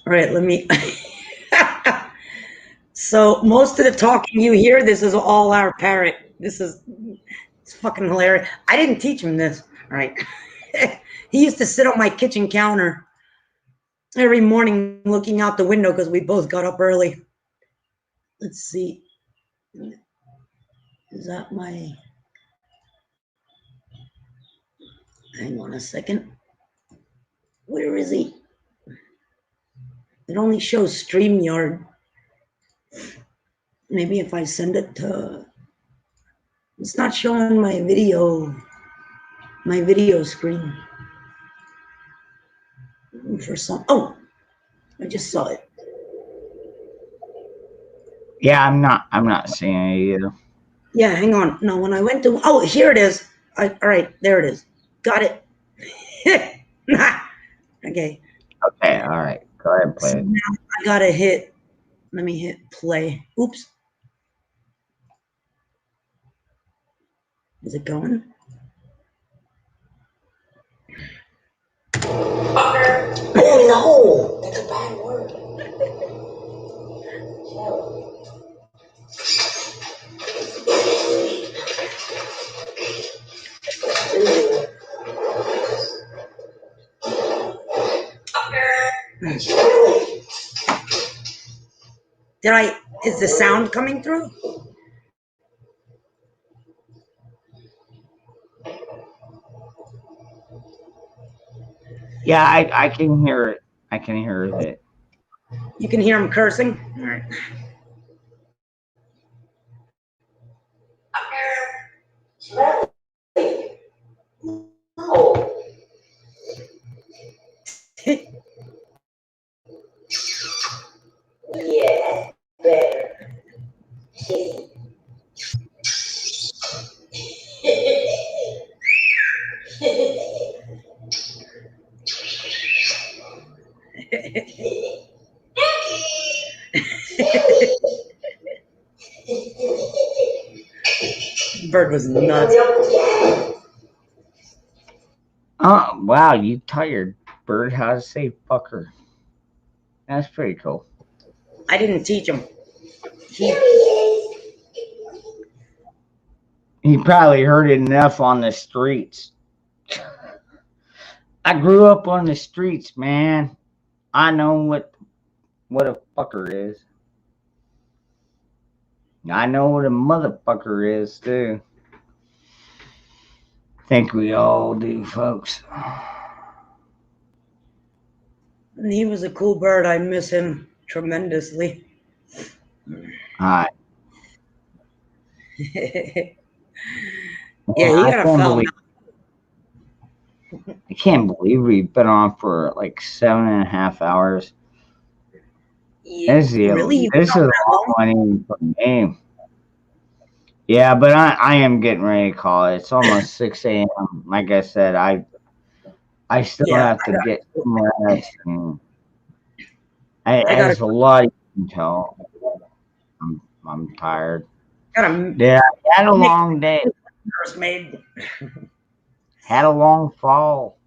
All right, let me. So most of the talking you hear, this is all our parrot. It's fucking hilarious. I didn't teach him this. All right. He used to sit on my kitchen counter every morning looking out the window because we both got up early. Let's see. Is that my... Hang on a second. Where is he? It only shows StreamYard. Maybe if I send it to... It's not showing my video screen. For some... Oh, I just saw it. Yeah, I'm not seeing it either. Yeah, hang on. No, when I went to... Oh, here it is. All right, there it is. Got it. Okay. Okay, all right. Go ahead and play So it. now I gotta hit... Let me hit play. Oops. Is it going? Oh no! That's a bad word. Is the sound coming through? Yeah, I can hear it. I can hear it. You can hear him cursing? All right. Yeah, better. Bird was nuts. Oh, wow, you taught your bird how to say fucker. That's pretty cool. I didn't teach him. He probably heard it enough on the streets. I grew up on the streets, man. I know what a fucker is. I know what a motherfucker is, too. Think we all do, folks. And he was a cool bird. I miss him tremendously. All right. Yeah, he got a foul. I can't believe we've been on for like 7.5 hours. Yeah, This is a long one for me. Yeah, but I am getting ready to call it. It's almost 6 a.m. Like I said, I still have to get some rest. There's a lot you can tell. I'm tired. Yeah, I had a long day. Had a long fall.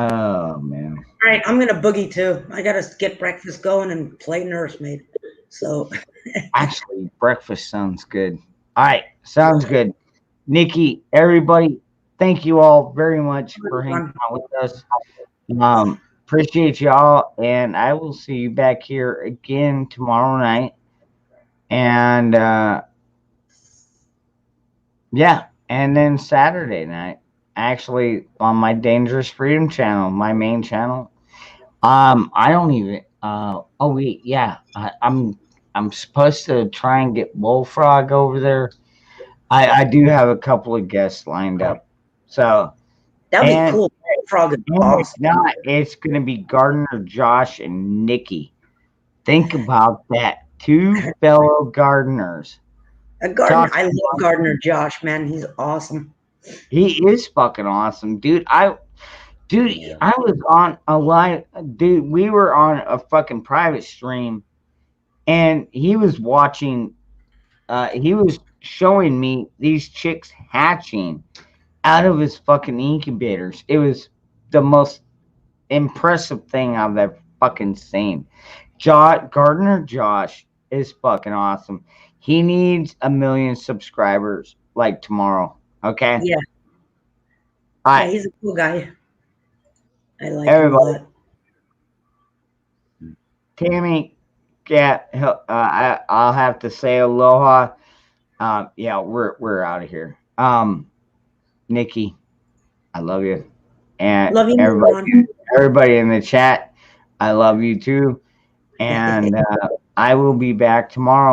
Oh man. All right, I'm gonna boogie too. I gotta get breakfast going and play nursemaid. So actually, breakfast sounds good. All right, sounds good. Nikki, everybody, thank you all very much for hanging out with us. appreciate y'all, and I will see you back here again tomorrow night. And yeah, and then Saturday night, actually on my Dangerous Freedom channel, my main channel. I don't even. Oh wait, yeah. I'm supposed to try and get Bullfrog over there. I do have a couple of guests lined up. So That'd be and cool. Frog is and awesome. if not, it's gonna be Gardner, Josh, and Nikki. Think about that. Two fellow gardeners. Gardner, Talk I love about- Gardner Josh, man. He's awesome. He is fucking awesome, dude. I was on a live, dude. We were on a fucking private stream, and he was watching. He was showing me these chicks hatching out of his fucking incubators. It was the most impressive thing I've ever fucking seen. Gardner Josh is fucking awesome. He needs 1 million subscribers like tomorrow. Okay. Yeah. All Yeah, right. he's a cool guy. I like him a Everybody. lot. Tammy, yeah, I'll have to say aloha. Yeah, we're out of here. Nikki, I love you, and Love you, everybody in the chat, I love you too, and I will be back tomorrow.